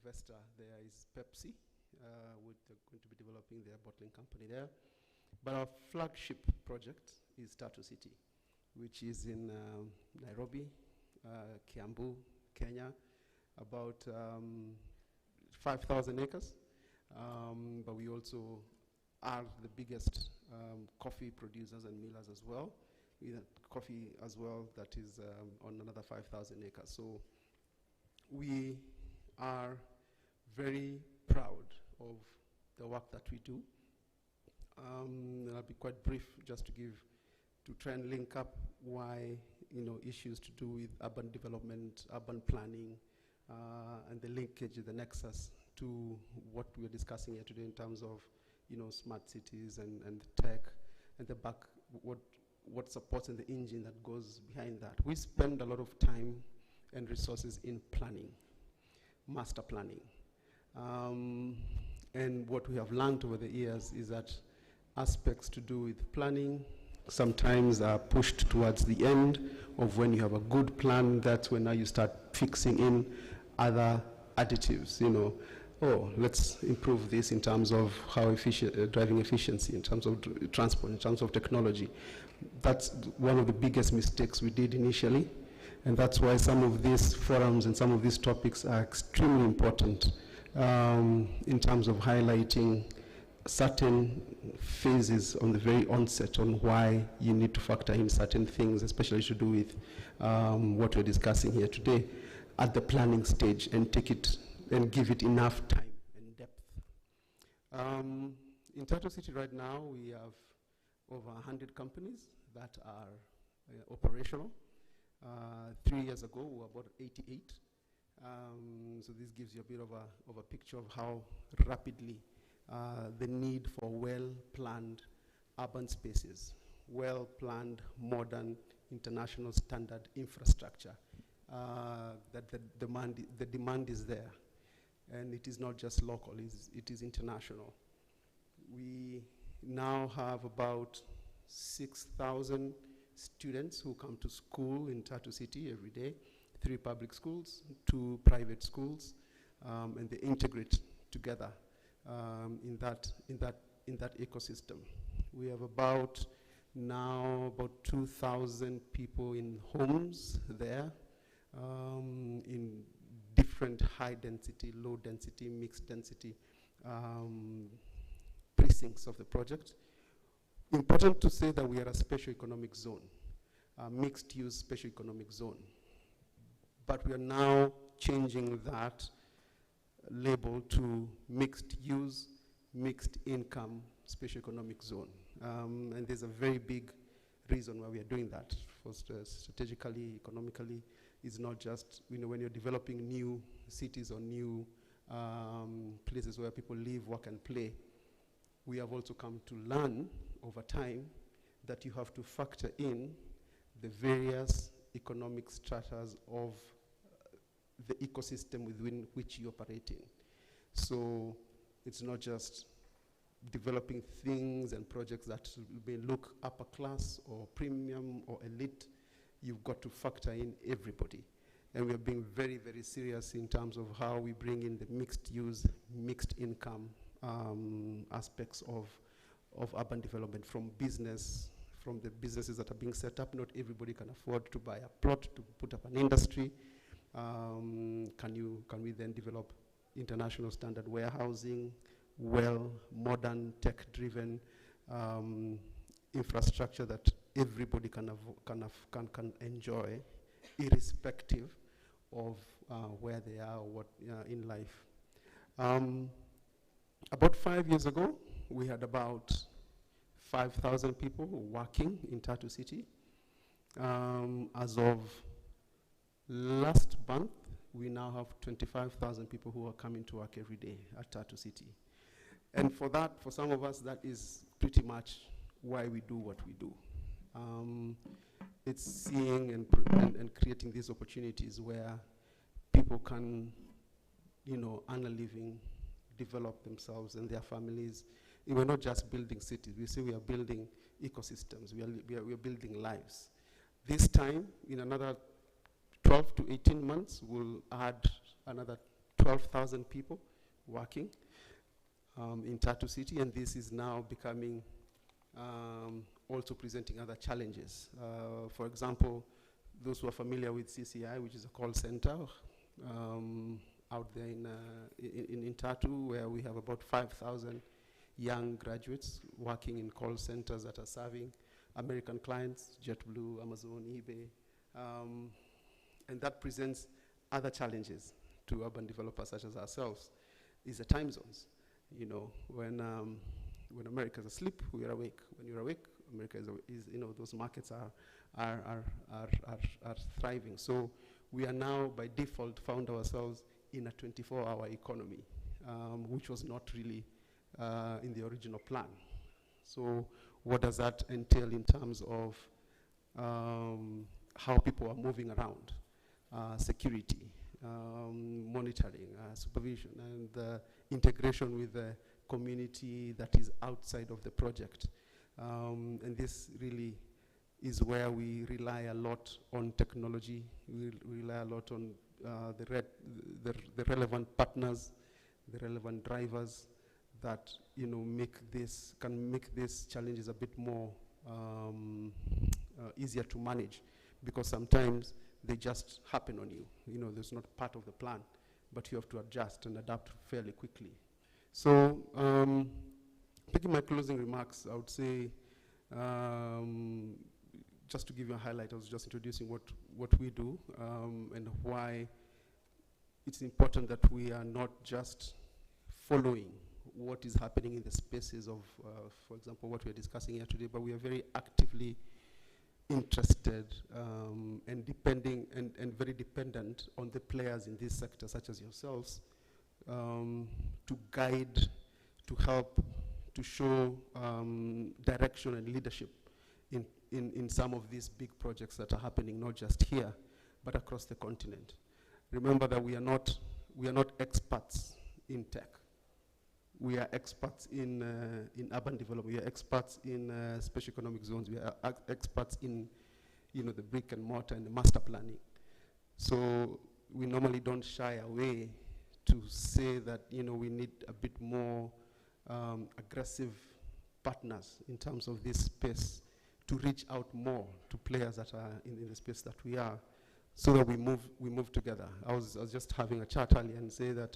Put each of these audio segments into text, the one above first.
investor there is Pepsi. They're going to be developing their bottling company there. But our flagship project is Tatu City, which is in Nairobi, Kiambu, Kenya, about 5,000 acres. But we also are the biggest coffee producers and millers as well. We have coffee as well that is on another 5,000 acres. So we are very proud of the work that we do. I'll be quite brief just to try and link up why, issues to do with urban development, urban planning, and the linkage, the nexus to what we're discussing here today in terms of, smart cities and tech and the back, what supports and the engine that goes behind that. We spend a lot of time and resources in planning, master planning. And what we have learned over the years is that aspects to do with planning sometimes are pushed towards the end of when you have a good plan. That's when now you start fixing in other additives, oh, let's improve this in terms of how driving efficiency, in terms of transport, in terms of technology. That's one of the biggest mistakes we did initially, and that's why some of these forums and some of these topics are extremely important in terms of highlighting certain phases on the very onset on why you need to factor in certain things, especially to do with what we're discussing here today at the planning stage, and take it and give it enough time and depth. In Tatu City right now, we have over 100 companies that are operational. 3 years ago, we were about 88. So this gives you a bit of a picture of how rapidly the need for well-planned urban spaces, well-planned, modern, international standard infrastructure, that the demand is there. And it is not just local, it is international. We now have about 6,000 students who come to school in Tatu City every day, 3 public schools, 2 private schools, and they integrate together in that ecosystem. We have about 2,000 people in homes there, in different high density, low density, mixed density precincts of the project. Important to say that we are a special economic zone, a mixed use special economic zone. But we are now changing that label to mixed use, mixed income special economic zone. And there's a very big reason why we are doing that. First, strategically, economically, it's not just, when you're developing new cities or new places where people live, work, and play, we have also come to learn over time that you have to factor in the various economic stratas of the ecosystem within which you operate in. So it's not just developing things and projects that may look upper class or premium or elite. You've got to factor in everybody. And we're being very, very serious in terms of how we bring in the mixed use, mixed income aspects of urban development from business, from the businesses that are being set up. Not everybody can afford to buy a plot to put up an industry. Can we then develop international standard warehousing, modern, tech-driven infrastructure that everybody can enjoy, irrespective of where they are or what in life. About 5 years ago, we had about 5,000 people working in Tatu City. As of last month, we now have 25,000 people who are coming to work every day at Tatu City. And for some of us, that is pretty much why we do what we do. It's seeing and creating these opportunities where people can, earn a living, develop themselves and their families. We're not just building cities. We say we are building ecosystems. We are building lives. This time, in another 12 to 18 months, we'll add another 12,000 people working in Tatu City, and this is now becoming also presenting other challenges. For example, those who are familiar with CCI, which is a call center out there in Tatu, where we have about 5,000 young graduates working in call centers that are serving American clients, JetBlue, Amazon, eBay, and that presents other challenges to urban developers such as ourselves, is the time zones. You know, when America's asleep, we are awake. When you're awake, America is you know, those markets are thriving. So we are now, by default, found ourselves in a 24-hour economy, which was not really in the original plan. So what does that entail in terms of how people are moving around, security, monitoring, supervision, and integration with the community that is outside of the project. And this really is where we rely a lot on technology. We rely a lot on the relevant partners, the relevant drivers that, you know, can make these challenges a bit more easier to manage, because sometimes they just happen on you. You know, there's not part of the plan, but you have to adjust and adapt fairly quickly. So, picking my closing remarks, I would say, just to give you a highlight, I was just introducing what we do and why it's important that we are not just following what is happening in the spaces of, for example, what we're discussing here today, but we are very actively interested and very dependent on the players in this sector, such as yourselves, to guide, to help, to show direction and leadership in some of these big projects that are happening, not just here, but across the continent. Remember that we are not experts in tech. We are experts in urban development. We are experts in special economic zones. We are experts in, you know, the brick and mortar and the master planning. So we normally don't shy away to say that, you know, we need a bit more aggressive partners in terms of this space to reach out more to players that are in the space that we are, so that we move together. I was just having a chat earlier and say that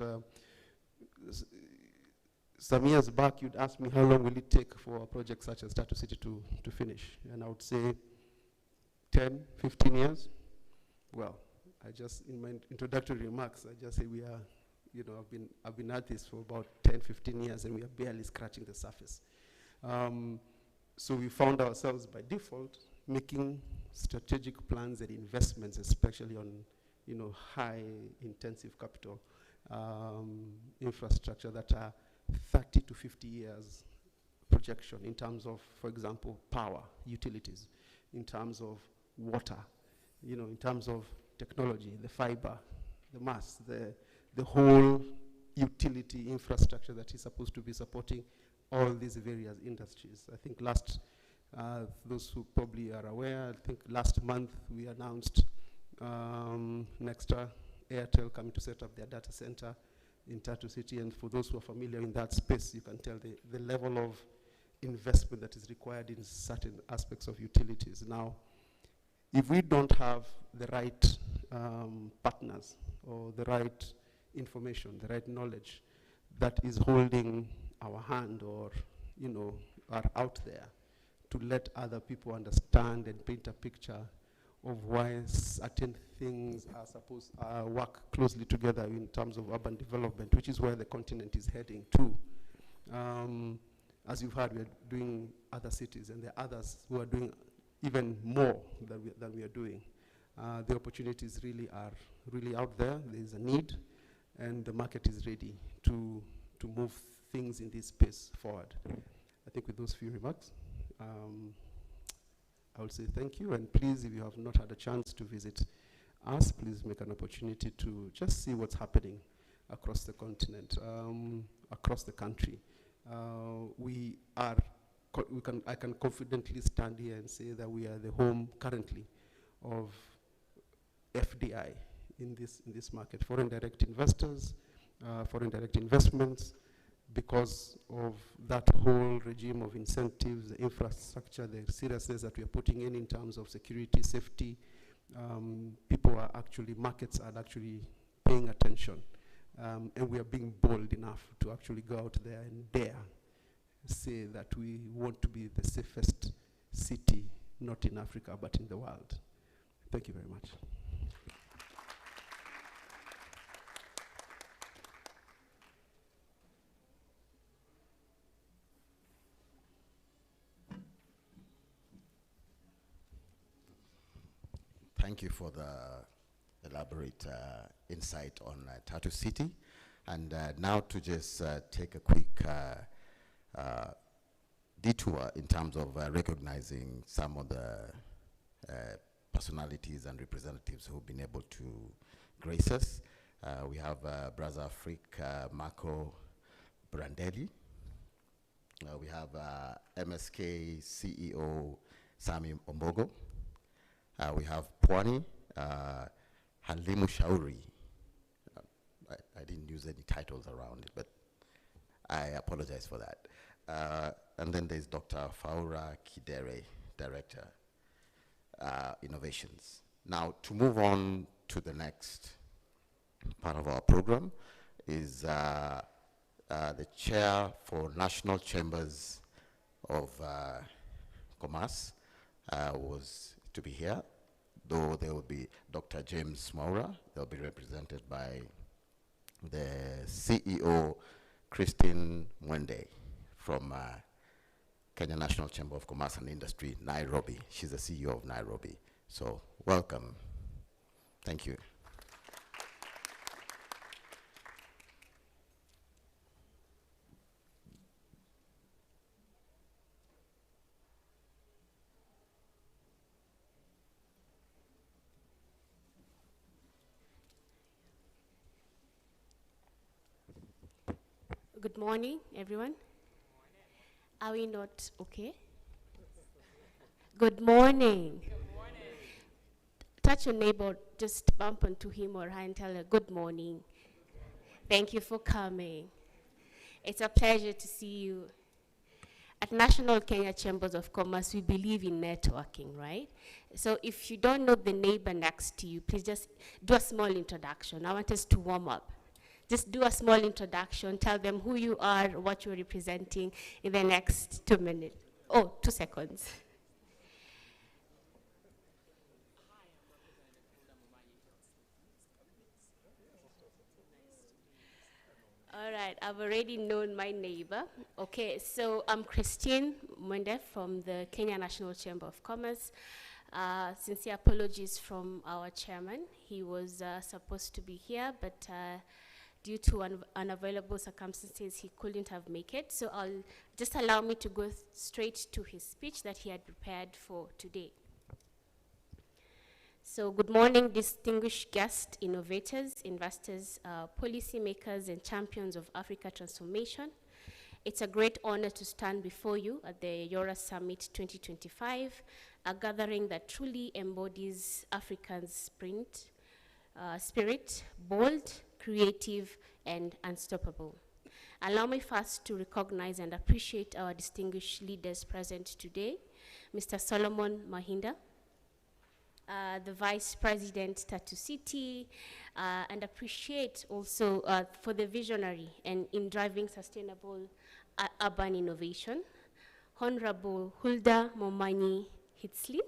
some years back, you'd ask me how long will it take for a project such as Tatu City to finish, and I would say 10, 15 years. Well, I just, in my introductory remarks, I just say we are, you know, I've been at this for about 10, 15 years, and we are barely scratching the surface. So we found ourselves by default making strategic plans and investments, especially on, you know, high intensive capital infrastructure that are 30 to 50 years projection in terms of, for example, power, utilities, in terms of water, you know, in terms of technology, the fiber, the mass, the whole utility infrastructure that is supposed to be supporting all these various industries. I think those who probably are aware, I think last month we announced Nextra, Airtel coming to set up their data center in Tatu City, and for those who are familiar in that space, you can tell the level of investment that is required in certain aspects of utilities. Now, if we don't have the right partners or the right information, the right knowledge that is holding our hand, or, you know, are out there to let other people understand and paint a picture of why certain things are supposed to work closely together in terms of urban development, which is where the continent is heading to. As you've heard, we are doing other cities, and there are others who are doing even more than we are doing. The opportunities really are out there. There is a need, and the market is ready to move things in this space forward. I think with those few remarks, I will say thank you, and please, if you have not had a chance to visit us, please make an opportunity to just see what's happening across the continent, across the country. I can confidently stand here and say that we are the home currently of FDI in this market, foreign direct investors foreign direct investments, because of that whole regime of incentives, the infrastructure, the seriousness that we are putting in terms of security, safety. Markets are actually paying attention. And we are being bold enough to actually go out there and dare say that we want to be the safest city, not in Africa, but in the world. Thank you very much. Thank you for the elaborate insight on Tatu City. And now to just take a quick detour in terms of recognizing some of the personalities and representatives who've been able to grace us. We have Brother Afrique Marco Brandelli. We have MSK CEO Sami Ombogo. We have Pwani Halimu Shauri. I didn't use any titles around it, but I apologize for that. And then there's Dr. Faura Kidere, Director, Innovations. Now, to move on to the next part of our program is the Chair for National Chambers of Commerce was to be here, though there will be Dr. James Maura. They'll be represented by the CEO, Christine Mwende, from Kenya National Chamber of Commerce and Industry, Nairobi. She's the CEO of Nairobi. So welcome. Thank you. Good morning, everyone. Are we not okay? Good morning. Good morning. Touch your neighbor, just bump into him or her and tell her, good morning. Thank you for coming. It's a pleasure to see you. At National Kenya Chambers of Commerce, we believe in networking, right? So if you don't know the neighbor next to you, please just do a small introduction. I want us to warm up. Just do a small introduction, tell them who you are, what you're representing in the next 2 minutes. Oh, 2 seconds. All right, I've already known my neighbor. Okay, so I'm Christine Mwende from the Kenya National Chamber of Commerce. Sincere apologies from our chairman. He was supposed to be here, but due to unavailable circumstances, he couldn't have made it. So I'll just allow me to go straight to his speech that he had prepared for today. So good morning, distinguished guests, innovators, investors, policymakers, and champions of Africa transformation. It's a great honor to stand before you at the Yora Summit 2025, a gathering that truly embodies Africa's spirit, bold, creative, and unstoppable. Allow me first to recognize and appreciate our distinguished leaders present today, Mr. Solomon Mahinda, the Vice President, Tatu City, and appreciate also for the visionary and in driving sustainable urban innovation, Honorable Hulda Momanyi Hitsley,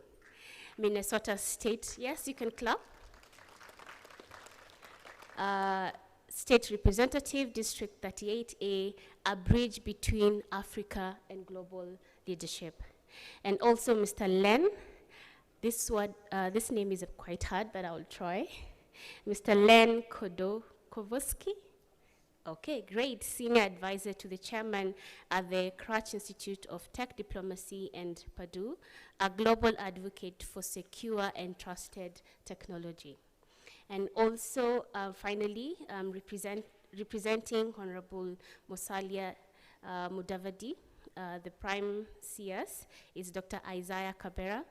Minnesota State. Yes, you can clap. State Representative, District 38A, a bridge between Africa and global leadership. And also Mr. Len, this name is quite hard, but I will try. Mr. Len Kowoski. Okay, great. Senior advisor to the chairman at the Crutch Institute of Tech Diplomacy and Purdue, a global advocate for secure and trusted technology. And also, finally, representing Honorable Musalia Mudavadi, the Prime CS, is Dr. Isaiah Kabera,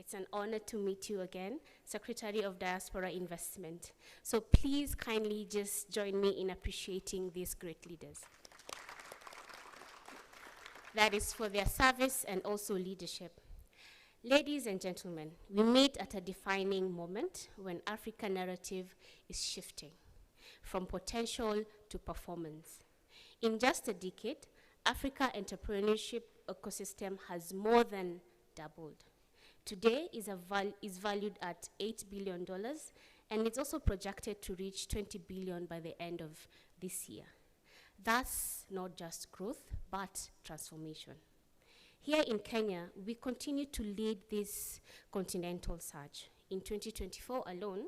It's an honor to meet you again, Secretary of Diaspora Investment. So please kindly just join me in appreciating these great leaders. That is for their service and also leadership. Ladies and gentlemen, we meet at a defining moment when African narrative is shifting from potential to performance. In just a decade, Africa entrepreneurship ecosystem has more than doubled. Today is valued at $8 billion, and it's also projected to reach $20 billion by the end of this year. That's not just growth, but transformation. Here in Kenya, we continue to lead this continental surge. In 2024 alone,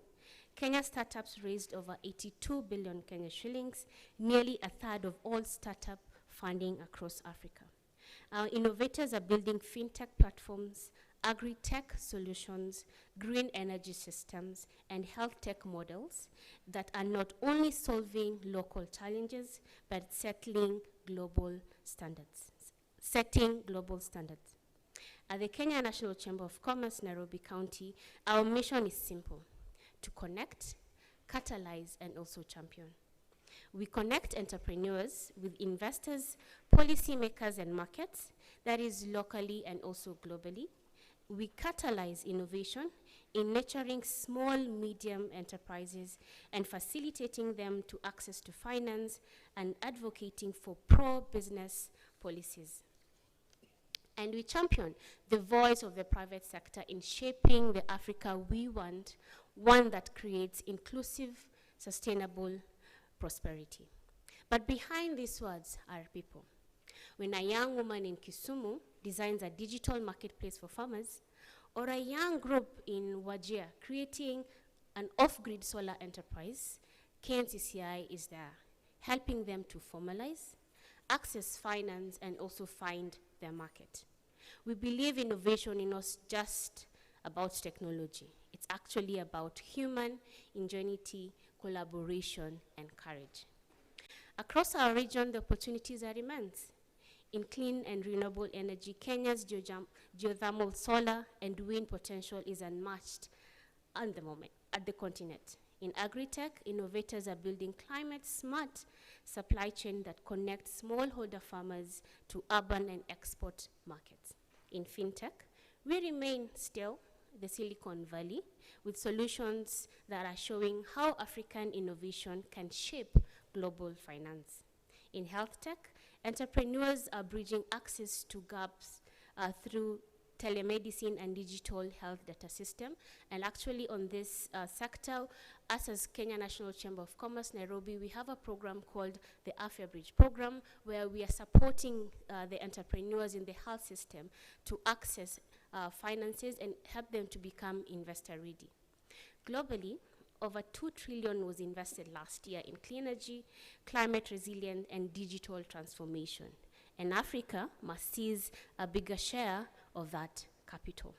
Kenya startups raised over 82 billion Kenya shillings, nearly a third of all startup funding across Africa. Our innovators are building fintech platforms, agri-tech solutions, green energy systems, and health tech models that are not only solving local challenges, but setting global standards. At the Kenya National Chamber of Commerce, Nairobi County, our mission is simple: to connect, catalyze, and also champion. We connect entrepreneurs with investors, policymakers, and markets, that is locally and also globally. We catalyze innovation in nurturing small, medium enterprises and facilitating them to access to finance and advocating for pro-business policies. And we champion the voice of the private sector in shaping the Africa we want, one that creates inclusive, sustainable prosperity. But behind these words are people. When a young woman in Kisumu designs a digital marketplace for farmers, or a young group in Wajir creating an off-grid solar enterprise, KNCCI is there, helping them to formalize, access finance, and also find their market. We believe innovation is not just about technology. It's actually about human ingenuity, collaboration, and courage. Across our region, the opportunities are immense. In clean and renewable energy, Kenya's geothermal, solar, and wind potential is unmatched at the moment at the continent. In agri-tech, innovators are building climate-smart supply chain that connects smallholder farmers to urban and export markets. In fintech, we remain still the Silicon Valley with solutions that are showing how African innovation can shape global finance. In health tech, entrepreneurs are bridging access to gaps through telemedicine and digital health data system. And actually on this sector, us as Kenya National Chamber of Commerce, Nairobi, we have a program called the Afya Bridge program, where we are supporting the entrepreneurs in the health system to access finances and help them to become investor ready. Globally, over 2 trillion was invested last year in clean energy, climate resilient, and digital transformation. And Africa must seize a bigger share of that capital.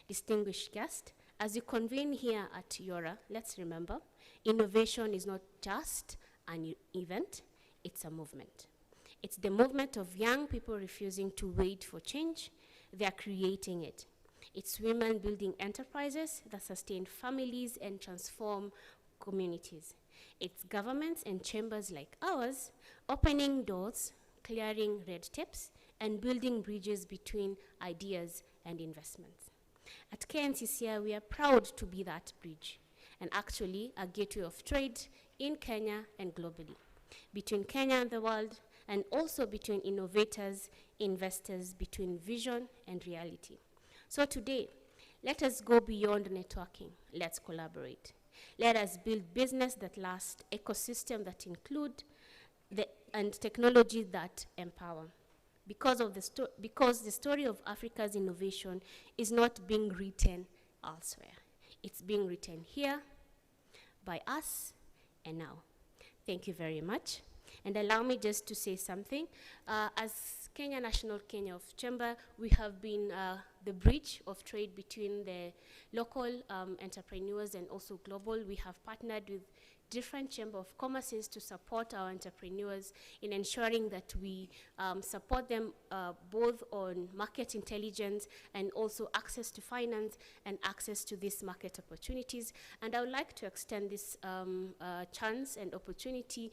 Distinguished guests, as you convene here at Yora, let's remember, innovation is not just an event, it's a movement. It's the movement of young people refusing to wait for change. They are creating it. It's women building enterprises that sustain families and transform communities. It's governments and chambers like ours opening doors, clearing red tapes, and building bridges between ideas and investments. At KNCCI, we are proud to be that bridge, and actually a gateway of trade in Kenya and globally, between Kenya and the world, and also between innovators, investors, between vision and reality. So today, let us go beyond networking. Let's collaborate. Let us build business that lasts, ecosystem that include, and technology that empower. Because the story of Africa's innovation is not being written elsewhere. It's being written here, by us, and now. Thank you very much. And allow me just to say something. As Kenya National Kenya of Chamber, we have been the bridge of trade between the local entrepreneurs and also global. We have partnered with different chamber of commerces to support our entrepreneurs in ensuring that we support them both on market intelligence and also access to finance and access to these market opportunities. And I would like to extend this chance and opportunity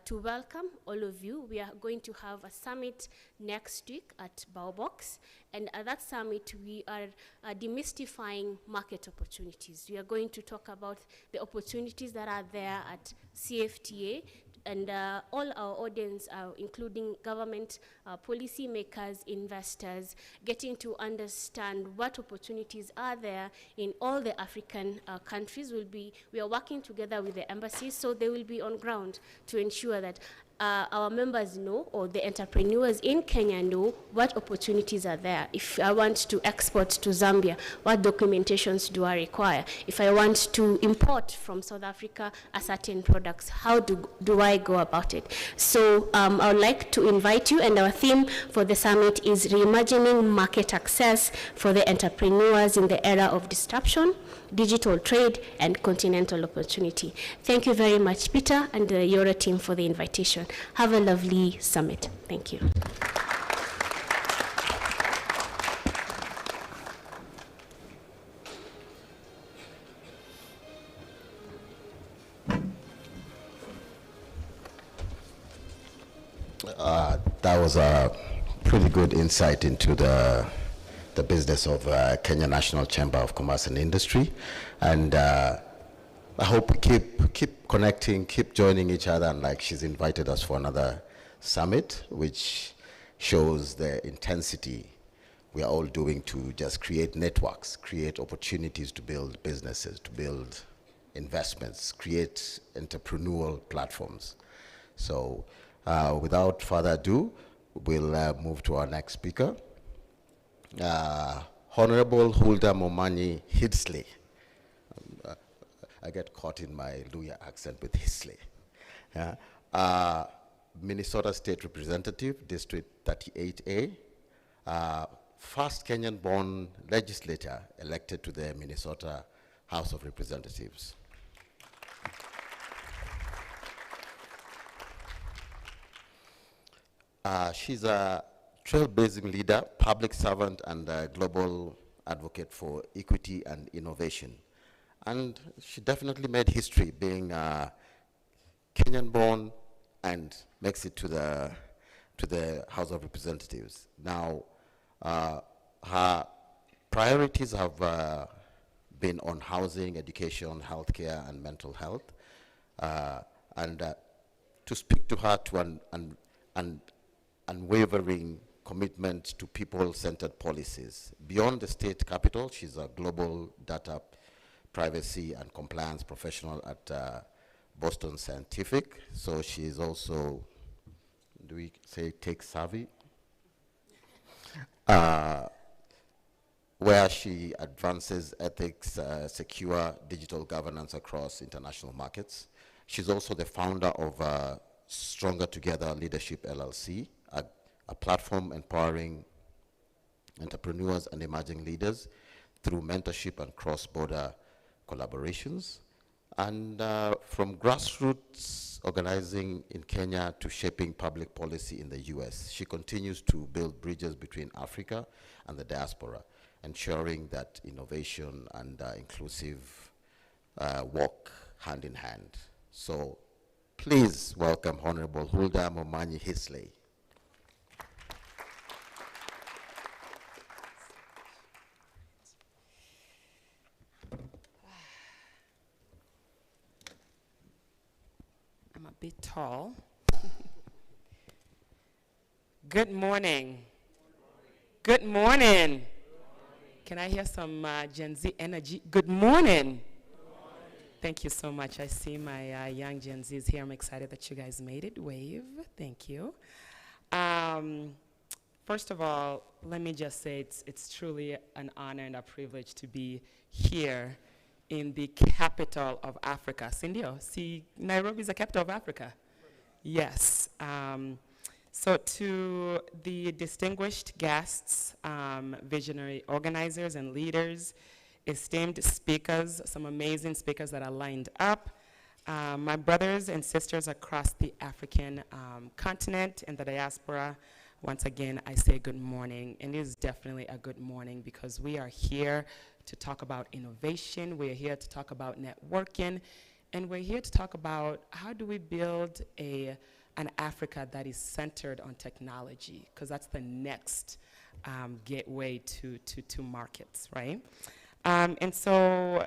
to welcome all of you. We are going to have a summit next week at Baobox, and at that summit we are demystifying market opportunities. We are going to talk about the opportunities that are there at CFTA, and all our audience, including government, policy makers, investors, getting to understand what opportunities are there in all the African countries. We are working together with the embassies, so they will be on ground to ensure that our members know, or the entrepreneurs in Kenya know, what opportunities are there. If I want to export to Zambia, what documentations do I require? If I want to import from South Africa a certain products, how do I go about it? So I would like to invite you, and our theme for the summit is reimagining market access for the entrepreneurs in the era of disruption, digital trade, and continental opportunity. Thank you very much, Peter, and the Yora team for the invitation. Have a lovely summit. Thank you. That was a pretty good insight into the business of Kenya National Chamber of Commerce and Industry, and I hope we keep connecting, keep joining each other, and like she's invited us for another summit, which shows the intensity we are all doing to just create networks, create opportunities to build businesses, to build investments, create entrepreneurial platforms. So without further ado, we'll move to our next speaker. Honorable Hulda Momanyi Hidsley. I get caught in my Luya accent with Hisley. Minnesota State Representative, District 38A. First Kenyan-born legislator elected to the Minnesota House of Representatives. She's a trailblazing leader, public servant, and a global advocate for equity and innovation. And she definitely made history, being Kenyan-born and makes it to the House of Representatives. Now, her priorities have been on housing, education, healthcare, and mental health. To speak to her to an unwavering commitment to people-centered policies. Beyond the state capital, she's a global data privacy and compliance professional at Boston Scientific. So she is also, do we say tech savvy? Where she advances ethics, secure digital governance across international markets. She's also the founder of Stronger Together Leadership LLC, a platform empowering entrepreneurs and emerging leaders through mentorship and cross-border collaborations. And from grassroots organizing in Kenya to shaping public policy in the US, she continues to build bridges between Africa and the diaspora, ensuring that innovation and inclusive walk hand in hand. So please welcome Honorable Hulda Momanyi Hidsley. I'm a bit tall. Good morning. Good morning. Can I hear some Gen Z energy? Good morning. Thank you so much. I see my young Gen Zs here. I'm excited that you guys made it. Wave. Thank you. First of all, let me just say it's truly an honor and a privilege to be here in the capital of Africa. Sindio, see, Nairobi is the capital of Africa. Yes. So to the distinguished guests, visionary organizers and leaders, esteemed speakers, some amazing speakers that are lined up, My brothers and sisters across the African continent and the diaspora, once again, I say good morning. And it is definitely a good morning because we are here to talk about innovation. We're here to talk about networking. And we're here to talk about how do we build an Africa that is centered on technology, because that's the next gateway to markets, right? And so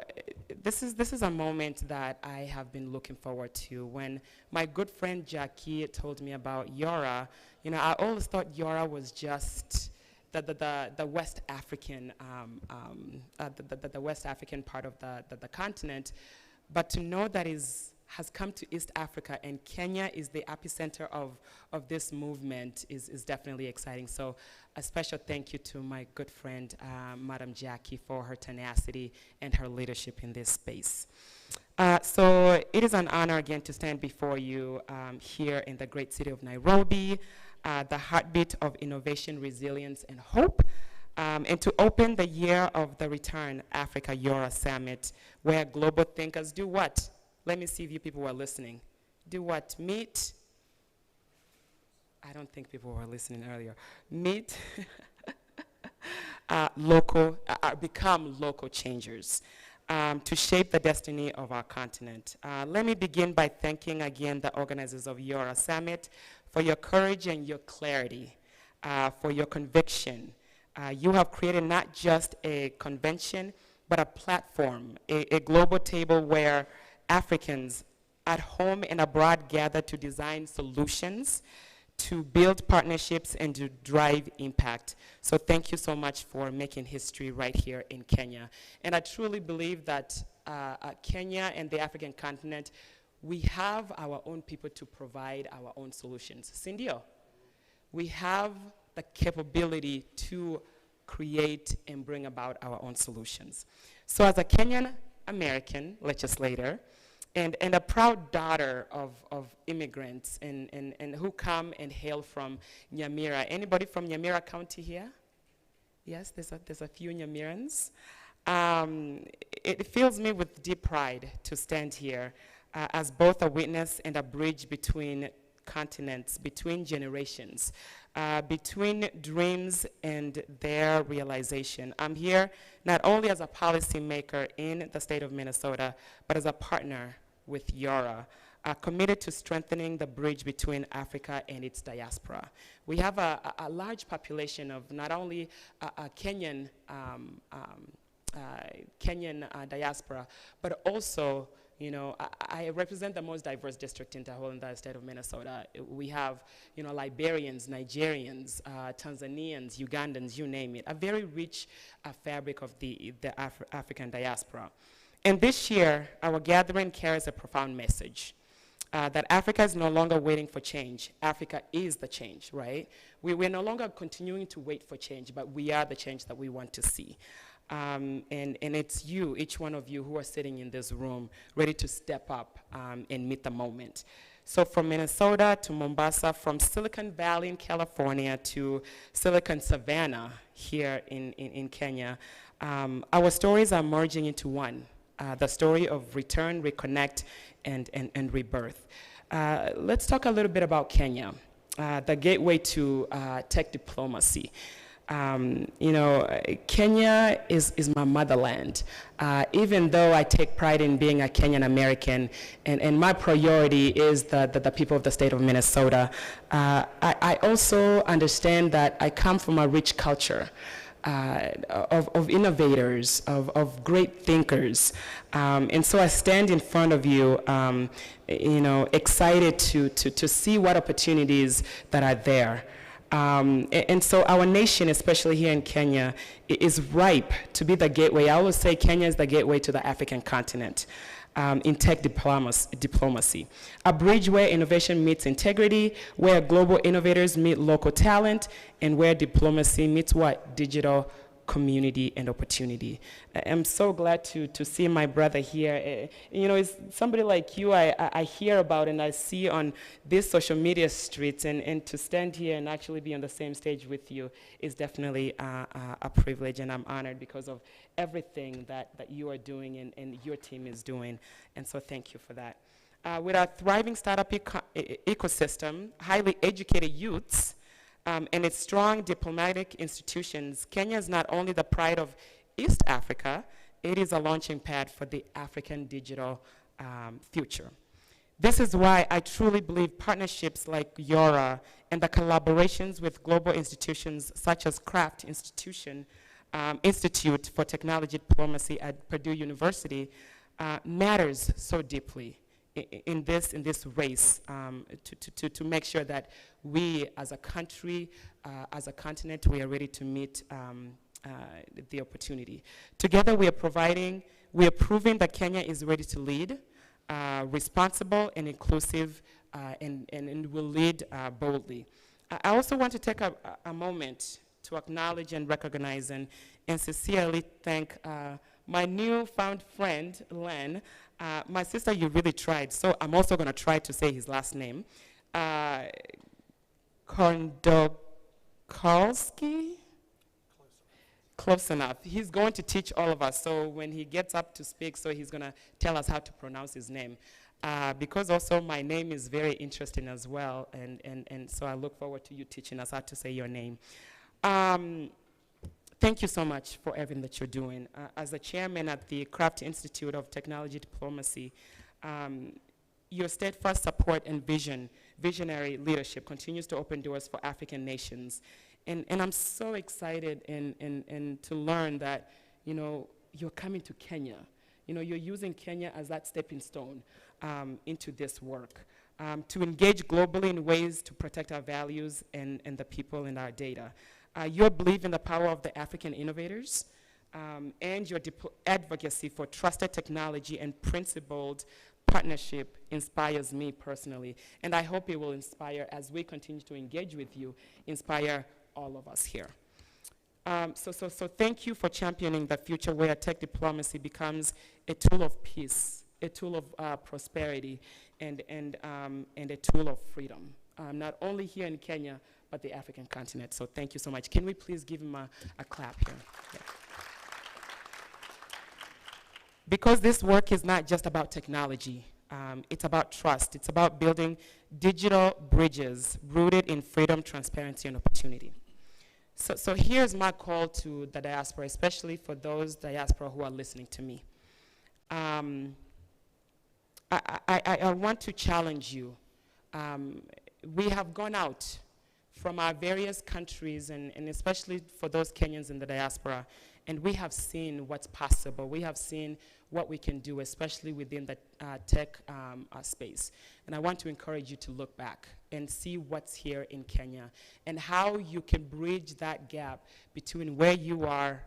this is a moment that I have been looking forward to. When my good friend Jackie told me about Yora, you know, I always thought Yora was just the West African, the West African part of the continent, but to know that has come to East Africa, and Kenya is the epicenter of this movement is definitely exciting. So a special thank you to my good friend, Madam Jackie, for her tenacity and her leadership in this space. So it is an honor again to stand before you here in the great city of Nairobi, the heartbeat of innovation, resilience, and hope, and to open the year of the Return Africa Yora Summit, where global thinkers do what? Let me see if you people were listening. Do what? Meet. I don't think people were listening earlier. Meet become local changers to shape the destiny of our continent. Let me begin by thanking again the organizers of Yora Summit for your courage and your clarity, for your conviction. You have created not just a convention, but a platform, a global table where Africans at home and abroad gather to design solutions, to build partnerships, and to drive impact. So thank you so much for making history right here in Kenya. And I truly believe that Kenya and the African continent, we have our own people to provide our own solutions. Sindio, we have the capability to create and bring about our own solutions. So as a Kenyan American legislator, and a proud daughter of immigrants and who come and hail from Nyamira. Anybody from Nyamira County here? Yes, there's a few Nyamirans. It fills me with deep pride to stand here as both a witness and a bridge between continents, between generations, between dreams and their realization. I'm here not only as a policymaker in the state of Minnesota, but as a partner with Yora, committed to strengthening the bridge between Africa and its diaspora. We have a large population of not only a Kenyan diaspora, but also, you know, I represent the most diverse district in the whole entire state of Minnesota. We have, you know, Liberians, Nigerians, Tanzanians, Ugandans, you name it, a very rich fabric of the African diaspora. And this year, our gathering carries a profound message that Africa is no longer waiting for change. Africa is the change, right? We're no longer continuing to wait for change, but we are the change that we want to see. And it's you, each one of you who are sitting in this room, ready to step up and meet the moment. So from Minnesota to Mombasa, from Silicon Valley in California to Silicon Savannah here in Kenya, our stories are merging into one. The story of return, reconnect, and rebirth. Let's talk a little bit about Kenya, the gateway to tech diplomacy. You know, Kenya is my motherland. Even though I take pride in being a Kenyan American, and my priority is the people of the state of Minnesota, I also understand that I come from a rich culture. Of innovators, of great thinkers. And so I stand in front of you, you know, excited to see what opportunities that are there. And so our nation, especially here in Kenya, is ripe to be the gateway. I always say Kenya is the gateway to the African continent. In tech diplomacy. A bridge where innovation meets integrity, where global innovators meet local talent, and where diplomacy meets what? Digital community and opportunity. I'm so glad to see my brother here. You know, it's somebody like you I hear about and I see on these social media streets, and to stand here and actually be on the same stage with you is definitely a privilege, and I'm honored because of everything that you are doing and your team is doing, and so thank you for that. With our thriving startup ecosystem, highly educated youths, and its strong diplomatic institutions, Kenya is not only the pride of East Africa, it is a launching pad for the African digital future. This is why I truly believe partnerships like Yora and the collaborations with global institutions such as Kraft Institute for Technology Diplomacy at Purdue University matters so deeply in this race to make sure that we as a country, as a continent, we are ready to meet the opportunity. Together we are proving that Kenya is ready to lead, responsible and inclusive, and will lead boldly. I also want to take a moment to acknowledge and recognize and sincerely thank my newfound friend, Len. My sister, you really tried, so I'm also going to try to say his last name. Kondokalski? Close enough. He's going to teach all of us, so when he gets up to speak, so he's going to tell us how to pronounce his name. Because also my name is very interesting as well, and so I look forward to you teaching us how to say your name. Thank you so much for everything that you're doing. As the chairman at the Kraft Institute of Technology Diplomacy, your steadfast support and visionary leadership continues to open doors for African nations. And I'm so excited and to learn that, you're coming to Kenya. You're using Kenya as that stepping stone into this work, to engage globally in ways to protect our values and the people and our data. Your belief in the power of the African innovators and your advocacy for trusted technology and principled partnership inspires me personally. And I hope it will inspire, as we continue to engage with you, inspire all of us here. So thank you for championing the future where tech diplomacy becomes a tool of peace, a tool of prosperity, and a tool of freedom, not only here in Kenya, but the African continent. So thank you so much. Can we please give him a clap here? Yeah. Because this work is not just about technology, it's about trust. It's about building digital bridges rooted in freedom, transparency, and opportunity. So here's my call to the diaspora, especially for those diaspora who are listening to me. I want to challenge you. We have gone out from our various countries, and especially for those Kenyans in the diaspora, and we have seen what's possible. We have seen what we can do, especially within the tech space. And I want to encourage you to look back and see what's here in Kenya and how you can bridge that gap between where you are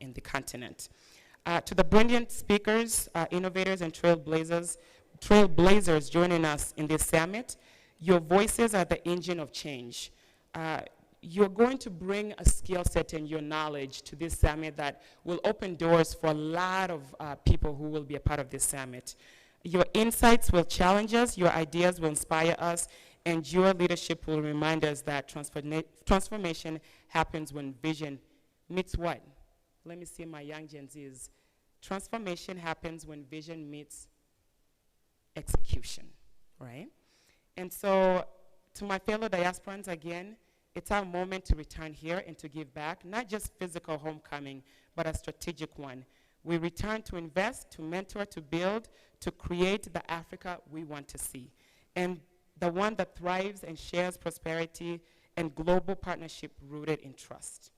in the continent. To the brilliant speakers, innovators, and trailblazers joining us in this summit, your voices are the engine of change. You're going to bring a skill set and your knowledge to this summit that will open doors for a lot of people who will be a part of this summit. Your insights will challenge us, your ideas will inspire us, and your leadership will remind us that transformation happens when vision meets what? Let me see my young Gen Zs. Transformation happens when vision meets execution, right? And so, to my fellow diasporans again, it's our moment to return here and to give back, not just physical homecoming, but a strategic one. We return to invest, to mentor, to build, to create the Africa we want to see, and the one that thrives and shares prosperity and global partnership rooted in trust.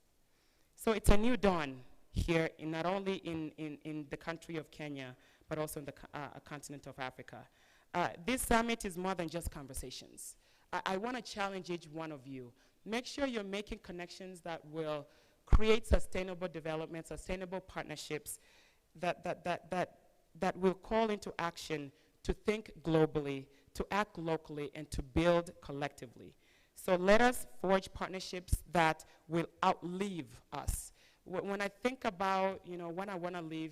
So it's a new dawn here, not only in the country of Kenya, but also in the continent of Africa. This summit is more than just conversations. I want to challenge each one of you. Make sure you're making connections that will create sustainable development, sustainable partnerships that will call into action to think globally, to act locally, and to build collectively. So let us forge partnerships that will outlive us. When I think about, when I want to leave,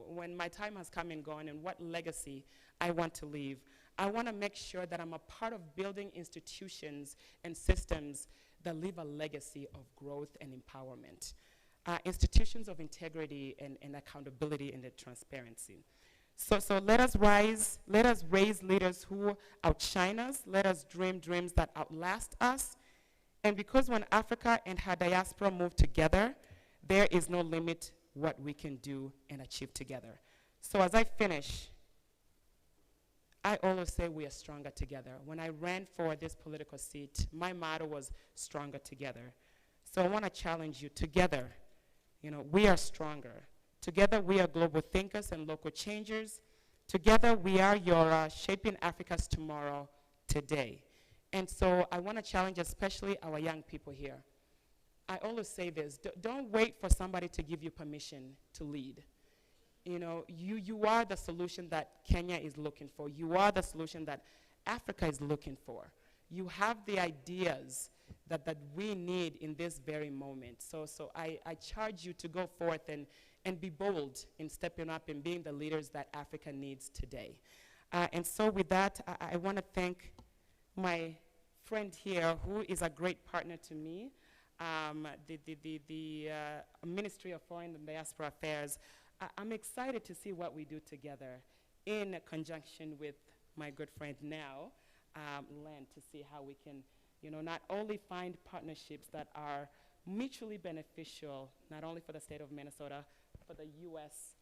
when my time has come and gone and what legacy I want to leave, I want to make sure that I'm a part of building institutions and systems that leave a legacy of growth and empowerment. Institutions of integrity and accountability and transparency. So let us raise leaders who outshine us, let us dream dreams that outlast us. And because when Africa and her diaspora move together, there is no limit what we can do and achieve together. So as I finish, I always say we are stronger together. When I ran for this political seat, my motto was stronger together. So I want to challenge you together. You know, we are stronger. Together we are global thinkers and local changers. Together we are Yora, shaping Africa's tomorrow today. And so I want to challenge especially our young people here. I always say this, don't wait for somebody to give you permission to lead. You know, you are the solution that Kenya is looking for. You are the solution that Africa is looking for. You have the ideas that we need in this very moment. So I charge you to go forth and be bold in stepping up and being the leaders that Africa needs today. And so with that, I want to thank my friend here, who is a great partner to me, the Ministry of Foreign and Diaspora Affairs. I'm excited to see what we do together in conjunction with my good friend now, Len, to see how we can, you know, not only find partnerships that are mutually beneficial, not only for the state of Minnesota, for the U.S.,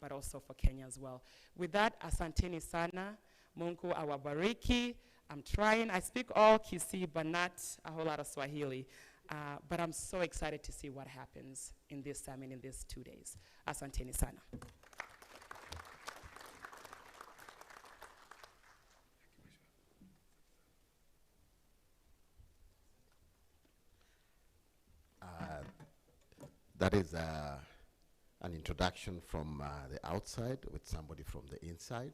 but also for Kenya as well. With that, asanteni sana, Mungu awabariki. I'm trying, I speak all Kisii, but not a whole lot of Swahili. But I'm so excited to see what happens in this summit in these 2 days. Asanteni sana. That is an introduction from the outside with somebody from the inside,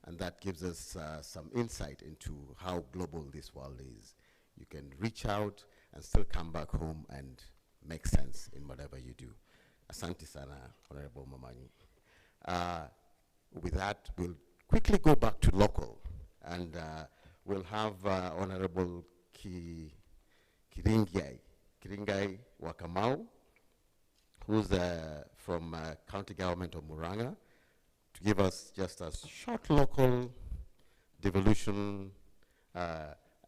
and that gives us some insight into how global this world is. You can reach out and still come back home and make sense in whatever you do. Asante sana, Honorable Momanyi. With that, we'll quickly go back to local, and we'll have Honorable Kiringai Wakamau, who's from County Government of Muranga, to give us just a short local devolution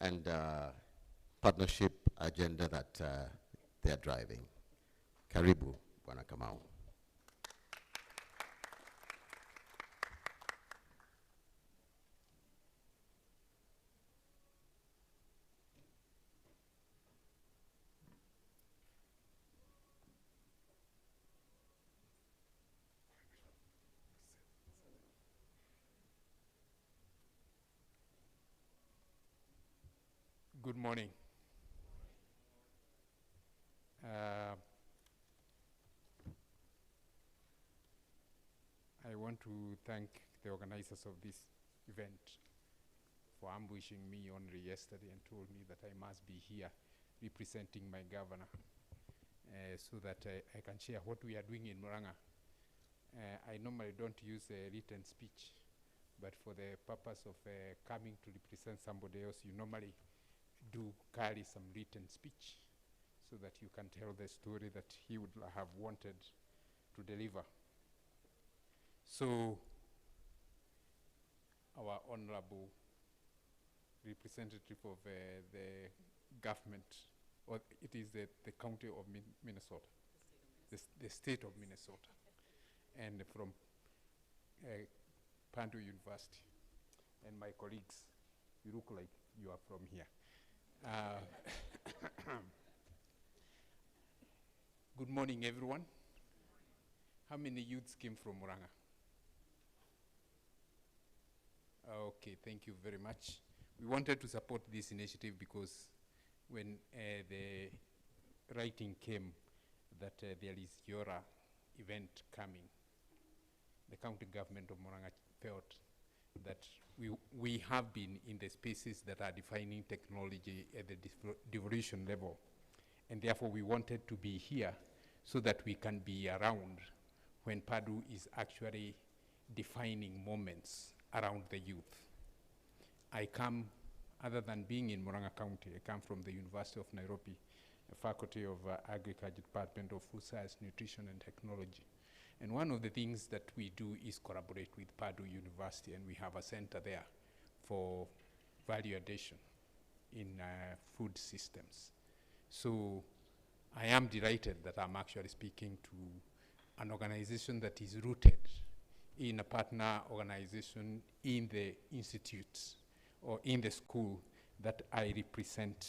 and partnership agenda that they're driving. Karibu, Bwana Kamau. Good morning. I want to thank the organizers of this event for ambushing me only yesterday and told me that I must be here representing my governor so that I can share what we are doing in Muranga. I normally don't use a written speech, but for the purpose of coming to represent somebody else, you normally do carry some written speech so that you can tell the story that he would have wanted to deliver. So, our honorable representative of the government, or it is the county of Minnesota, the state of Minnesota, and from Purdue University, and my colleagues, you look like you are from here. Good morning, everyone. How many youths came from Muranga? Okay, thank you very much. We wanted to support this initiative because when the writing came that there is Yora event coming, the county government of Muranga felt that we have been in the spaces that are defining technology at the devolution level, and therefore we wanted to be here so that we can be around when Purdue is actually defining moments around the youth. I come, other than being in Muranga County, I come from the University of Nairobi, a faculty of Agriculture, Department of Food Science, Nutrition and Technology. And one of the things that we do is collaborate with Purdue University, and we have a center there for value addition in food systems. So I am delighted that I'm actually speaking to an organization that is rooted in a partner organization in the institute or in the school that I represent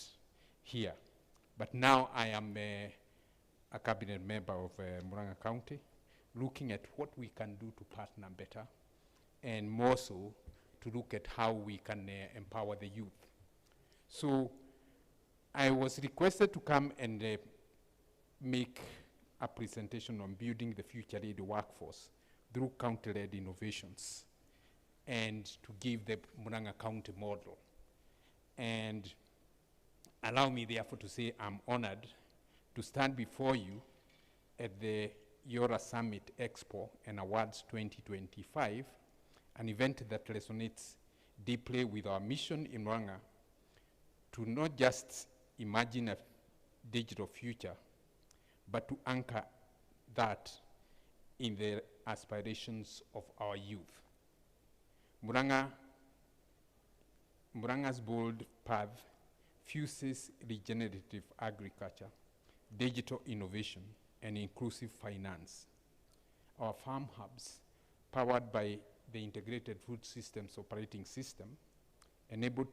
here. But now I am a cabinet member of Murang'a County, looking at what we can do to partner better, and more so to look at how we can empower the youth. So I was requested to come and make a presentation on building the future-ready workforce through county-led innovations, and to give the Murang'a County model. And allow me therefore to say I'm honored to stand before you at the Yora Summit Expo and Awards 2025, an event that resonates deeply with our mission in Murang'a to not just imagine a digital future, but to anchor that in the aspirations of our youth. Murang'a's bold path fuses regenerative agriculture, digital innovation, and inclusive finance. Our farm hubs, powered by the Integrated Food Systems Operating System, enable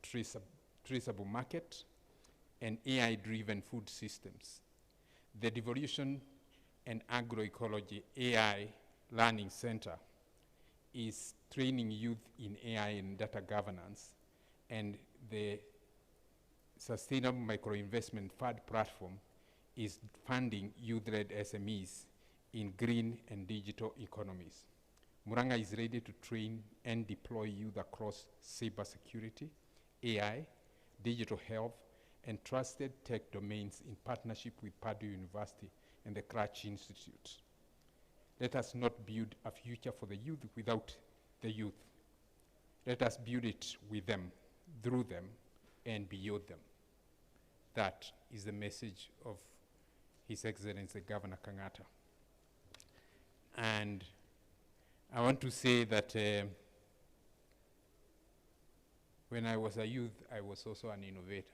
traceable market and AI-driven food systems. The Devolution and Agroecology AI Learning Center is training youth in AI and data governance, and the Sustainable Microinvestment Fund platform is funding youth-led SMEs in green and digital economies. Murang'a is ready to train and deploy youth across cybersecurity, AI, digital health, and trusted tech domains in partnership with Purdue University and the Crutch Institute. Let us not build a future for the youth without the youth. Let us build it with them, through them, and beyond them. That is the message of His Excellency Governor Kang'ata. And I want to say that when I was a youth, I was also an innovator.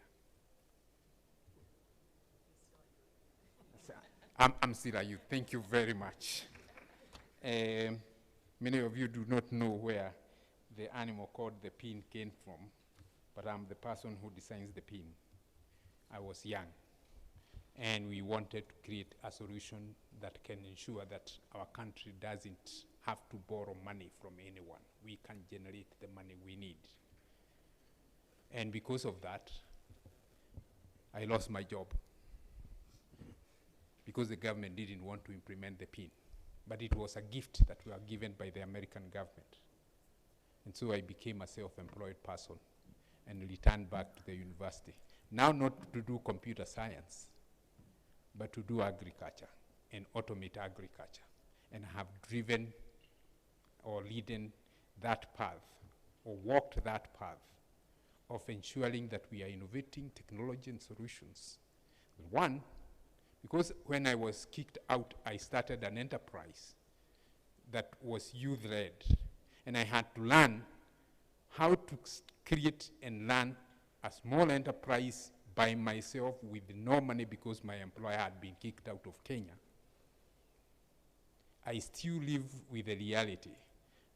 I'm still a youth. Thank you very much. Many of you do not know where the animal called the pin came from, but I'm the person who designs the pin. I was young, and we wanted to create a solution that can ensure that our country doesn't have to borrow money from anyone. We can generate the money we need. And because of that, I lost my job because the government didn't want to implement the PIN. But it was a gift that we were given by the American government. And so I became a self-employed person and returned back to the university. Now not to do computer science, but to do agriculture and automate agriculture. And have driven or leading that path, or walked that path of ensuring that we are innovating technology and solutions. One, because when I was kicked out, I started an enterprise that was youth-led. And I had to learn how to create and run a small enterprise by myself with no money because my employer had been kicked out of Kenya. I still live with the reality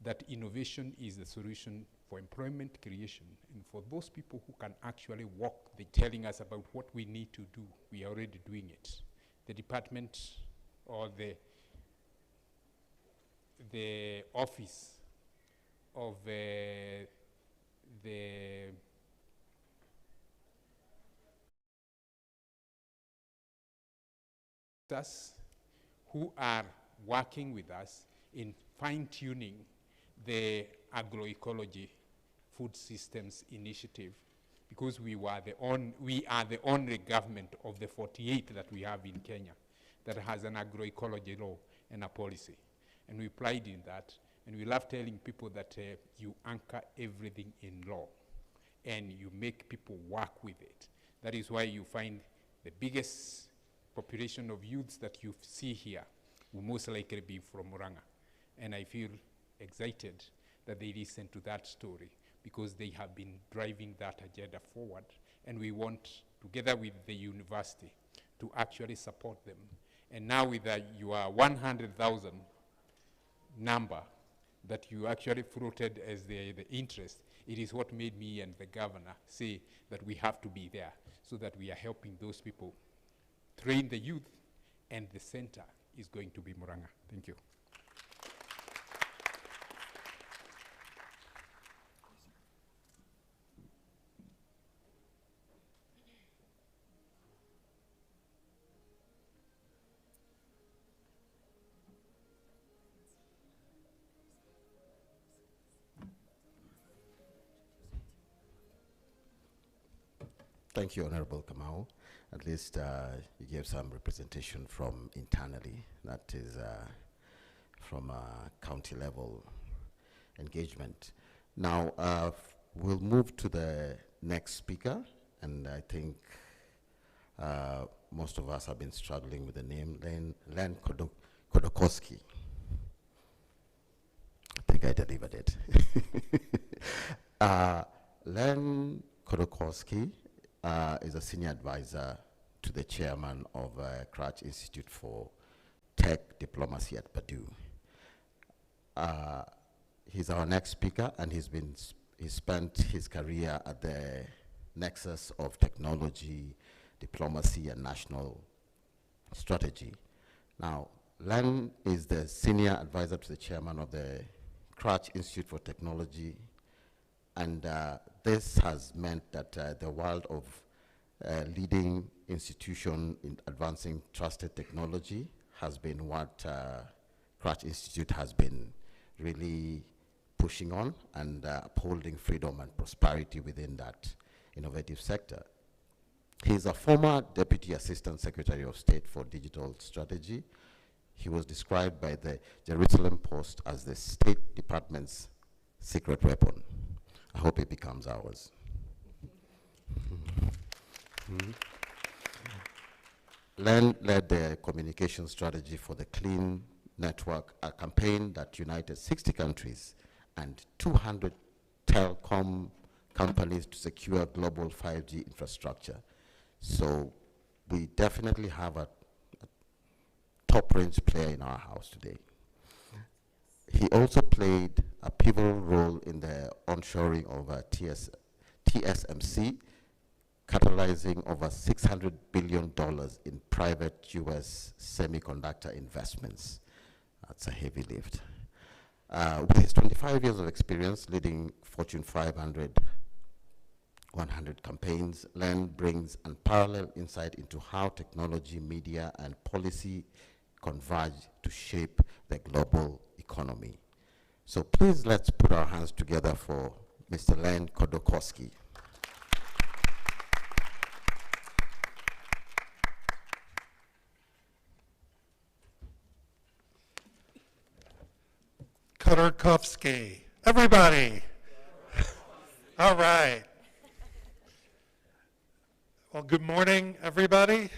that innovation is the solution for employment creation. And for those people who can actually walk, they're telling us about what we need to do. We are already doing it. The department or the office of the us who are working with us in fine-tuning the agroecology food systems initiative, because we are the only government of the 48 that we have in Kenya that has an agroecology law and a policy. And we pride in that, and we love telling people that you anchor everything in law and you make people work with it. That is why you find the biggest population of youths that you see here will most likely be from Muranga. And I feel excited that they listen to that story because they have been driving that agenda forward. And we want, together with the university, to actually support them. And now with your 100,000 number that you actually floated as the interest, it is what made me and the governor say that we have to be there so that we are helping those people train the youth, and the center is going to be Muranga. Thank you. Thank you, Honorable Kamau. At least you gave some representation from internally, that is from county level engagement. Now, we'll move to the next speaker, and I think most of us have been struggling with the name, Len Kodokowski. I think I delivered it. Len Kodokowski is a senior advisor to the chairman of Crouch Institute for Tech Diplomacy at Purdue. He's our next speaker, and he spent his career at the nexus of technology, diplomacy, and national strategy. Now, Len is the senior advisor to the chairman of the Crouch Institute for Technology, and this has meant that the world of leading institution in advancing trusted technology has been what Crouch Institute has been really pushing on and upholding freedom and prosperity within that innovative sector. He is a former Deputy Assistant Secretary of State for Digital Strategy. He was described by the Jerusalem Post as the State Department's secret weapon. I hope it becomes ours. Len led the communication strategy for the Clean Network, a campaign that united 60 countries and 200 telecom companies to secure global 5G infrastructure. So we definitely have a top-range player in our house today. He also played a pivotal role in the onshoring of TSMC, catalyzing over $600 billion in private US semiconductor investments. That's a heavy lift. With his 25 years of experience leading Fortune 500, 100 campaigns, Len brings unparalleled insight into how technology, media, and policy converge to shape the global economy. So please let's put our hands together for Mr. Len Kodokowski. Kodorkovsky. Everybody. All right. Well, good morning, everybody.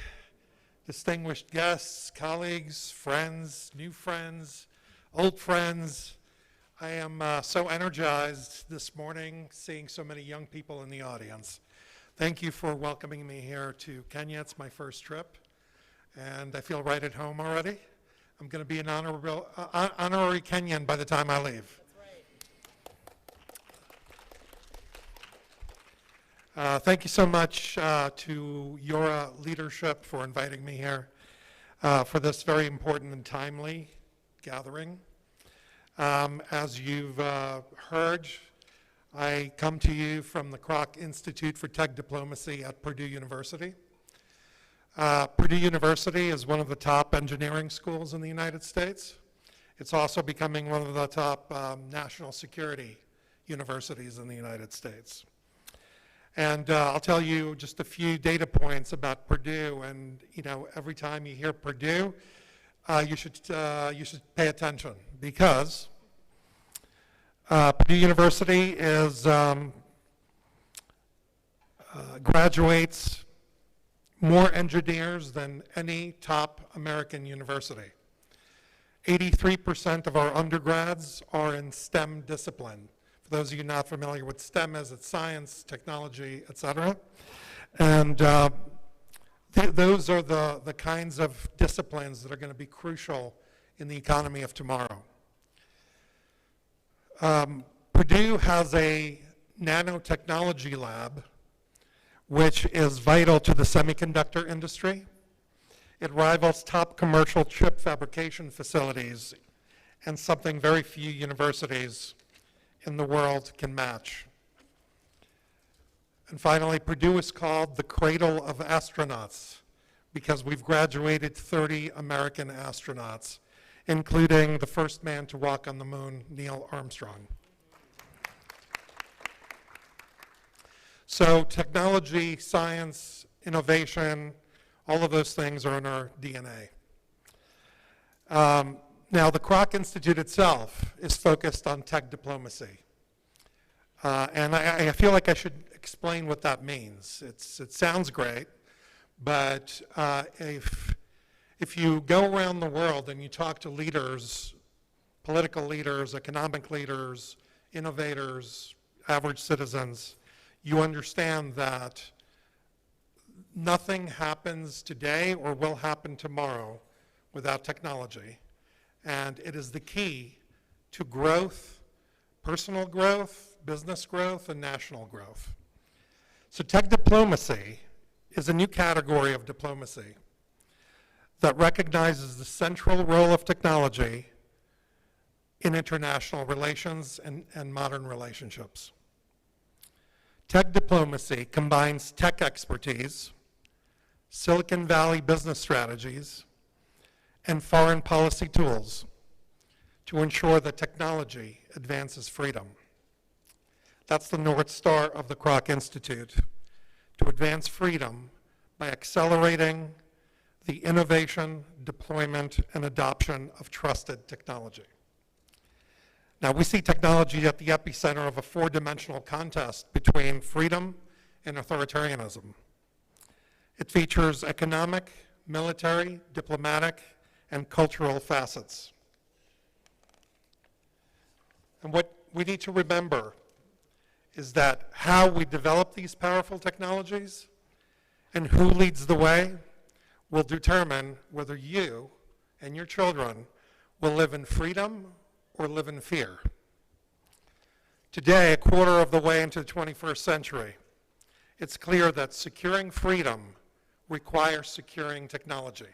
Distinguished guests, colleagues, friends, new friends, old friends. I am so energized this morning seeing so many young people in the audience. Thank you for welcoming me here to Kenya. It's my first trip, and I feel right at home already. I'm going to be an honorary Kenyan by the time I leave. Thank you so much to Yora leadership for inviting me here for this very important and timely gathering. As you've heard, I come to you from the Kroc Institute for Tech Diplomacy at Purdue University. Purdue University is one of the top engineering schools in the United States. It's also becoming one of the top national security universities in the United States. And I'll tell you just a few data points about Purdue, and every time you hear Purdue, you should pay attention, because Purdue University graduates more engineers than any top American university. 83% of our undergrads are in STEM discipline. For those of you not familiar with STEM, it's science, technology, et cetera. And those are the kinds of disciplines that are going to be crucial in the economy of tomorrow. Purdue has a nanotechnology lab, which is vital to the semiconductor industry. It rivals top commercial chip fabrication facilities and something very few universities in the world can match. And finally, Purdue is called the cradle of astronauts because we've graduated 30 American astronauts, including the first man to walk on the moon, Neil Armstrong. So technology, science, innovation, all of those things are in our DNA. Now, the Kroc Institute itself is focused on tech diplomacy. And I feel like I should explain what that means. It sounds great, but if you go around the world and you talk to leaders, political leaders, economic leaders, innovators, average citizens, you understand that nothing happens today or will happen tomorrow without technology. And it is the key to growth, personal growth, business growth, and national growth. So tech diplomacy is a new category of diplomacy that recognizes the central role of technology in international relations and modern relationships. Tech diplomacy combines tech expertise, Silicon Valley business strategies, and foreign policy tools to ensure that technology advances freedom. That's the North Star of the Kroc Institute, to advance freedom by accelerating the innovation, deployment, and adoption of trusted technology. Now, we see technology at the epicenter of a four-dimensional contest between freedom and authoritarianism. It features economic, military, diplomatic, and cultural facets. And what we need to remember is that how we develop these powerful technologies and who leads the way will determine whether you and your children will live in freedom or live in fear. Today, a quarter of the way into the 21st century, it's clear that securing freedom requires securing technology.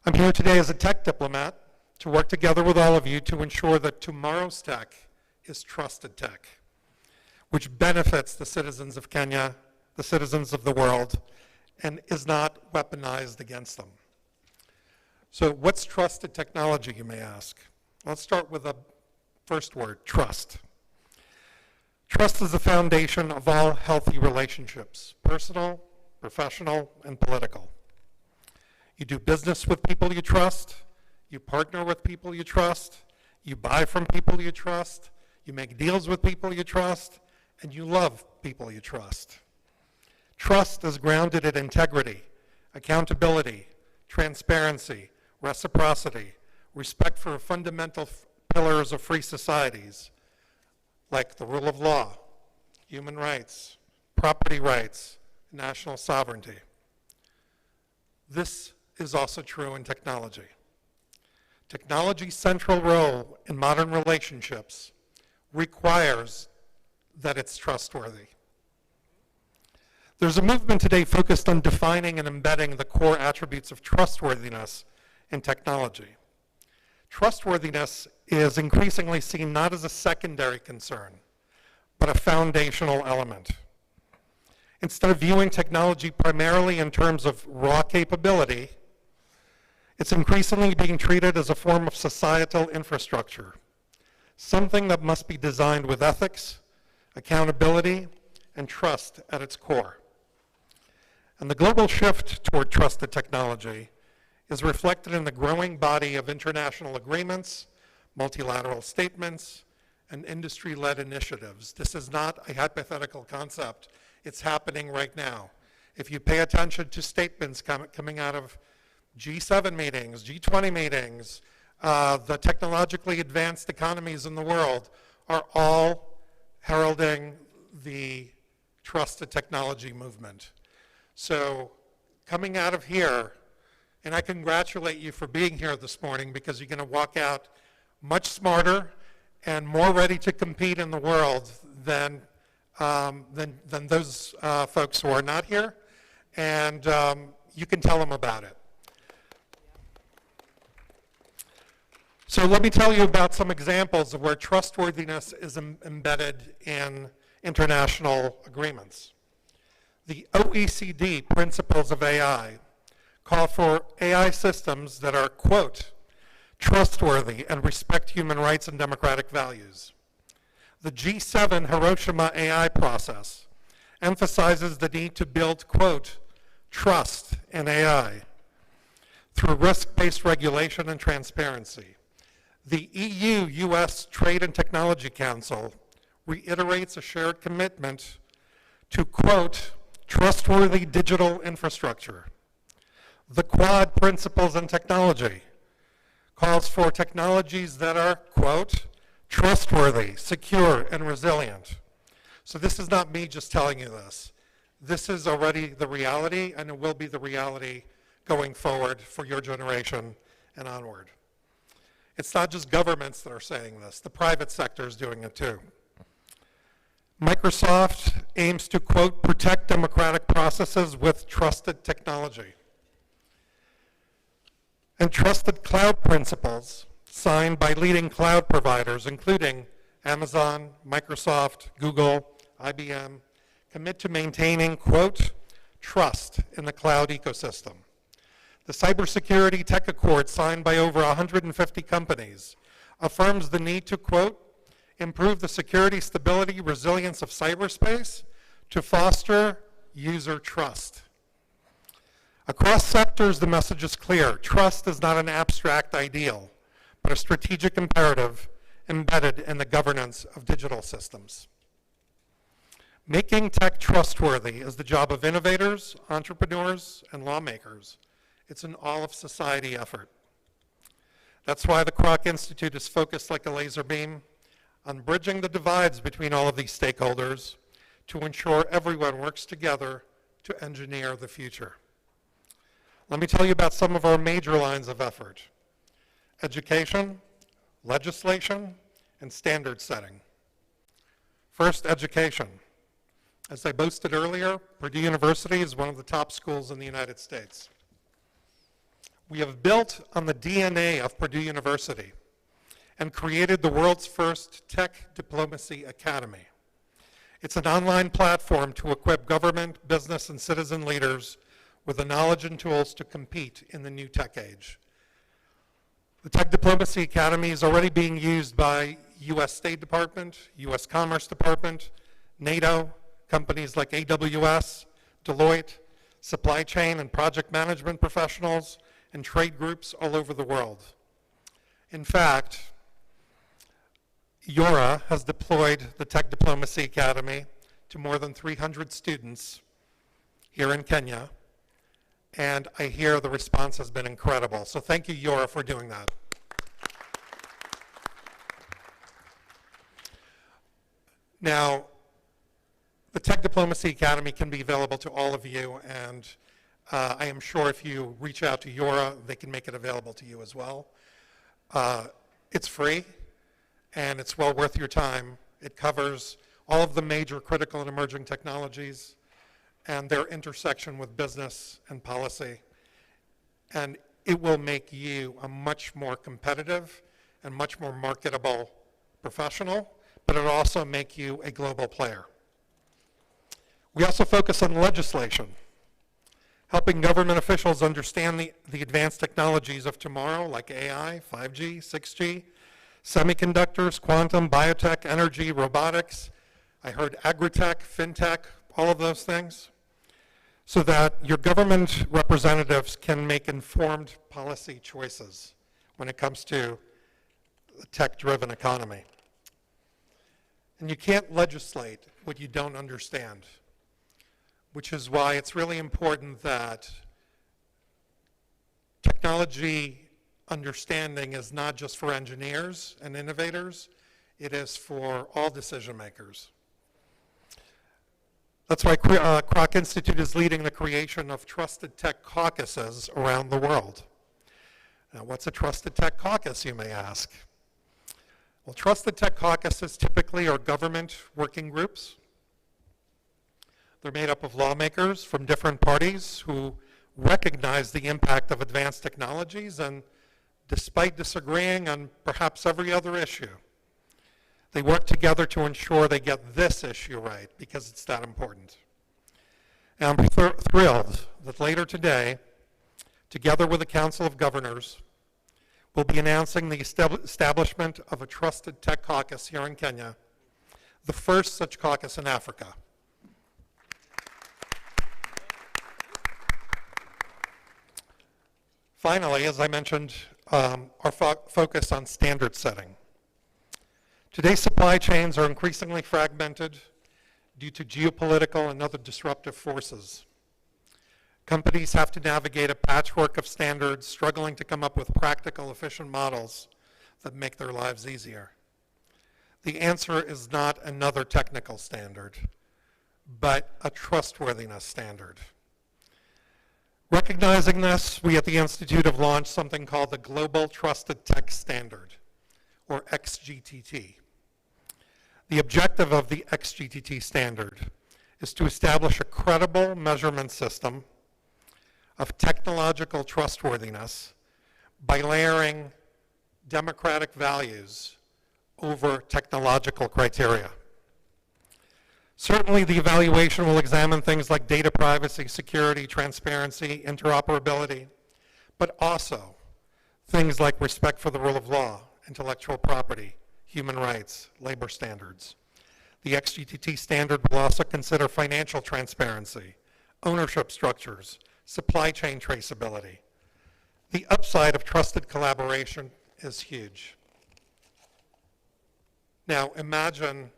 I'm here today as a tech diplomat to work together with all of you to ensure that tomorrow's tech is trusted tech, which benefits the citizens of Kenya, the citizens of the world, and is not weaponized against them. So what's trusted technology, you may ask? Let's start with the first word, trust. Trust is the foundation of all healthy relationships, personal, professional, and political. You do business with people you trust, you partner with people you trust, you buy from people you trust, you make deals with people you trust, and you love people you trust. Trust is grounded in integrity, accountability, transparency, reciprocity, respect for fundamental pillars of free societies, like the rule of law, human rights, property rights, national sovereignty. This is also true in technology. Technology's central role in modern relationships requires that it's trustworthy. There's a movement today focused on defining and embedding the core attributes of trustworthiness in technology. Trustworthiness is increasingly seen not as a secondary concern, but a foundational element. Instead of viewing technology primarily in terms of raw capability, it's increasingly being treated as a form of societal infrastructure, something that must be designed with ethics, accountability, and trust at its core. And the global shift toward trusted technology is reflected in the growing body of international agreements, multilateral statements, and industry-led initiatives. This is not a hypothetical concept. It's happening right now. If you pay attention to statements coming out of G7 meetings, G20 meetings, the technologically advanced economies in the world are all heralding the trusted technology movement. So coming out of here, and I congratulate you for being here this morning because you're going to walk out much smarter and more ready to compete in the world than those folks who are not here. And you can tell them about it. So let me tell you about some examples of where trustworthiness is embedded in international agreements. The OECD principles of AI call for AI systems that are, quote, trustworthy and respect human rights and democratic values. The G7 Hiroshima AI process emphasizes the need to build, quote, trust in AI through risk-based regulation and transparency. The EU-US Trade and Technology Council reiterates a shared commitment to, quote, trustworthy digital infrastructure. The Quad Principles in Technology calls for technologies that are, quote, trustworthy, secure, and resilient. So this is not me just telling you this. This is already the reality, and it will be the reality going forward for your generation and onward. It's not just governments that are saying this. The private sector is doing it too. Microsoft aims to, quote, protect democratic processes with trusted technology. And trusted cloud principles signed by leading cloud providers, including Amazon, Microsoft, Google, IBM, commit to maintaining, quote, trust in the cloud ecosystem. The Cybersecurity Tech Accord, signed by over 150 companies, affirms the need to, quote, improve the security, stability, resilience of cyberspace to foster user trust. Across sectors, the message is clear. Trust is not an abstract ideal, but a strategic imperative embedded in the governance of digital systems. Making tech trustworthy is the job of innovators, entrepreneurs, and lawmakers. It's an all-of-society effort. That's why the Kroc Institute is focused like a laser beam on bridging the divides between all of these stakeholders to ensure everyone works together to engineer the future. Let me tell you about some of our major lines of effort: education, legislation, and standard setting. First, education. As I boasted earlier, Purdue University is one of the top schools in the United States. We have built on the DNA of Purdue University and created the world's first Tech Diplomacy Academy. It's an online platform to equip government, business, and citizen leaders with the knowledge and tools to compete in the new tech age. The Tech Diplomacy Academy is already being used by U.S. State Department, U.S. Commerce Department, NATO, companies like AWS, Deloitte, supply chain and project management professionals, and trade groups all over the world. In fact, Yora has deployed the Tech Diplomacy Academy to more than 300 students here in Kenya, and I hear the response has been incredible. So thank you, Yora, for doing that. Now, the Tech Diplomacy Academy can be available to all of you, and I am sure if you reach out to Yora, they can make it available to you as well. It's free, and it's well worth your time. It covers all of the major critical and emerging technologies and their intersection with business and policy. And it will make you a much more competitive and much more marketable professional, but it'll also make you a global player. We also focus on legislation, helping government officials understand the advanced technologies of tomorrow, like AI, 5G, 6G, semiconductors, quantum, biotech, energy, robotics. I heard agritech, fintech, all of those things, so that your government representatives can make informed policy choices when it comes to a tech-driven economy. And you can't legislate what you don't understand, which is why it's really important that technology understanding is not just for engineers and innovators, it is for all decision makers. That's why Kroc Institute is leading the creation of trusted tech caucuses around the world. Now, what's a trusted tech caucus, you may ask? Well, trusted tech caucuses typically are government working groups. They're made up of lawmakers from different parties who recognize the impact of advanced technologies, and despite disagreeing on perhaps every other issue, they work together to ensure they get this issue right because it's that important. And I'm thrilled that later today, together with the Council of Governors, we'll be announcing the establishment of a trusted tech caucus here in Kenya, the first such caucus in Africa. Finally, as I mentioned, our focus on standard setting. Today's supply chains are increasingly fragmented due to geopolitical and other disruptive forces. Companies have to navigate a patchwork of standards, struggling to come up with practical, efficient models that make their lives easier. The answer is not another technical standard, but a trustworthiness standard. Recognizing this, we at the Institute have launched something called the Global Trusted Tech Standard, or XGTT. The objective of the XGTT standard is to establish a credible measurement system of technological trustworthiness by layering democratic values over technological criteria. Certainly, the evaluation will examine things like data privacy, security, transparency, interoperability, but also things like respect for the rule of law, intellectual property, human rights, labor standards. The XGTT standard will also consider financial transparency, ownership structures, supply chain traceability. The upside of trusted collaboration is huge. Now, imagine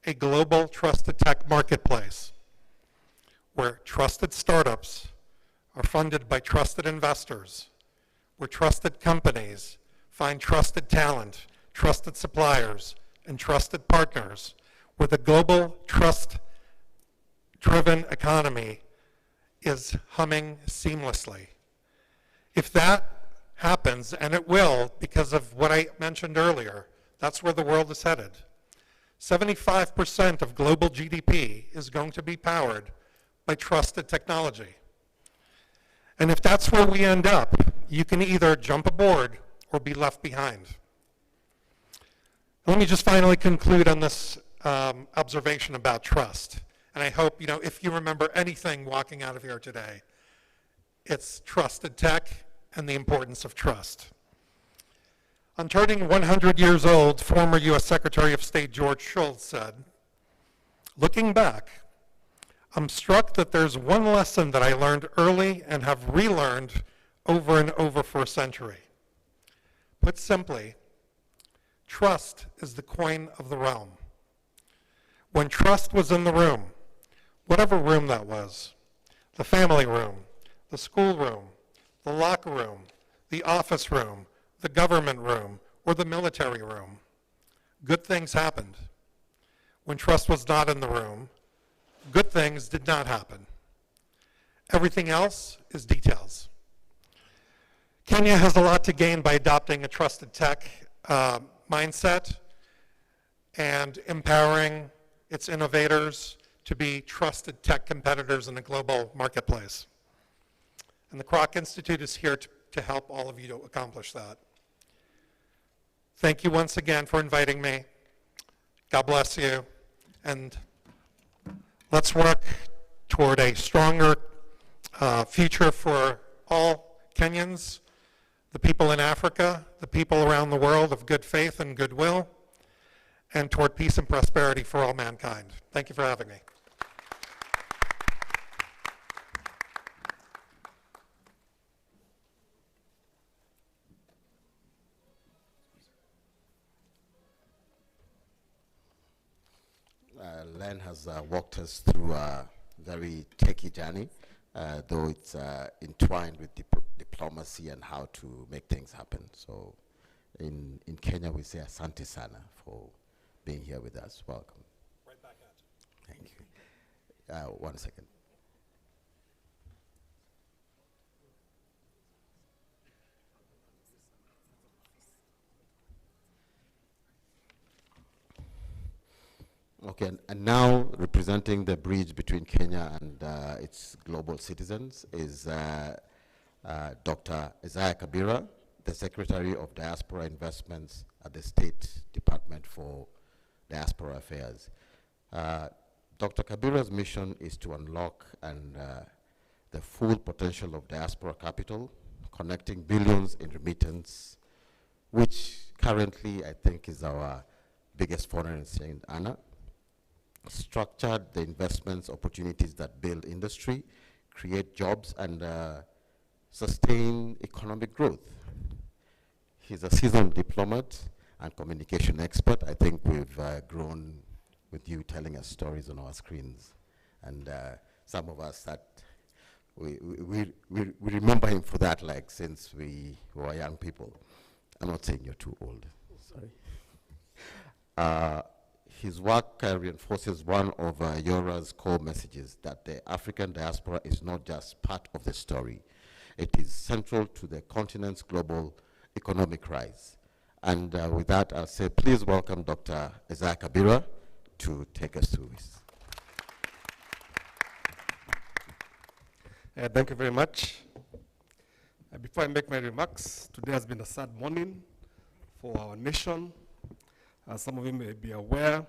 a global trusted tech marketplace where trusted startups are funded by trusted investors, where trusted companies find trusted talent, trusted suppliers, and trusted partners, where the global trust-driven economy is humming seamlessly. If that happens, and it will because of what I mentioned earlier, that's where the world is headed. 75% of global GDP is going to be powered by trusted technology. And if that's where we end up, you can either jump aboard or be left behind. Let me just finally conclude on this observation about trust. And I hope, if you remember anything walking out of here today, it's trusted tech and the importance of trust. On turning 100 years old, former U.S. Secretary of State George Shultz said, "Looking back, I'm struck that there's one lesson that I learned early and have relearned over and over for a century. Put simply, trust is the coin of the realm. When trust was in the room, whatever room that was, the family room, the school room, the locker room, the office room, the government room, or the military room, good things happened. When trust was not in the room, good things did not happen. Everything else is details." Kenya has a lot to gain by adopting a trusted tech mindset and empowering its innovators to be trusted tech competitors in a global marketplace. And the Kroc Institute is here to help all of you to accomplish that. Thank you once again for inviting me. God bless you. And let's work toward a stronger future for all Kenyans, the people in Africa, the people around the world of good faith and goodwill, and toward peace and prosperity for all mankind. Thank you for having me. Len has walked us through a very techy journey though it's entwined with diplomacy and how to make things happen. So in Kenya, we say asante sana for being here with us. Welcome. Right back at you. Thank you. 1 second. Okay, and now representing the bridge between Kenya and its global citizens is Dr. Isaiah Kabira, the Secretary of Diaspora Investments at the State Department for Diaspora Affairs. Dr. Kabira's mission is to unlock the full potential of diaspora capital, connecting billions in remittance, which currently I think is our biggest foreign exchange earner, structured the investments opportunities that build industry, create jobs, and sustain economic growth. He's a seasoned diplomat and communication expert. I think we've grown with you telling us stories on our screens. And some of us that we remember him for that, like since we were young people. I'm not saying you're too old, sorry. His work reinforces one of Yora's core messages, that the African diaspora is not just part of the story. It is central to the continent's global economic rise. And with that, I'll say, please welcome Dr. Isaiah Kabira to take us through this. Thank you very much. Before I make my remarks, today has been a sad morning for our nation. As some of you may be aware,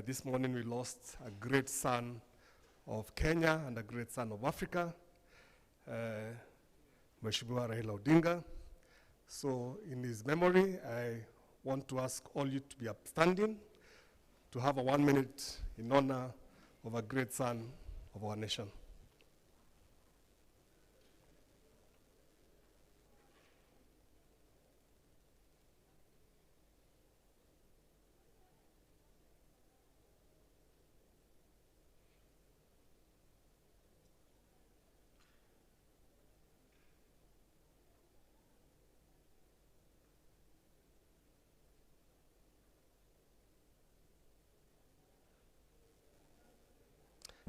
this morning we lost a great son of Kenya and a great son of Africa, Mheshimiwa Raila Odinga. So in his memory, I want to ask all you to be upstanding to have a 1 minute in honor of a great son of our nation.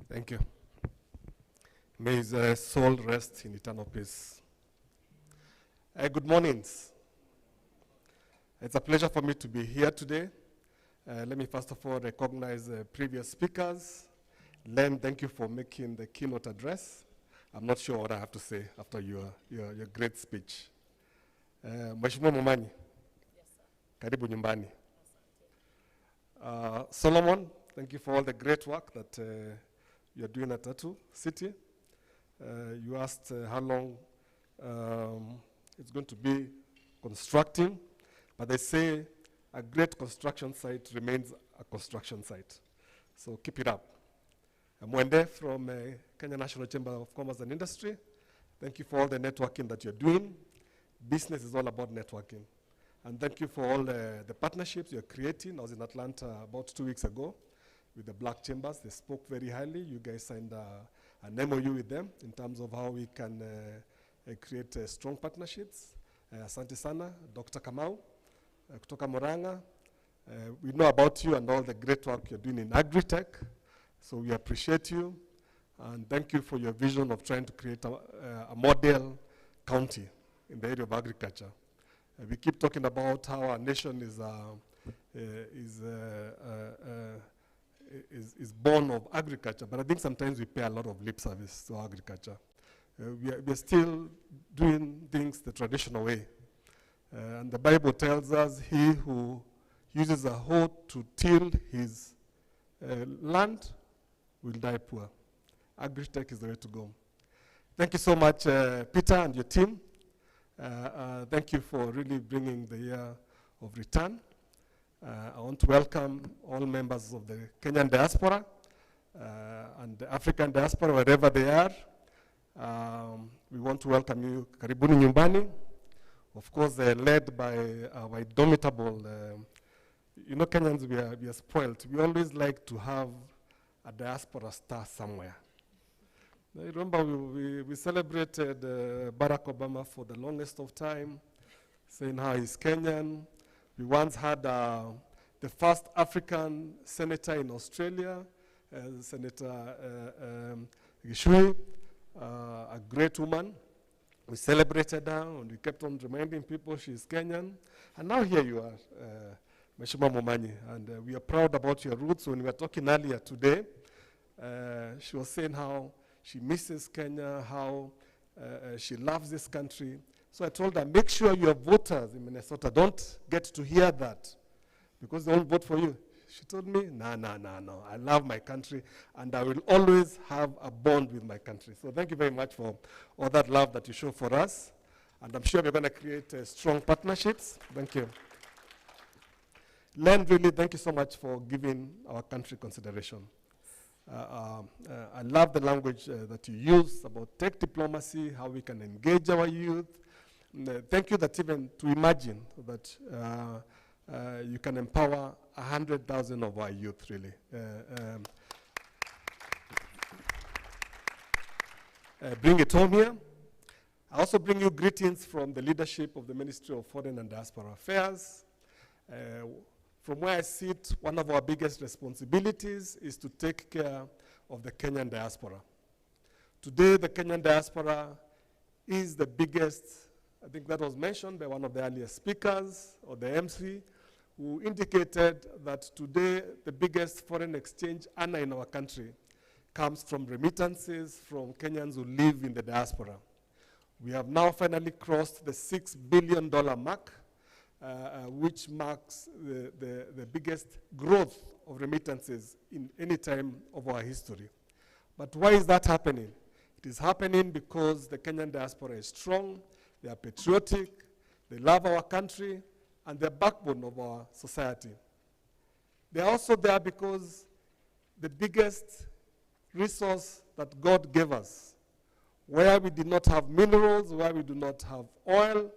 Thank you. May his soul rest in eternal peace. Good mornings. It's a pleasure for me to be here today. Let me first of all recognize previous speakers. Len, thank you for making the keynote address. I'm not sure what I have to say after your great speech. Mheshimiwa Momanyi. Yes, sir. Karibu nyumbani. Solomon, thank you for all the great work that you're doing at Tatu City. You asked how long it's going to be constructing, but they say a great construction site remains a construction site. So keep it up. Mwende from Kenya National Chamber of Commerce and Industry, thank you for all the networking that you're doing. Business is all about networking. And thank you for all the partnerships you're creating. I was in Atlanta about 2 weeks ago with the Black Chambers. They spoke very highly. You guys signed an MOU with them in terms of how we can create strong partnerships. Asante sana, Dr. Kamau, kutoka Moranga. We know about you and all the great work you're doing in agri-tech. So we appreciate you. And thank you for your vision of trying to create a model county in the area of agriculture. We keep talking about how our nation is born of agriculture, but I think sometimes we pay a lot of lip service to agriculture. We are still doing things the traditional way. And the Bible tells us, he who uses a hoe to till his land will die poor. Agri-tech is the way to go. Thank you so much, Peter and your team. Thank you for really bringing the year of return. I want to welcome all members of the Kenyan diaspora and the African diaspora, wherever they are. We want to welcome you, Karibuni Nyumbani. Of course, led by our indomitable, you know, Kenyans, we are spoiled. We always like to have a diaspora star somewhere. I remember we celebrated Barack Obama for the longest of time, saying how he's Kenyan. We once had the first African senator in Australia, Senator Gishui, a great woman. We celebrated her, and we kept on reminding people she's Kenyan. And now here you are, Mheshimiwa Momanyi, and we are proud about your roots. When we were talking earlier today, she was saying how she misses Kenya, how she loves this country. So I told her, make sure your voters in Minnesota don't get to hear that because they won't vote for you. She told me, no, I love my country and I will always have a bond with my country. So thank you very much for all that love that you show for us. And I'm sure we're going to create strong partnerships. Thank you. Len, really, thank you so much for giving our country consideration. I love the language that you use about tech diplomacy, how we can engage our youth. Thank you that even to imagine that you can empower 100,000 of our youth, really. Bring it home here. I also bring you greetings from the leadership of the Ministry of Foreign and Diaspora Affairs. From where I sit, one of our biggest responsibilities is to take care of the Kenyan diaspora. Today, the Kenyan diaspora is the biggest, I think that was mentioned by one of the earlier speakers, or the MC, who indicated that today the biggest foreign exchange earner in our country comes from remittances from Kenyans who live in the diaspora. We have now finally crossed the $6 billion mark, which marks the biggest growth of remittances in any time of our history. But why is that happening? It is happening because the Kenyan diaspora is strong, they are patriotic, they love our country, and they're backbone of our society. They're also there because the biggest resource that God gave us, where we did not have minerals, where we do not have oil,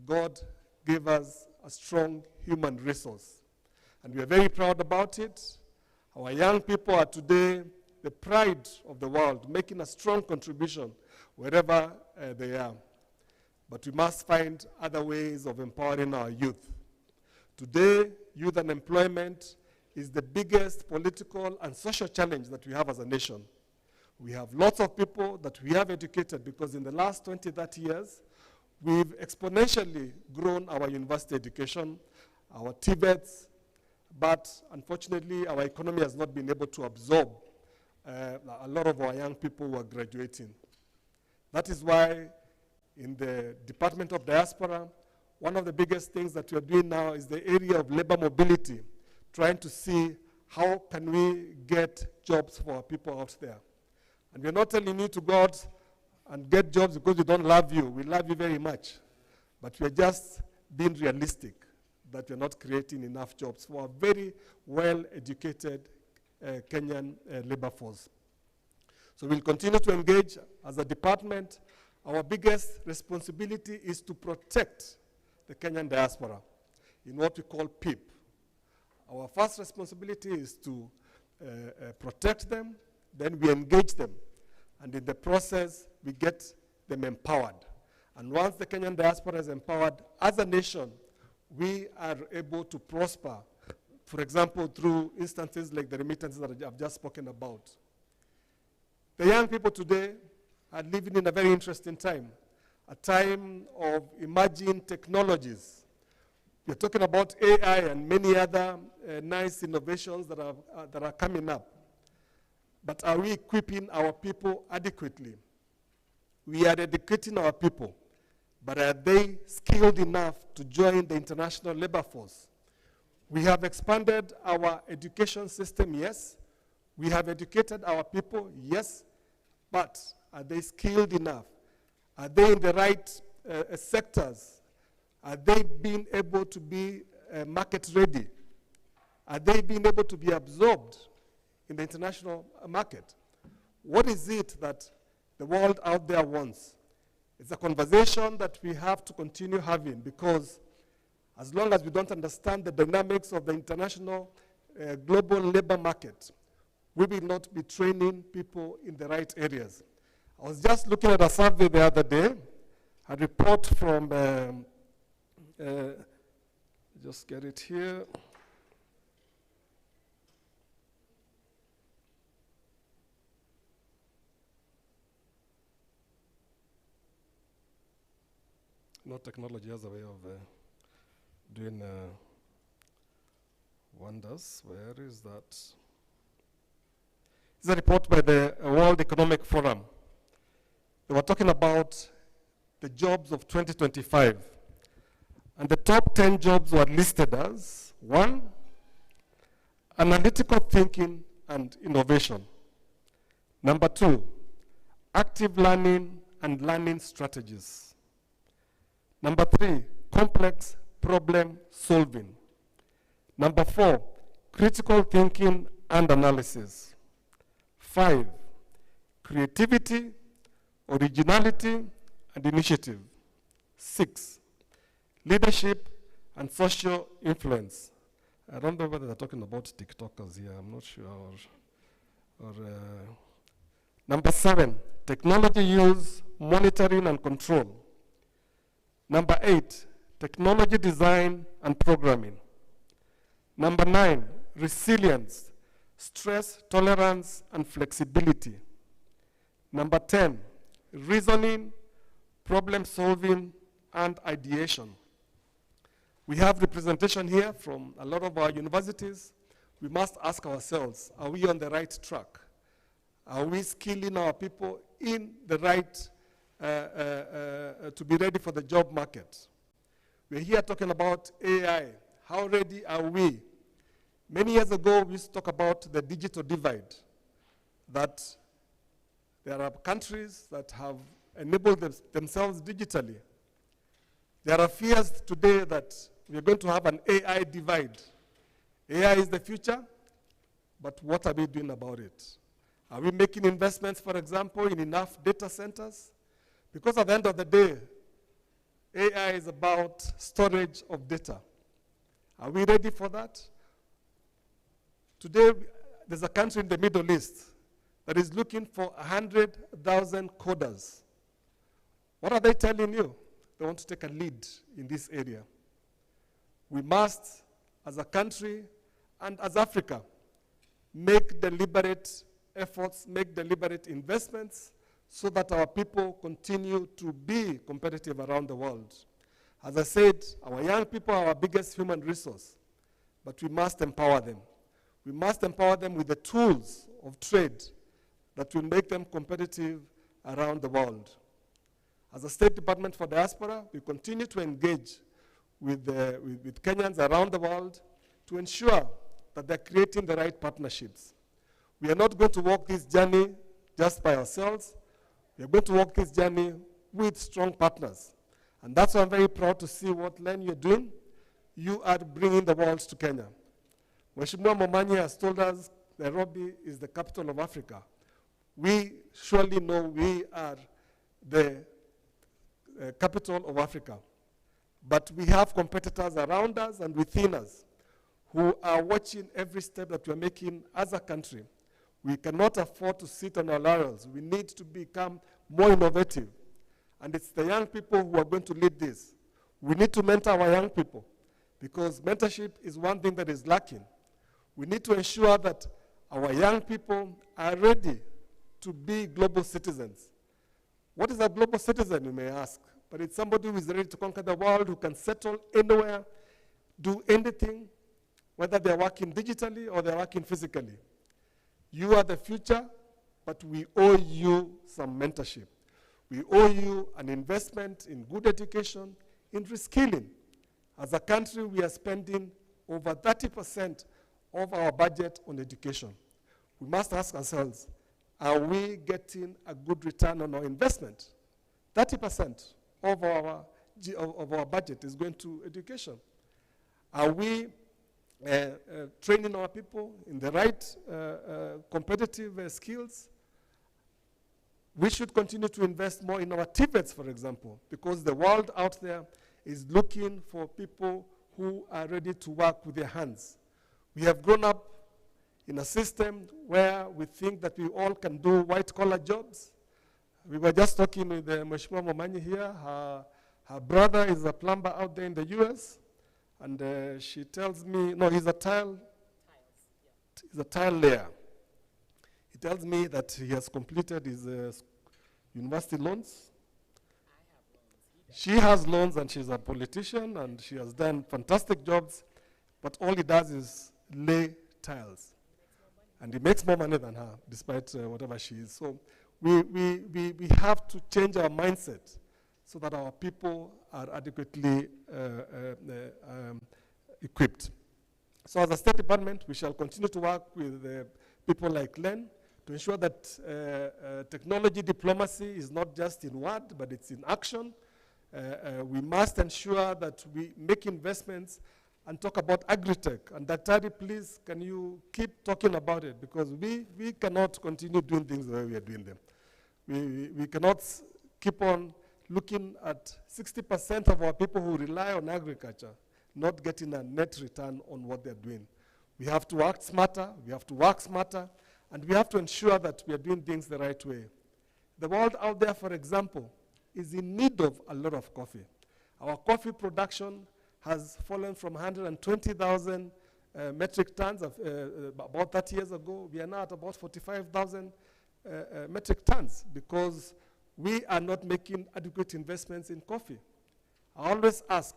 God gave us a strong human resource. And we are very proud about it. Our young people are today the pride of the world, making a strong contribution wherever they are. But we must find other ways of empowering our youth. Today, youth unemployment is the biggest political and social challenge that we have as a nation. We have lots of people that we have educated because in the last 20, 30 years, we've exponentially grown our university education, our TVETs, but unfortunately, our economy has not been able to absorb a lot of our young people who are graduating. That is why in the Department of Diaspora, one of the biggest things that we are doing now is the area of labor mobility, trying to see how can we get jobs for our people out there. And we're not telling you to go out and get jobs because we don't love you. We love you very much. But we're just being realistic that we're not creating enough jobs for a very well-educated Kenyan labor force. So we'll continue to engage as a department. Our biggest responsibility is to protect the Kenyan diaspora in what we call PIP. Our first responsibility is to protect them, then we engage them, and in the process, we get them empowered. And once the Kenyan diaspora is empowered, as a nation, we are able to prosper, for example, through instances like the remittances that I've just spoken about. The young people today are living in a very interesting time, a time of emerging technologies. We're talking about AI and many other nice innovations that are coming up. But are we equipping our people adequately? We are educating our people, but are they skilled enough to join the international labor force? We have expanded our education system, yes. We have educated our people, yes. But are they skilled enough? Are they in the right sectors? Are they being able to be market ready? Are they being able to be absorbed in the international market? What is it that the world out there wants? It's a conversation that we have to continue having, because as long as we don't understand the dynamics of the international global labor market, we will not be training people in the right areas. I was just looking at a survey the other day, a report from, just get it here. No, technology has a way of doing wonders. Where is that? It's a report by the World Economic Forum. They were talking about the jobs of 2025. And the top 10 jobs were listed as 1, analytical thinking and innovation. Number 2, active learning and learning strategies. Number 3, complex problem solving. Number 4, critical thinking and analysis. 5, creativity, originality, and initiative. 6, leadership and social influence. I don't know whether they're talking about TikTokers here, I'm not sure. Number 7, technology use, monitoring, and control. Number 8, technology design and programming. Number 9, resilience, stress tolerance, and flexibility. Number 10, reasoning, problem solving, and ideation. We have representation here from a lot of our universities. We must ask ourselves, are we on the right track? Are we skilling our people in the right to be ready for the job market? We're here talking about AI. How ready are we? Many years ago, we used to talk about the digital divide, that there are countries that have enabled themselves digitally. There are fears today that we're going to have an AI divide. AI is the future, but what are we doing about it? Are we making investments, for example, in enough data centers? Because at the end of the day, AI is about storage of data. Are we ready for that? Today, there's a country in the Middle East that is looking for 100,000 coders. What are they telling you? They want to take a lead in this area. We must, as a country and as Africa, make deliberate efforts, make deliberate investments so that our people continue to be competitive around the world. As I said, our young people are our biggest human resource, but we must empower them. We must empower them with the tools of trade that will make them competitive around the world. As a State Department for Diaspora, we continue to engage with Kenyans around the world to ensure that they're creating the right partnerships. We are not going to walk this journey just by ourselves. We are going to walk this journey with strong partners. And that's why I'm very proud to see what, Len, you're doing. You are bringing the world to Kenya. Mheshimiwa Momanyi has told us Nairobi is the capital of Africa. We surely know we are the capital of Africa. But we have competitors around us and within us who are watching every step that we're making as a country. We cannot afford to sit on our laurels. We need to become more innovative. And it's the young people who are going to lead this. We need to mentor our young people because mentorship is one thing that is lacking. We need to ensure that our young people are ready to be global citizens. What is a global citizen, you may ask? But it's somebody who is ready to conquer the world, who can settle anywhere, do anything, whether they're working digitally or they're working physically. You are the future, but we owe you some mentorship. We owe you an investment in good education, in reskilling. As a country, we are spending over 30% of our budget on education. We must ask ourselves, are we getting a good return on our investment? 30% of our budget is going to education. Are we training our people in the right competitive skills? We should continue to invest more in our TVETs, for example, because the world out there is looking for people who are ready to work with their hands. We have grown up in a system where we think that we all can do white-collar jobs. We were just talking with Mheshimiwa Momanyi here. Her brother is a plumber out there in the US. And she tells me, no, he's a tile layer. He tells me that he has completed his university loans. She has loans and she's a politician and she has done fantastic jobs, but all he does is lay tiles. And he makes more money than her, despite whatever she is. So we have to change our mindset so that our people are adequately equipped. So as a State Department, we shall continue to work with people like Len to ensure that technology diplomacy is not just in word, but it's in action. We must ensure that we make investments and talk about agri-tech. And Daktari, please, can you keep talking about it? Because we cannot continue doing things the way we are doing them. We cannot keep on looking at 60% of our people who rely on agriculture not getting a net return on what they're doing. We have to act smarter, we have to work smarter, and we have to ensure that we are doing things the right way. The world out there, for example, is in need of a lot of coffee. Our coffee production has fallen from 120,000 metric tons about 30 years ago. We are now at about 45,000 metric tons because we are not making adequate investments in coffee. I always ask,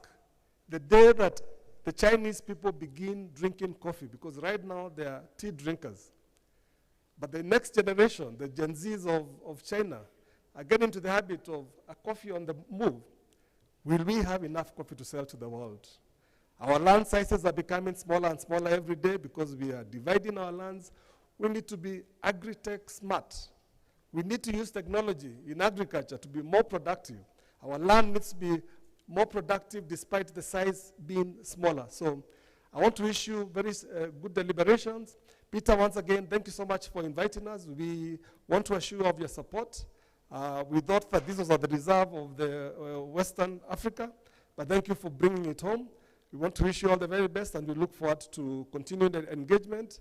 the day that the Chinese people begin drinking coffee, because right now they are tea drinkers, but the next generation, the Gen Zs of China, are getting into the habit of a coffee on the move. Will we have enough coffee to sell to the world? Our land sizes are becoming smaller and smaller every day because we are dividing our lands. We need to be agri-tech smart. We need to use technology in agriculture to be more productive. Our land needs to be more productive despite the size being smaller. So I want to wish you very good deliberations. Peter, once again, thank you so much for inviting us. We want to assure you of your support. We thought that this was the reserve of the Western Africa, but thank you for bringing it home. We want to wish you all the very best, and we look forward to continuing the engagement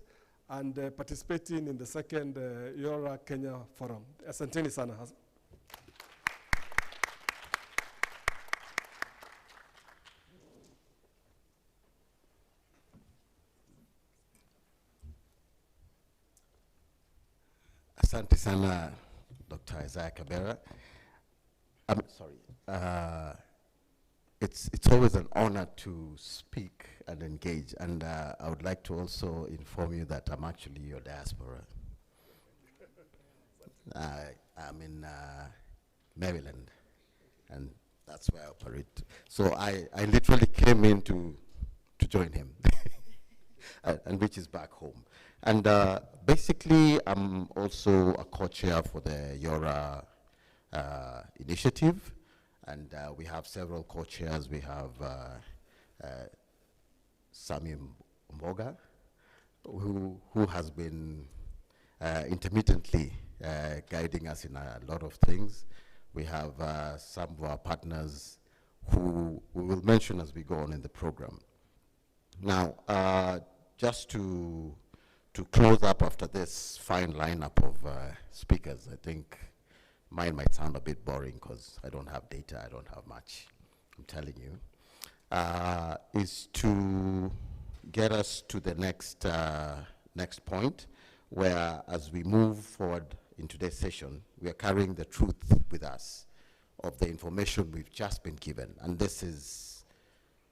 and participating in the second Yora Kenya Forum. Asanteni sana. Asante sana, Dr. Isaiah Kabera. I'm sorry. It's always an honor to speak and engage, and I would like to also inform you that I'm actually your diaspora. I'm in Maryland, and that's where I operate. So I literally came in to join him, and which is back home. And basically, I'm also a co-chair for the Yora initiative, and we have several co-chairs. We have Sami Mboga, who has been intermittently guiding us in a lot of things. We have some of our partners who we will mention as we go on in the program. Now, just to close up after this fine lineup of speakers, I think mine might sound a bit boring because I don't have data, I don't have much, I'm telling you, is to get us to the next point, where as we move forward in today's session, we are carrying the truth with us of the information we've just been given. And this is,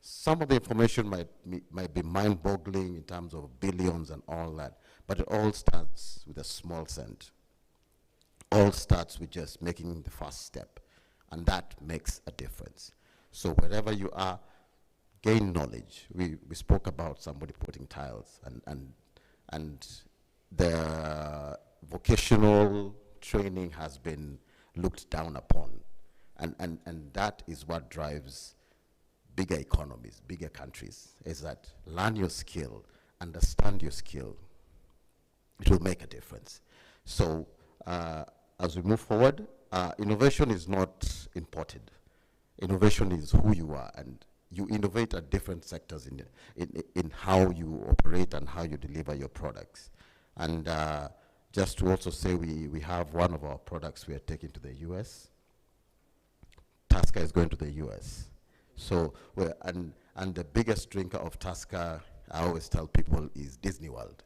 some of the information might be mind-boggling in terms of billions and all that, but it all starts with a small cent. All starts with just making the first step, and that makes a difference. So wherever you are, gain knowledge. We spoke about somebody putting tiles, and the vocational training has been looked down upon, and that is what drives bigger economies, bigger countries, is that learn your skill, understand your skill. It will make a difference. So as we move forward, innovation is not imported. Innovation is who you are, and you innovate at different sectors in how you operate and how you deliver your products. And just to also say we have one of our products we are taking to the US. Tusker is going to the US. So, and the biggest drinker of Tusker, I always tell people, is Disney World.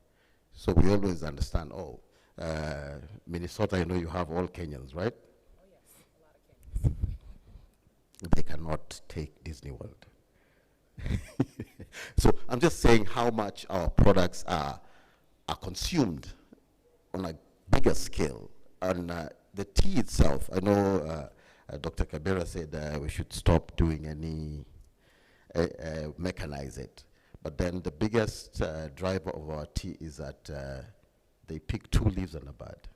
So we always understand, Minnesota, you know, you have all Kenyans, right? Oh yes, a lot of Kenyans. They cannot take Disney World. So I'm just saying how much our products are consumed on a bigger scale. And the tea itself, I know Dr. Kabera said we should stop doing any, mechanize it. But then the biggest driver of our tea is that they pick 2 leaves on a bud.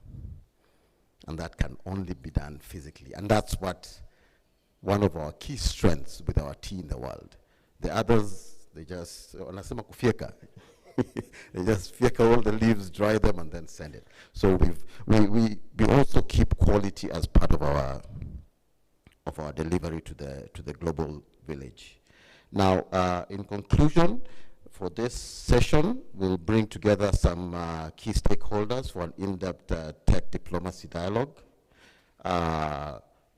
And that can only be done physically. And that's what one of our key strengths with our tea in the world. The others, they just, wanasema kufieka. They just fieka all the leaves, dry them, and then send it. So we also keep quality as part of our delivery to the global village. Now, in conclusion, for this session, we'll bring together some key stakeholders for an in-depth tech diplomacy dialogue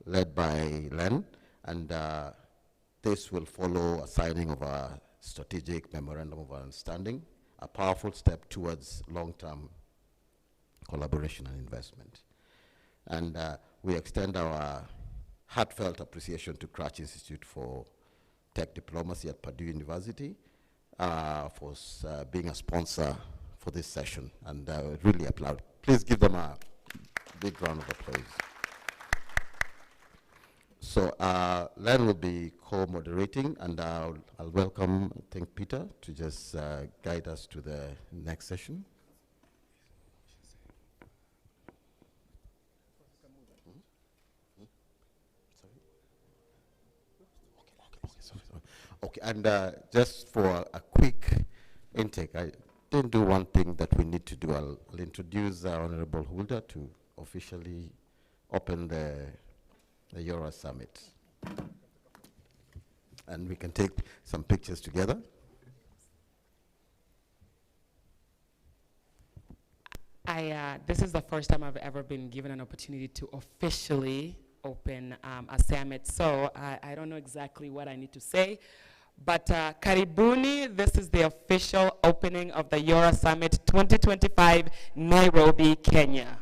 led by Len, and this will follow a signing of a strategic memorandum of understanding, a powerful step towards long-term collaboration and investment. And we extend our heartfelt appreciation to Crouch Institute for Tech Diplomacy at Purdue University for being a sponsor for this session, and really applaud. Please give them a big round of applause. So Len will be co-moderating, and I'll welcome, I think, Peter to just guide us to the next session. Okay, and just for a quick intake, I didn't do one thing that we need to do. I'll introduce Honorable Hulda to officially open the Yora Summit. And we can take some pictures together. This is the first time I've ever been given an opportunity to officially open a summit. So I don't know exactly what I need to say, but karibuni, this is the official opening of the Yora Summit 2025, Nairobi, Kenya.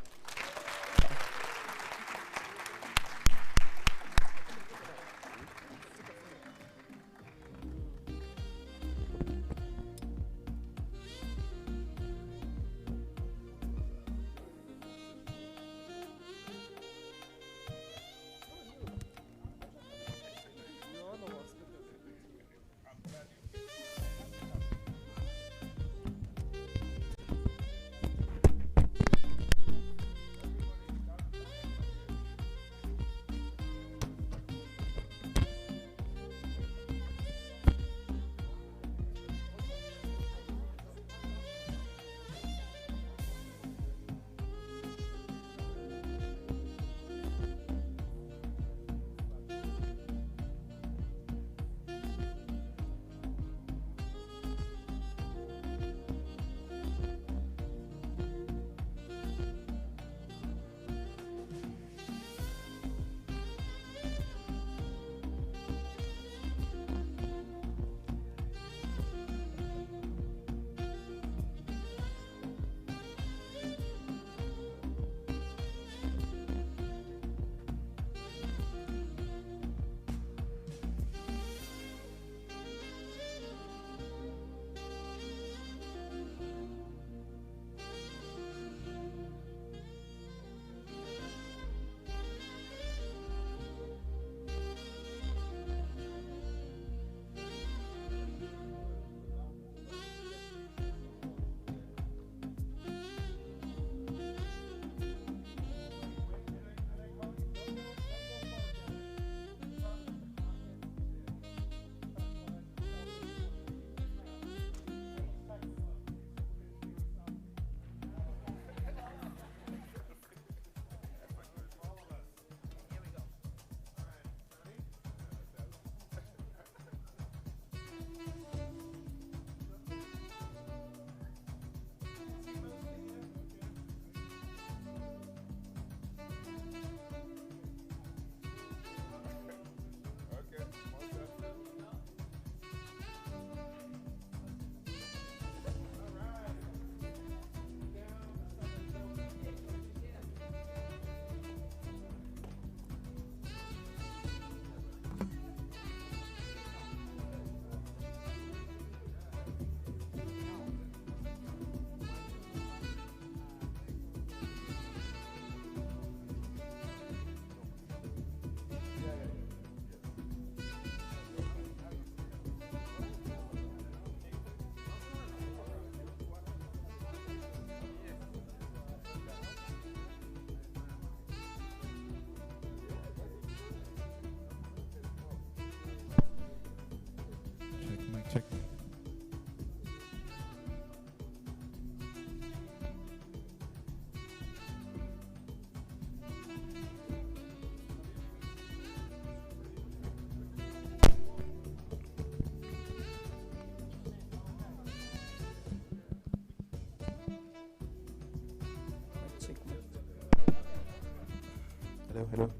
hello.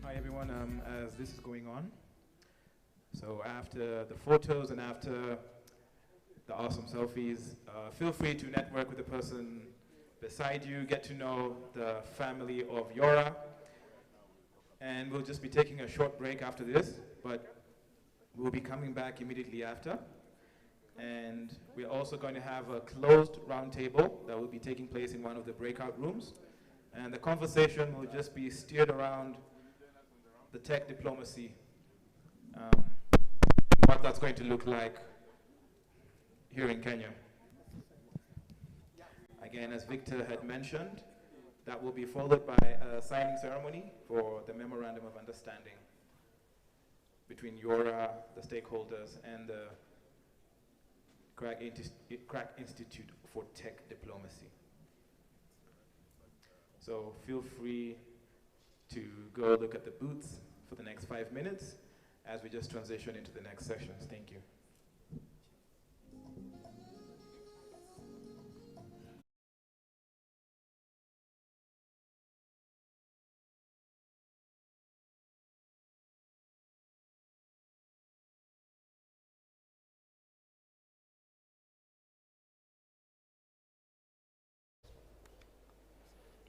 Hi everyone, as this is going on, so after the photos and after the awesome selfies, feel free to network with the person beside you, get to know the family of Yora, and we'll just be taking a short break after this, but we'll be coming back immediately after. And we're also going to have a closed roundtable that will be taking place in one of the breakout rooms. And the conversation will just be steered around the tech diplomacy, what that's going to look like here in Kenya. Again, as Victor had mentioned, that will be followed by a signing ceremony for the Memorandum of Understanding between Yora, the stakeholders, and the Crack Institute for Tech Diplomacy. So feel free to go look at the booths for the next 5 minutes as we just transition into the next sessions. Thank you.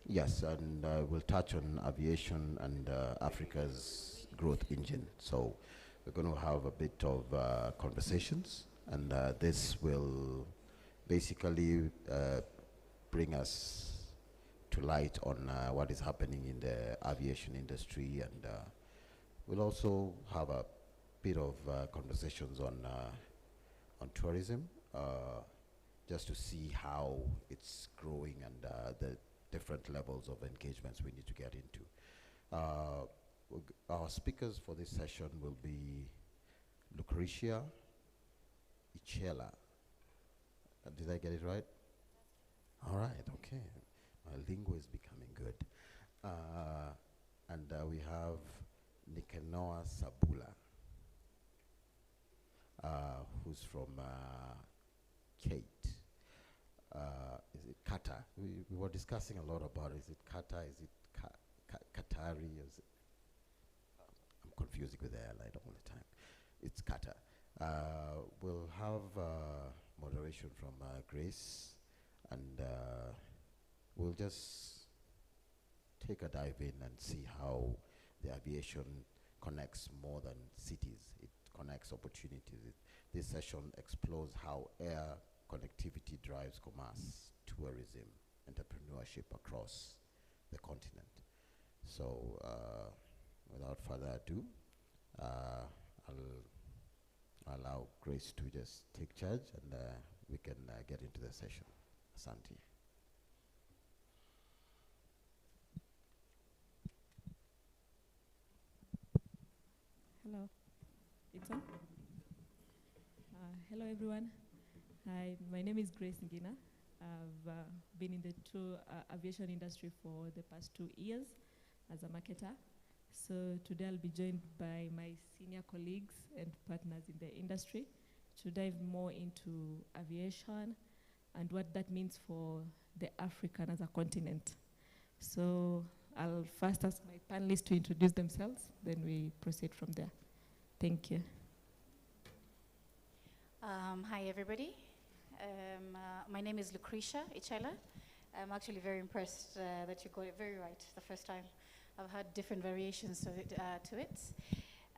Yes, and we'll touch on aviation and Africa's growth engine. So we're going to have a bit of conversations, and this will basically bring us to light on what is happening in the aviation industry, and we'll also have a bit of conversations on tourism, just to see how it's growing and the different levels of engagements we need to get into. Our speakers for this session will be Lucretia Ichela. Did I get it right? All right, okay. My lingo is becoming good. And we have Nikenoa Sabula, who's from Kate. Is it Qatar? We were discussing a lot about, is it Qatar, is it Qatari, is it, I'm confusing with the airline all the time. It's Qatar. We'll have moderation from Grace, and we'll just take a dive in and see how the aviation connects more than cities. It connects opportunities. This session explores how air connectivity drives commerce, tourism, entrepreneurship across the continent. So without further ado, I'll allow Grace to just take charge, and we can get into the session. Asante. Hello. It's on? Hello, everyone. Hi, my name is Grace Ngina. I've been in the aviation industry for the past 2 years as a marketer. So today I'll be joined by my senior colleagues and partners in the industry to dive more into aviation and what that means for the African as a continent. So I'll first ask my panelists to introduce themselves, then we proceed from there. Thank you. Hi, everybody. My name is Lucretia Ichela. I'm actually very impressed that you got it very right the first time. I've had different variations to it.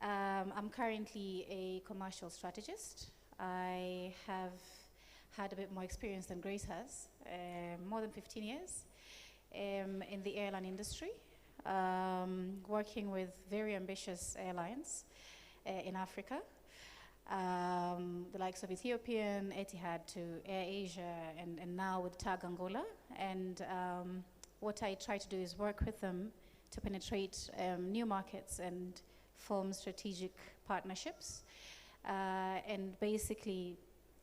I'm currently a commercial strategist. I have had a bit more experience than Grace has, more than 15 years in the airline industry, working with very ambitious airlines in Africa. The likes of Ethiopian, Etihad to Air Asia, and now with TAG Angola. And what I try to do is work with them to penetrate new markets and form strategic partnerships, and basically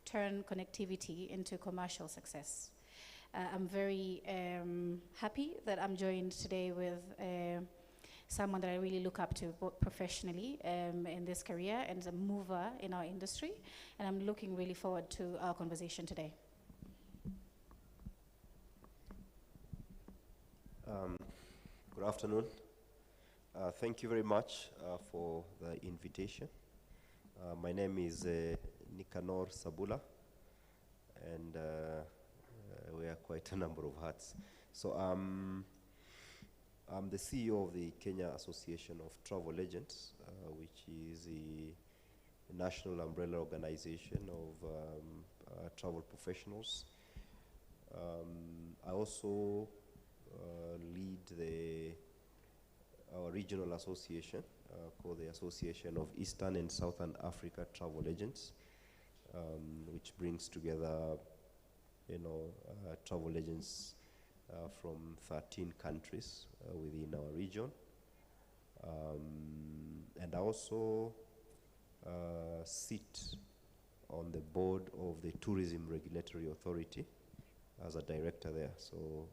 turn connectivity into commercial success. I'm very happy that I'm joined today with someone that I really look up to both professionally in this career and as a mover in our industry. And I'm looking really forward to our conversation today. Good afternoon. Thank you very much for the invitation. My name is Nicanor Sabula, and we are quite a number of hats. So I'm the CEO of the Kenya Association of Travel Agents, which is a national umbrella organization of travel professionals. I also lead our regional association called the Association of Eastern and Southern Africa Travel Agents, which brings together, travel agents from 13 countries within our region. And I also sit on the board of the Tourism Regulatory Authority as a director there. So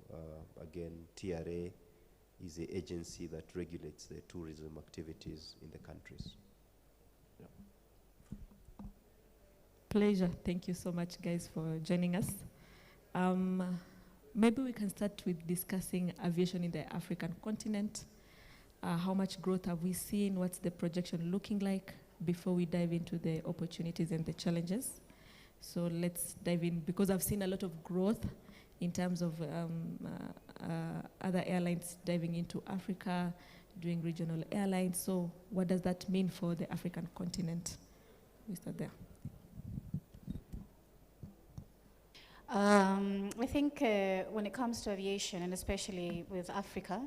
again, TRA is the agency that regulates the tourism activities in the countries. Yeah. Pleasure. Thank you so much, guys, for joining us. Maybe we can start with discussing aviation in the African continent. How much growth have we seen? What's the projection looking like before we dive into the opportunities and the challenges? So let's dive in, because I've seen a lot of growth in terms of other airlines diving into Africa, doing regional airlines. So what does that mean for the African continent? We start there. I think when it comes to aviation, and especially with Africa,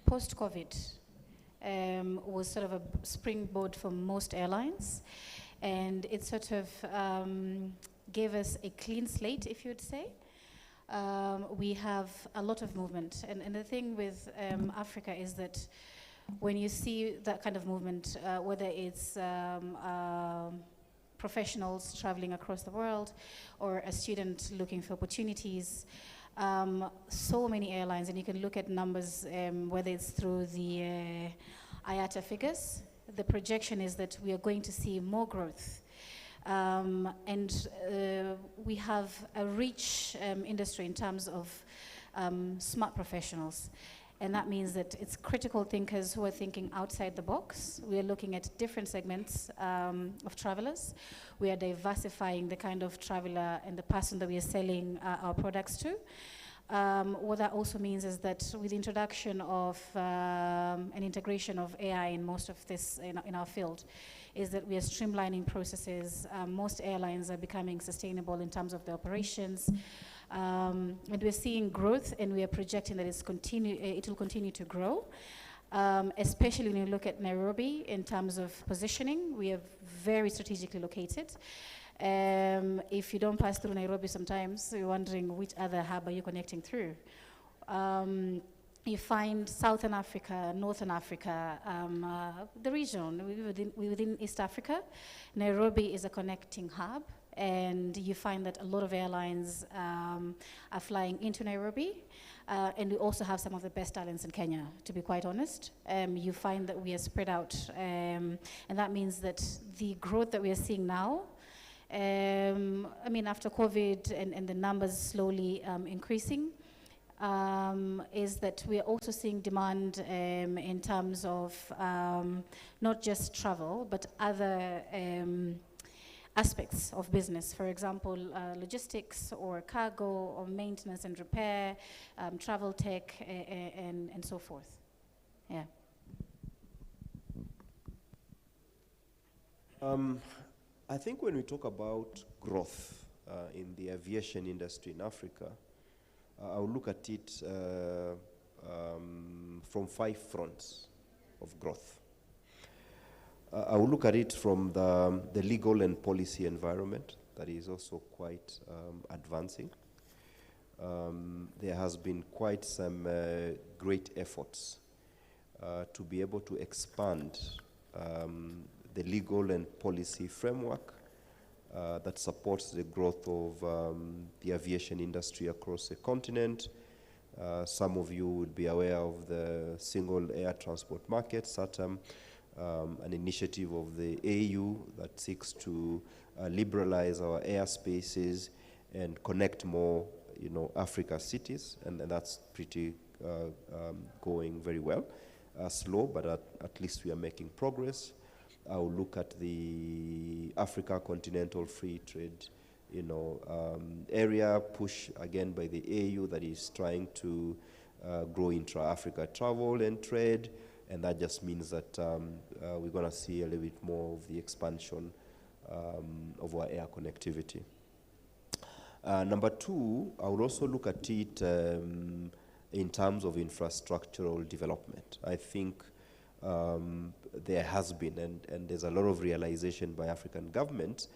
post-COVID was sort of a springboard for most airlines, and it sort of gave us a clean slate, if you would say. We have a lot of movement, and the thing with Africa is that when you see that kind of movement, whether it's professionals traveling across the world or a student looking for opportunities, so many airlines, and you can look at numbers, whether it's through the IATA figures, the projection is that we are going to see more growth. And we have a rich industry in terms of smart professionals. And that means that it's critical thinkers who are thinking outside the box. We are looking at different segments of travelers. We are diversifying the kind of traveler and the person that we are selling our products to. What that also means is that with the introduction of an integration of AI in most of this in our field, is that we are streamlining processes. Most airlines are becoming sustainable in terms of their operations. And we're seeing growth, and we are projecting that it will continue to grow, especially when you look at Nairobi in terms of positioning. We are very strategically located. If you don't pass through Nairobi sometimes, you're wondering which other hub are you connecting through. You find Southern Africa, Northern Africa, the region, within East Africa. Nairobi is a connecting hub, and you find that a lot of airlines are flying into Nairobi. And we also have some of the best talents in Kenya, to be quite honest. You find that we are spread out, and that means that the growth that we are seeing now, after COVID and the numbers slowly increasing, is that we are also seeing demand in terms of not just travel, but other aspects of business. For example, logistics or cargo or maintenance and repair, travel tech, and so forth. Yeah. I think when we talk about growth in the aviation industry in Africa, I'll look at it from 5 fronts of growth. I will look at it from the legal and policy environment that is also quite advancing. There has been quite some great efforts to be able to expand the legal and policy framework that supports the growth of the aviation industry across the continent. Some of you would be aware of the single air transport market, SATAM, an initiative of the AU that seeks to liberalize our airspaces and connect more, Africa cities, and that's pretty going very well. Slow, but at least we are making progress. I'll look at the Africa Continental Free Trade, area push again by the AU that is trying to grow intra-Africa travel and trade, and that just means that we're going to see a little bit more of the expansion of our air connectivity. Number two, I would also look at it in terms of infrastructural development. I think there has been, and there's a lot of realization by African governments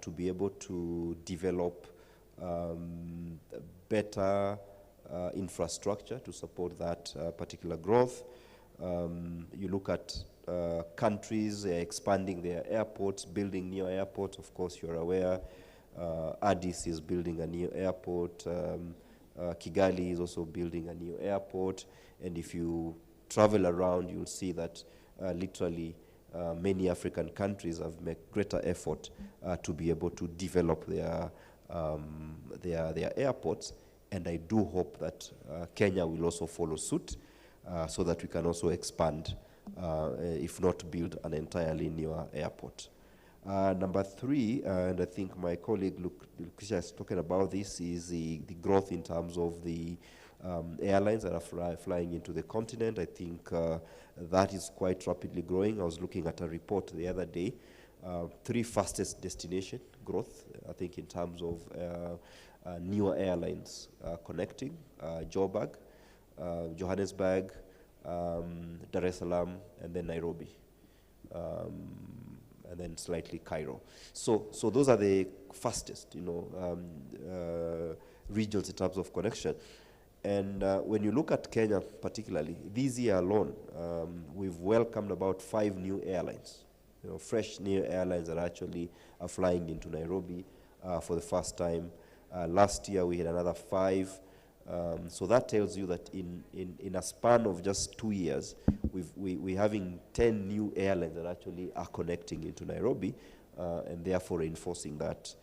to be able to develop better infrastructure to support that particular growth. You look at countries expanding their airports, building new airports. Of course, you're aware Addis is building a new airport. Kigali is also building a new airport. And if you travel around, you'll see that literally many African countries have made greater effort to be able to develop their airports. And I do hope that Kenya will also follow suit so that we can also expand, if not build an entirely newer airport. Number three, and I think my colleague Lucretia is talking about this, is the growth in terms of the airlines that are flying into the continent. I think that is quite rapidly growing. I was looking at a report the other day, 3 fastest destination growth, I think, in terms of newer airlines connecting, Joburg, Johannesburg, Dar es Salaam, and then Nairobi. And then slightly Cairo. So those are the fastest, regions in terms of connection. And when you look at Kenya particularly, this year alone, we've welcomed about 5 new airlines, fresh new airlines that actually are flying into Nairobi for the first time. Last year we had another 5. So that tells you that in a span of just 2 years, we're having 10 new airlines that actually are connecting into Nairobi, and therefore reinforcing that.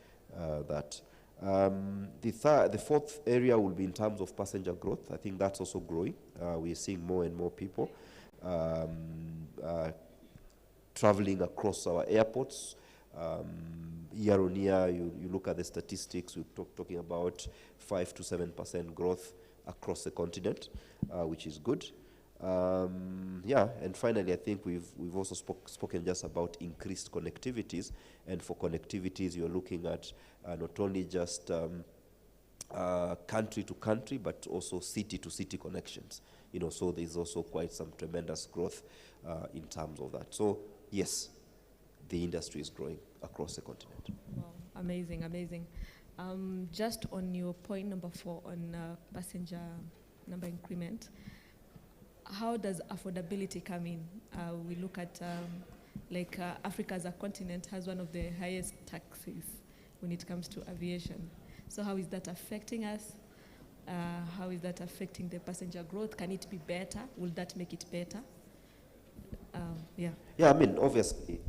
The fourth area will be in terms of passenger growth. I think that's also growing. We're seeing more and more people traveling across our airports. Year on year, you look at the statistics, we're talking about 5 to 7% growth across the continent, which is good. And finally, I think we've also spoken just about increased connectivities, and for connectivities, you're looking at not only just country to country, but also city to city connections. So there's also quite some tremendous growth in terms of that. So yes, the industry is growing across the continent. Wow, amazing, amazing. Just on your point number 4 on passenger number increment, how does affordability come in? We look at Africa as a continent has one of the highest taxes when it comes to aviation. So how is that affecting us? How is that affecting the passenger growth? Can it be better? Will that make it better? Yeah, I mean, obviously,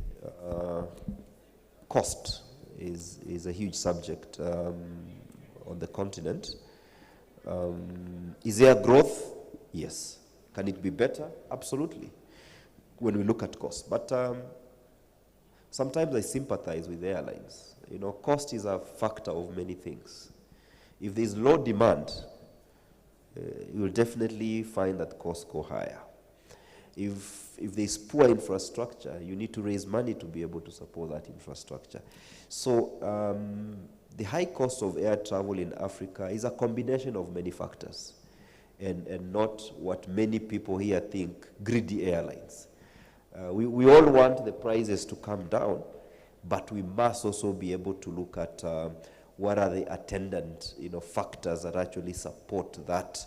cost is a huge subject on the continent. Is there growth? Yes. Can it be better? Absolutely, when we look at cost. But sometimes I sympathize with airlines. Cost is a factor of many things. If there's low demand, you will definitely find that costs go higher. If there's poor infrastructure, you need to raise money to be able to support that infrastructure. So the high cost of air travel in Africa is a combination of many factors, and not what many people here think, greedy airlines. We all want the prices to come down, but we must also be able to look at what are the attendant factors that actually support that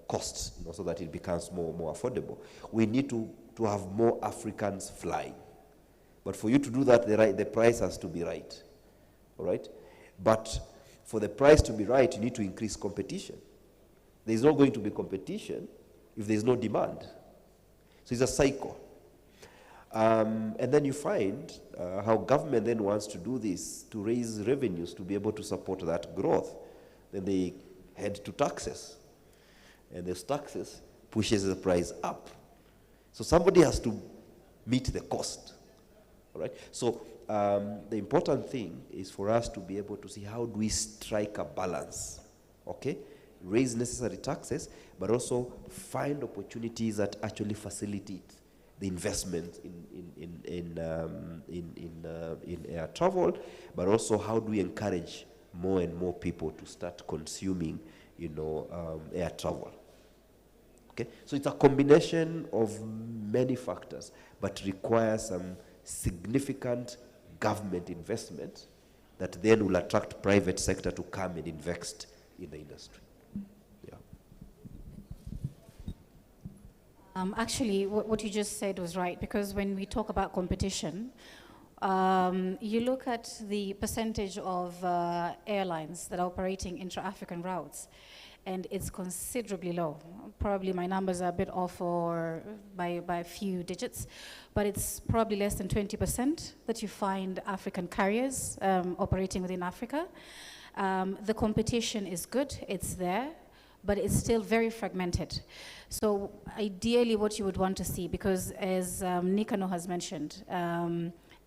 costs, so that it becomes more affordable. We need to have more Africans flying. But for you to do that, the price has to be right. All right? But for the price to be right, you need to increase competition. There's not going to be competition if there's no demand. So it's a cycle. And then you find how government then wants to do this to raise revenues to be able to support that growth. then they head to taxes. And those taxes pushes the price up. So somebody has to meet the cost. All right? So the important thing is for us to be able to see how do we strike a balance, okay? Raise necessary taxes, but also find opportunities that actually facilitate the investment in air travel, but also how do we encourage more and more people to start consuming, air travel. Okay, so it's a combination of many factors, but requires some significant government investment that then will attract private sector to come and invest in the industry. Yeah. Actually, what you just said was right, because when we talk about competition, you look at the percentage of airlines that are operating intra-African routes, and it's considerably low. Probably my numbers are a bit off or by a few digits, but it's probably less than 20% that you find African carriers operating within Africa. The competition is good, it's there, but it's still very fragmented. So ideally what you would want to see, because as Nikano has mentioned,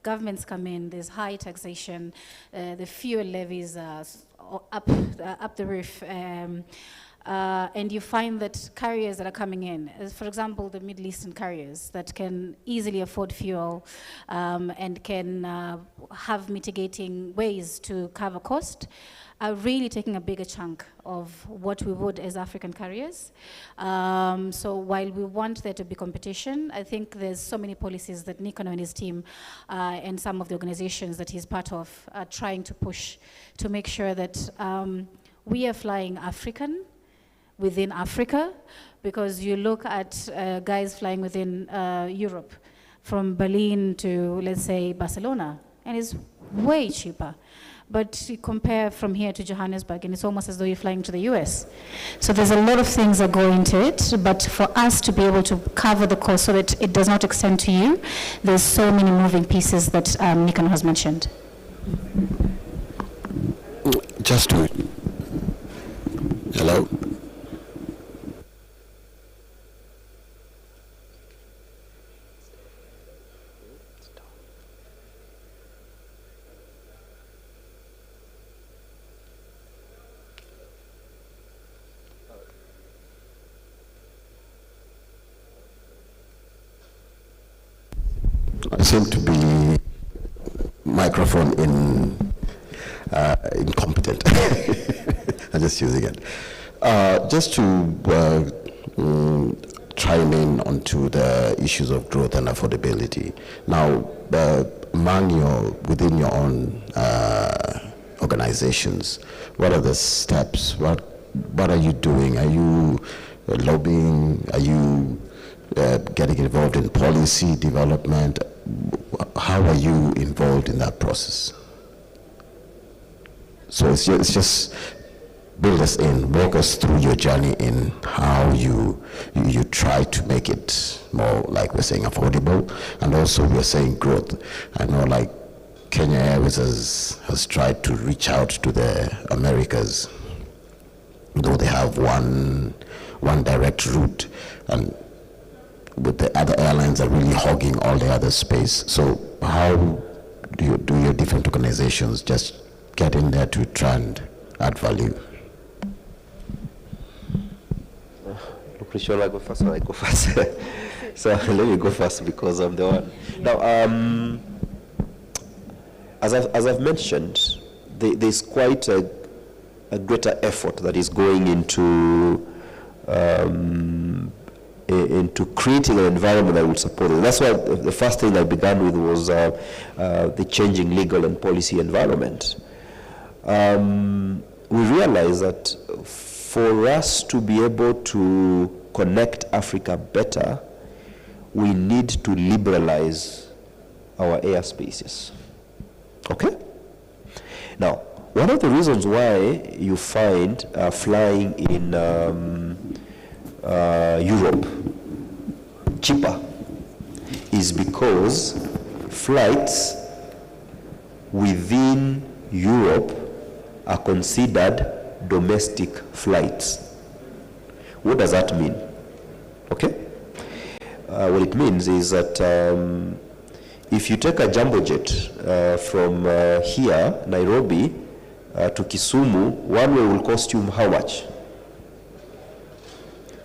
governments come in, there's high taxation, the fuel levies are up the roof, and you find that carriers that are coming in, for example, the Middle Eastern carriers that can easily afford fuel and can have mitigating ways to cover cost, are really taking a bigger chunk of what we would as African carriers. So while we want there to be competition, I think there's so many policies that Nikano and his team and some of the organizations that he's part of are trying to push to make sure that we are flying African within Africa, because you look at guys flying within Europe, from Berlin to, let's say, Barcelona, and it's way cheaper. But you compare from here to Johannesburg, and it's almost as though you're flying to the US. So there's a lot of things that go into it, but for us to be able to cover the cost so that it does not extend to you, there's so many moving pieces that Nikano has mentioned. Just do it. Hello? I seem to be microphone incompetent. I'm just using it. Just to chime in onto the issues of growth and affordability. Now, within your own organizations, what are the steps? What are you doing? Are you lobbying? Are you getting involved in policy development? How are you involved in that process? So it's just build us in, walk us through your journey in how you try to make it more, like we're saying, affordable, and also we're saying growth. I know like Kenya Airways has tried to reach out to the Americas, though they have one direct route, and with the other airlines are really hogging all the other space. So how do your different organizations just get in there to try and add value? Lucretia, I go first or I go first? So let me go first because I'm the one. Now, as I've mentioned, there's quite a greater effort that is going into creating an environment that would support it. That's why the first thing I began with was the changing legal and policy environment. We realize that for us to be able to connect Africa better, we need to liberalize our airspaces. Okay? Now, one of the reasons why you find flying in Europe cheaper is because flights within Europe are considered domestic flights. What does that mean? Okay? What it means is that if you take a jumbo jet from here, Nairobi, to Kisumu, one way will cost you how much?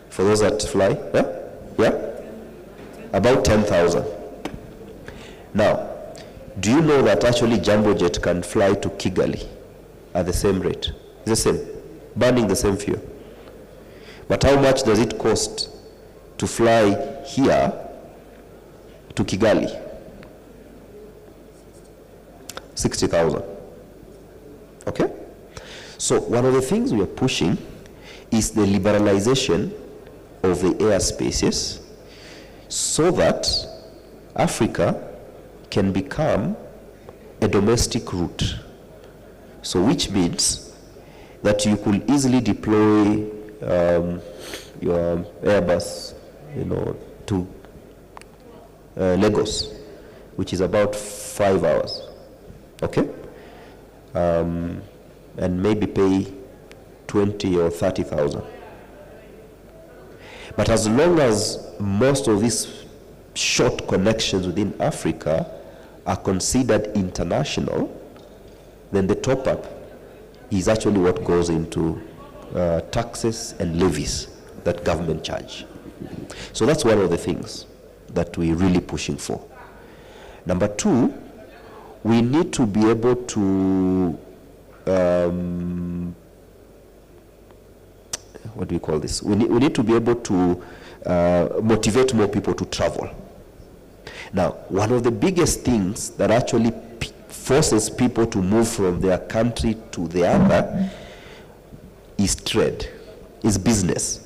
For those that fly, yeah? Yeah? About 10,000. Now, do you know that actually jumbo jet can fly to Kigali at the same rate? It's the same, burning the same fuel. But how much does it cost to fly here to Kigali? 60,000. Okay? So one of the things we are pushing is the liberalization of the airspaces so that Africa can become a domestic route. So which means that you could easily deploy your Airbus, to Lagos, which is about 5 hours, okay? And maybe pay 20 or 30,000. But as long as most of these short connections within Africa are considered international, then the top-up is actually what goes into taxes and levies that government charge. So that's one of the things that we're really pushing for. Number two, we need to be able to, what do we call this? We need to be able to motivate more people to travel. Now, one of the biggest things that actually forces people to move from their country to the other is trade, is business.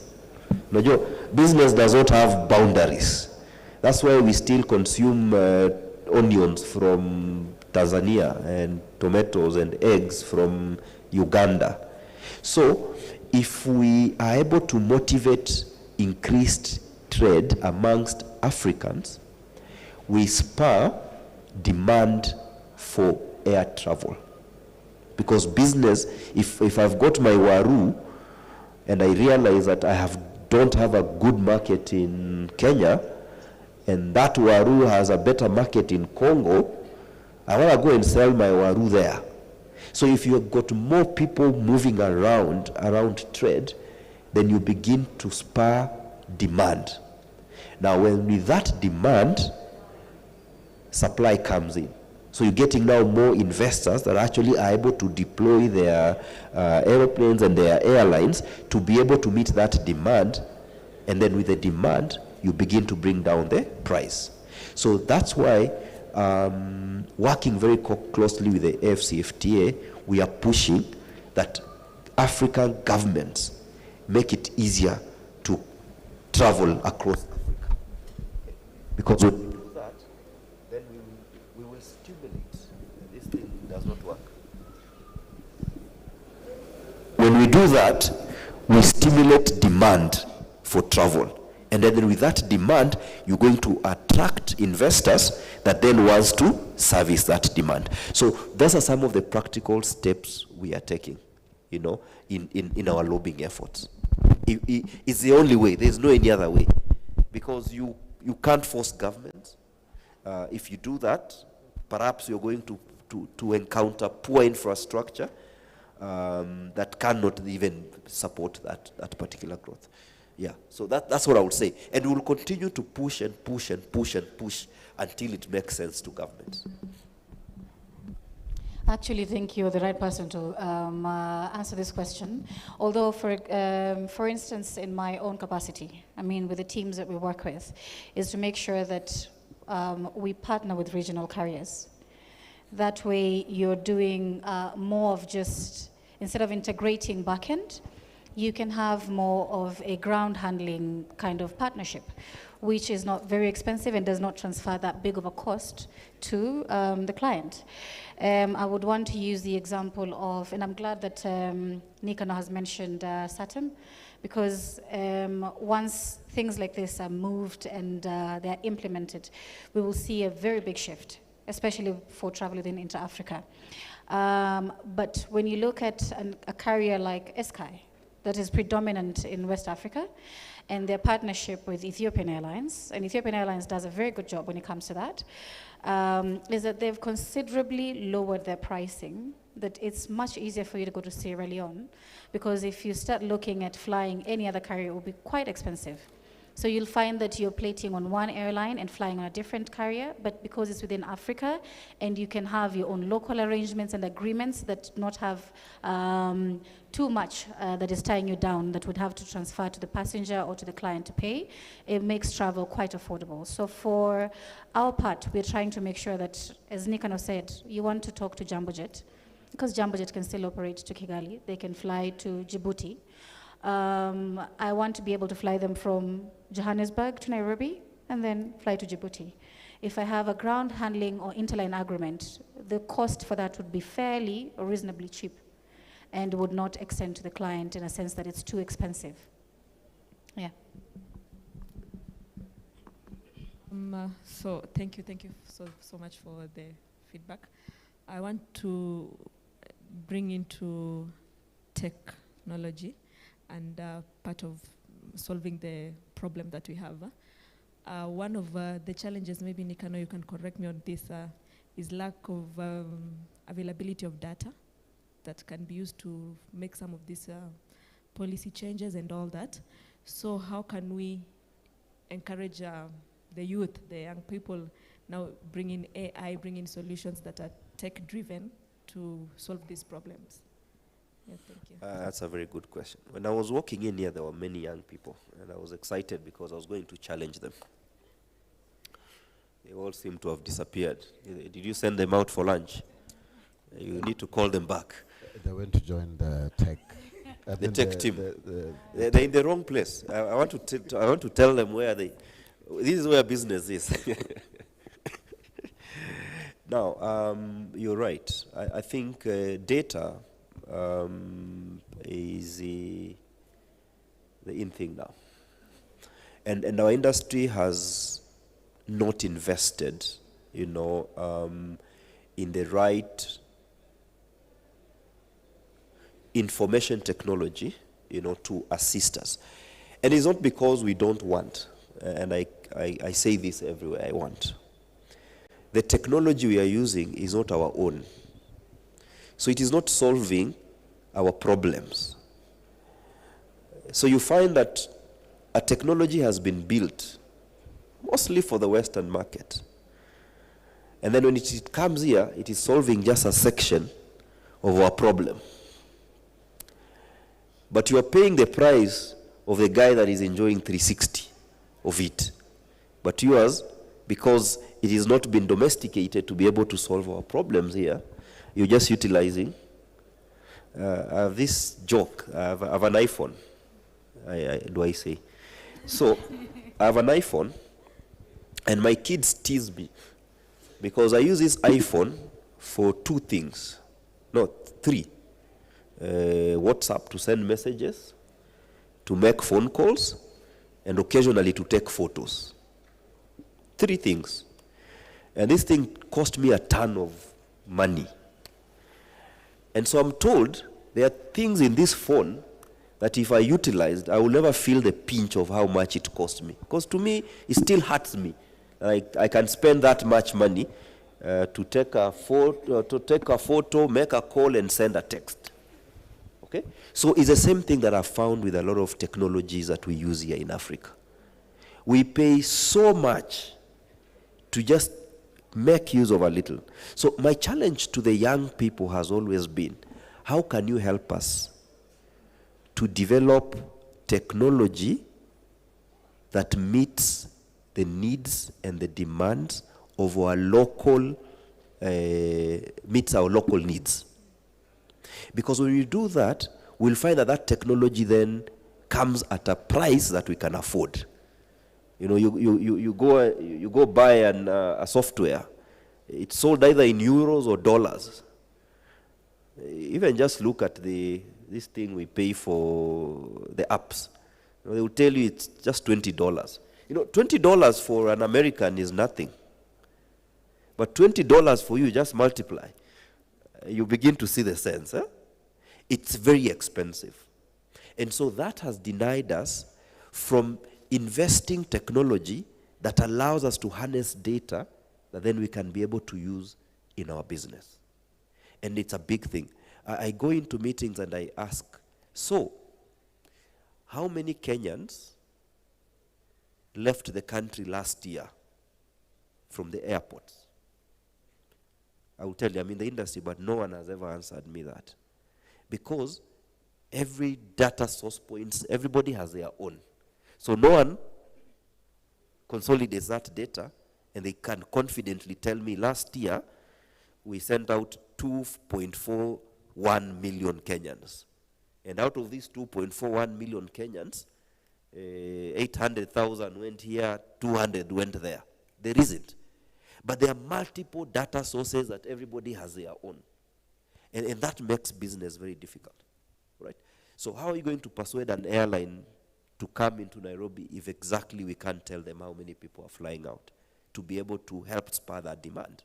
Business does not have boundaries. That's why we still consume onions from Tanzania and tomatoes and eggs from Uganda. So if we are able to motivate increased trade amongst Africans, we spur demand for air travel. Because business, if I've got my waru and I realize that I don't have a good market in Kenya, and that waru has a better market in Congo, I want to go and sell my waru there. So if you've got more people moving around trade, then you begin to spur demand. Now, with that demand, supply comes in. So you're getting now more investors that actually are able to deploy their aeroplanes and their airlines to be able to meet that demand. And then with the demand, you begin to bring down the price. So that's why working very closely with the AfCFTA, we are pushing that African governments make it easier to travel across Africa. Because when we do that, then we will stimulate. This thing does not work. When we do that, we stimulate demand for travel. And then with that demand, you're going to attract investors that then wants to service that demand. So those are some of the practical steps we are taking, in our lobbying efforts. It's the only way. There's no any other way. Because you can't force governments. If you do that, perhaps you're going to encounter poor infrastructure that cannot even support that particular growth. Yeah, so that's what I would say. And we will continue to push and push and push and push until it makes sense to governments. Actually, think you're the right person to answer this question. Although, for instance, in my own capacity, with the teams that we work with, is to make sure that we partner with regional carriers. That way, you're doing more of just, instead of integrating backend, you can have more of a ground handling kind of partnership, which is not very expensive and does not transfer that big of a cost to the client. I would want to use the example of, and I'm glad that Nicanor has mentioned SATM, because once things like this are moved and they're implemented, we will see a very big shift, especially for travel within Inter-Africa. But when you look at a carrier like Sky, that is predominant in West Africa, and their partnership with Ethiopian Airlines, and Ethiopian Airlines does a very good job when it comes to that, is that they've considerably lowered their pricing, that it's much easier for you to go to Sierra Leone, because if you start looking at flying any other carrier, it will be quite expensive. So you'll find that you're plating on one airline and flying on a different carrier, but because it's within Africa, and you can have your own local arrangements and agreements that not have too much that is tying you down, that would have to transfer to the passenger or to the client to pay, it makes travel quite affordable. So for our part, we're trying to make sure that, as Nikano said, you want to talk to Jambojet, because Jambojet can still operate to Kigali, they can fly to Djibouti. I want to be able to fly them from Johannesburg to Nairobi and then fly to Djibouti. If I have a ground handling or interline agreement, the cost for that would be fairly or reasonably cheap and would not extend to the client in a sense that it's too expensive. Yeah. So thank you so much for the feedback. I want to bring into technology and part of solving the problem that we have. One of the challenges, maybe Nikano, you can correct me on this, is lack of availability of data that can be used to make some of these policy changes and all that. So how can we encourage the youth, the young people, now bring in AI, bring in solutions that are tech-driven to solve these problems? Yeah, thank you. That's a very good question. When I was walking in here, there were many young people, and I was excited because I was going to challenge them. They all seem to have disappeared. Did you send them out for lunch? You need to call them back. They went to join the tech. The tech team. They're in the wrong place. I want to tell them where they. This is where business is. Now, you're right. I think data is the in thing now, and our industry has not invested, in the right information technology, to assist us. And it's not because we don't want, and I say this everywhere, I want. The technology we are using is not our own. So it is not solving our problems. So you find that a technology has been built mostly for the Western market. And then when it comes here, it is solving just a section of our problem. But you are paying the price of the guy that is enjoying 360 of it. But yours, because it has not been domesticated to be able to solve our problems here, you're just utilizing. I have this joke. I have an iPhone. I say. So I have an iPhone, and my kids tease me because I use this iPhone for two things. No, three. WhatsApp to send messages, to make phone calls, and occasionally to take photos. Three things. And this thing cost me a ton of money. And so I'm told there are things in this phone that if I utilized, I will never feel the pinch of how much it cost me. Because to me, it still hurts me. I can spend that much money to take a photo, make a call, and send a text. Okay? So it's the same thing that I've found with a lot of technologies that we use here in Africa. We pay so much to just make use of a little. So my challenge to the young people has always been, how can you help us to develop technology that meets the needs and the demands of our local, meets our local needs? Because when we do that, we'll find that that technology then comes at a price that we can afford. You go buy a software. It's sold either in euros or dollars. Even just look at this thing we pay for the apps. They will tell you it's just $20. $20 for an American is nothing. But $20 for you, just multiply. you begin to see the sense. Huh? It's very expensive. And so that has denied us from investing technology that allows us to harness data that then we can be able to use in our business. And it's a big thing. I go into meetings and I ask, so, how many Kenyans left the country last year from the airports? I will tell you, I'm in the industry, but no one has ever answered me that. Because every data source points, everybody has their own. So no one consolidates that data, and they can confidently tell me last year we sent out 2.41 million Kenyans. And out of these 2.41 million Kenyans, 800,000 went here, 200 went there. There isn't. But there are multiple data sources that everybody has their own. And that makes business very difficult, right? So how are you going to persuade an airline to come into Nairobi if exactly we can't tell them how many people are flying out to be able to help spur that demand?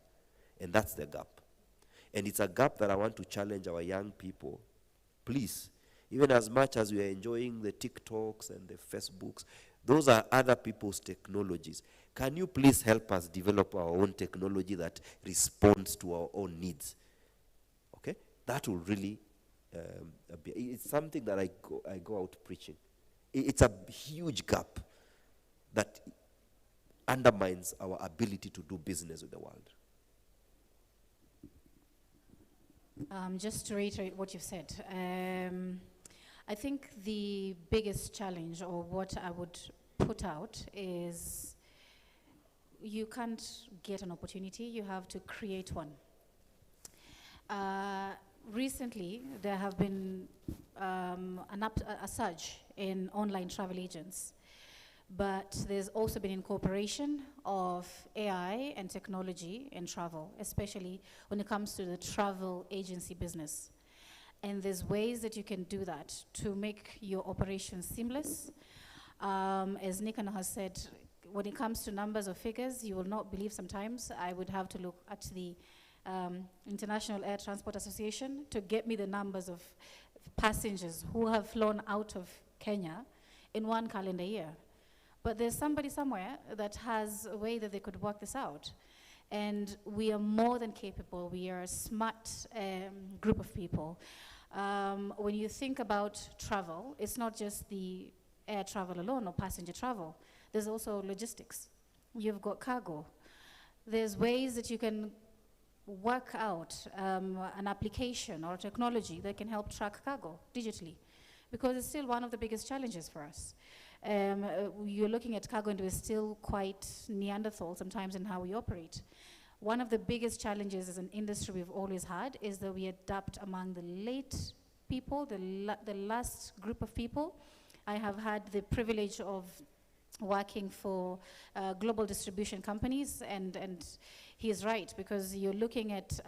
And that's the gap. And it's a gap that I want to challenge our young people. Please, even as much as we are enjoying the TikToks and the Facebooks, those are other people's technologies. Can you please help us develop our own technology that responds to our own needs? Okay? That will really it's something that I go out preaching. It's a huge gap that undermines our ability to do business with the world. Just to reiterate what you've said, I think the biggest challenge, or what I would put out, is you can't get an opportunity, you have to create one. Recently, there have been a surge in online travel agents, but there's also been incorporation of AI and technology in travel, especially when it comes to the travel agency business. And there's ways that you can do that to make your operations seamless. As Nikano has said, when it comes to numbers or figures, you will not believe sometimes. I would have to look at the International Air Transport Association to get me the numbers of passengers who have flown out of Kenya in one calendar year. But there's somebody somewhere that has a way that they could work this out. And we are more than capable. We are a smart group of people. When you think about travel, it's not just the air travel alone or passenger travel. There's also logistics. You've got cargo. There's ways that you can work out an application or a technology that can help track cargo digitally, because it's still one of the biggest challenges for us. You're looking at cargo and we're still quite Neanderthal sometimes in how we operate. One of the biggest challenges as an industry we've always had is that we adapt among the late people, the last group of people. I have had the privilege of working for global distribution companies, and he is right, because you're looking at,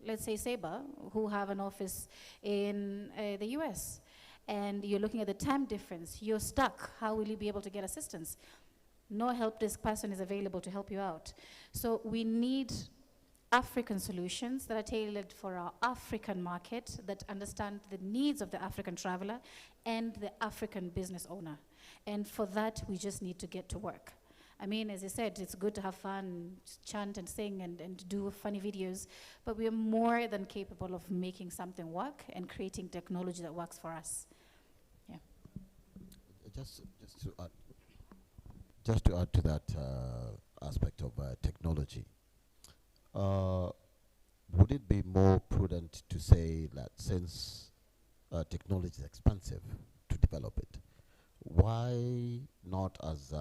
let's say, Sabre, who have an office in the US, and you're looking at the time difference. You're stuck. How will you be able to get assistance? No help desk person is available to help you out. So we need African solutions that are tailored for our African market, that understand the needs of the African traveler and the African business owner. And for that, we just need to get to work. I mean, as I said, it's good to have fun, chant and sing and do funny videos, but we are more than capable of making something work and creating technology that works for us. Yeah. Just to add to that aspect of technology, would it be more prudent to say that since technology is expensive to develop it, why not, as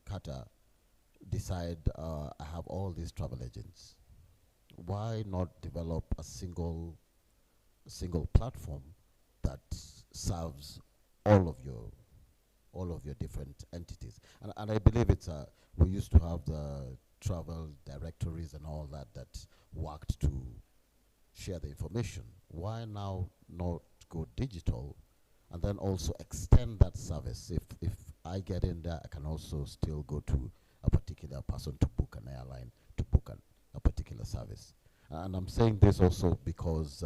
Qatar, decide I have all these travel agents? Why not develop a single platform that serves all of your different entities? And I believe it's we used to have the travel directories and all that worked to share the information. Why now not go digital and then also extend that service? If I get in there, I can also still go to a particular person to book an airline, to book a particular service. And I'm saying this also because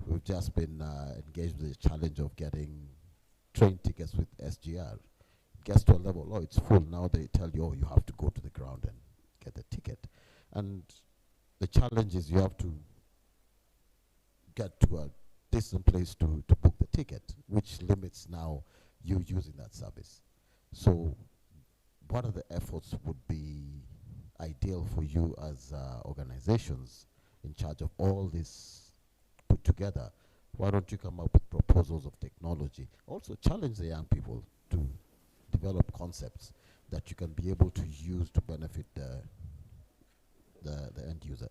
we've just been engaged with the challenge of getting train tickets with SGR. It gets to a level, oh, it's full. Now they tell you, oh, you have to go to the ground and get the ticket. And the challenge is you have to get to a distant place to book the ticket, which limits now you using that service. So what are the efforts would be ideal for you as organizations in charge of all this put together? Why don't you come up with proposals of technology? Also challenge the young people to develop concepts that you can be able to use to benefit the end user.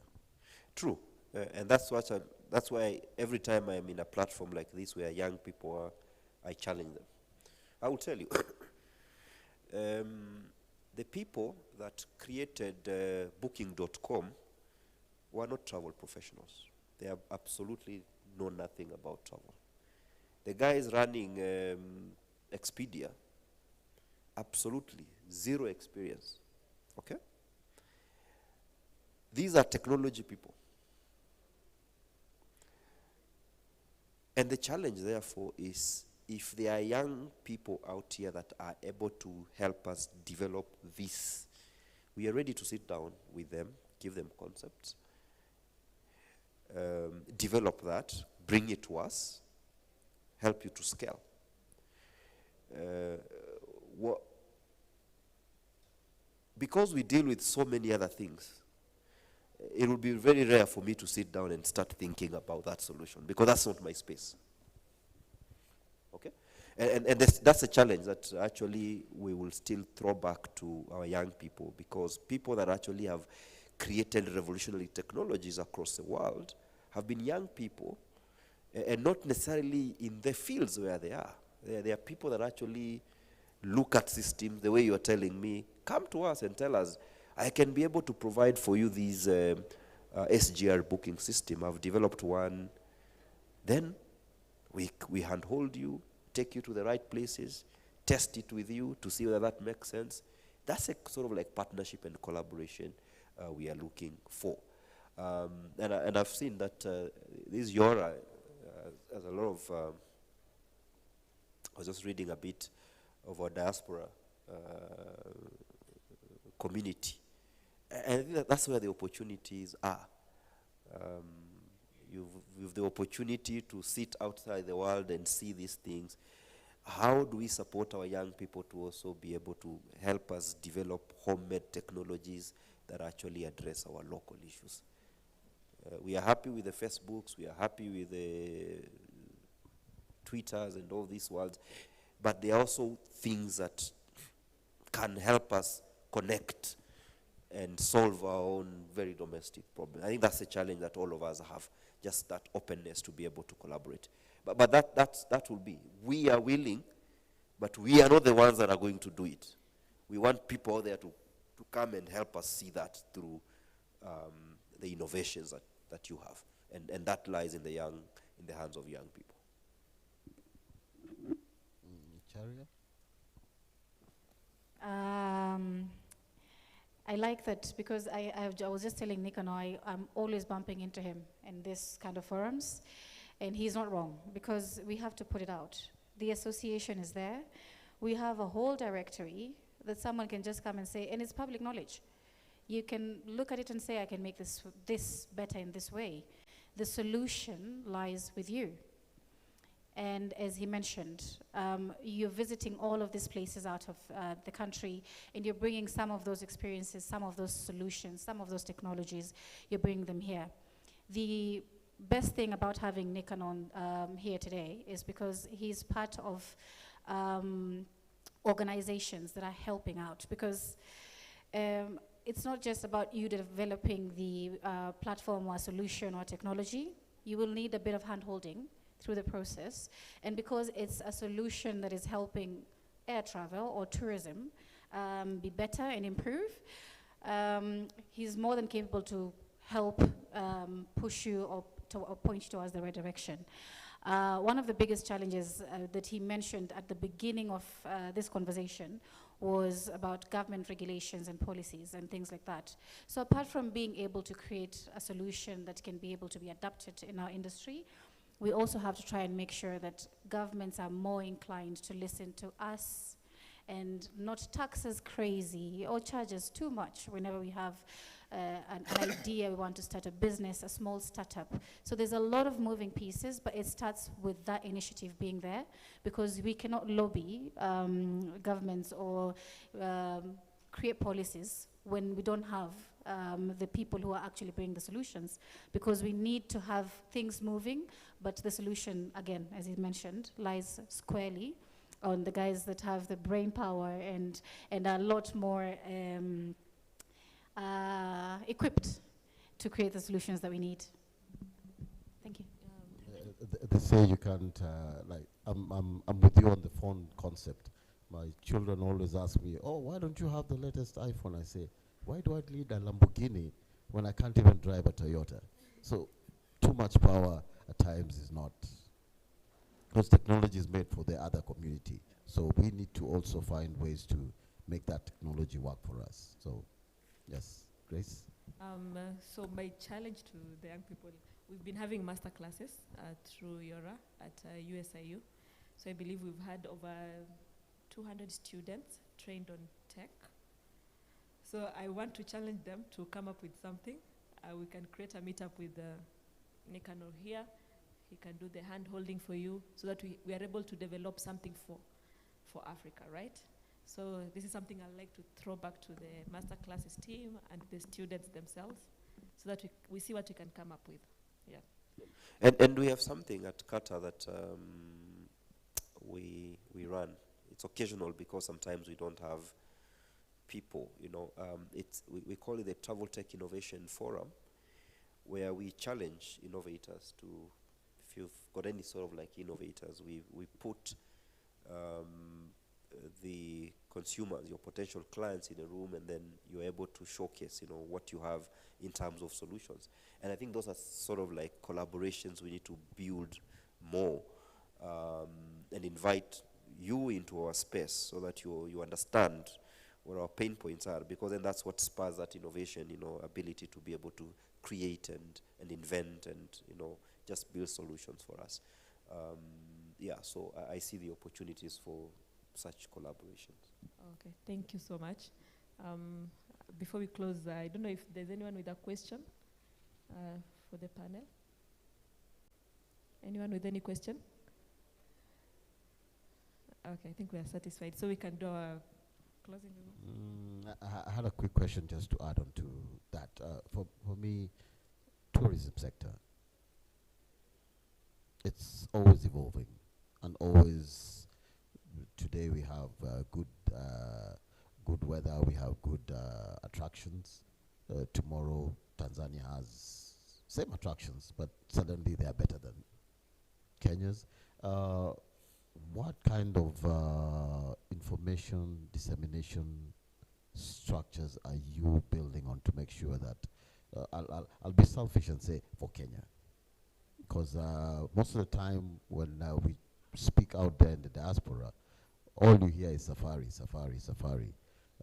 True. And that's why every time I'm in a platform like this where young people are, I challenge them. I will tell you, the people that created booking.com were not travel professionals. They have absolutely know nothing about travel. The guys running Expedia, absolutely zero experience. Okay? These are technology people. And the challenge, therefore, is if there are young people out here that are able to help us develop this, we are ready to sit down with them, give them concepts, develop that, bring it to us, help you to scale. Because we deal with so many other things, it will be very rare for me to sit down and start thinking about that solution, because that's not my space. Okay? And that's a challenge that actually we will still throw back to our young people, because people that actually have created revolutionary technologies across the world have been young people, and not necessarily in the fields where they are. There are people that actually look at systems the way you are telling me, come to us and tell us, I can be able to provide for you these SGR booking system. I've developed one. Then we handhold you, take you to the right places, test it with you to see whether that makes sense. That's a sort of like partnership and collaboration we are looking for. And I've seen that this Yora has a lot of, I was just reading a bit of our diaspora community. And I think that's where the opportunities are. You've the opportunity to sit outside the world and see these things. How do we support our young people to also be able to help us develop homemade technologies that actually address our local issues? We are happy with the Facebooks, we are happy with the Twitters and all these worlds, but there are also things that can help us connect and solve our own very domestic problems. I think that's a challenge that all of us have, just that openness to be able to collaborate. But that will be. We are willing, but we are not the ones that are going to do it. We want people out there to come and help us see that through the innovations that you have. And that lies in the hands of young people. Charia? I like that, because I was just telling Nick, I'm always bumping into him in this kind of forums, and he's not wrong, because we have to put it out. The association is there. We have a whole directory that someone can just come and say, and it's public knowledge. You can look at it and say, I can make this better in this way. The solution lies with you. And as he mentioned, you're visiting all of these places out of the country, and you're bringing some of those experiences, some of those solutions, some of those technologies, you're bringing them here. The best thing about having Nick here today is because he's part of organizations that are helping out, because it's not just about you developing the platform or solution or technology. You will need a bit of hand-holding through the process, and because it's a solution that is helping air travel or tourism be better and improve, he's more than capable to help push you or point you towards the right direction. One of the biggest challenges that he mentioned at the beginning of this conversation was about government regulations and policies and things like that. So apart from being able to create a solution that can be able to be adapted in our industry, we also have to try and make sure that governments are more inclined to listen to us and not tax us crazy or charge us too much whenever we have an idea, we want to start a business, a small startup. So there's a lot of moving pieces, but it starts with that initiative being there, because we cannot lobby governments or create policies when we don't have the people who are actually bringing the solutions, because we need to have things moving, but the solution, again, as you mentioned, lies squarely on the guys that have the brain power and are a lot more equipped to create the solutions that we need. Thank you. They say you can't, like, I'm with you on the phone concept. My children always ask me, oh, why don't you have the latest iPhone? I say, why do I need a Lamborghini when I can't even drive a Toyota? So too much power at times is not, because technology is made for the other community. So we need to also find ways to make that technology work for us. So, yes, Grace? So my challenge to the young people, we've been having master classes through Yora at USIU. So I believe we've had over 200 students trained on tech. So I want to challenge them to come up with something. We can create a meetup with Nicanor here. He can do the hand holding for you so that we are able to develop something for Africa, right? So this is something I'd like to throw back to the master classes team and the students themselves so that we see what we can come up with. Yeah. And we have something at Kata that we run. It's occasional because sometimes we don't have people, you know. We call it the Travel Tech Innovation Forum, where we challenge innovators to, if you've got any sort of like innovators, we put the consumers, your potential clients, in a room, and then you're able to showcase, you know, what you have in terms of solutions. And I think those are sort of like collaborations we need to build more, and invite you into our space so that you understand what our pain points are, because then that's what spurs that innovation, you know, ability to be able to create and invent and, you know, just build solutions for us. Yeah, so I see the opportunities for such collaborations. Okay, thank you so much. Before we close, I don't know if there's anyone with a question for the panel. Anyone with any question? Okay, I think we are satisfied. So we can do our closing remarks. I had a quick question just to add on to that. For me, tourism sector, it's always evolving, and always, today we have good weather, we have good attractions. Tomorrow, Tanzania has same attractions, but suddenly they are better than Kenya's. What kind of information dissemination structures are you building on to make sure that, I'll be selfish and say for Kenya, because most of the time when we speak out there in the diaspora, all you hear is safari, safari, safari.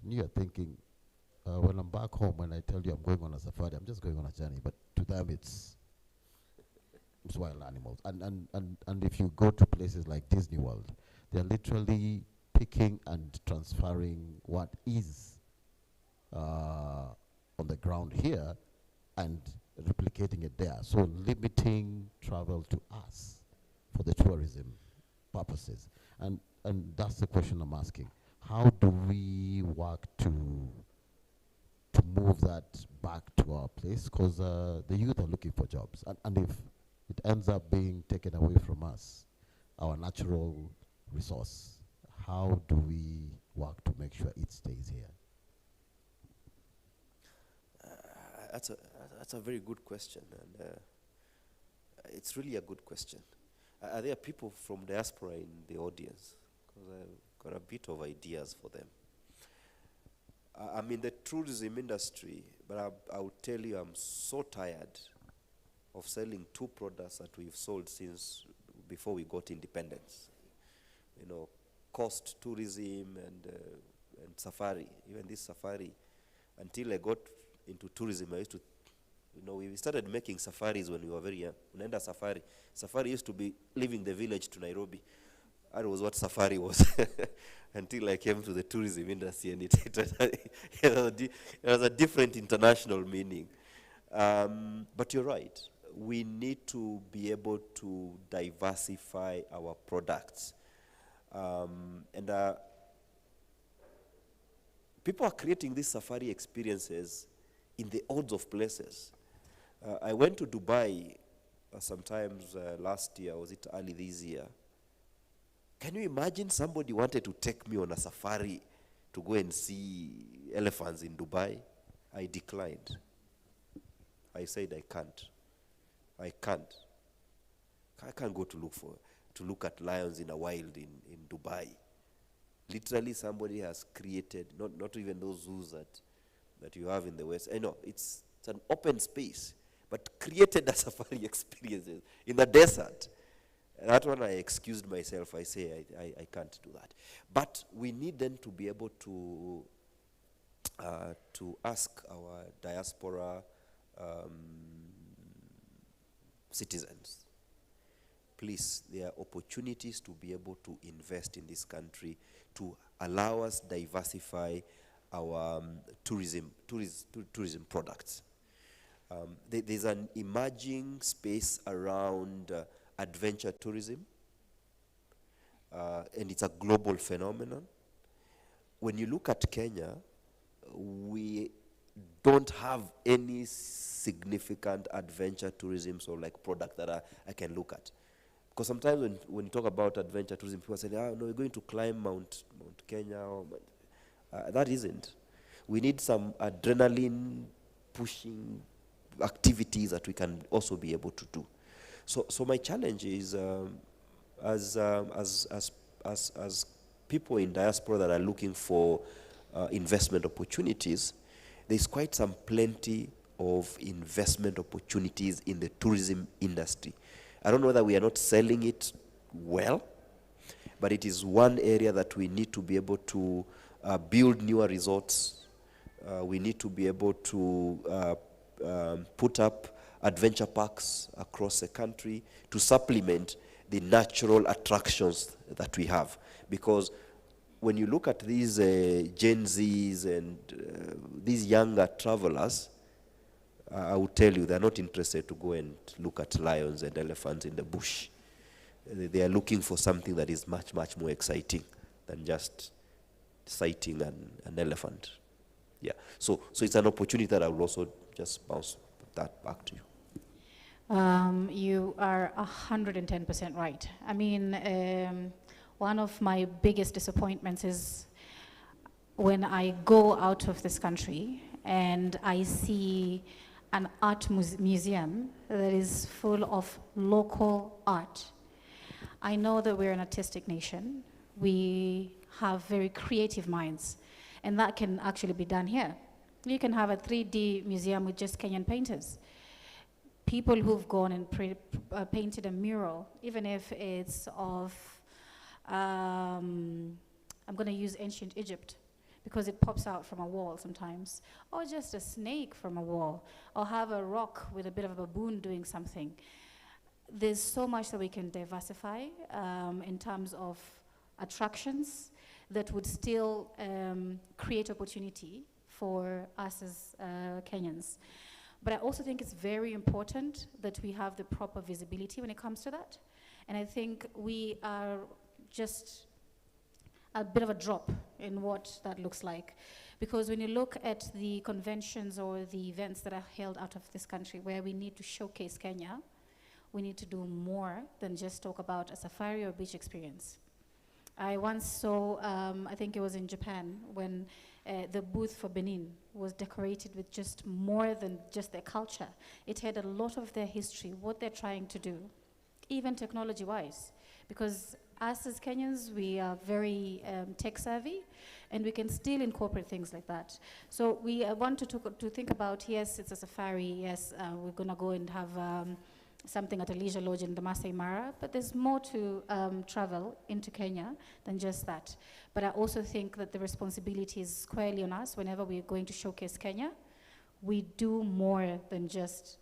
And you're thinking, when I'm back home, when I tell you I'm going on a safari, I'm just going on a journey, but to them it's wild animals. And if you go to places like Disney World, they're literally picking and transferring what is on the ground here and replicating it there. So limiting travel to us for the tourism purposes. And that's the question I'm asking. How do we work to move that back to our place? Because the youth are looking for jobs. And if it ends up being taken away from us, our natural resource, how do we work to make sure it stays here? That's a very good question, and it's really a good question. Are there people from diaspora in the audience? Because I've got a bit of ideas for them. I'm in the tourism industry, but I will tell you I'm so tired of selling two products that we've sold since before we got independence. You know, cost tourism and safari, even this safari, until I got into tourism, I used to, we started making safaris when we were very young. Unaenda safari. Safari used to be leaving the village to Nairobi. That was what safari was. Until I came to the tourism industry, and it has a different international meaning. But you're right. We need to be able to diversify our products. People are creating these safari experiences in the odds of places. I went to Dubai sometimes last year, was it early this year? Can you imagine somebody wanted to take me on a safari to go and see elephants in Dubai? I declined. I said I can't. I can't go to look at lions in a wild in Dubai. Literally, somebody has created, not even those zoos that you have in the West. I know it's an open space, but created a safari experience in the desert. That one I excused myself. I say I can't do that. But we need then to be able to ask our diaspora citizens, please, there are opportunities to be able to invest in this country to allow us diversify our tourism products. There's an emerging space around adventure tourism, and it's a global phenomenon. When you look at Kenya, we don't have any significant adventure tourism, so like product that I can look at. Because sometimes when you talk about adventure tourism, people say, no, we're going to climb Mount Kenya. That isn't. We need some adrenaline pushing activities that we can also be able to do. So my challenge is, as people in diaspora that are looking for investment opportunities, there's quite some plenty of investment opportunities in the tourism industry. I don't know whether we are not selling it well, but it is one area that we need to be able to build newer resorts. We need to be able to put up adventure parks across the country to supplement the natural attractions that we have. Because when you look at these Gen Zs and these younger travelers, I will tell you they're not interested to go and look at lions and elephants in the bush. They are looking for something that is much, much more exciting than just sighting an elephant. Yeah. So it's an opportunity that I will also just bounce that back to you. You are 110% right. I mean, one of my biggest disappointments is when I go out of this country and I see an art museum that is full of local art. I know that we're an artistic nation. We have very creative minds, and that can actually be done here. You can have a 3D museum with just Kenyan painters. People who've gone and painted a mural, even if it's of, I'm going to use ancient Egypt, because it pops out from a wall sometimes, or just a snake from a wall, or have a rock with a bit of a baboon doing something. There's so much that we can diversify in terms of attractions that would still create opportunity for us as Kenyans. But I also think it's very important that we have the proper visibility when it comes to that. And I think we are just a bit of a drop in what that looks like. Because when you look at the conventions or the events that are held out of this country where we need to showcase Kenya, we need to do more than just talk about a safari or beach experience. I once saw, I think it was in Japan, when the booth for Benin was decorated with just more than just their culture. It had a lot of their history, what they're trying to do, even technology-wise. Because us as Kenyans, we are very tech-savvy, and we can still incorporate things like that. So we want to think about, yes, it's a safari, yes, we're going to go and have something at a leisure lodge in the Masai Mara, but there's more to travel into Kenya than just that. But I also think that the responsibility is squarely on us whenever we're going to showcase Kenya. We do more than just,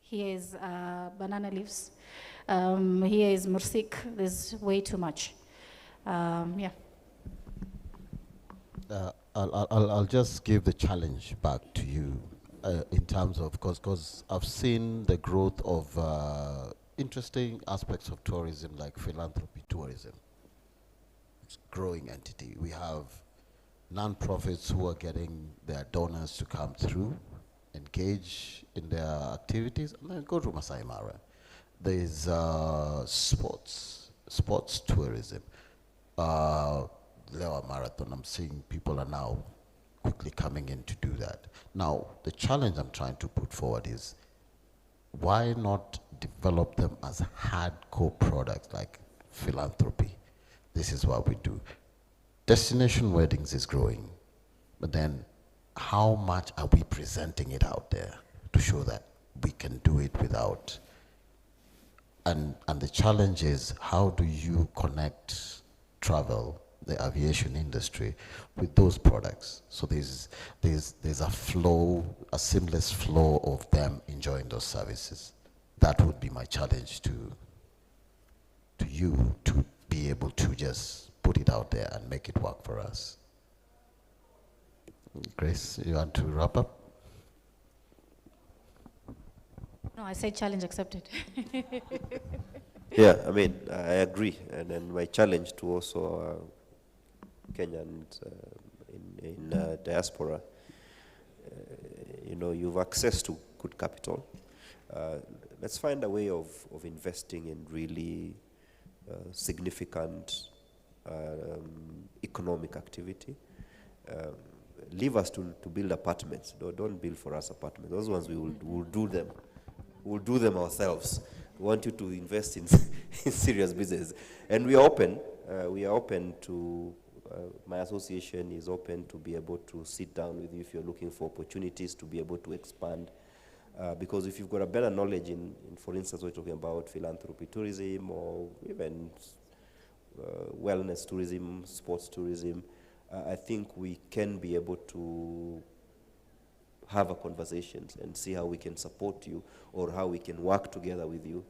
here is banana leaves, here is mursik, there's way too much. Yeah. I'll just give the challenge back to you in terms of, because I've seen the growth of interesting aspects of tourism like philanthropy tourism. It's a growing entity. We have non-profits who are getting their donors to come through, engage in their activities, and then go to Masai Mara. There's sports tourism. Lewa Marathon, I'm seeing people are now quickly coming in to do that. Now, the challenge I'm trying to put forward is, why not develop them as hardcore products like philanthropy? This is what we do. Destination weddings is growing, but then how much are we presenting it out there to show that we can do it without? And the challenge is, how do you connect travel, the aviation industry, with those products? So there's a flow, a seamless flow of them enjoying those services. That would be my challenge to you, to be able to just put it out there and make it work for us. Grace, you want to wrap up? No, I say challenge accepted. Yeah, I mean, I agree. And then my challenge to also Kenyans in diaspora, you have access to good capital. Let's find a way of investing in really significant economic activity. Leave us to build apartments. Don't build for us apartments. Those ones we will do them. We'll do them ourselves. We want you to invest in serious business. And we are open. We are open to, my association is open to be able to sit down with you if you're looking for opportunities to be able to expand. Because if you've got a better knowledge in, for instance, we're talking about philanthropy tourism or even wellness tourism, sports tourism, I think we can be able to have a conversation and see how we can support you or how we can work together with you.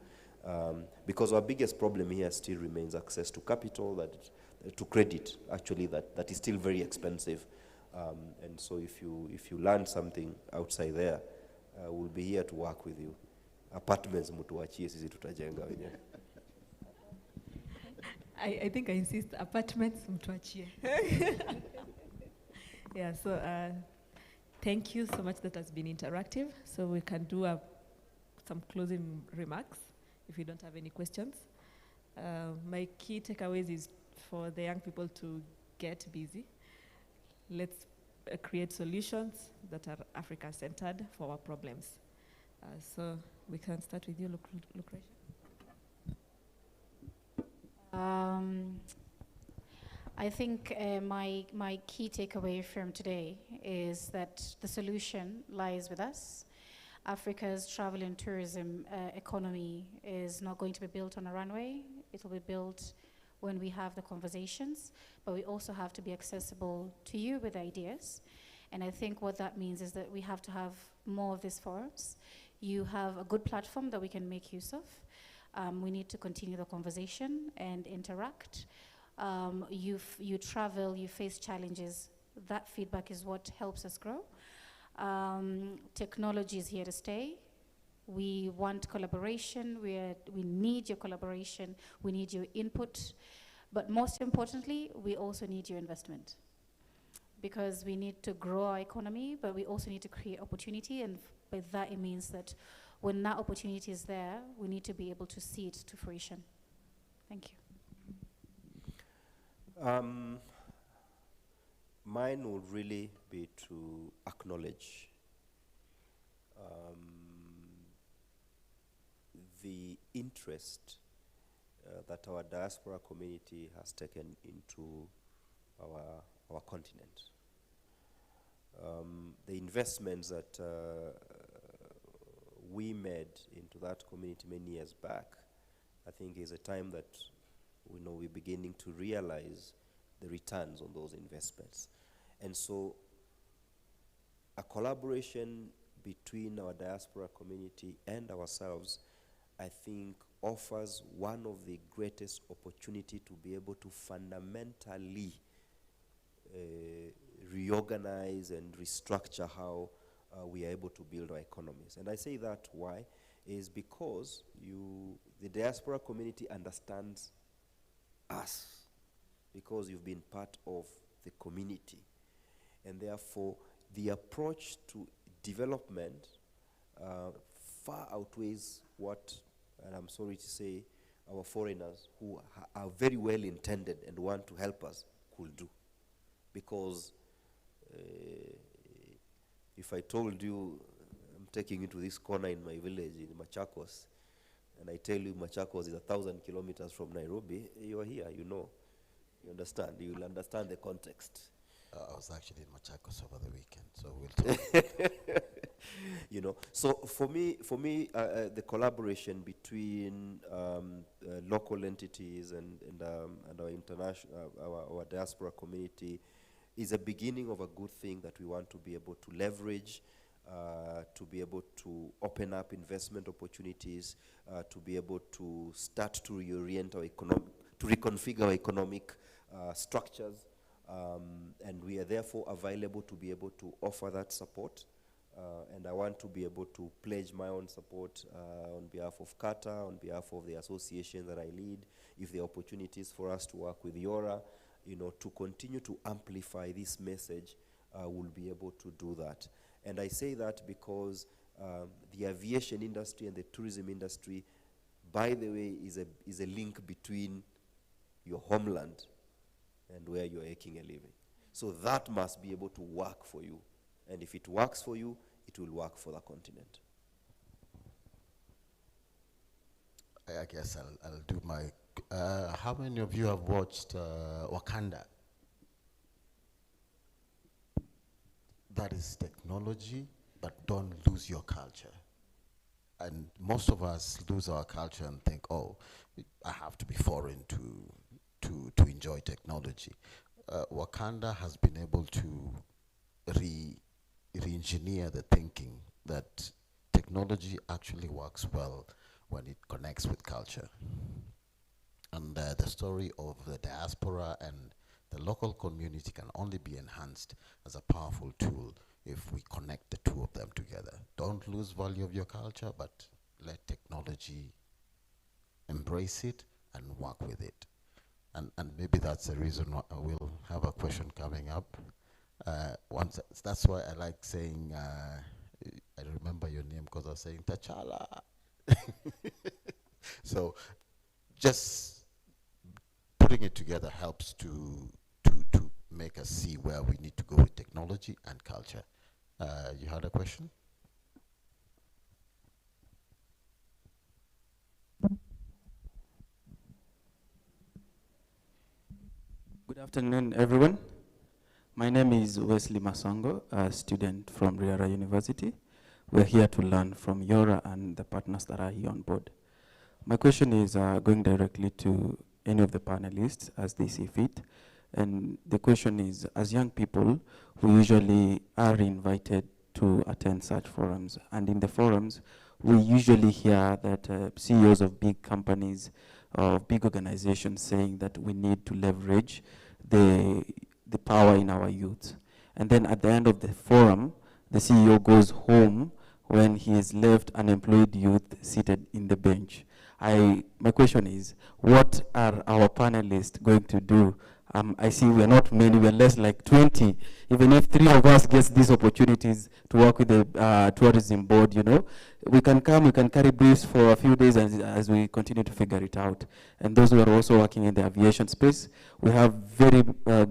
Because our biggest problem here still remains access to capital, to credit, actually, that is still very expensive. And so if you learn something outside there, we'll be here to work with you. Apartments mutuachie sisi tutajenga wenyewe. I think I insist, apartments mtuachie. Yeah, so thank you so much. That has been interactive. So we can do some closing remarks if you don't have any questions. My key takeaways is for the young people to get busy. Let's create solutions that are Africa-centered for our problems. So we can start with you, Lucretia. I think my key takeaway from today is that the solution lies with us. Africa's travel and tourism economy is not going to be built on a runway. It will be built when we have the conversations, but we also have to be accessible to you with ideas. And I think what that means is that we have to have more of these forums. You have a good platform that we can make use of. We need to continue the conversation and interact. You travel, you face challenges. That feedback is what helps us grow. Technology is here to stay. We want collaboration. We need your collaboration. We need your input. But most importantly, we also need your investment. Because we need to grow our economy, but we also need to create opportunity. And by that, it means that when that opportunity is there, we need to be able to see it to fruition. Thank you. Mine would really be to acknowledge the interest that our diaspora community has taken into our continent. The investments that we made into that community many years back, I think is a time that we're beginning to realize the returns on those investments. And so a collaboration between our diaspora community and ourselves, I think, offers one of the greatest opportunity to be able to fundamentally reorganize and restructure how we are able to build our economies. And I say that why? Is because the diaspora community understands us, because you've been part of the community. And therefore, the approach to development far outweighs what, and I'm sorry to say, our foreigners who are very well intended and want to help us could do. Because if I told you I'm taking you to this corner in my village in Machakos, and I tell you Machakos is 1,000 kilometers from Nairobi, you are here, you know. You understand, you will understand the context. I was actually in Machakos over the weekend, so we'll talk. You know, so for me, the collaboration between local entities and our international, our diaspora community is a beginning of a good thing that we want to be able to leverage, to be able to open up investment opportunities, to be able to start to reorient our to reconfigure our economic structures, and we are therefore available to be able to offer that support. And I want to be able to pledge my own support on behalf of CATA, on behalf of the association that I lead. If there are opportunities for us to work with Yora, you know, to continue to amplify this message, we'll be able to do that. And I say that because the aviation industry and the tourism industry, by the way, is a link between your homeland and where you're making a living. So that must be able to work for you. And if it works for you, it will work for the continent. I guess I'll do my... how many of you have watched Wakanda? That is technology, but don't lose your culture. And most of us lose our culture and think, oh, I have to be foreign to enjoy technology. Wakanda has been able to re-engineer the thinking that technology actually works well when it connects with culture. And the story of the diaspora and the local community can only be enhanced as a powerful tool if we connect the two of them together. Don't lose value of your culture, but let technology embrace it and work with it. And maybe that's the reason why we'll have a question coming up. That's why I like saying, I remember your name because I was saying T'Challa. So just putting it together helps to make us see where we need to go with technology and culture. You had a question? Good afternoon, everyone. My name is Wesley Masongo, a student from Yora University. We're here to learn from Yora and the partners that are here on board. My question is going directly to any of the panelists as they see fit. And the question is, as young people, we usually are invited to attend such forums. And in the forums, we usually hear that CEOs of big companies, of big organizations saying that we need to leverage the power in our youth. And then at the end of the forum, the CEO goes home when he has left unemployed youth seated in the bench. My question is, what are our panelists going to do? I see we are not many, we are less like 20. Even if 3 of us get these opportunities to work with the tourism board, you know, we can come, we can carry briefs for a few days as we continue to figure it out. And those who are also working in the aviation space, we have very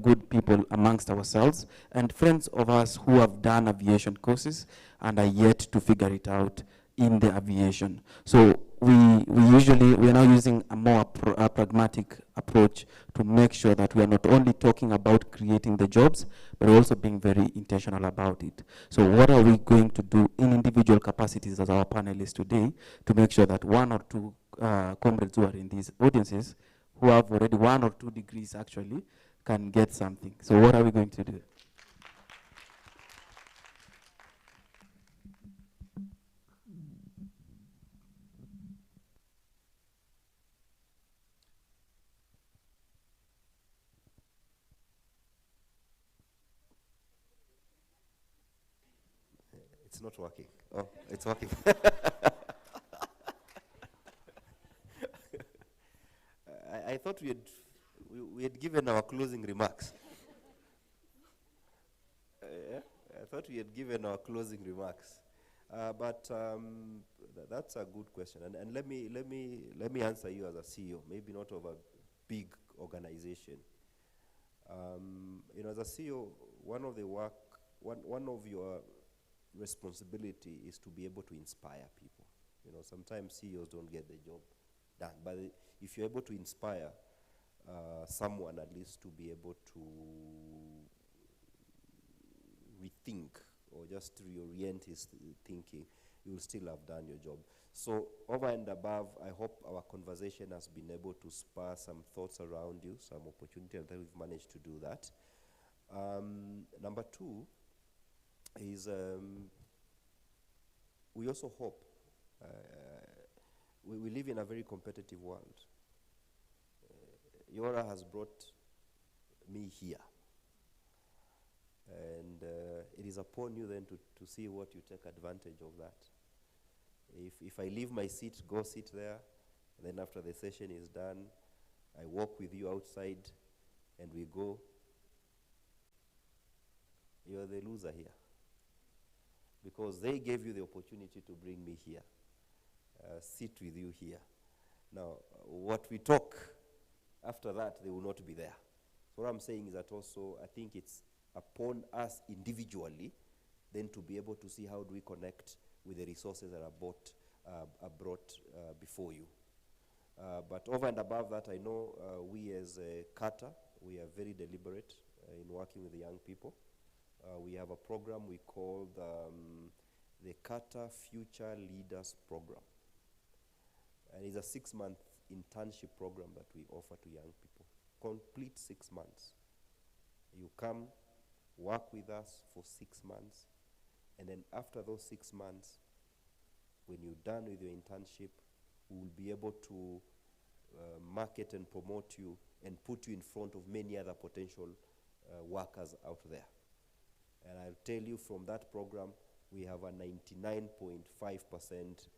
good people amongst ourselves and friends of us who have done aviation courses and are yet to figure it out in the aviation. So we are now using a more pragmatic approach to make sure that we are not only talking about creating the jobs, but also being very intentional about it. So what are we going to do in individual capacities as our panelists today to make sure that one or two comrades who are in these audiences, who have already 1 or 2 degrees actually, can get something. So what are we going to do? It's not working. Oh, it's working. I thought we had given our closing remarks. Yeah? I thought we had given our closing remarks. But that's a good question. And let me answer you as a CEO, maybe not of a big organization. As a CEO, one of your responsibility is to be able to inspire people. Sometimes CEOs don't get the job done, but if you're able to inspire someone at least to be able to rethink or just reorient his thinking, you will still have done your job. So over and above, I hope our conversation has been able to spur some thoughts around you, some opportunity, and that we've managed to do that. Number two is we also hope, we live in a very competitive world. Yora has brought me here. And it is upon you then to see what you take advantage of that. If I leave my seat, go sit there, and then after the session is done, I walk with you outside and we go, you're the loser here. Because they gave you the opportunity to bring me here, sit with you here. Now, what we talk, after that, they will not be there. So what I'm saying is that also, I think it's upon us individually then to be able to see how do we connect with the resources that are brought before you. But over and above that, I know we as a Kata, we are very deliberate in working with the young people. We have a program we call the Kata Future Leaders Program. And it's a 6-month internship program that we offer to young people. Complete 6 months. You come, work with us for 6 months, and then after those 6 months, when you're done with your internship, we will be able to market and promote you and put you in front of many other potential workers out there. And I'll tell you from that program, we have a 99.5%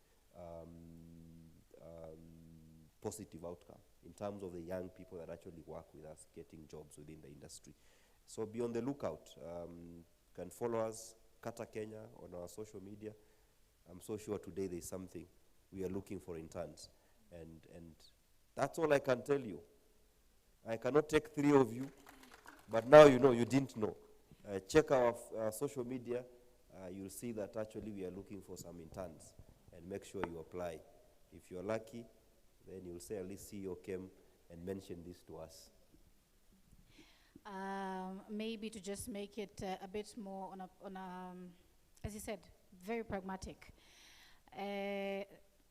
positive outcome in terms of the young people that actually work with us getting jobs within the industry. So be on the lookout. You can follow us, Kata Kenya, on our social media. I'm so sure today there's something we are looking for interns. And that's all I can tell you. I cannot take 3 of you, but now you know, you didn't know. Check our social media. You'll see that actually we are looking for some interns, and make sure you apply. If you're lucky, then you'll say at least CEO came and mentioned this to us. Maybe to just make it a bit more on a, as you said, very pragmatic.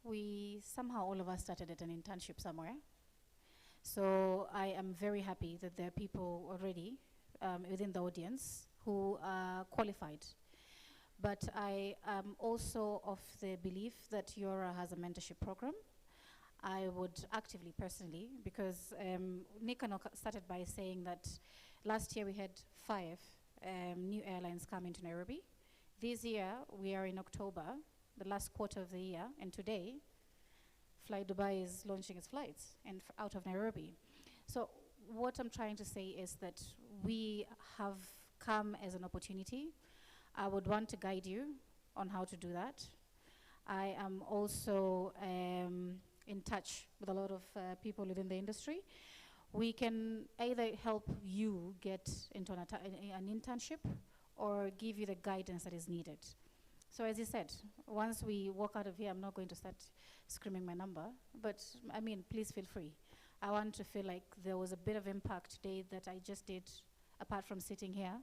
We somehow, all of us started at an internship somewhere. So I am very happy that there are people already within the audience who are qualified. But I am also of the belief that Yora has a mentorship program. I would actively, personally, because Nikano started by saying that last year we had 5 new airlines come into Nairobi. This year, we are in October, the last quarter of the year, and today, Fly Dubai is launching its flights out of Nairobi. So what I'm trying to say is that we have come as an opportunity. I would want to guide you on how to do that. I am also in touch with a lot of people within the industry. We can either help you get into an internship or give you the guidance that is needed. So as you said, once we walk out of here, I'm not going to start screaming my number, but I mean, please feel free. I want to feel like there was a bit of impact today that I just did, apart from sitting here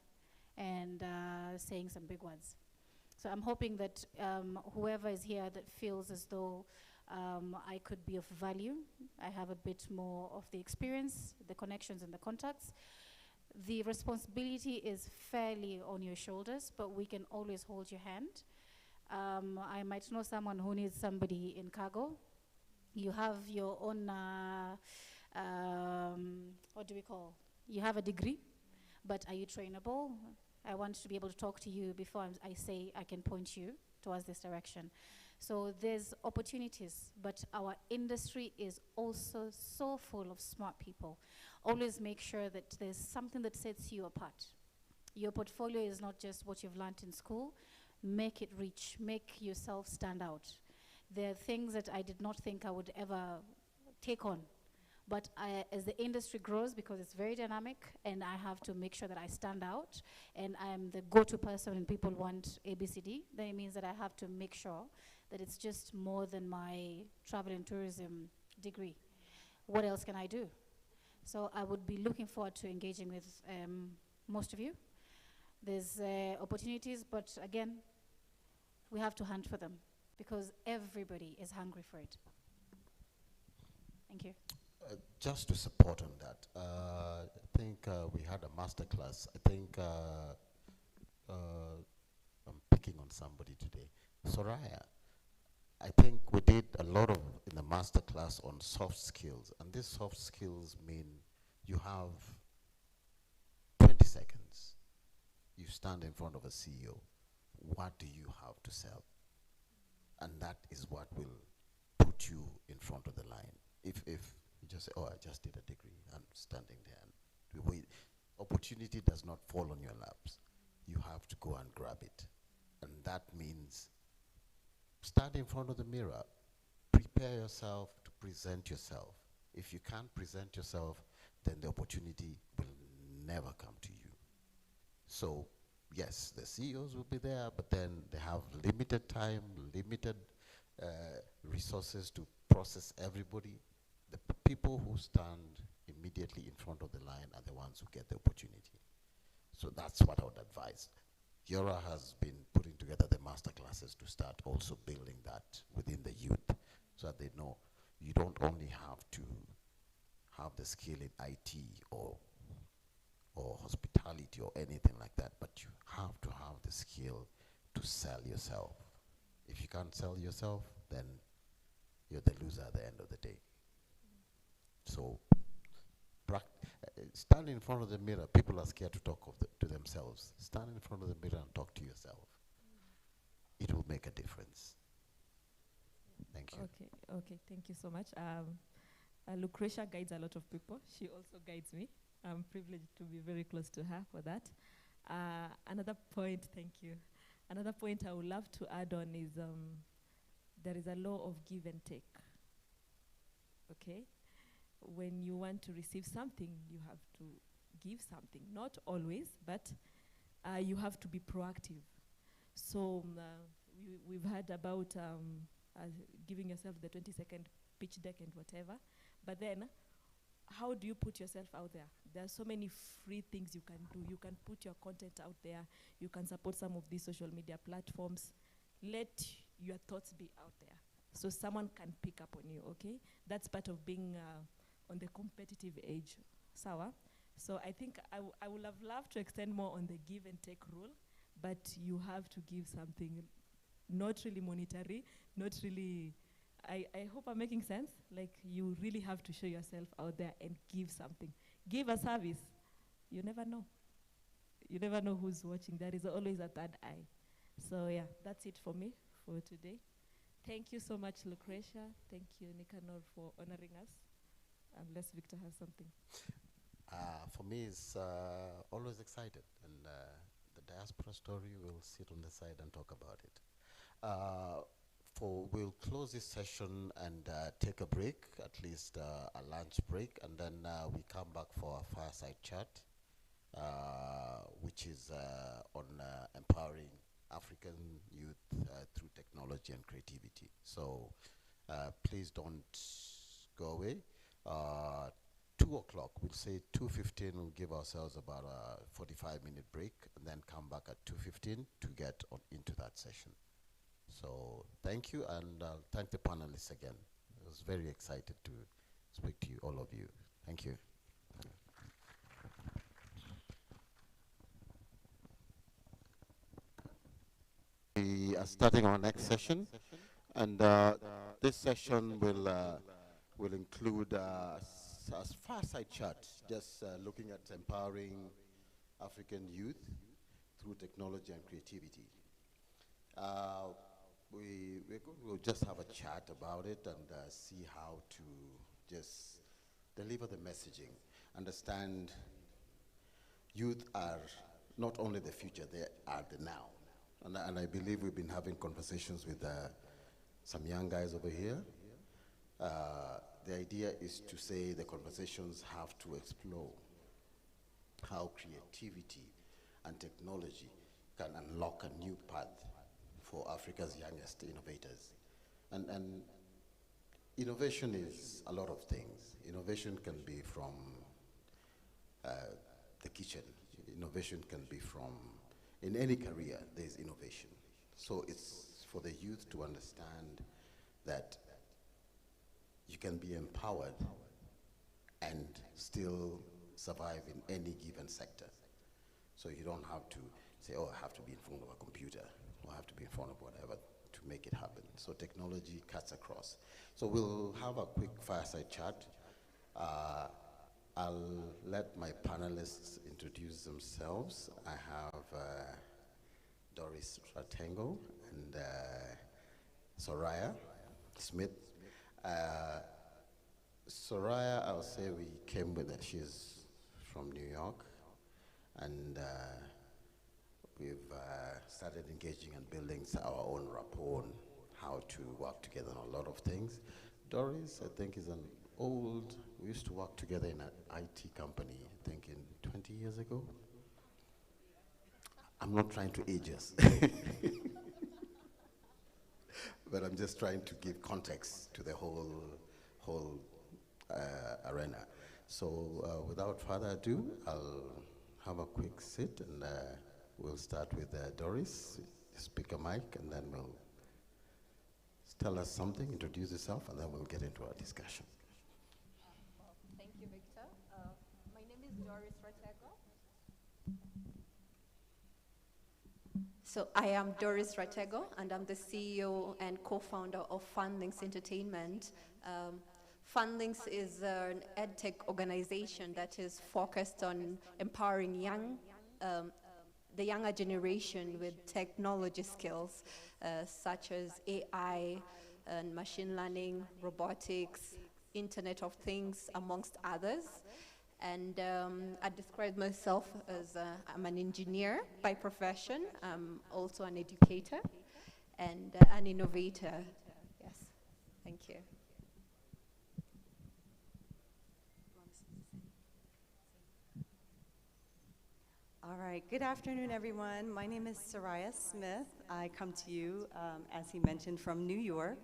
and saying some big words. So I'm hoping that whoever is here that feels as though I could be of value, I have a bit more of the experience, the connections and the contacts. The responsibility is fairly on your shoulders, but we can always hold your hand. I might know someone who needs somebody in cargo. You have your own, what do we call? You have a degree, but are you trainable? I want to be able to talk to you before I say I can point you towards this direction. So there's opportunities, but our industry is also so full of smart people. Always make sure that there's something that sets you apart. Your portfolio is not just what you've learned in school. Make it rich, make yourself stand out. There are things that I did not think I would ever take on. But as the industry grows, because it's very dynamic, and I have to make sure that I stand out, and I'm the go-to person and people want ABCD, then it means that I have to make sure that it's just more than my travel and tourism degree. What else can I do? So I would be looking forward to engaging with most of you. There's opportunities, but again, we have to hunt for them because everybody is hungry for it. Thank you. Just to support on that, I think we had a master class. I think I'm picking on somebody today. Soraya, I think we did a lot of in the master class on soft skills, and these soft skills mean you have 20 seconds. You stand in front of a CEO. What do you have to sell? And that is what will put you in front of the line. If you just say, oh, I just did a degree, I'm standing there. And wait. Opportunity does not fall on your laps. You have to go and grab it. And that means stand in front of the mirror. Prepare yourself to present yourself. If you can't present yourself, then the opportunity will never come to you. So, yes, the CEOs will be there, but then they have limited time, limited resources to process everybody. The people who stand immediately in front of the line are the ones who get the opportunity. So that's what I would advise. Yora has been putting together the master classes to start also building that within the youth so that they know you don't only have to have the skill in IT or hospitality or anything like that, but you have to have the skill to sell yourself. If you can't sell yourself, then you're the loser at the end of the day. So stand in front of the mirror. People are scared to talk to themselves. Stand in front of the mirror and talk to yourself. It will make a difference. Thank you. Okay, thank you so much. Lucretia guides a lot of people. She also guides me. I'm privileged to be very close to her for that. Another point, thank you. Another point I would love to add on is there is a law of give and take. Okay? When you want to receive something, you have to give something. Not always, but you have to be proactive. So we've heard about giving yourself the 20-second pitch deck and whatever, but then how do you put yourself out there? There are so many free things you can do. You can put your content out there. You can support some of these social media platforms. Let your thoughts be out there so someone can pick up on you, okay? That's part of being on the competitive age, sawa? So I think I would have loved to extend more on the give and take rule, but you have to give something, not really monetary, not really, I hope I'm making sense. Like, you really have to show yourself out there and give something. Give a service. You never know. You never know who's watching. There is always a third eye. So yeah, that's it for me for today. Thank you so much, Lucretia. Thank you, Nicanor, for honoring us. Unless Victor has something. For me, it's always excited. And the diaspora story, we'll sit on the side and talk about it. We'll close this session and take a break, at least a lunch break, and then we come back for a fireside chat, which is on empowering African youth through technology and creativity. So please don't go away. 2 o'clock, we'll say 2:15, we'll give ourselves about a 45-minute break and then come back at 2:15 to get into that session. So thank you, and thank the panelists again. I was very excited to speak to you, all of you. Thank you. We are starting our next session, and this session will include a fireside chat, just looking at empowering African youth through technology and creativity. We'll just have a chat about it and see how to just deliver the messaging. Understand youth are not only the future, they are the now. And I believe we've been having conversations with some young guys over here. The idea is to say the conversations have to explore how creativity and technology can unlock a new path for Africa's youngest innovators. And innovation is a lot of things. Innovation can be from the kitchen. Innovation can be from, in any career, there's innovation. So it's for the youth to understand that you can be empowered and still survive in any given sector. So you don't have to say, oh, I have to be in front of a computer, or I have to be in front of whatever to make it happen. So technology cuts across. So we'll have a quick fireside chat. I'll let my panelists introduce themselves. I have Doris Ratengo and Soraya Smith. Soraya, I'll say we came with her. She's from New York, and we've started engaging and building our own rapport on how to work together on a lot of things. Doris, I think, is an old, we used to work together in an IT company, I think 20 years ago. I'm not trying to age us, but I'm just trying to give context to the whole arena. So without further ado, I'll have a quick sit, and we'll start with Doris. Speak a mic, and then we'll tell us something, introduce yourself, and then we'll get into our discussion. Thank you, Victor. My name is Doris Ratego. So I am Doris Ratego, and I'm the CEO and co-founder of Fundlinks Entertainment. Fundlinks is an edtech organization that is focused on empowering the younger generation with technology skills such as AI and machine learning, robotics, Internet of Things, amongst others. And I describe myself as I'm an engineer by profession. I'm also an educator and an innovator. Yes, thank you. All right, good afternoon, everyone. My name is Soraya Smith. I come to you, as he mentioned, from New York.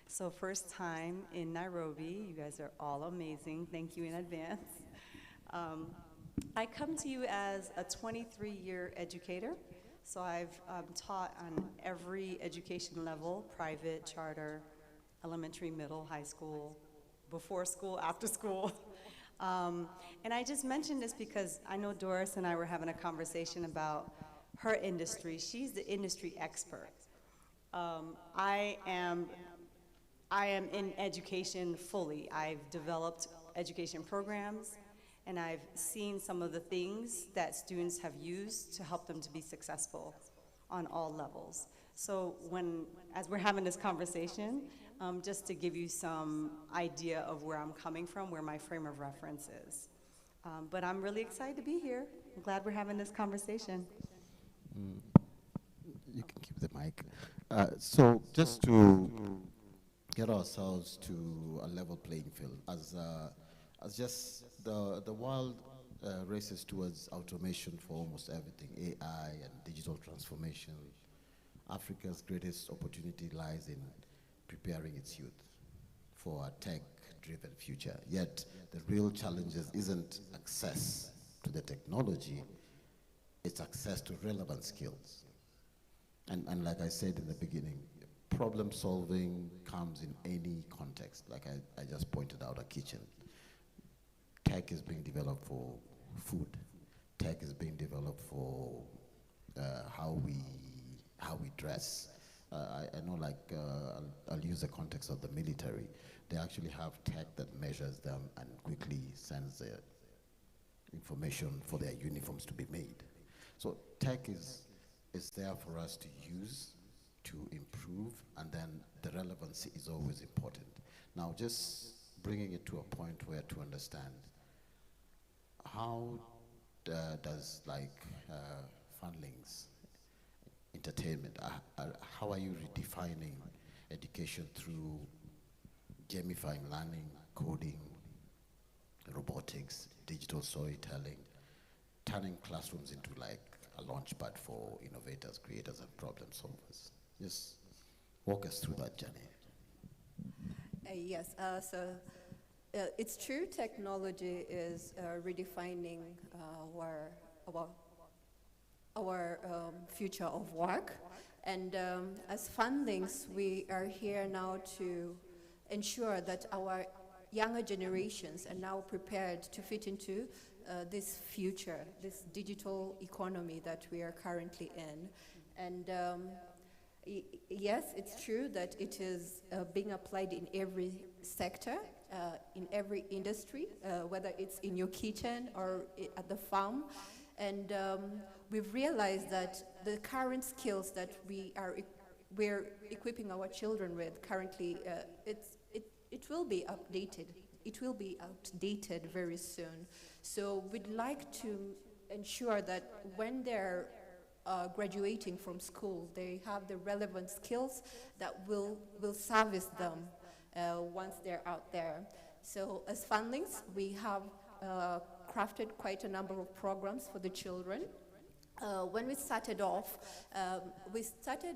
So first time in Nairobi. You guys are all amazing. Thank you in advance. I come to you as a 23-year educator. So I've taught on every education level, private, charter, elementary, middle, high school, before school, after school. And I just mentioned this because I know Doris and I were having a conversation about her industry. She's the industry expert. I am in education fully. I've developed education programs, and I've seen some of the things that students have used to help them to be successful on all levels. So as we're having this conversation, just to give you some idea of where I'm coming from, where my frame of reference is. But I'm really excited to be here. I'm glad we're having this conversation. You can keep the mic. So just to get ourselves to a level playing field, as just the world races towards automation for almost everything, AI and digital transformation, Africa's greatest opportunity lies in preparing its youth for a tech-driven future. Yet, the real challenge isn't access to the technology, it's access to relevant skills. And like I said in the beginning, problem solving comes in any context. Like I just pointed out, a kitchen. Tech is being developed for food. Tech is being developed for how we dress. I know, like, I'll use the context of the military. They actually have tech that measures them and quickly sends the information for their uniforms to be made. So tech is there for us to use, to improve, and then the relevancy is always important. Now, just bringing it to a point where to understand how does, like, Fundlings entertainment, how are you redefining education through gamifying learning, coding, robotics, digital storytelling, turning classrooms into like a launchpad for innovators, creators, and problem solvers? Just walk us through that journey. Yes, it's true, technology is redefining our future of work. And as Fundlings, we are here now to ensure that our younger generations are now prepared to fit into this future, this digital economy that we are currently in. And yes, it's true that it is being applied in every sector, in every industry, whether it's in your kitchen or at the farm. And we've realized that the current skills that we're equipping our children with currently, it will be updated. It will be outdated very soon. So we'd like to ensure that when they're graduating from school, they have the relevant skills that will service them once they're out there. So as Fundlings, we have crafted quite a number of programs for the children. When we started off, we started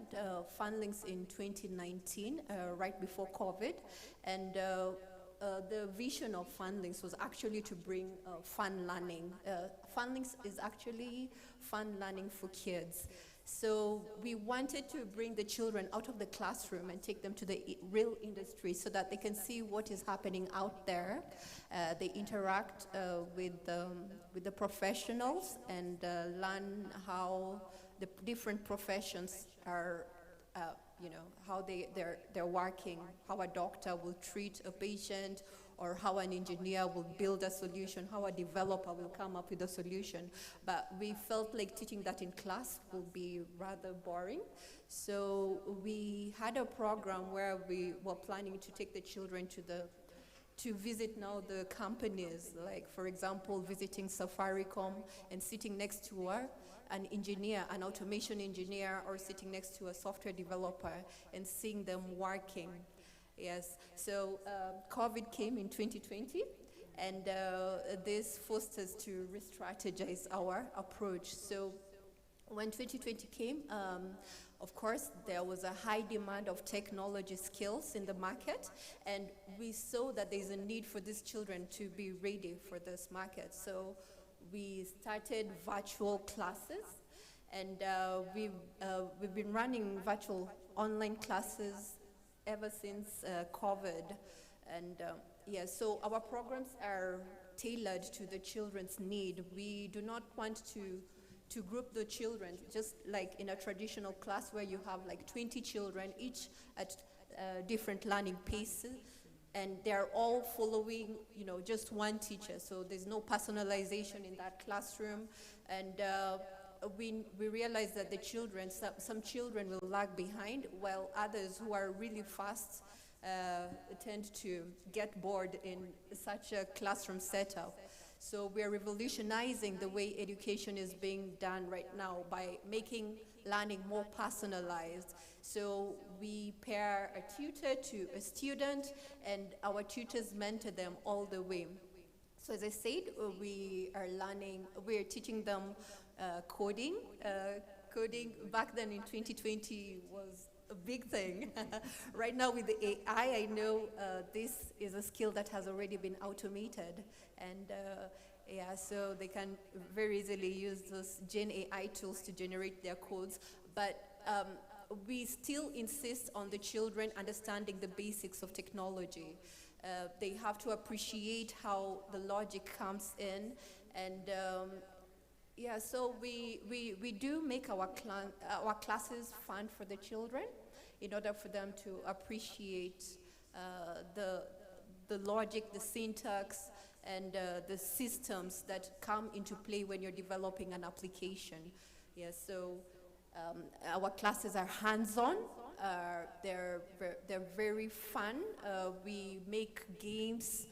Fundlings in 2019, right before COVID, and the vision of Fundlings was actually to bring fun learning. Fundlings is actually fun learning for kids. So we wanted to bring the children out of the classroom and take them to the real industry so that they can see what is happening out there. They interact with the professionals and learn how the different professions are, how they're working, how a doctor will treat a patient, or how an engineer will build a solution, how a developer will come up with a solution. But we felt like teaching that in class would be rather boring. So we had a program where we were planning to take the children to visit now the companies, like, for example, visiting Safaricom and sitting next to an engineer, an automation engineer, or sitting next to a software developer and seeing them working. Yes, so COVID came in 2020, and this forced us to re-strategize our approach. So when 2020 came, of course, there was a high demand of technology skills in the market, and we saw that there's a need for these children to be ready for this market. So we started virtual classes, and we've been running virtual online classes ever since COVID. And so our programs are tailored to the children's need. We do not want to group the children, just like in a traditional class where you have like 20 children, each at different learning paces, and they're all following, just one teacher. So there's no personalization in that classroom. And we realize that the children, some children will lag behind, while others who are really fast tend to get bored in such a classroom setup. So we're revolutionizing the way education is being done right now by making learning more personalized. So we pair a tutor to a student, and our tutors mentor them all the way. So as I said, we're teaching them coding. coding back then in 2020 was a big thing. Right now with the AI, I know this is a skill that has already been automated, and yeah, so they can very easily use those Gen AI tools to generate their codes. But we still insist on the children understanding the basics of technology. They have to appreciate how the logic comes in, and yeah, so we do make our classes fun for the children in order for them to appreciate the logic, the syntax, and the systems that come into play when you're developing an application. Yeah, so our classes are hands-on. They're very fun. We make games.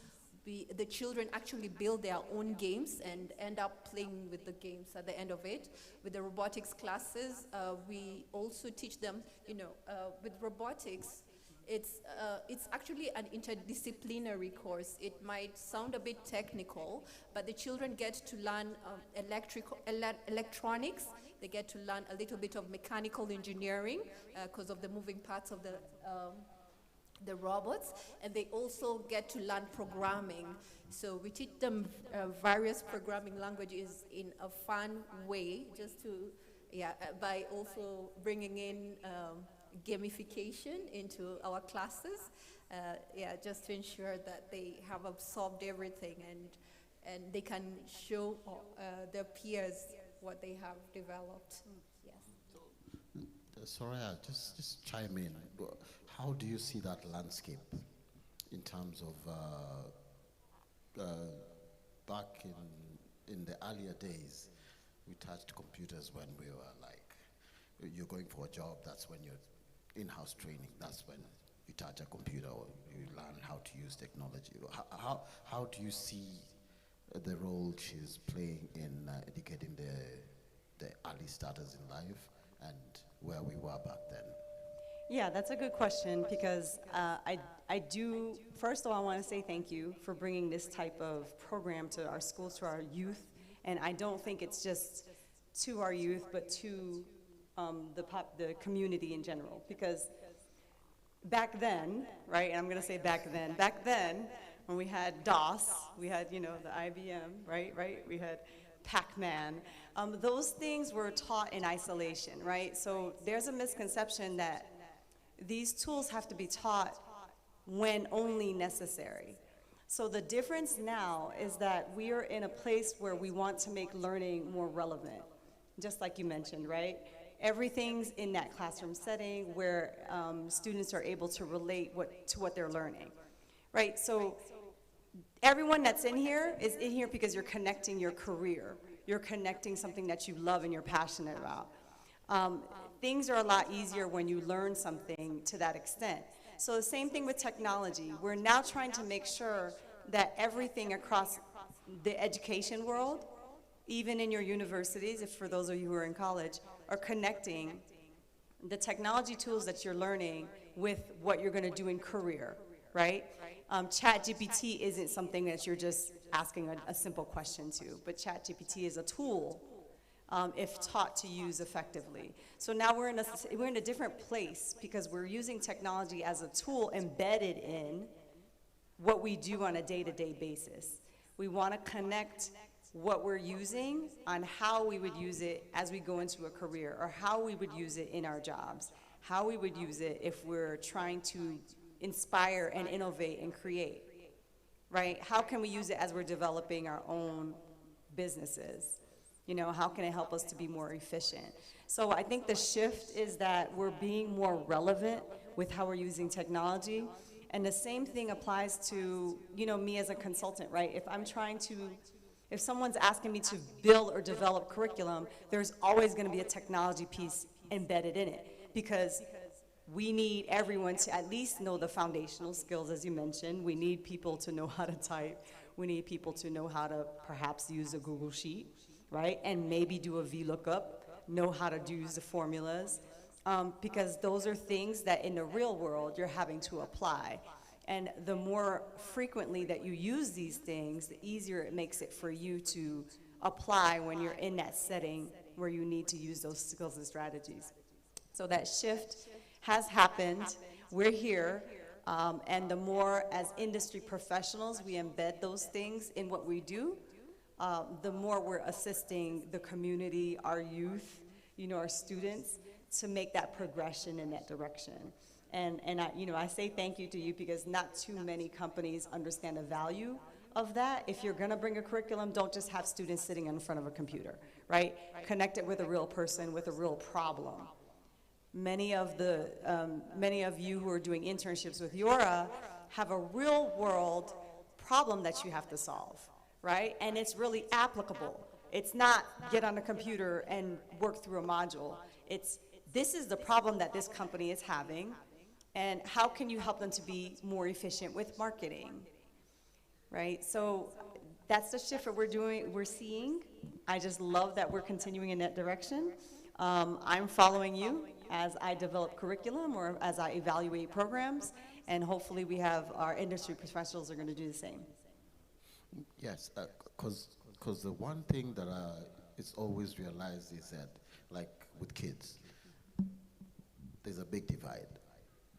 The children actually build their own games and end up playing with the games at the end of it. With the robotics classes, we also teach them, with robotics, it's actually an interdisciplinary course. It might sound a bit technical, but the children get to learn electronics. They get to learn a little bit of mechanical engineering because of the moving parts of the robots, and they also get to learn programming. So we teach them various programming languages in a fun way, just to, by also bringing in gamification into our classes, just to ensure that they have absorbed everything and they can show their peers what they have developed. Yes. Soraya, just chime in. How do you see that landscape in terms of back in the earlier days, we touched computers when we were like, you're going for a job, that's when you're in-house training, that's when you touch a computer or you learn how to use technology. How do you see the role she's playing in educating the early starters in life and where we were back then? Yeah, that's a good question because I do, first of all, I want to say thank you for bringing this type of program to our schools, to our youth. And I don't think it's just to our youth, but to the community in general. Because back then, right, and I'm going to say back then, when we had DOS, we had, the IBM, right? We had Pac-Man. Those things were taught in isolation, right? So there's a misconception that these tools have to be taught when only necessary. So the difference now is that we are in a place where we want to make learning more relevant, just like you mentioned, right? Everything's in that classroom setting where students are able to relate to what they're learning, right? So everyone that's in here is in here because you're connecting your career. You're connecting something that you love and you're passionate about. Things are a lot easier when you learn something to that extent. So the same thing with technology. We're now trying to make sure that everything across the education world, even in your universities, if for those of you who are in college, are connecting the technology tools that you're learning with what you're going to do in career, right? ChatGPT isn't something that you're just asking a simple question to, but ChatGPT is a tool if taught to use effectively. So now we're in a different place because we're using technology as a tool embedded in what we do on a day-to-day basis. We want to connect what we're using on how we would use it as we go into a career, or how we would use it in our jobs, how we would use it if we're trying to inspire and innovate and create, right? How can we use it as we're developing our own businesses? How can it help us to be more efficient? So I think the shift is that we're being more relevant with how we're using technology. And the same thing applies to, me as a consultant, right? If someone's asking me to build or develop curriculum, there's always going to be a technology piece embedded in it, because we need everyone to at least know the foundational skills, as you mentioned. We need people to know how to type. We need people to know how to perhaps use a Google Sheet, right? And maybe do a VLOOKUP, know how to use the formulas, because those are things that in the real world you're having to apply. And the more frequently that you use these things, the easier it makes it for you to apply when you're in that setting where you need to use those skills and strategies. So that shift has happened. We're here. And the more as industry professionals we embed those things in what we do, the more we're assisting the community, our youth, our students, to make that progression in that direction. And I say thank you to you because not too many companies understand the value of that. If you're gonna bring a curriculum, don't just have students sitting in front of a computer, right? Connect it with a real person, with a real problem. Many of you who are doing internships with Yora have a real world problem that you have to solve, right? And it's really applicable. It's not get on a computer and work through a module. This is the problem that this company is having, and how can you help them to be more efficient with marketing, right? So that's the shift that we're seeing. I just love that we're continuing in that direction. I'm following you as I develop curriculum or as I evaluate programs, and hopefully we have our industry professionals are going to do the same. Yes, because the one thing that is always realized is that, like with kids, there's a big divide.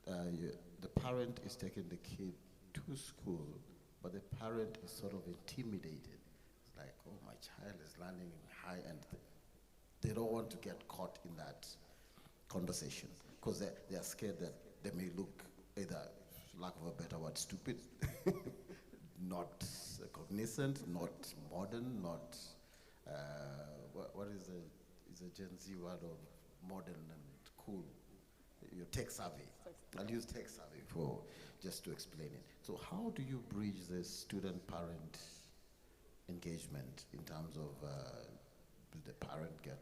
The parent is taking the kid to school, but the parent is sort of intimidated. It's like, oh, my child is learning high, and they don't want to get caught in that conversation because they are scared that they may look either, lack of a better word, stupid, not cognizant, not modern, not what is a Gen Z word of modern and cool? You're tech savvy. I'll use tech savvy for just to explain it. So how do you bridge this student-parent engagement in terms of do the parent get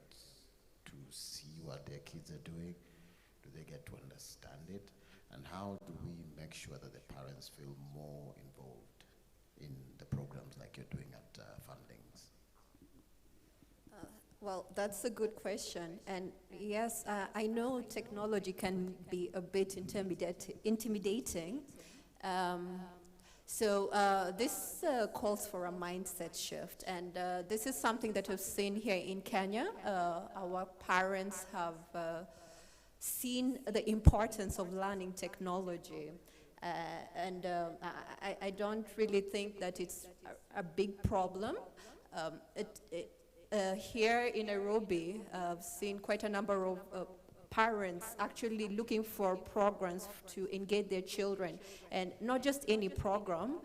to see what their kids are doing? Do they get to understand it? And how do we make sure that the parents feel more involved in the programs like you're doing at Fundings? Well, that's a good question. And yes, I know technology can be a bit intimidating. This calls for a mindset shift. And this is something that we've seen here in Kenya. Our parents have seen the importance of learning technology. I don't really think that it's a big problem. Here in Nairobi, I've seen quite a number of parents actually looking for programs to engage their children. And not just any program,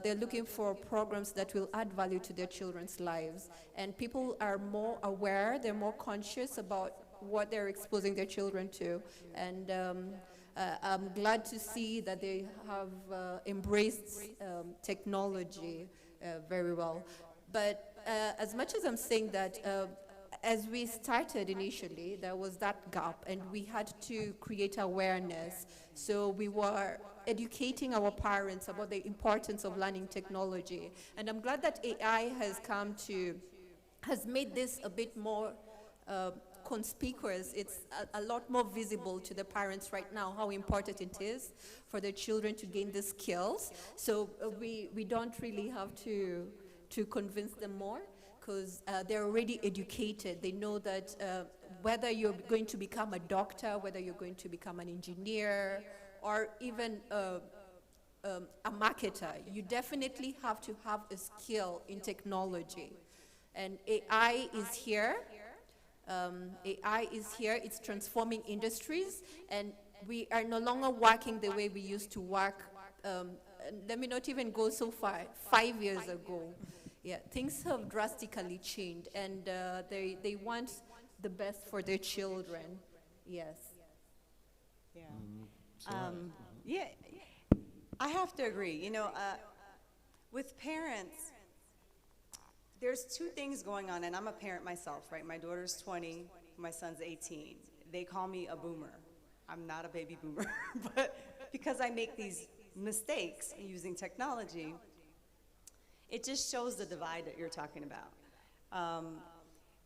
they're looking for programs that will add value to their children's lives. And people are more aware, they're more conscious about what they're exposing their children to. And I'm glad to see that they have embraced technology very well. But as much as I'm saying that, as we started initially, there was that gap, and we had to create awareness. So we were educating our parents about the importance of learning technology. And I'm glad that AI has made this a bit more conspicuous. It's a lot more visible to the parents right now how important it is for their children to gain the skills. So we don't really have to convince them more, because they're already educated. They know that whether you're going to become a doctor, whether you're going to become an engineer, or even a marketer, you definitely have to have a skill in technology. And AI is here. AI is here. It's transforming industries, and we are no longer working the way we used to work. Let me not even go so far, 5 years ago. Yeah, things have drastically changed, and they want the best for their children. Yes. Yeah. Yeah, I have to agree. With parents, there's two things going on, and I'm a parent myself, right? My daughter's 20, my son's 18. They call me a boomer. I'm not a baby boomer, but because I make these mistakes using technology, it just shows the divide that you're talking about.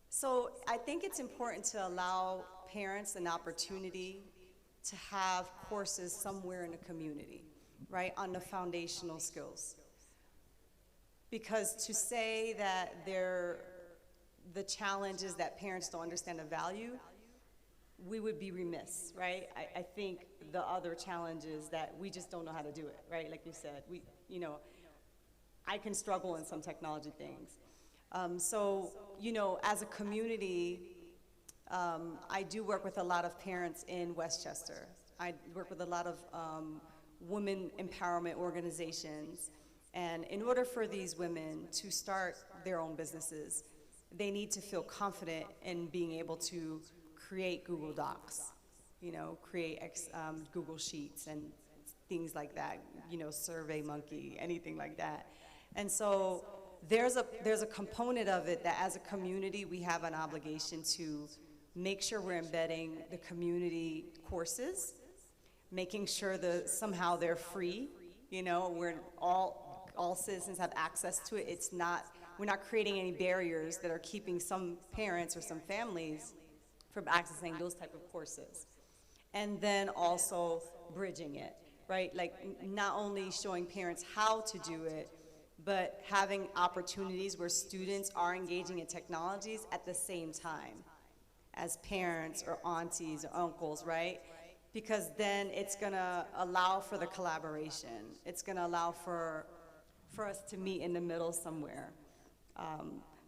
So I think it's important to allow parents an opportunity to have courses somewhere in the community, right, on the foundational skills. Because to say that they're the challenge is that parents don't understand the value, we would be remiss, right? I think the other challenge is that we just don't know how to do it, right? Like you said, I can struggle in some technology things. So, as a community, I do work with a lot of parents in Westchester. I work with a lot of women empowerment organizations. And in order for these women to start their own businesses, they need to feel confident in being able to create Google Docs, create Google Sheets and things like that, SurveyMonkey, anything like that. And so there's a component of it that as a community, we have an obligation to make sure we're embedding the community courses, making sure that somehow they're free, we're all citizens have access to it. We're not creating any barriers that are keeping some parents or some families from accessing those type of courses. And then also bridging it, right? Like not only showing parents how to do it, but having opportunities where students are engaging in technologies at the same time as parents or aunties or uncles, right? Because then it's gonna allow for the collaboration. It's gonna allow for us to meet in the middle somewhere.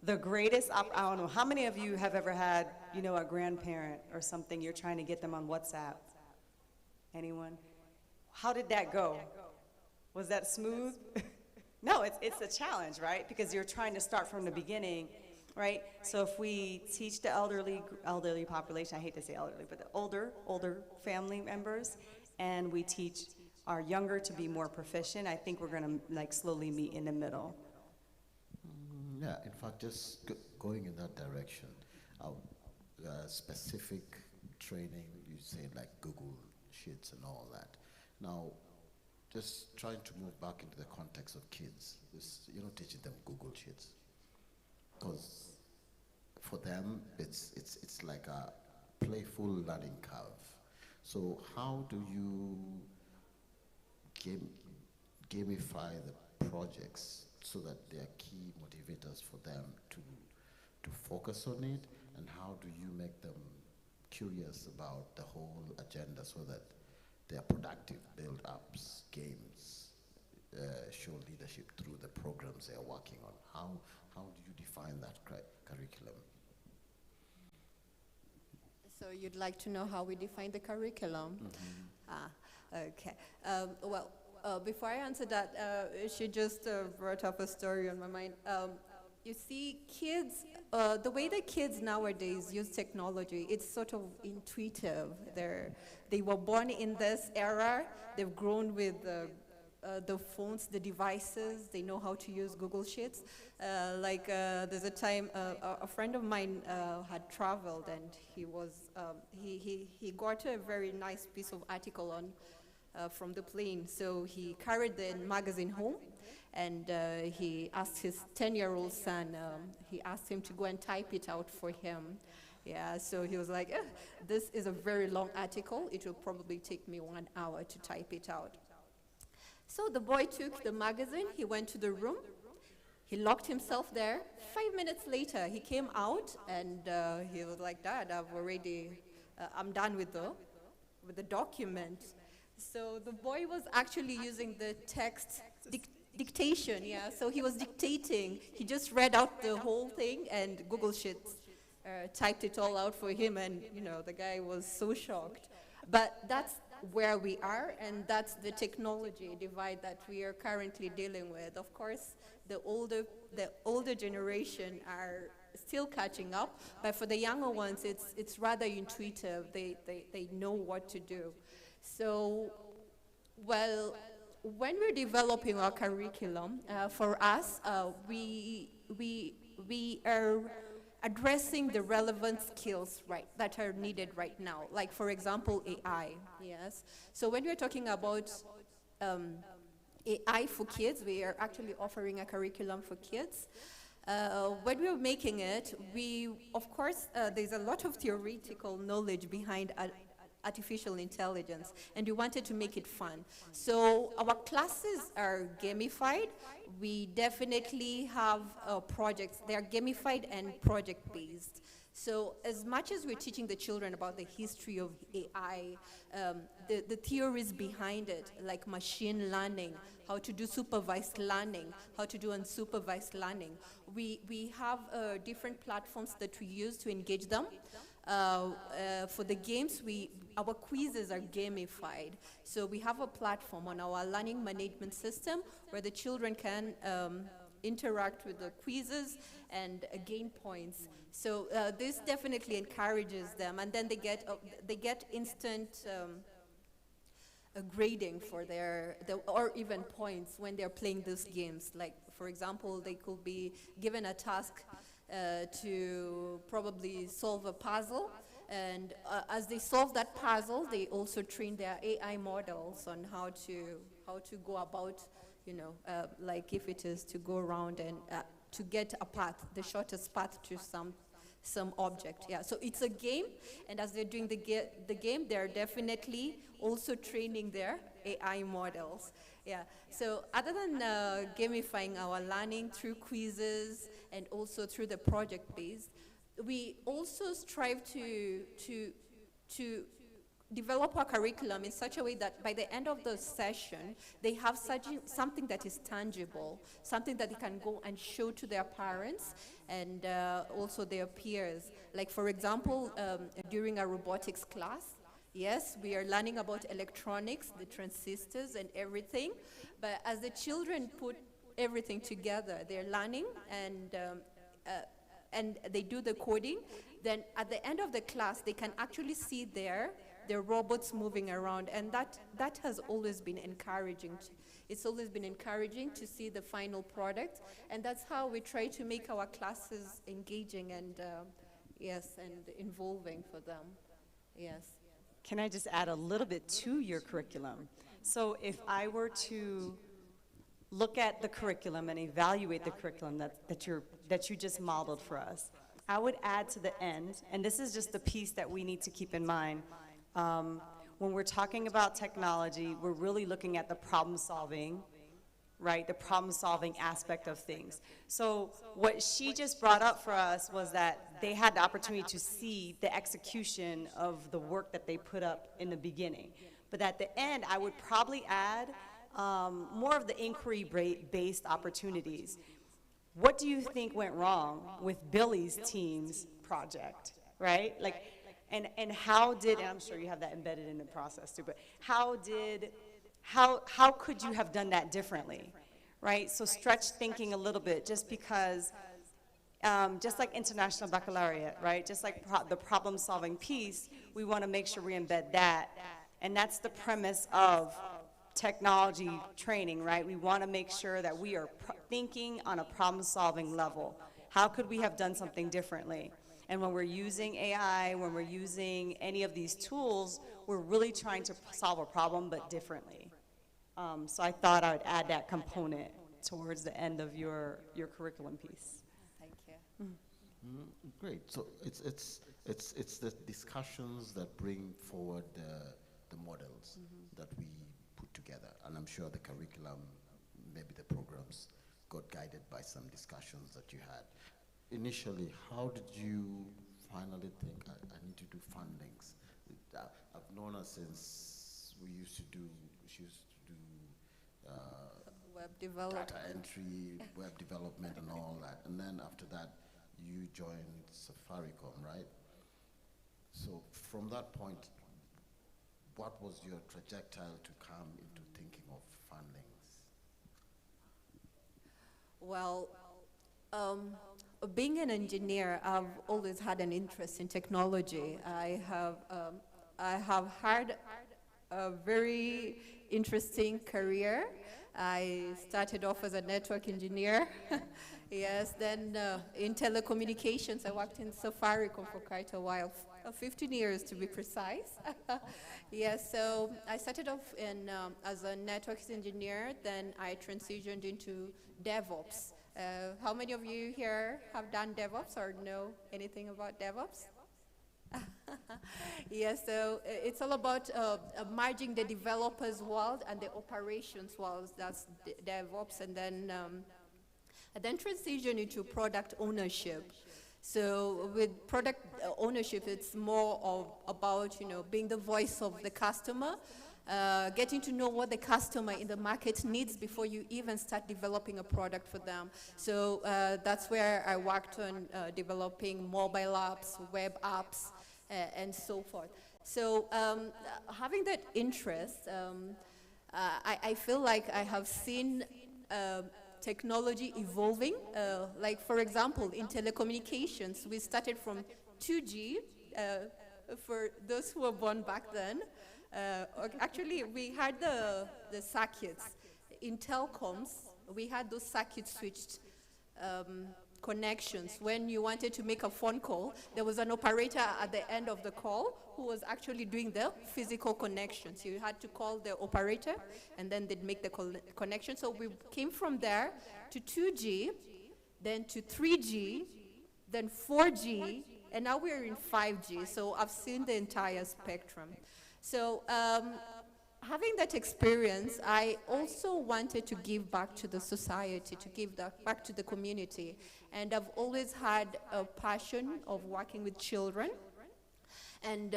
The greatest, I don't know, how many of you have ever had, a grandparent or something, you're trying to get them on WhatsApp? Anyone? How did that go? Was that smooth? No, it's a challenge, right? Because you're trying to start from the beginning, right? So if we teach the elderly population, I hate to say elderly, but the older family members, and we teach our younger to be more proficient, I think we're gonna slowly meet in the middle. Yeah, in fact, just going in that direction, specific training, you say like Google Sheets and all that. Now, just trying to move back into the context of kids, you're not teaching them Google Sheets, because for them, it's like a playful learning curve. So how do you gamify the projects so that they are key motivators for them to focus on it, and how do you make them curious about the whole agenda so that they are productive build-ups, games, show leadership through the programs they are working on? How do you define that curriculum? So you'd like to know how we define the curriculum? Okay. Before I answer that, she just brought up a story on my mind. You see, kids, the way that kids nowadays use technology, it's sort of intuitive. They were born in this era. They've grown with the phones, the devices. They know how to use Google Sheets. There's a time a friend of mine had traveled, and he got a very nice piece of article on from the plane. So he carried the magazine home, and he asked his 10-year-old son, he asked him to go and type it out for him. Yeah, so he was like, this is a very long article. It will probably take me 1 hour to type it out. So the boy took the magazine, he went to the room, he locked himself there. 5 minutes later, he came out, and he was like, Dad, I'm done with the document. So the boy was actually using the text dictation, yeah. So he was dictating. He just read out the whole thing, and Google Sheets typed it all out for him, and the guy was so shocked. But that's where we are, and that's the technology divide that we are currently dealing with. Of course, the older generation are still catching up, but for the younger ones, it's rather intuitive. They know what to do. So, well, when we're developing our curriculum, for us, we are addressing the relevant skills that are needed right now. Like, for example, AI, yes. So when we're talking about AI for kids, we are actually offering a curriculum for kids. When we're making it, of course, there's a lot of theoretical knowledge behind artificial intelligence, and we wanted to make it fun. So our classes are gamified. We definitely have projects. They are gamified and project-based. So as much as we're teaching the children about the history of AI, the theories behind it, like machine learning, how to do supervised learning, how to do unsupervised learning, we have different platforms that we use to engage them. For the games, our quizzes are gamified. So we have a platform on our learning management system where the children can interact with the quizzes and gain points. So this definitely encourages them, and then they get instant grading for or even points when they're playing these games. Like, for example, they could be given a task to probably solve a puzzle, and as they solve that puzzle, they also train their AI models on how to go about, like if it is to go around and to get a path, the shortest path to some object. Yeah, so it's a game, and as they're doing the game, they're definitely also training their AI models. Yeah, so other than gamifying our learning through quizzes and also through the project-based, we also strive to develop our curriculum in such a way that by the end of the session, they have something that is tangible, something that they can go and show to their parents and also their peers. Like, for example, during a robotics class, yes, we are learning about electronics, the transistors and everything, but as the children put everything together, they're learning and they do the coding, then at the end of the class, they can actually see their robots moving around, and that has always been encouraging. It's always been encouraging to see the final product, and that's how we try to make our classes engaging and and involving for them. Yes. Can I just add a little bit to your curriculum? So if I were to look at the curriculum and evaluate the curriculum that you just modeled for us, I would add to the end, and this is just the piece that we need to keep in mind. When we're talking about technology, we're really looking at the problem solving, right? The problem solving aspect of things. So what she just brought up for us was that they had the opportunity to see the execution of the work that they put up in the beginning. But at the end, I would probably add more of the inquiry-based opportunities. What do you think went wrong with Billy's team's project, right? Like, and how did, and I'm sure you have that embedded in the process too, but how could you have done that differently, right? So stretch thinking a little bit, just because, just like International Baccalaureate, right? Just like the problem-solving piece, we want to make sure we embed that, and that's the premise of technology training, right? We want to make sure that we are thinking on a problem-solving level. How could we have done something differently? And when we're using AI, when we're using any of these tools, we're really trying to solve a problem, but differently. So I thought I would add that component towards the end of your curriculum piece. Thank you. Great. So it's the discussions that bring forward the models that we put together, and I'm sure the curriculum, maybe the programs, got guided by some discussions that you had. Initially, how did you finally think, I need to do fundings? I've known her since she used to do web development, data entry, web development and all that. And then after that, you joined Safaricom, right? So from that point, what was your trajectory to come into thinking of fundings? Well, being an engineer, I've always had an interest in technology. I have had a very interesting career. I started off as a network engineer. Yes, then in telecommunications, I worked in Safaricom for quite a while, 15 years to be precise. Yes, so I started off as a networks engineer, then I transitioned into DevOps. How many of you here have done DevOps or know anything about DevOps? Yeah, so it's all about merging the developers world and the operations world. That's DevOps, and then transition into product ownership. So with product ownership, it's more about being the voice of the customer, getting to know what the customer in the market needs before you even start developing a product for them. So that's where I worked on developing mobile apps, web apps, and so forth. So having that interest, I feel like I have seen technology evolving. Like, for example, in telecommunications, we started from 2G, for those who were born back then. Actually, we had the circuits. In telecoms, we had those circuit switched connections. When you wanted to make a phone call, there was an operator at the end of the call who was actually doing the physical connections. You had to call the operator, and then they'd make the connection. So we came from there to 2G, then to 3G, then 4G, and now we're in 5G. So I've seen the entire spectrum. So having that experience, I also wanted to give back to the society, to give back to the community. And I've always had a passion of working with children. And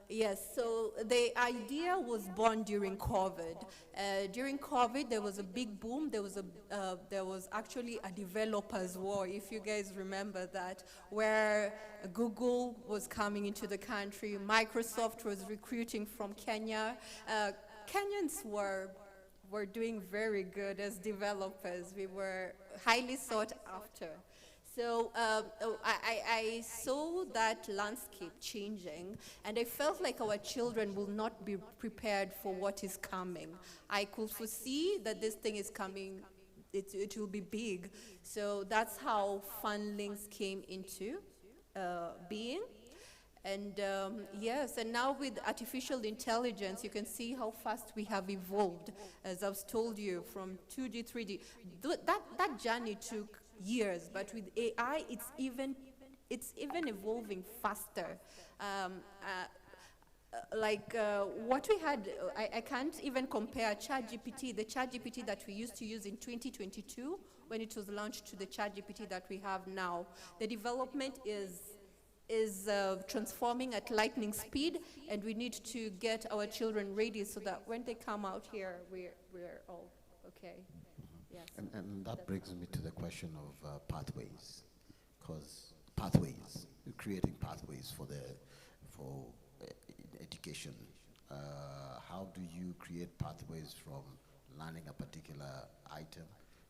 yes, so the idea was born during COVID. During COVID, there was a big boom. There was actually a developers war, if you guys remember that, where Google was coming into the country, Microsoft was recruiting from Kenya. Kenyans were doing very good as developers. We were highly sought after. So I saw that landscape changing, and I felt like our children will not be prepared for what is coming. I could foresee that this thing is coming, it will be big. So that's how Fundlinks came into being. And yes, and now with artificial intelligence, you can see how fast we have evolved, as I've told you, from 2G, 3G. That journey took years, but with AI, it's even evolving faster. What we had, I can't even compare ChatGPT, the ChatGPT that we used to use in 2022, when it was launched, to the ChatGPT that we have now. The development is transforming at lightning speed, and we need to get our children ready so that when they come out here, we're all okay. Yes. And that brings me to the question of pathways, because creating pathways for education. How do you create pathways from learning a particular item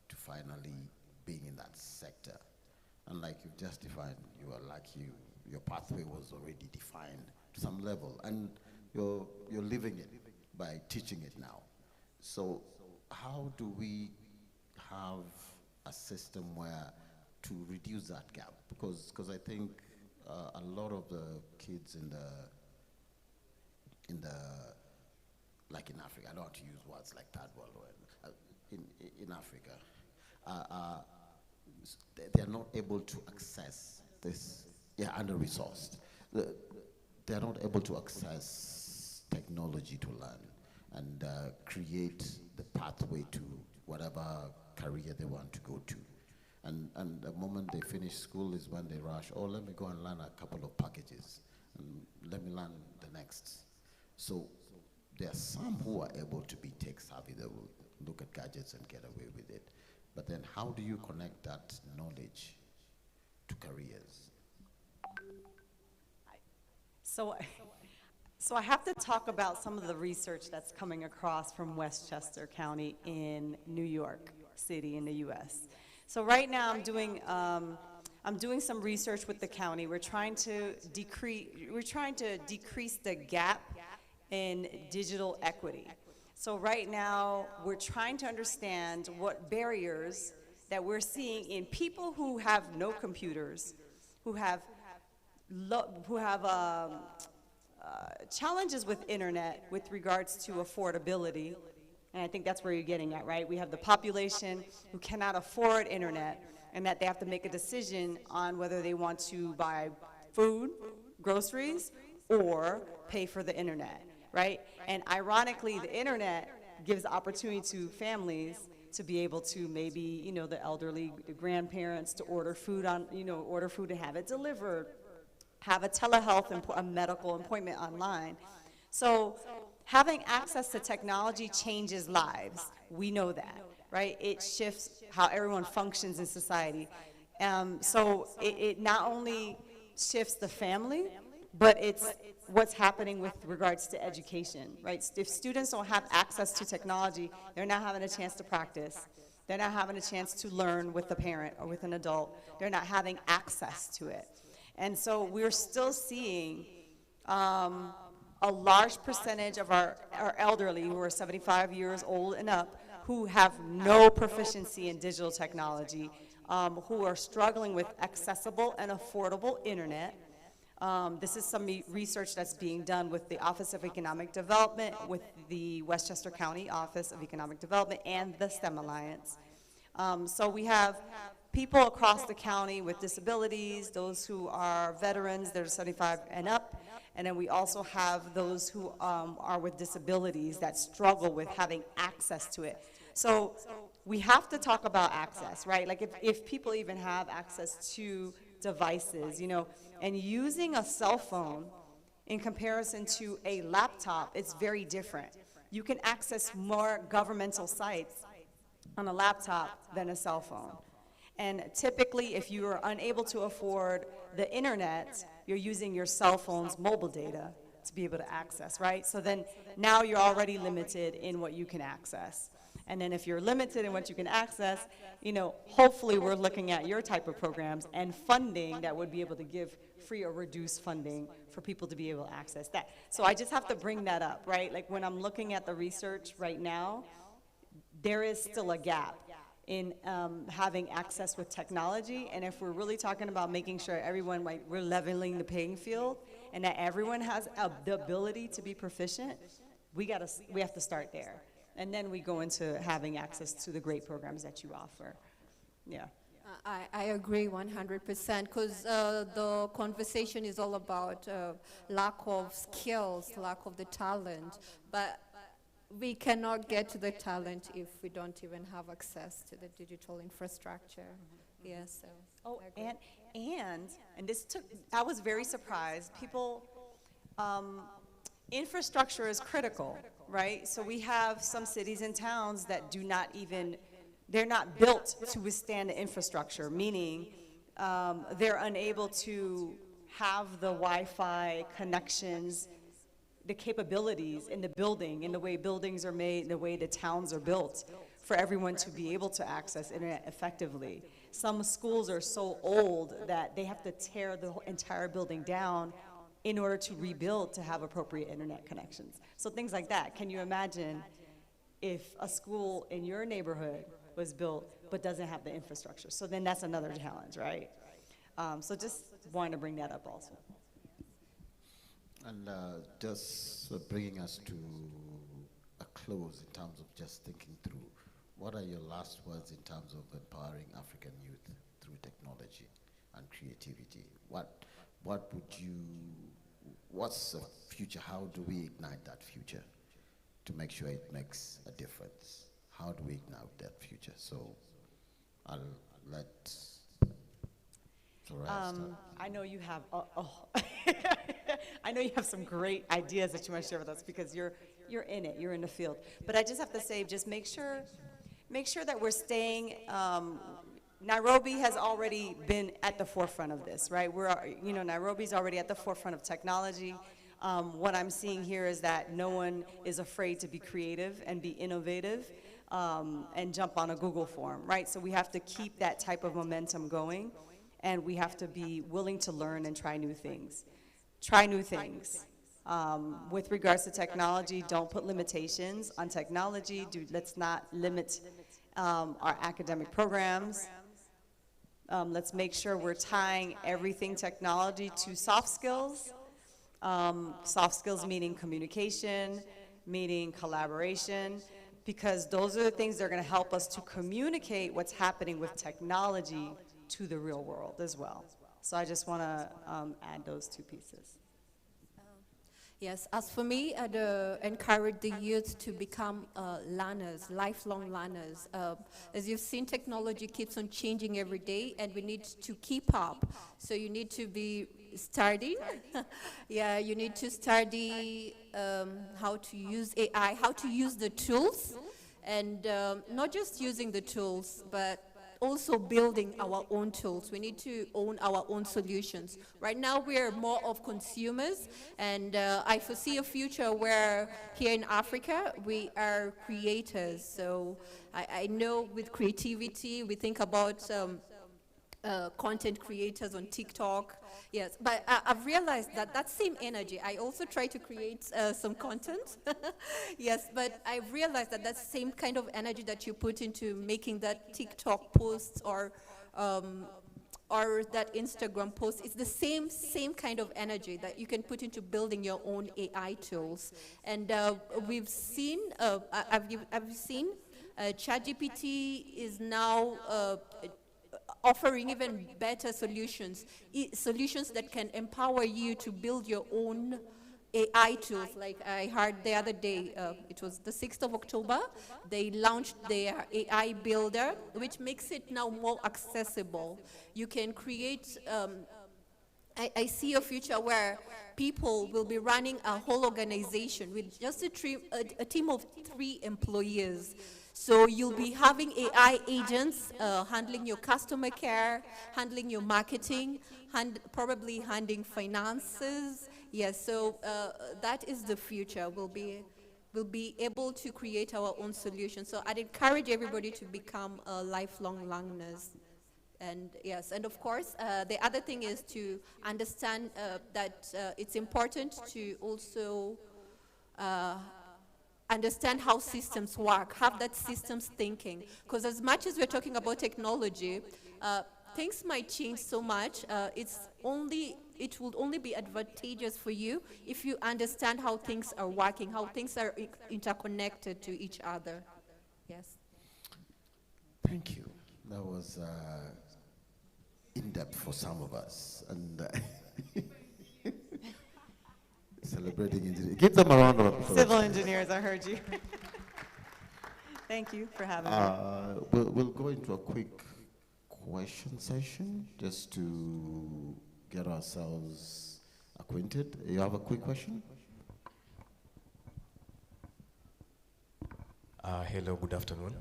to finally being in that sector? And like you've just defined, you are lucky, your pathway was already defined to some level, and you're living it by teaching it now. So how do we have a system where to reduce that gap? Because I think a lot of the kids in like in Africa, I don't want to use words like third world, in Africa, they're not able to access this, under-resourced. They're not able to access technology to learn and create the pathway to whatever career they want to go to. And the moment they finish school is when they rush, oh, let me go and learn a couple of packages, and let me learn the next. So there are some who are able to be tech savvy, they will look at gadgets and get away with it. But then how do you connect that knowledge to careers? So I have to talk about some of the research that's coming across from Westchester County in New York City in the U.S. So right now I'm doing some research with the county. We're trying to decrease the gap in digital equity. So right now we're trying to understand what barriers that we're seeing in people who have no computers, who have challenges with internet with regards to affordability. And I think that's where you're getting at, right? We have the population who cannot afford internet, and that they have to make a decision on whether they want to buy food, groceries or pay for the internet, right? And ironically, the internet gives opportunity to families to be able to maybe, you know, the elderly, the grandparents to order food order food and have it delivered, have a telehealth and a medical appointment online. So having access to technology changes lives. We know that, right? It shifts how everyone functions in society. So it not only shifts the family, but it's what's happening with regards to education, right? If students don't have access to technology, they're not having a chance to practice. They're not having a chance to learn with a parent or with an adult. They're not having access to it. And so we're still seeing a large percentage of our elderly who are 75 years old and up who have no proficiency in digital technology, who are struggling with accessible and affordable internet. This is some research that's being done with the Office of Economic Development, with the Westchester County Office of Economic Development, and the STEM Alliance. So we have people across the county with disabilities, those who are veterans, they're 75 and up, and then we also have those who are with disabilities that struggle with having access to it. So we have to talk about access, right? Like if people even have access to devices, you know, and using a cell phone in comparison to a laptop, it's very different. You can access more governmental sites on a laptop than a cell phone. And typically, if you are unable to afford the internet, you're using your cell phone's mobile data to be able to access, right? So then now you're already limited in what you can access. And then if you're limited in what you can access, you know, hopefully we're looking at your type of programs and funding that would be able to give free or reduced funding for people to be able to access that. So I just have to bring that up, right? Like when I'm looking at the research right now, there is still a gap in having access with technology. And if we're really talking about making sure everyone, like, we're leveling the playing field and that everyone has the ability to be proficient, we have to start there. And then we go into having access to the great programs that you offer. Yeah. I agree 100% because the conversation is all about lack of skills, lack of the talent, but we cannot get to the talent if we don't even have access to the digital infrastructure. Yeah, so. Oh, and this took, I was very surprised. People, infrastructure is critical, right? So we have some cities and towns that do not even, they're not built to withstand the infrastructure, meaning they're unable to have the Wi-Fi connections, the capabilities in the building, in the way buildings are made, in the way the towns are built, for everyone to be able to access internet effectively. Some schools are so old that they have to tear the entire building down in order to rebuild to have appropriate internet connections. So things like that. Can you imagine if a school in your neighborhood was built but doesn't have the infrastructure? So then that's another challenge, right? So just wanted to bring that up also. And just bringing us to a close in terms of just thinking through, what are your last words in terms of empowering African youth through technology and creativity? What's the future? How do we ignite that future to make sure it makes a difference? How do we ignite that future? So I'll let Soraya start. I know you have, I know you have some great ideas that you want to share with us because you're in it, you're in the field. But I just have to say, just make sure that we're staying, Nairobi has already been at the forefront of this, right? Nairobi's already at the forefront of technology. What I'm seeing here is that no one is afraid to be creative and be innovative and jump on a Google form, right? So we have to keep that type of momentum going, and we have to be willing to learn and try new things. Try new things. With regards to technology, don't put limitations on technology. Let's not limit our academic programs. Let's make sure we're tying everything technology to soft skills. Soft skills meaning communication, meaning collaboration, because those are the things that are going to help us to communicate what's happening with technology to the real world as well. So I just want to add those two pieces. Yes, as for me, I'd encourage the youth to become learners, lifelong learners. As you've seen, technology keeps on changing every day, and we need to keep up. So you need to be studying. Yeah, you need to study how to use AI, how to use the tools, and not just using the tools, but also building our own tools. We need to own our own solutions. Right now, we are more of consumers, and I foresee a future where here in Africa, we are creators. So I know with creativity, we think about content creators on TikTok. Yes, but I've realized that that same energy, I also try to create some content. Yes, but I've realized that that same kind of energy that you put into making that TikTok post or that Instagram post, it's the same kind of energy that you can put into building your own AI tools. And we've seen, I've seen ChatGPT is now offering even better solutions, solutions that can empower you to build your own AI tools. Like I heard the other day, it was the 6th of October, they launched their AI builder, which makes it now more accessible. You can create, I see a future where people will be running a whole organization with just a team of 3 employees. So you'll be having AI agents handling your customer care, handling your marketing, probably handling finances. Yes, so that is the future. We'll be able to create our own solutions. So I'd encourage everybody to become lifelong learners. And yes, and of course, the other thing is to understand that it's important to also understand how systems work, have that systems thinking. Because as much as we're talking about technology, things might change so much. It will only be advantageous for you if you understand how things are working, how things are interconnected to each other. Yes. Thank you. That was in-depth for some of us. And celebrating engineers. Give them a round of applause. Civil engineers, I heard you. Thank you for having me. We'll go into a quick question session just to get ourselves acquainted. You have a quick question? Hello, good afternoon.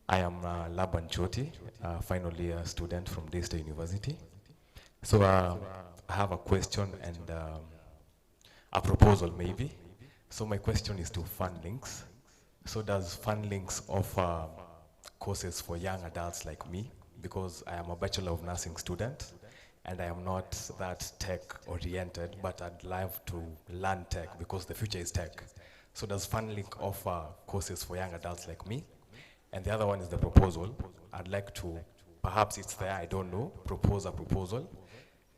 I am Laban Choti, final year student from Daystar University. So I have a question and a proposal maybe. So my question is to Fundlinks. So does Fundlinks offer courses for young adults like me? Because I am a Bachelor of Nursing student and I am not that tech oriented, but I'd love to learn tech because the future is tech. So does Fundlink offer courses for young adults like me? And the other one is the proposal. I'd like to, perhaps it's there, I don't know, propose a proposal.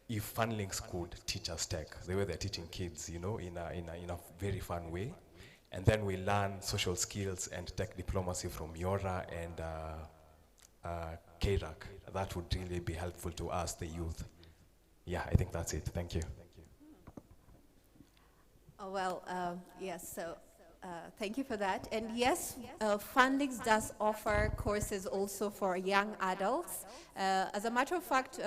If Fundlinks could teach us tech, the way they're teaching kids, you know, in a very fun way. And then we learn social skills and tech diplomacy from Yora and KRAC. That would really be helpful to us, the youth. Yeah, I think that's it. Thank you. Oh, well, yes, so thank you for that. And yes, Fundlinks does offer courses also for young adults. As a matter of fact,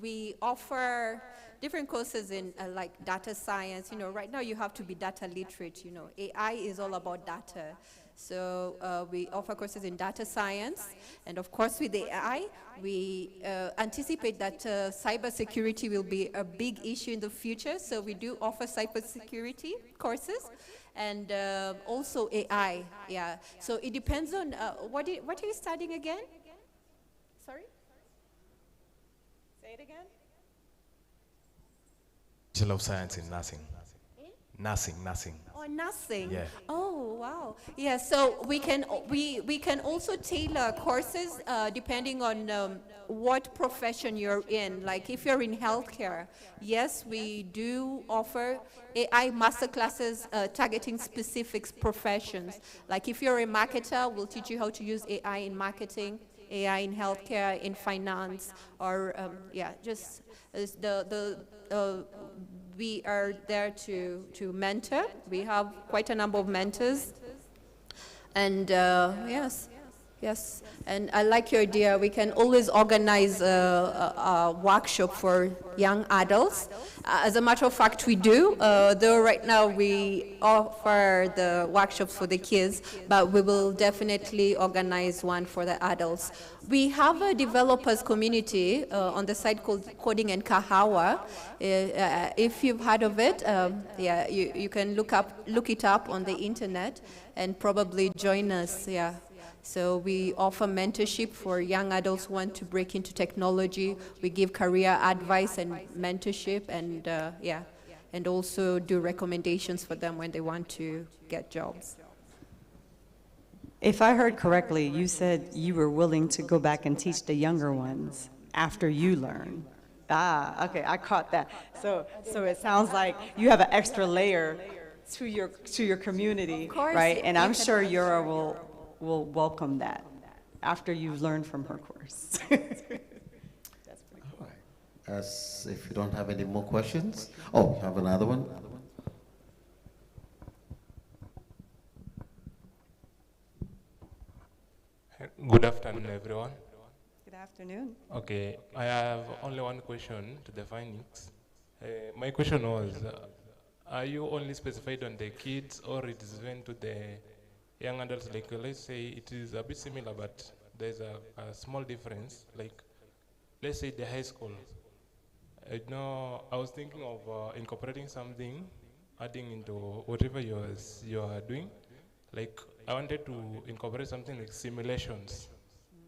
we offer different courses in like data science. You know, right now you have to be data literate. You know, AI is all about data. So we offer courses in data science. And of course with AI, we anticipate that cybersecurity will be a big issue in the future. So we do offer cybersecurity courses. And also AI, yeah. So it depends on, what are you studying again? Sorry? Say it again. Bachelor of Science in Nursing. Nursing. Oh, nursing. Yeah. Oh, wow. Yeah, so we can also tailor courses depending on what profession you're in. Like if you're in healthcare, yes, we do offer AI masterclasses targeting specific professions. Like if you're a marketer, we'll teach you how to use AI in marketing. AI in healthcare, in finance, or yeah, just as we are there to mentor. We have quite a number of mentors. And yes, yes. And I like your idea. We can always organize a workshop for young adults. As a matter of fact, we do. Though right now we offer the workshops for the kids, but we will definitely organize one for the adults. We have a developers community on the site called Coding and Kahawa. If you've heard of it, yeah, you can look it up on the internet and probably join us. Yeah. So we offer mentorship for young adults who want to break into technology. We give career advice and mentorship, and yeah, and also do recommendations for them when they want to get jobs. If I heard correctly, you said you were willing to go back and teach the younger ones after you learn. Ah, okay, I caught that. So it sounds like you have an extra layer to your community, right? And I'm sure Yora will welcome that after you've learned from her course. That's pretty cool. As if you don't have any more questions. Oh, you have another one? Good afternoon, everyone. Good afternoon. Okay, I have only one question to the findings. My question was, are you only specified on the kids, or it is even to the young adults? Like, let's say it is a bit similar, but there's a small difference. Like, let's say the high school. I was thinking of incorporating something, adding into whatever you are doing. Like, I wanted to incorporate something like simulations,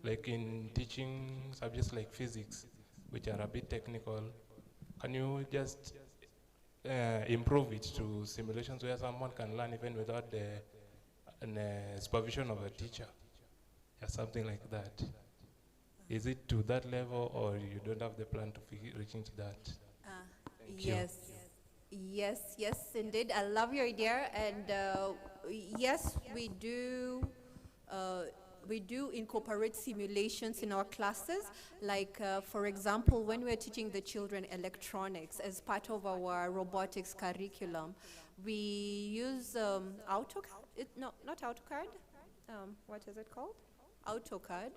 like in teaching subjects like physics, which are a bit technical. Can you just improve it to simulations where someone can learn even without the supervision of a teacher? Yeah, something like that. Is it to that level, or you don't have the plan to reaching to that? Yes. Yes, yes, indeed. I love your idea, and yes, we do incorporate simulations in our classes. Like, for example, when we're teaching the children electronics as part of our robotics curriculum, we use AutoCAD. Not AutoCAD. What is it called? AutoCAD.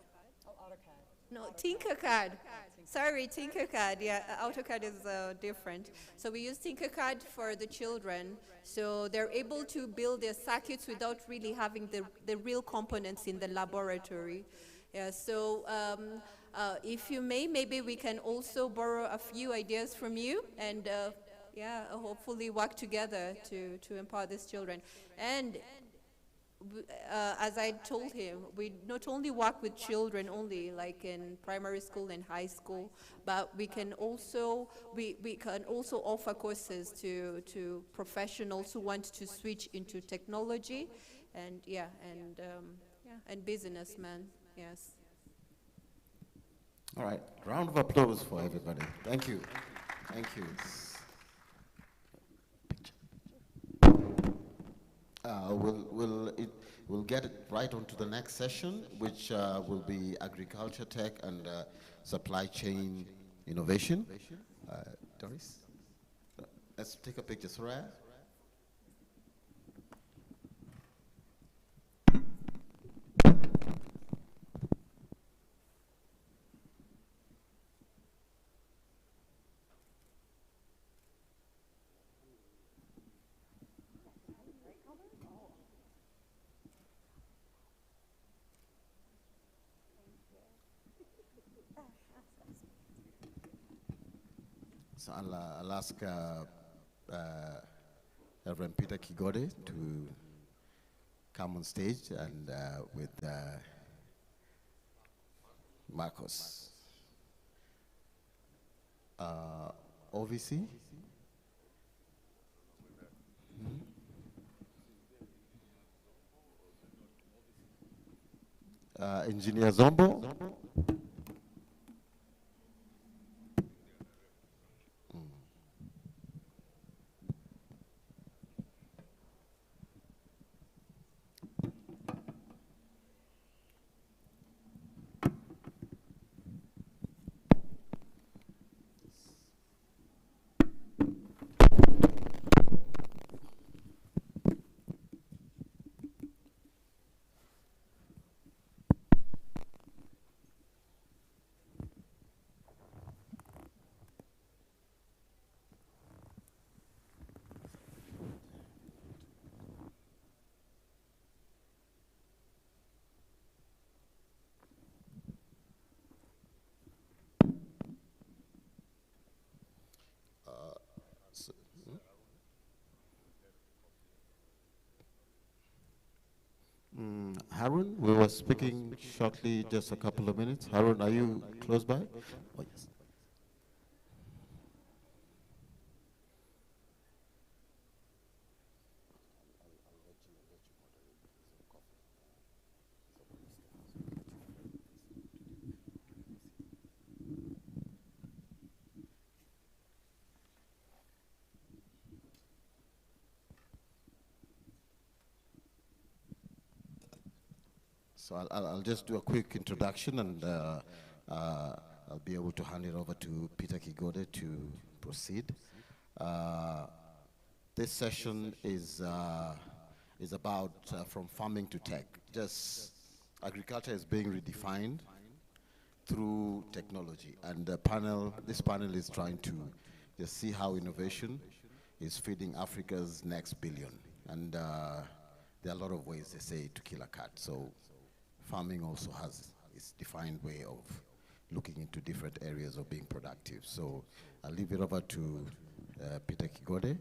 Oh, AutoCAD. No, Tinkercad. Sorry, Tinkercad. Yeah, AutoCAD is different. So we use Tinkercad for the children, so they're able to build their circuits without really having the real components in the laboratory. Yeah, so if you may, maybe we can also borrow a few ideas from you, and yeah, hopefully work together to empower these children. And as I told him, we not only work with children only, like in primary school and high school, but we can also offer courses to professionals who want to switch into technology, and and businessmen. Yes. All right, round of applause for everybody. Thank you. Thank you. We'll get it right on to the next session, which will be agriculture tech and supply chain innovation. Doris, let's take a picture. Soraya. So I'll ask Reverend Peter Kigode to come on stage, and with Marcos. OVC? Engineer Zombo? Harun, we were speaking shortly, just a couple of minutes. Harun, are you close by? Oh, yes. So I'll just do a quick introduction, and I'll be able to hand it over to Peter Kigode to proceed. This session is about from farming to tech. Just agriculture is being redefined through technology, and this panel is trying to just see how innovation is feeding Africa's next billion. And there are a lot of ways, they say, to kill a cat. So farming also has its defined way of looking into different areas of being productive. So I'll leave it over to Peter Kigode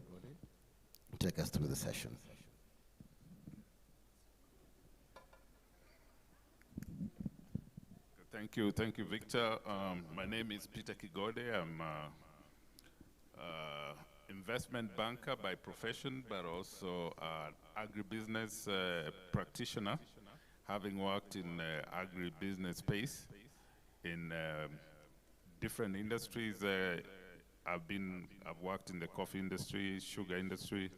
to take us through the session. Thank you, Victor. My name is Peter Kigode. I'm investment banker by profession, but also an agribusiness practitioner, having worked in agribusiness space in different industries. I've worked in the coffee industry, sugar industry,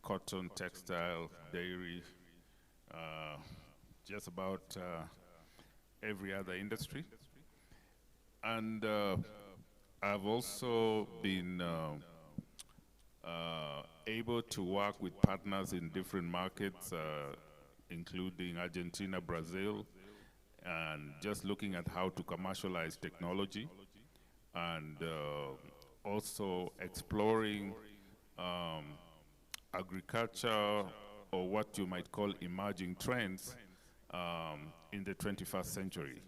cotton, textile, dairy, just about every other industry. And I've also been able to work with partners in different markets, including Argentina, Brazil, and just looking at how to commercialize technology, and also exploring agriculture, or what you might call emerging trends in the 21st century.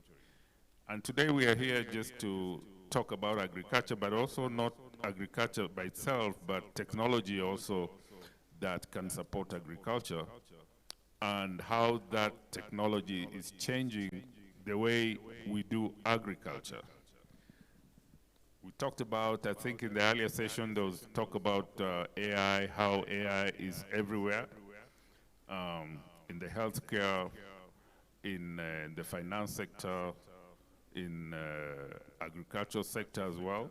And today we are here just to talk about agriculture, but also not agriculture by itself, but technology also that can support agriculture, and how that technology is changing the way we do agriculture. We talked about, I think in the earlier session, there was talk about AI, how AI is everywhere, in the healthcare, in the finance sector, in agricultural sector as well.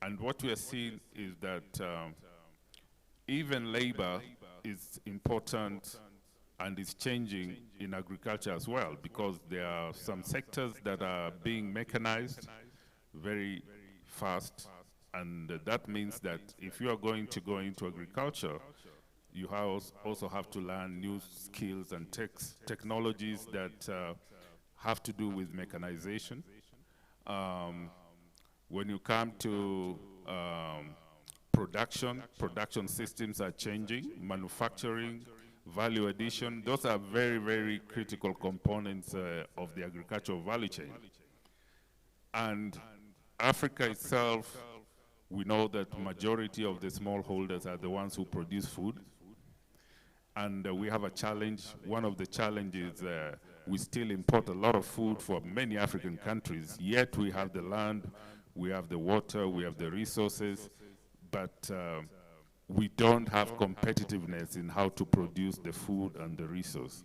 And what we are seeing is that even labor is important and is changing in agriculture as well, because there are some sectors that are being mechanized very fast, and that means that if you are going to go into agriculture, you also have to learn new skills and technologies that have to do with mechanization. When you come to production systems are changing, manufacturing, value addition, those are very, very critical components of the agricultural value chain. And Africa itself, we know that majority of the smallholders are the ones who produce food. And we have a challenge. One of the challenges, we still import a lot of food from many African countries, yet we have the land, we have the water, we have the resources, but we don't have competitiveness in how to produce the food and the resource.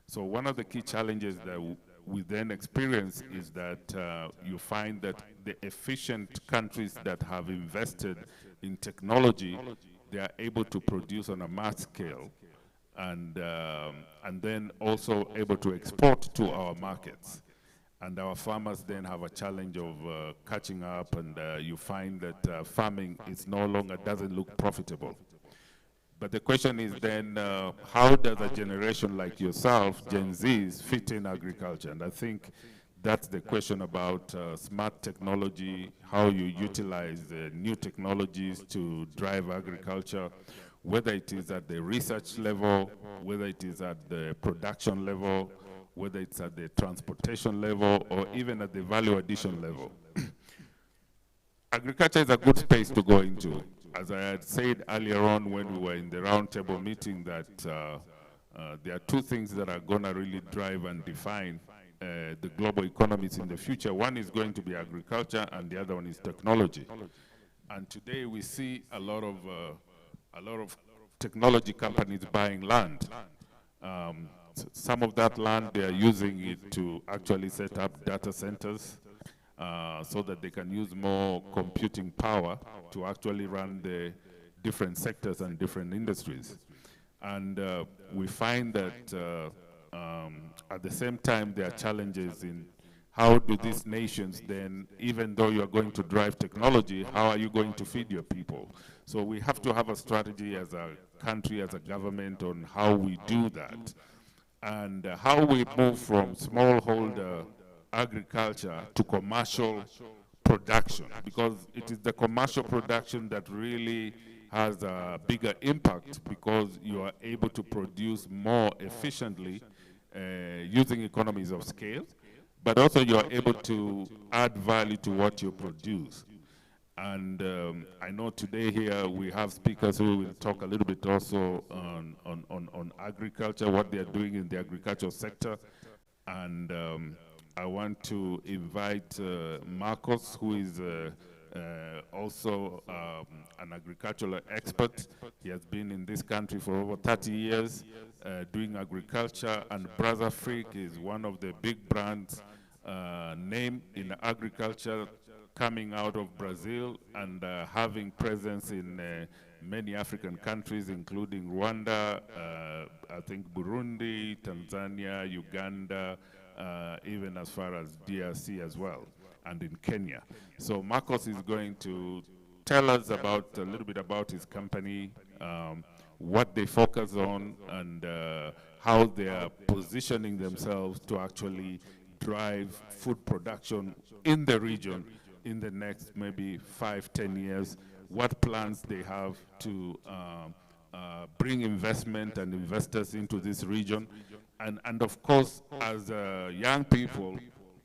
So one of the key challenges that we then experience is that you find that the efficient countries that have invested in technology, they are able to produce on a mass scale, and then also able to export to our markets. And our farmers then have a challenge of catching up, and you find that farming is no longer, doesn't look profitable. But the question is then, how does a generation like yourself, Gen Zs, fit in agriculture? And I think that's the question about smart technology, how you utilize new technologies to drive agriculture, whether it is at the research level, whether it is at the production level, whether it's at the transportation level, or even at the value addition level. Agriculture is a good space to go into. As I had said earlier on when we were in the roundtable meeting, that There are two things that are going to really drive and define the global economies in the future. One is going to be agriculture, and the other one is technology. And today we see a lot of technology companies buying land. Some of that land, they are using it to actually set up data centers so that they can use more computing power to actually run the different sectors and different industries. And we find that at the same time, there are challenges in how do these nations then, even though you're going to drive technology, how are you going to feed your people? So we have to have a strategy as a country, as a government, on how we do that. And how we move from smallholder agriculture to commercial production, because it is the commercial production that really has a bigger impact, because you are able to produce more efficiently using economies of scale, but also you are able to add value to what you produce. And I know today here we have speakers who will talk a little bit also on agriculture, what they are doing in the agricultural sector. And I want to invite Marcos, who is also an agricultural expert. He has been in this country for over 30 years doing agriculture, and Brother Freak is one of the big brands name in agriculture, coming out of Brazil and having presence in many African countries, including Rwanda, I think Burundi, Tanzania, Uganda, even as far as DRC as well, and in Kenya. So Marcos is going to tell us about a little bit about his company, what they focus on, and how they are positioning themselves to actually drive food production in the region in the next maybe 5-10 years, what plans they have to bring investment and investors into this region. And of course, as young people,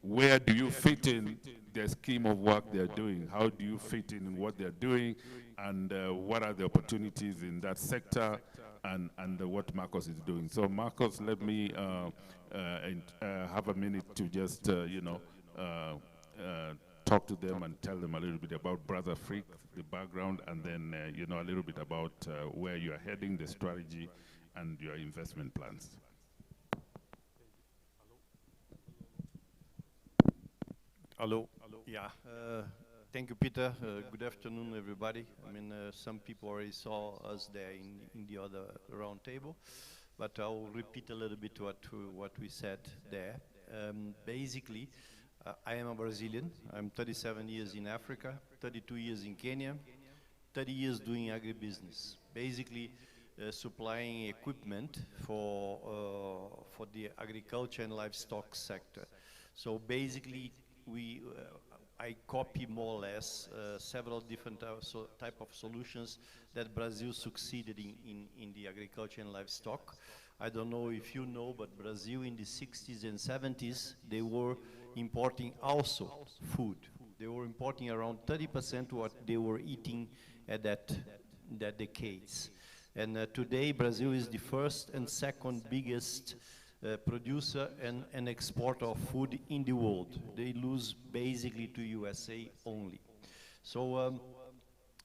where do you fit in the scheme of work they're doing? How do you fit in what they're doing? And what are the opportunities in that sector? And what Marcos is doing. So Marcos, let me have a minute to just, talk to them and tell them a little bit about Brother Freak, the background, and then, a little bit about where you are heading, the strategy, and your investment plans. Hello. Yeah. Thank you, Peter. Good afternoon, everybody. I mean, some people already saw us there in the other round table, but I'll repeat a little bit what we said there. Basically, I am a Brazilian. I'm 37 years in Africa, 32 years in Kenya, 30 years doing agribusiness. Basically, supplying equipment for the agriculture and livestock sector. So basically, I copy more or less several different type of solutions that Brazil succeeded in the agriculture and livestock. I don't know if you know, but Brazil in the 60s and 70s, they were importing also food. They were importing around 30% what they were eating at that decades. And today, Brazil is the first and second biggest producer and exporter of food in the world. They lose basically to USA only. So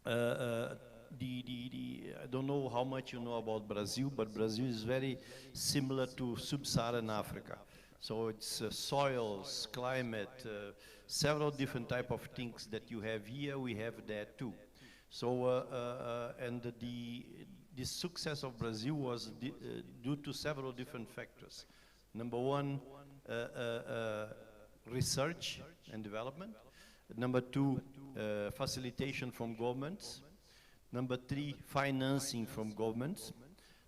I don't know how much you know about Brazil, but Brazil is very similar to sub-Saharan Africa. So it's soils, climate, several different type of things that you have here, we have there too. So and the success of Brazil was due to several different factors. Number one, research and development. Number two, facilitation from governments. Number three, financing from governments.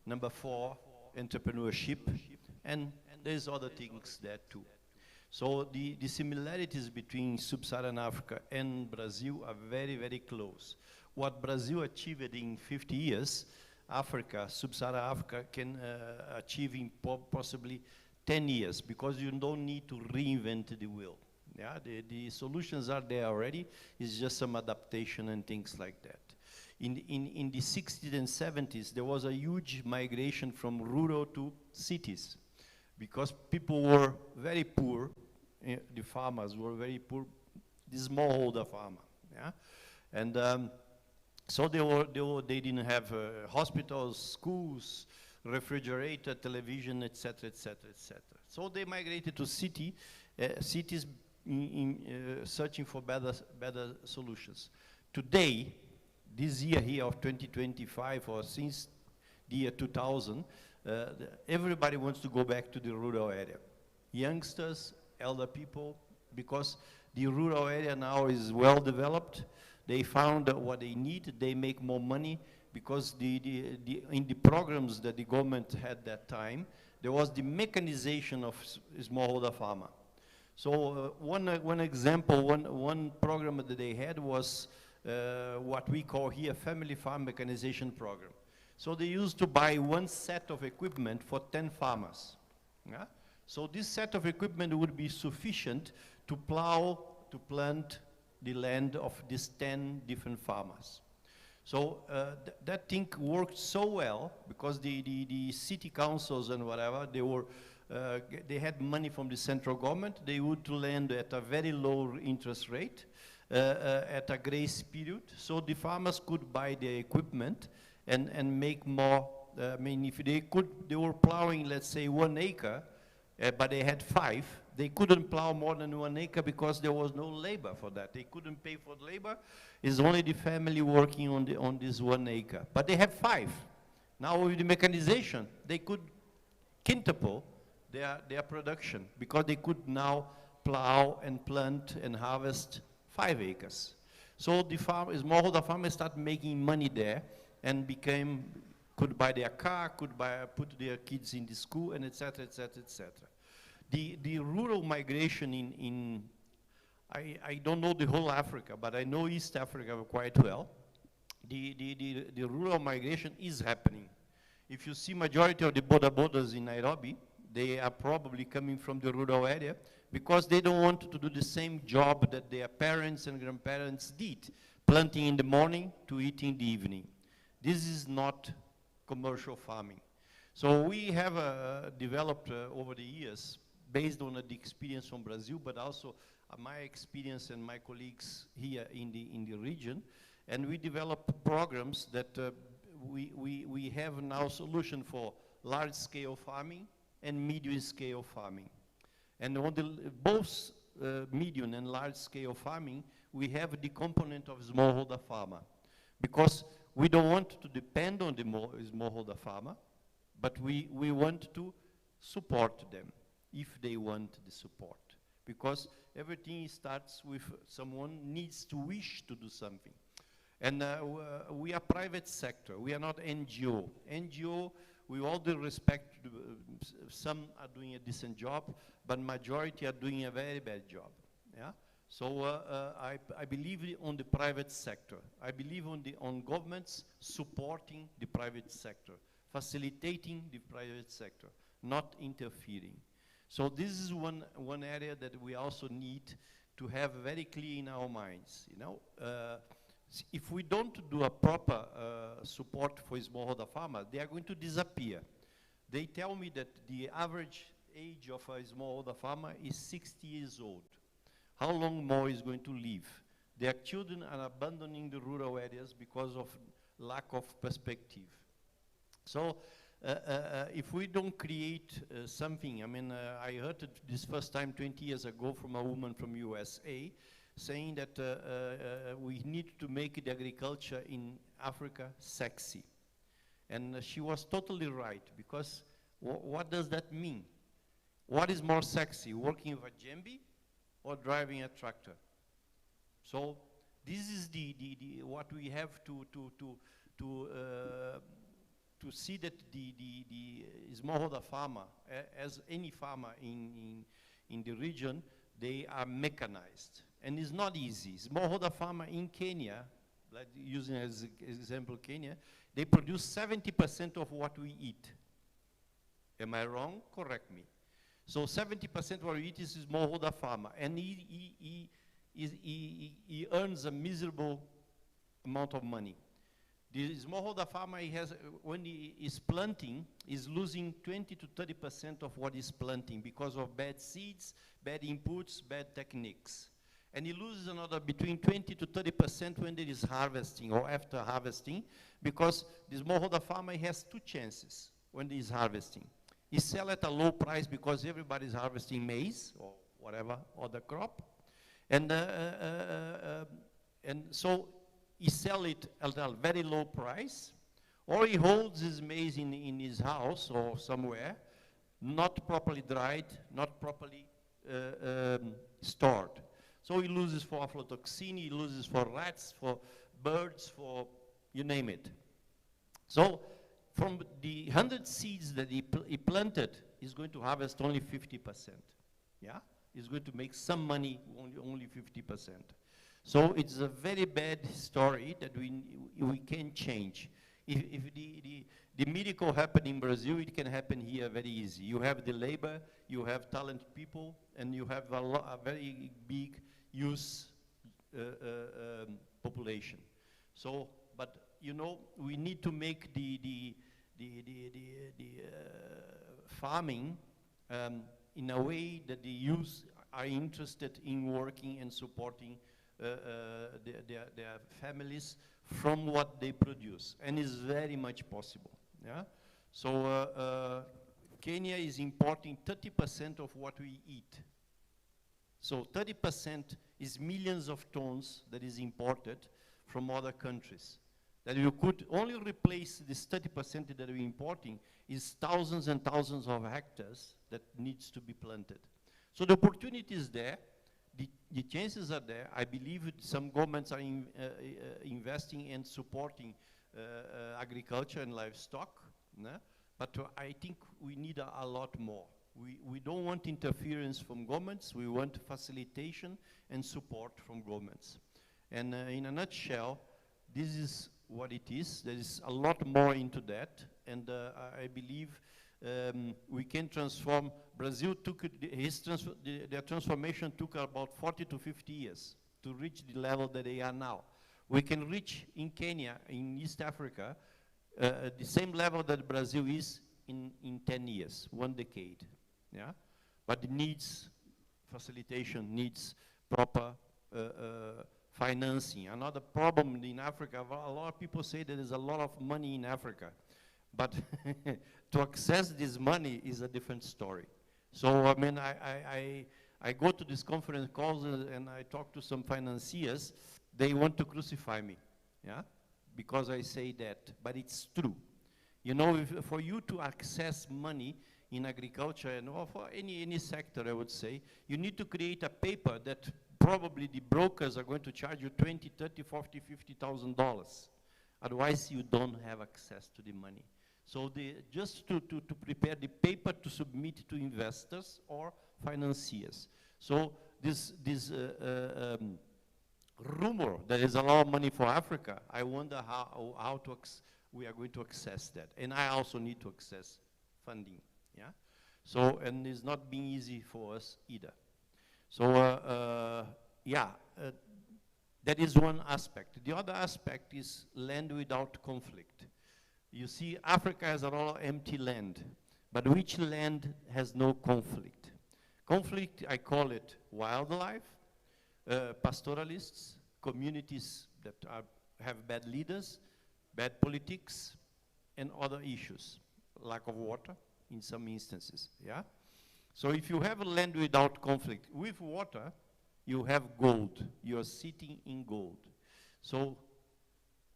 Number four, entrepreneurship. And there's other things there too. So the similarities between sub-Saharan Africa and Brazil are very, very close. What Brazil achieved in 50 years, Africa, sub-Saharan Africa can achieve in possibly 10 years, because you don't need to reinvent the wheel. Yeah, the solutions are there already. It's just some adaptation and things like that. In the 60s and 70s, there was a huge migration from rural to cities because people were very poor. The farmers were very poor, the smallholder farmer, yeah? And so they didn't have hospitals, schools, refrigerator, television, etc., etc., etc. So they migrated to cities searching for better solutions. Today, this year here of 2025, or since the year 2000, everybody wants to go back to the rural area. Youngsters, elder people, because the rural area now is well developed. They found what they need. They make more money because in the programs that the government had that time, there was the mechanization of smallholder farmer. So one example, one program that they had was what we call here family farm mechanization program. So they used to buy one set of equipment for 10 farmers. Yeah? So this set of equipment would be sufficient to plow, to plant the land of these 10 different farmers. So that thing worked so well because the city councils and whatever, they had money from the central government. They would lend at a very low interest rate, at a grace period, so the farmers could buy the equipment and make more. I mean, if they were plowing, let's say, 1 acre, but they had 5, they couldn't plow more than 1 acre because there was no labor for that. They couldn't pay for the labor. It's only the family working on this 1 acre. But they have 5. Now with the mechanization, they could quintuple their production because they could now plow and plant and harvest 5 acres. So the smallholder farmers started making money there and could buy their car, put their kids in the school, and etc., etc., etc. The rural migration I don't know the whole Africa, but I know East Africa quite well. The rural migration is happening. If you see majority of the bodas in Nairobi, they are probably coming from the rural area because they don't want to do the same job that their parents and grandparents did, planting in the morning to eating in the evening. This is not commercial farming. So we have developed over the years, based on the experience from Brazil, but also my experience and my colleagues here in the region, and we develop programs that we have now solution for large-scale farming and medium-scale farming. And on both medium and large-scale farming, we have the component of smallholder farmer, because we don't want to depend on the smallholder farmer, but we want to support them if they want the support. Because everything starts with someone needs to wish to do something. And we are private sector, we are not NGO. NGO, with all the respect, some are doing a decent job, but majority are doing a very bad job. Yeah? So I believe on the private sector. I believe on governments supporting the private sector, facilitating the private sector, not interfering. So this is one area that we also need to have very clear in our minds. You know, if we don't do a proper support for smallholder farmers, they are going to disappear. They tell me that the average age of a smallholder farmer is 60 years old. How long more is going to live? Their children are abandoning the rural areas because of lack of perspective. So if we don't create something, I mean, I heard it this first time 20 years ago from a woman from USA saying that we need to make the agriculture in Africa sexy. And she was totally right, because what does that mean? What is more sexy, working with a djembe or driving a tractor? So this is what we have to see, that the smallholder farmer, as any farmer in the region, they are mechanized. And it's not easy. Smallholder farmer in Kenya, like using as example Kenya, they produce 70% of what we eat. Am I wrong? Correct me. So 70% of what we eat is smallholder farmer, and he earns a miserable amount of money. The smallholder farmer, he has, when he is planting, is losing 20 to 30% of what he's planting because of bad seeds, bad inputs, bad techniques. And he loses another between 20 to 30% when there is harvesting or after harvesting, because the smallholder farmer has two chances when he is harvesting. He sell at a low price because everybody is harvesting maize or whatever other crop, and so he sell it at a very low price, or he holds his maize in his house or somewhere, not properly dried, not properly stored. So he loses for aflatoxin, he loses for rats, for birds, for you name it. So from the 100 seeds that he planted, he's going to harvest only 50%. Yeah? He's going to make some money, only 50%. So it's a very bad story that we can change. If the miracle happened in Brazil, it can happen here very easy. You have the labor, you have talented people, and you have a very big youth population. So, but you know, we need to make the farming in a way that the youth are interested in working and supporting their families from what they produce, and is very much possible. Yeah. So Kenya is importing 30% of what we eat. So 30% is millions of tons that is imported from other countries. That you could only replace this 30% that we're importing is thousands and thousands of hectares that needs to be planted. So the opportunity is there. The chances are there. I believe some governments are investing and supporting agriculture and livestock, but I think we need a lot more. We don't want interference from governments. We want facilitation and support from governments. And in a nutshell, this is what it is. There is a lot more into that, and I believe we can transform. Brazil took their transformation took about 40 to 50 years to reach the level that they are now. We can reach in Kenya, in East Africa, the same level that Brazil is in 10 years, 1 decade. Yeah, but it needs facilitation, needs proper financing. Another problem in Africa, a lot of people say there is a lot of money in Africa, but to access this money is a different story. So I mean, I go to these conference calls and I talk to some financiers. They want to crucify me, yeah, because I say that, but it's true. You know, for you to access money in agriculture and or for any sector, I would say, you need to create a paper that probably the brokers are going to charge you $20, $30, $40, $50,000. Otherwise, you don't have access to the money. So just to prepare the paper to submit to investors or financiers. So this rumor that there's a lot of money for Africa, I wonder how we are going to access that. And I also need to access funding. Yeah. So, and it's not being easy for us either. So that is one aspect. The other aspect is land without conflict. You see, Africa has a lot of empty land, but which land has no conflict? Conflict, I call it wildlife, pastoralists, communities that have bad leaders, bad politics, and other issues, lack of water in some instances, yeah? So if you have a land without conflict, with water, you have gold. You are sitting in gold. So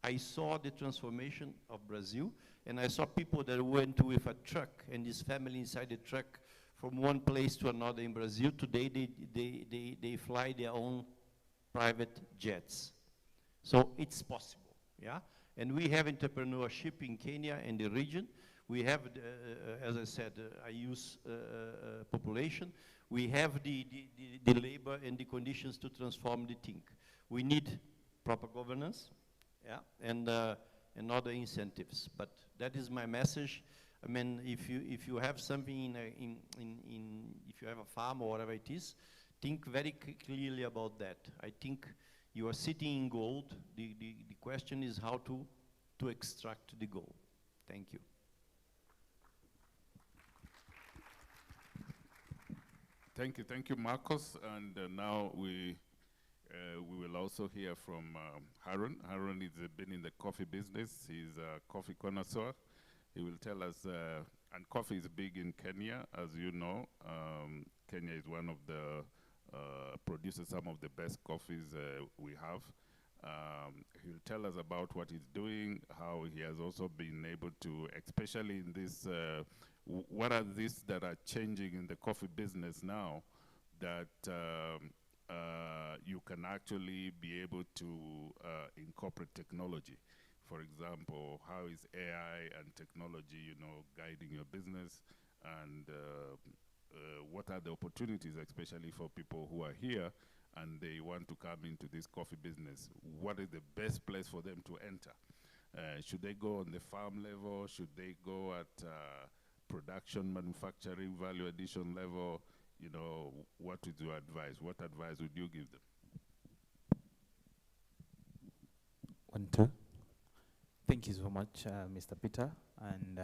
I saw the transformation of Brazil, and I saw people that went with a truck, and this family inside the truck from one place to another in Brazil. Today, they fly their own private jets. So it's possible, yeah? And we have entrepreneurship in Kenya and the region. We have, as I said, a youth population. We have the labor and the conditions to transform the thing. We need proper governance, yeah, and other incentives. But that is my message. I mean, if you have something if you have a farm or whatever it is, think very clearly about that. I think you are sitting in gold. The question is how to to extract the gold. Thank you. Thank you, Marcos. And now we will also hear from Harun. Harun has been in the coffee business. He's a coffee connoisseur. He will tell us, and coffee is big in Kenya, as you know. Kenya is one of the produces some of the best coffees we have. He'll tell us about what he's doing, how he has also been able to, especially in this, what are these that are changing in the coffee business now that you can actually be able to incorporate technology. For example, how is AI and technology, you know, guiding your business, and what are the opportunities, especially for people who are here and they want to come into this coffee business? What is the best place for them to enter? Should they go on the farm level? Should they go at production, manufacturing, value addition level? You know, what would you advise? What advice would you give them? 1, 2. Thank you so much, Mr. Peter. And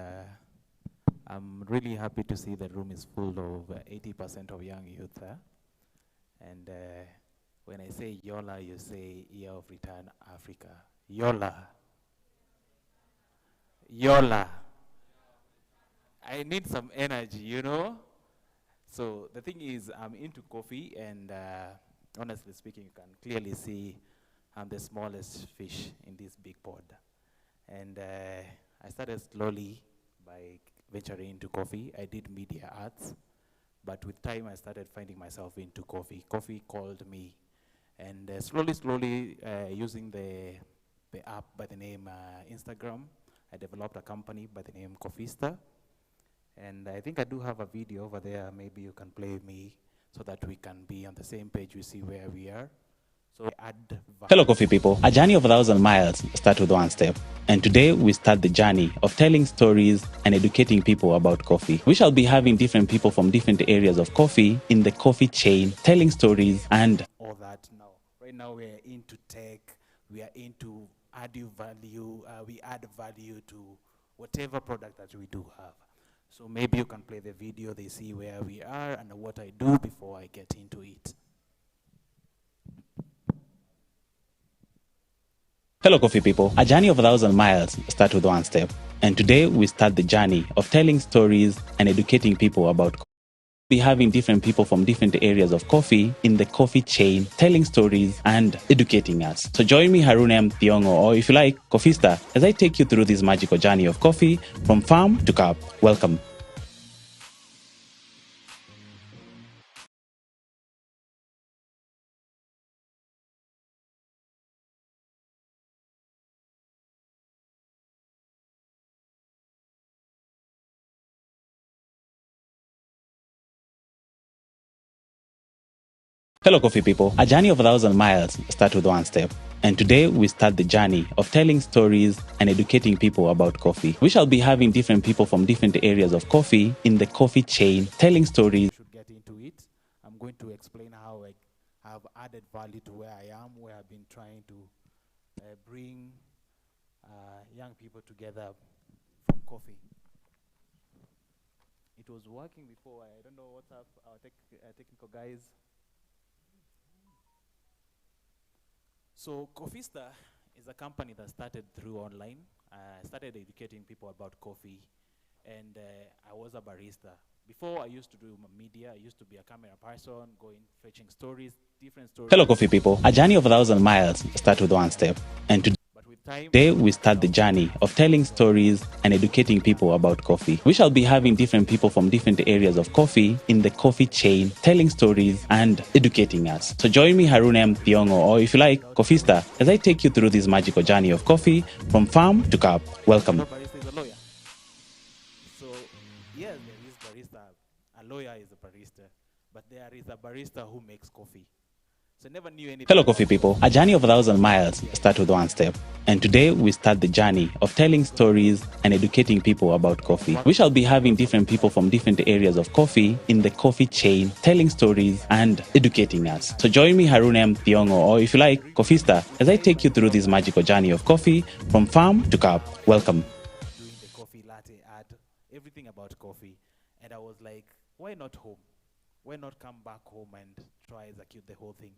I'm really happy to see the room is full of 80% of young youth there. And when I say Yola, you say Year of Return Africa. Yola. Yola. I need some energy, you know? So the thing is, I'm into coffee, and honestly speaking, you can clearly see I'm the smallest fish in this big pond. And I started slowly by venturing into coffee. I did media arts, but with time I started finding myself into coffee. Coffee called me, and slowly, using the app by the name Instagram, I developed a company by the name Coffista. And I think I do have a video over there. Maybe you can play me so that we can be on the same page. We see where we are. So Hello, coffee people. A journey of 1,000 miles starts with one step. And today we start the journey of telling stories and educating people about coffee. We shall be having different people from different areas of coffee in the coffee chain, telling stories and all that now. Right now we are into tech. We are into adding value. We add value to whatever product that we do have. So maybe you can play the video. They see where we are and what I do before I get into it. Hello, coffee people. A journey of 1,000 miles starts with one step. And today we start the journey of telling stories and educating people about coffee. We'll be having different people from different areas of coffee in the coffee chain, telling stories and educating us. So join me, Harun M. Thiongo, or if you like, Coffista, as I take you through this magical journey of coffee from farm to cup. Welcome. Hello, coffee people. A journey of 1,000 miles starts with one step. And today we start the journey of telling stories and educating people about coffee. We shall be having different people from different areas of coffee in the coffee chain, telling stories. Should get into it. I'm going to explain how I have added value to where I am, where I've been trying to bring young people together from coffee. It was working before. I don't know what's up, our technical guys. So Coffista is a company that started through online. I started educating people about coffee, and I was a barista. Before, I used to do media. I used to be a camera person, going fetching stories, different stories. Hello, coffee people. A journey of 1,000 miles starts with one step. And today we start the journey of telling stories and educating people about coffee. We shall be having different people from different areas of coffee in the coffee chain, telling stories and educating us. So join me, Harun M. Thiongo, or if you like, Coffista, as I take you through this magical journey of coffee from farm to cup. Welcome. Barista is a lawyer. So yes, there is barista. A lawyer is a barista, but there is a barista who makes coffee. So I never knew anything. Hello, coffee people. A journey of 1,000 miles starts with one step. And today we start the journey of telling stories and educating people about coffee. We shall be having different people from different areas of coffee in the coffee chain, telling stories and educating us. So join me, Harun M. Thiongo, or if you like, Coffista, as I take you through this magical journey of coffee from farm to cup. Welcome. Doing the coffee latte ad, everything about coffee. And I was like, why not home? Why not come back home and try execute the whole thing?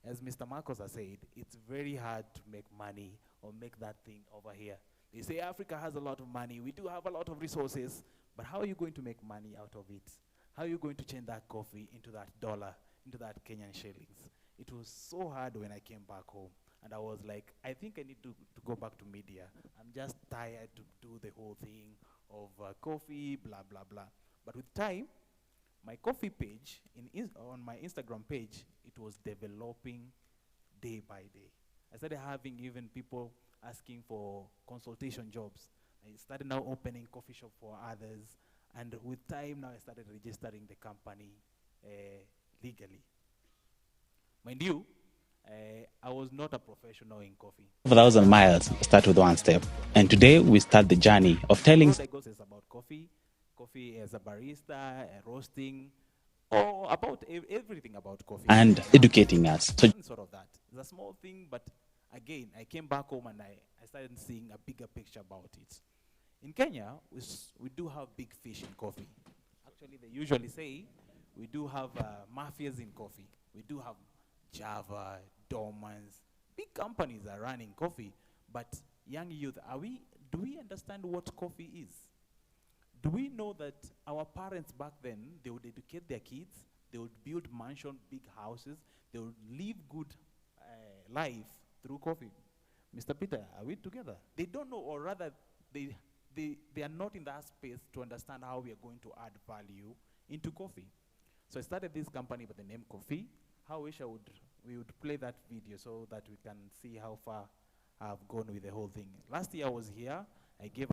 As Mr. Marcos has said, it's very hard to make money or make that thing over here. They say Africa has a lot of money. We do have a lot of resources, but how are you going to make money out of it? How are you going to change that coffee into that dollar, into that Kenyan shillings? It was so hard when I came back home. And I was like, I think I need to go back to media. I'm just tired to do the whole thing of coffee, blah, blah, blah. But with time, my coffee page, on my Instagram page, it was developing day by day. I started having even people asking for consultation jobs. I started now opening coffee shop for others. And with time now I started registering the company legally. Mind you, I was not a professional in coffee. 1,000 miles start with one step. And today we start the journey of telling Is about coffee as a barista, roasting, or about everything about coffee. and educating us. So Sort of that. It's a small thing, but again, I came back home and I started seeing a bigger picture about it. In Kenya, we do have big fish in coffee. Actually, they usually say we do have mafias in coffee. We do have Java, Dormans, big companies are running coffee. But young youth, do we understand what coffee is? Do we know that our parents back then, they would educate their kids, they would build mansion, big houses, they would live good life through coffee? Mr. Peter, are we together? They don't know, or rather, they are not in that space to understand how we are going to add value into coffee. So I started this company by the name Coffee. How I wish we would play that video so that we can see how far I've gone with the whole thing. Last year I was here, I gave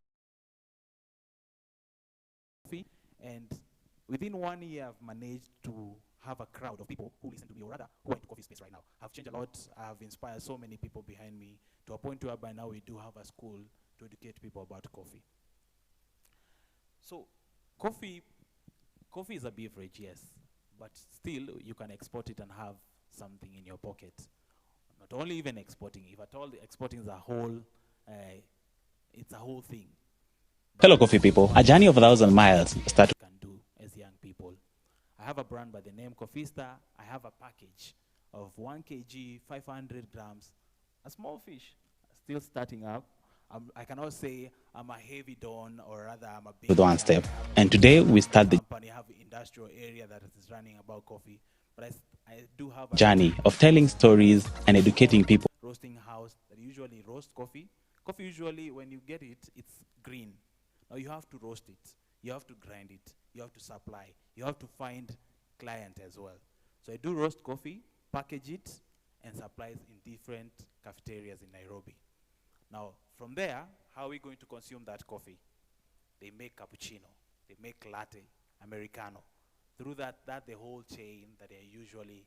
coffee, and within 1 year I've managed to have a crowd of people who listen to me, or rather who are in coffee space right now. I've changed a lot. I've inspired so many people behind me to a point where by now we do have a school to educate people about coffee. So coffee is a beverage, yes, but still you can export it and have something in your pocket. Not only even exporting, if at all exporting is a whole, it's a whole thing. hello, coffee people. A journey of 1,000 miles start. Can do as young people. I have a brand by the name Coffista. I have a package of 1 kg, 500 grams, a small fish, still starting up. I cannot say I'm a heavy don, or rather I'm a big With one step. And today we start the company. Have an industrial area that is running about coffee, but I do have a journey of telling stories and educating people. roasting house that usually roast coffee. Coffee usually, when you get it, it's green. Now you have to roast it, you have to grind it, you have to supply, you have to find client as well. So I do roast coffee, package it, and supply it in different cafeterias in Nairobi. Now, from there, how are we going to consume that coffee? They make cappuccino, they make latte, Americano. Through that the whole chain that they usually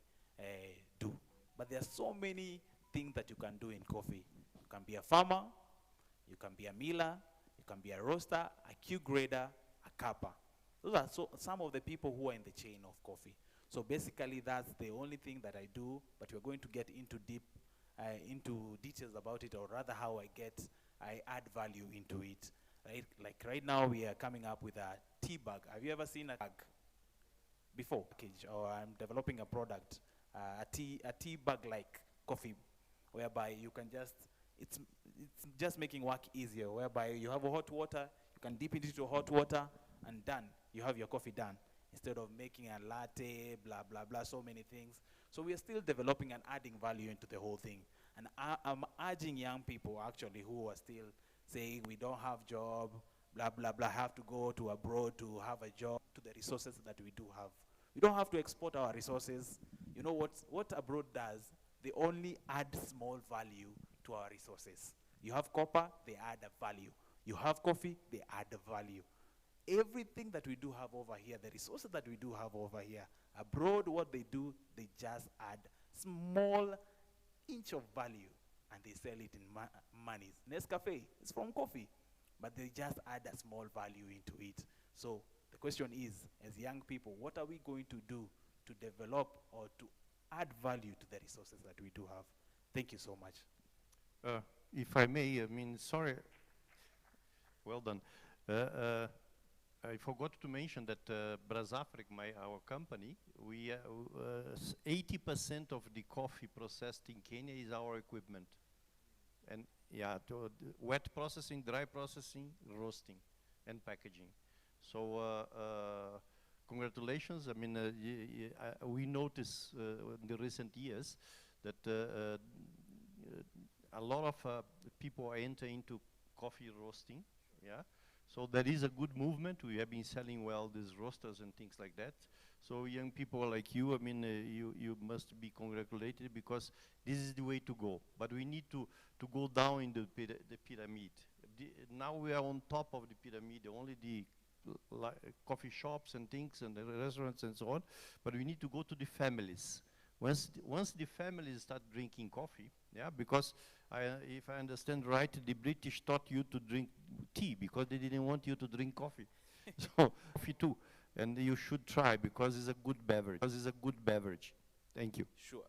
do. But there are so many things that you can do in coffee. You can be a farmer, you can be a miller, you can be a roaster, a Q grader, a capper. Those are some of the people who are in the chain of coffee. So basically that's the only thing that I do, but we're going to get into details about it, or rather how I add value into it. Right? Like right now we are coming up with a tea bag. Have you ever seen a bag before? Or I'm developing a product, a tea bag like coffee, whereby you can it's just making work easier, whereby you have a hot water, you can dip it into hot water, and done. You have your coffee done, instead of making a latte, blah, blah, blah, so many things. So we are still developing and adding value into the whole thing. And I'm urging young people, actually, who are still saying we don't have job, blah, blah, blah, have to go to abroad to have a job, to the resources that we do have. We don't have to export our resources. You know what abroad does? They only add small value to our resources. You have copper, they add a value. You have coffee, they add a value. Everything that we do have over here, the resources that we do have over here, abroad, what they do, they just add small inch of value, and they sell it in money. Nescafe is from coffee, but they just add a small value into it. So the question is, as young people, what are we going to do to develop or to add value to the resources that we do have? Thank you so much. If I may, I mean, sorry. Well done. I forgot to mention that Brazafric, our company, we 80% of the coffee processed in Kenya is our equipment, and yeah, wet processing, dry processing, roasting, and packaging. So congratulations. I mean, we notice in the recent years that a lot of people enter into coffee roasting. Yeah. So that is a good movement. We have been selling well these roasters and things like that. So young people like you, I mean, you must be congratulated, because this is the way to go. But we need to go down in the pyramid. Now we are on top of the pyramid, only the coffee shops and things and the restaurants and so on. But we need to go to the families. Once the families start drinking coffee, yeah, because if I understand right, the British taught you to drink tea because they didn't want you to drink coffee. So coffee too, and you should try, because it's a good beverage. Thank you. Sure.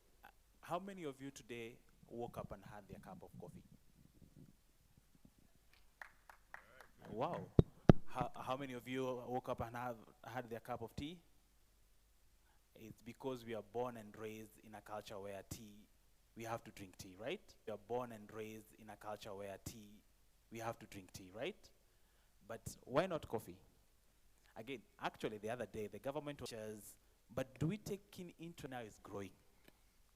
How many of you today woke up and had their cup of coffee? Wow. How many of you woke up and had their cup of tea? It's because we are born and raised in a culture where we have to drink tea, right? We are born and raised in a culture where we have to drink tea, right? But why not coffee? Again, actually the other day, the government was, but do we take in into now is growing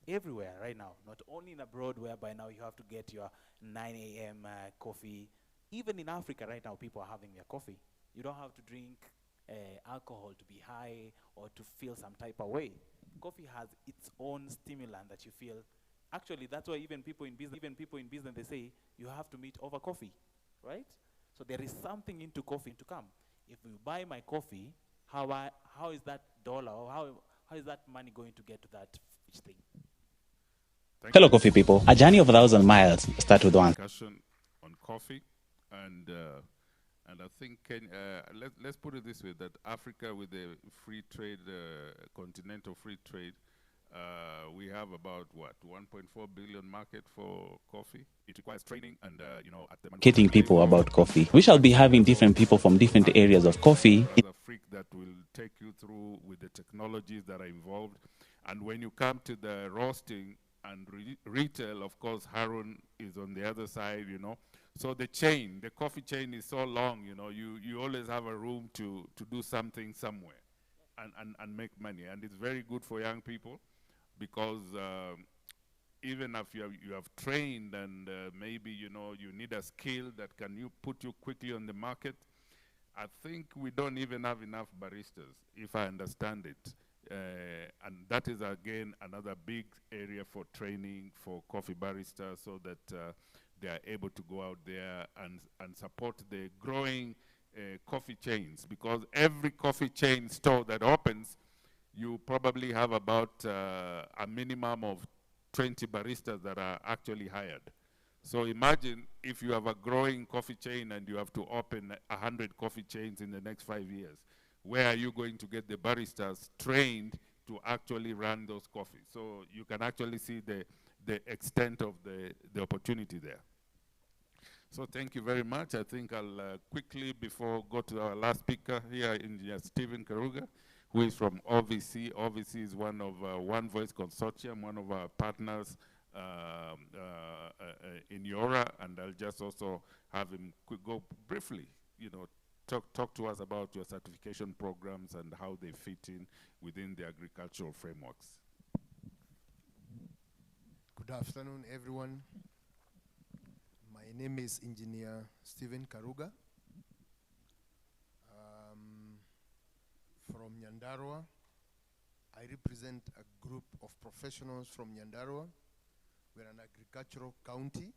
everywhere right now, not only in abroad, whereby now you have to get your 9 a.m. Coffee. Even in Africa right now, people are having their coffee. You don't have to drink alcohol to be high or to feel some type of way. Coffee has its own stimulant that you feel. Actually, that's why even people in business, they say you have to meet over coffee, right? So there is something into coffee to come. If you buy my coffee, how is that dollar, or how is that money going to get to that thing? Hello, coffee people. A journey of 1,000 miles starts with one. Discussion on coffee, and I think let's put it this way: that Africa, with the free trade, continental free trade, we have about what 1.4 billion market for coffee. It requires training, and at the Educating people about coffee. We shall be having different people from different areas of coffee. A freak that will take you through with the technologies that are involved, and when you come to the roasting and retail, of course, Harun is on the other side, So the coffee chain is so long, you always have a room to do something somewhere and make money. And it's very good for young people, because even if you have trained and maybe, you need a skill that can put you quickly on the market. I think we don't even have enough baristas, if I understand it. And that is, again, another big area for training for coffee baristas, so that they are able to go out there and support the growing coffee chains. Because every coffee chain store that opens, you probably have about a minimum of 20 baristas that are actually hired. So imagine if you have a growing coffee chain and you have to open 100 coffee chains in the next 5 years. Where are you going to get the baristas trained to actually run those coffees? So you can actually see the extent of the opportunity there. So thank you very much. I think I'll quickly, before go to our last speaker here, Stephen Karuga, who is from OVC. OVC is one of One Voice Consortium, one of our partners in Yora, and I'll just also have him go briefly, talk to us about your certification programs and how they fit in within the agricultural frameworks. Good afternoon, everyone. My name is Engineer Stephen Karuga. From Nyandarua. I represent a group of professionals from Nyandarua. We're an agricultural county.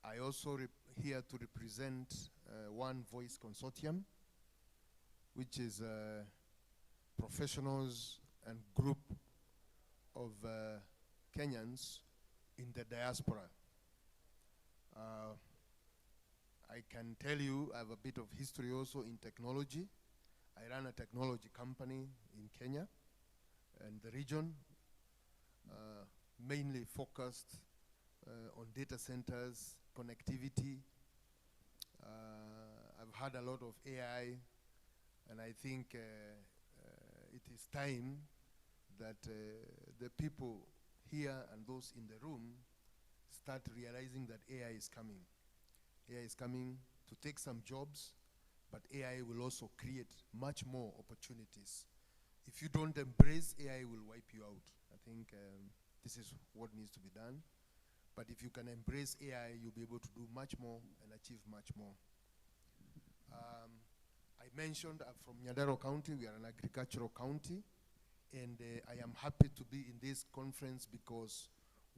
I also here to represent One Voice Consortium, which is professionals and group of Kenyans in the diaspora. I can tell you I have a bit of history also in technology. I ran a technology company in Kenya and the region, mainly focused on data centers, connectivity. I've had a lot of AI, and I think it is time that the people here and those in the room start realizing that AI is coming. AI is coming to take some jobs, but AI will also create much more opportunities. If you don't embrace, AI will wipe you out. I think this is what needs to be done. But if you can embrace AI, you'll be able to do much more and achieve much more. I mentioned I'm from Nyandarua County. We are an agricultural county. And I am happy to be in this conference because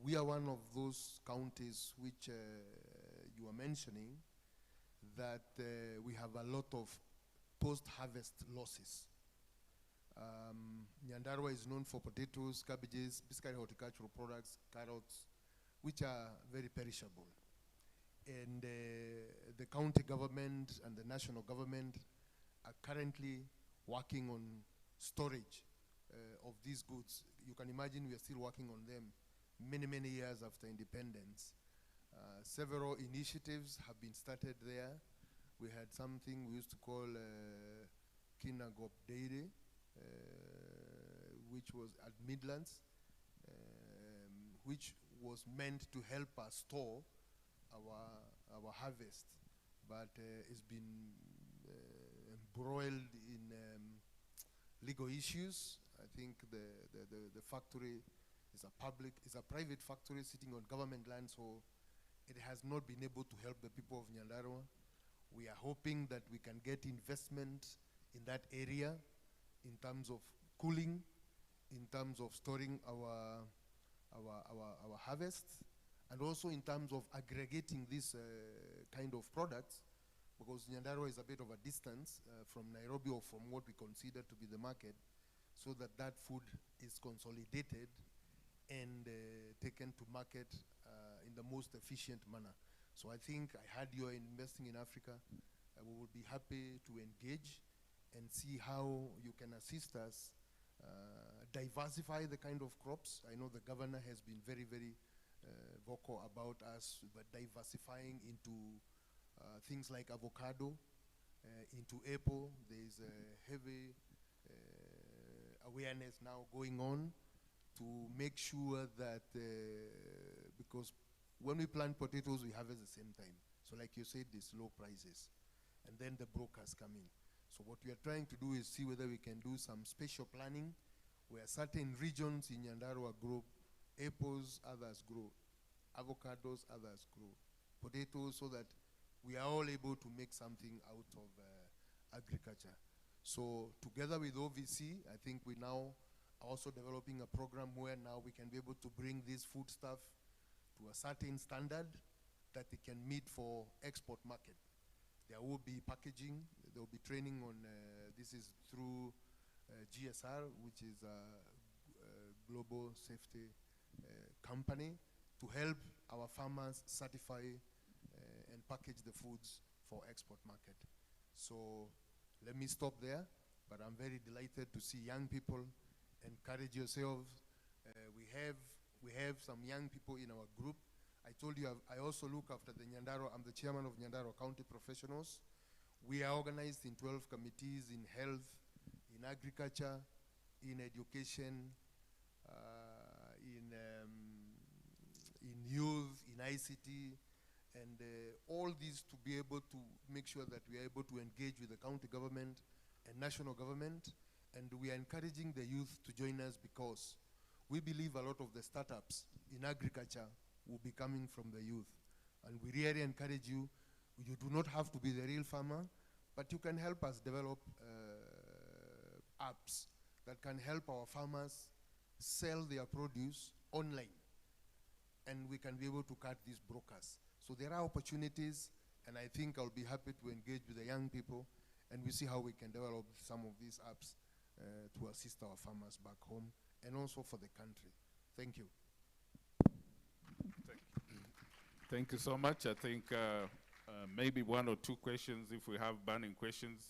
we are one of those counties which you are mentioning that we have a lot of post-harvest losses. Nyandarua is known for potatoes, cabbages, basically horticultural products, carrots, which are very perishable. And the county government and the national government are currently working on storage of these goods. You can imagine we are still working on them many, many years after independence. Several initiatives have been started there. We had something we used to call Kinagop Dairy, which was at Midlands, which was meant to help us store our harvest, but it's been embroiled in legal issues. I think the factory is a private factory sitting on government land, so it has not been able to help the people of Nyandarua. We are hoping that we can get investment in that area in terms of cooling, in terms of storing our harvest, and also in terms of aggregating this kind of products, because Nyandarua is a bit of a distance from Nairobi or from what we consider to be the market, so that that food is consolidated and taken to market in the most efficient manner. So I think I heard you are investing in Africa. We will be happy to engage and see how you can assist us diversify the kind of crops. I know the governor has been very, very vocal about us diversifying into things like avocado, into apple. There is a heavy awareness now going on to make sure that, because when we plant potatoes, we harvest at the same time. So like you said, there's low prices. And then the brokers come in. So what we are trying to do is see whether we can do some spatial planning where certain regions in Nyandarua grow apples, others grow avocados, others grow potatoes, so that we are all able to make something out of agriculture. So together with OVC, I think we now are also developing a program where now we can be able to bring this food stuff to a certain standard that it can meet for export market. There will be packaging, there will be training on, this is through GSR, which is a global safety company, to help our farmers certify and package the foods for export market. So let me stop there, but I'm very delighted to see young people. Encourage yourselves. We have some young people in our group. I told you I also look after the Nyandarua. I'm the chairman of Nyandarua County Professionals. We are organized in 12 committees in health, in agriculture, in education, in youth, in ICT, and all these to be able to make sure that we are able to engage with the county government and national government. And we are encouraging the youth to join us because we believe a lot of the startups in agriculture will be coming from the youth. And we really encourage you. You do not have to be the real farmer, but you can help us develop apps that can help our farmers sell their produce online. And we can be able to cut these brokers. So there are opportunities, and I think I'll be happy to engage with the young people, and we see how we can develop some of these apps to assist our farmers back home, and also for the country. Thank you. Thank you so much. I think maybe one or two questions, if we have burning questions,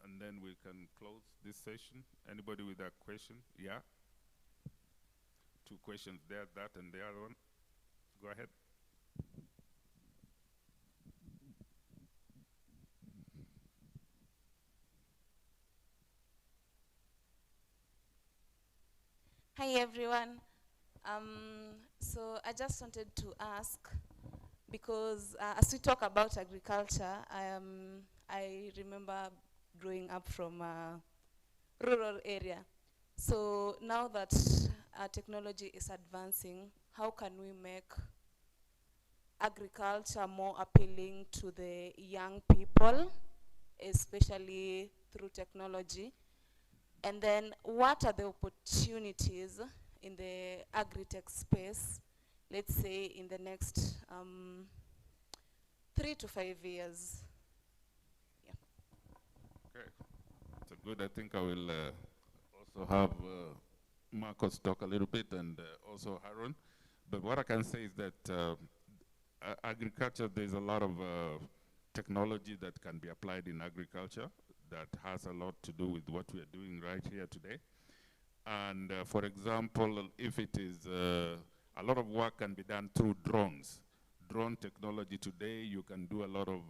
and then we can close this session. Anybody with a question? Yeah? Two questions there, that and the other one. Go ahead. Hi everyone. So I just wanted to ask, because as we talk about agriculture, I remember growing up from a rural area. So now that technology is advancing, how can we make agriculture more appealing to the young people, especially through technology? And then what are the opportunities in the agri-tech space, let's say in the next 3 to 5 years? Yeah. Okay, so good. I think I will also have Marcos talk a little bit, and also Haroon. But what I can say is that agriculture, there's a lot of technology that can be applied in agriculture that has a lot to do with what we are doing right here today. And for example, if it is, a lot of work can be done through drones. Drone technology today, you can do a lot of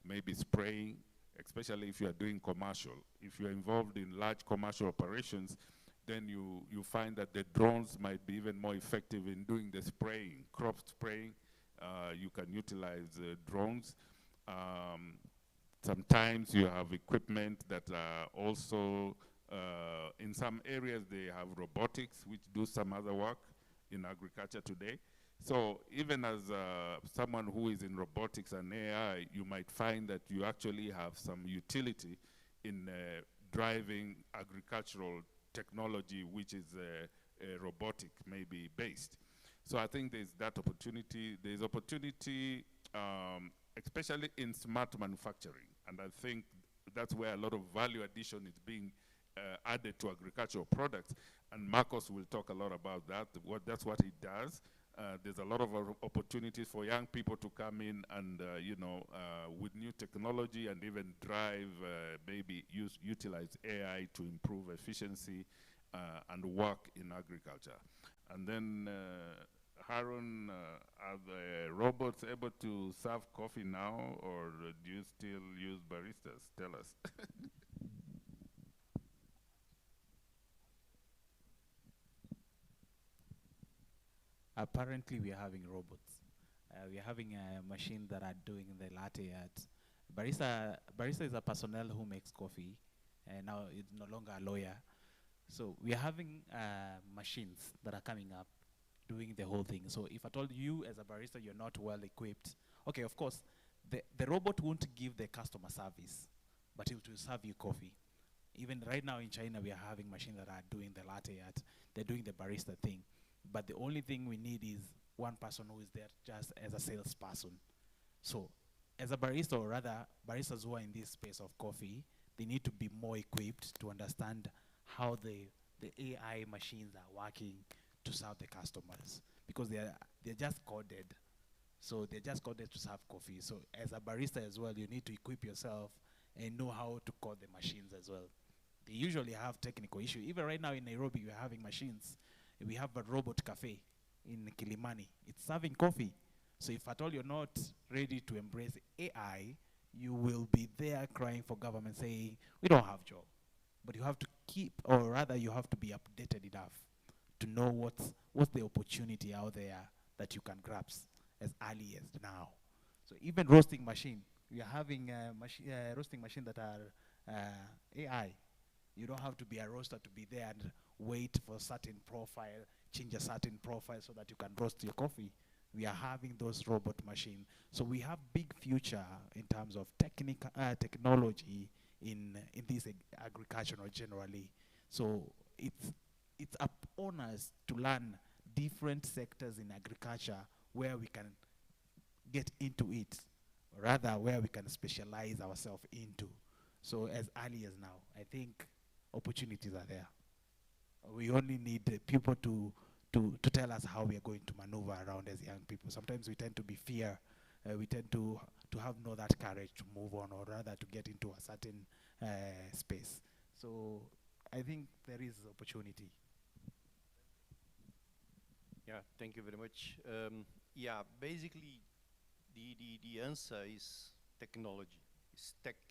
maybe spraying, especially if you are doing commercial. If you're involved in large commercial operations, then you find that the drones might be even more effective in doing the spraying, crop spraying. You can utilize drones. Sometimes you have equipment that are also, in some areas they have robotics which do some other work in agriculture today. So even as someone who is in robotics and AI, you might find that you actually have some utility in driving agricultural technology which is robotic maybe based. So I think there's that opportunity. There's opportunity especially in smart manufacturing. And I think that's where a lot of value addition is being added to agricultural products. And Marcos will talk a lot about that. That's what he does. There's a lot of opportunities for young people to come in and, with new technology and even drive, maybe utilize AI to improve efficiency and work in agriculture. And then Haroon, are the robots able to serve coffee now, or do you still use baristas? Tell us. Apparently, we are having robots. We are having machines that are doing the latte art. Barista is a personnel who makes coffee, and now it's no longer a lawyer. So we are having machines that are coming up, doing the whole thing. So if I told you as a barista you're not well equipped, okay, of course, the robot won't give the customer service, but it will serve you coffee. Even right now in China, we are having machines that are doing the latte art. They're doing the barista thing. But the only thing we need is one person who is there just as a salesperson. So as a barista, or rather baristas who are in this space of coffee, they need to be more equipped to understand how the AI machines are working to serve the customers, because they're just coded. So they're just coded to serve coffee. So as a barista as well, you need to equip yourself and know how to code the machines as well. They usually have technical issue. Even right now in Nairobi, we're having machines. We have a robot cafe in Kilimani. It's serving coffee. So if at all you're not ready to embrace AI, you will be there crying for government saying, we don't have job. But you have to keep, or rather you have to be updated enough to know what's the opportunity out there that you can grasp as early as now. So even roasting machine, we are having roasting machine that are AI. You don't have to be a roaster to be there and wait for a certain profile, change a certain profile so that you can roast your coffee. We are having those robot machines. So we have big future in terms of technology in this agriculture generally. So it's upon us to learn different sectors in agriculture where we can get into it, rather where we can specialize ourselves into. So as early as now, I think opportunities are there. We only need people to to tell us how we are going to maneuver around as young people. Sometimes we tend to be fear. We tend to have no that courage to move on, or rather to get into a certain space. So I think there is opportunity. Yeah, thank you very much. Yeah, basically, the answer is technology.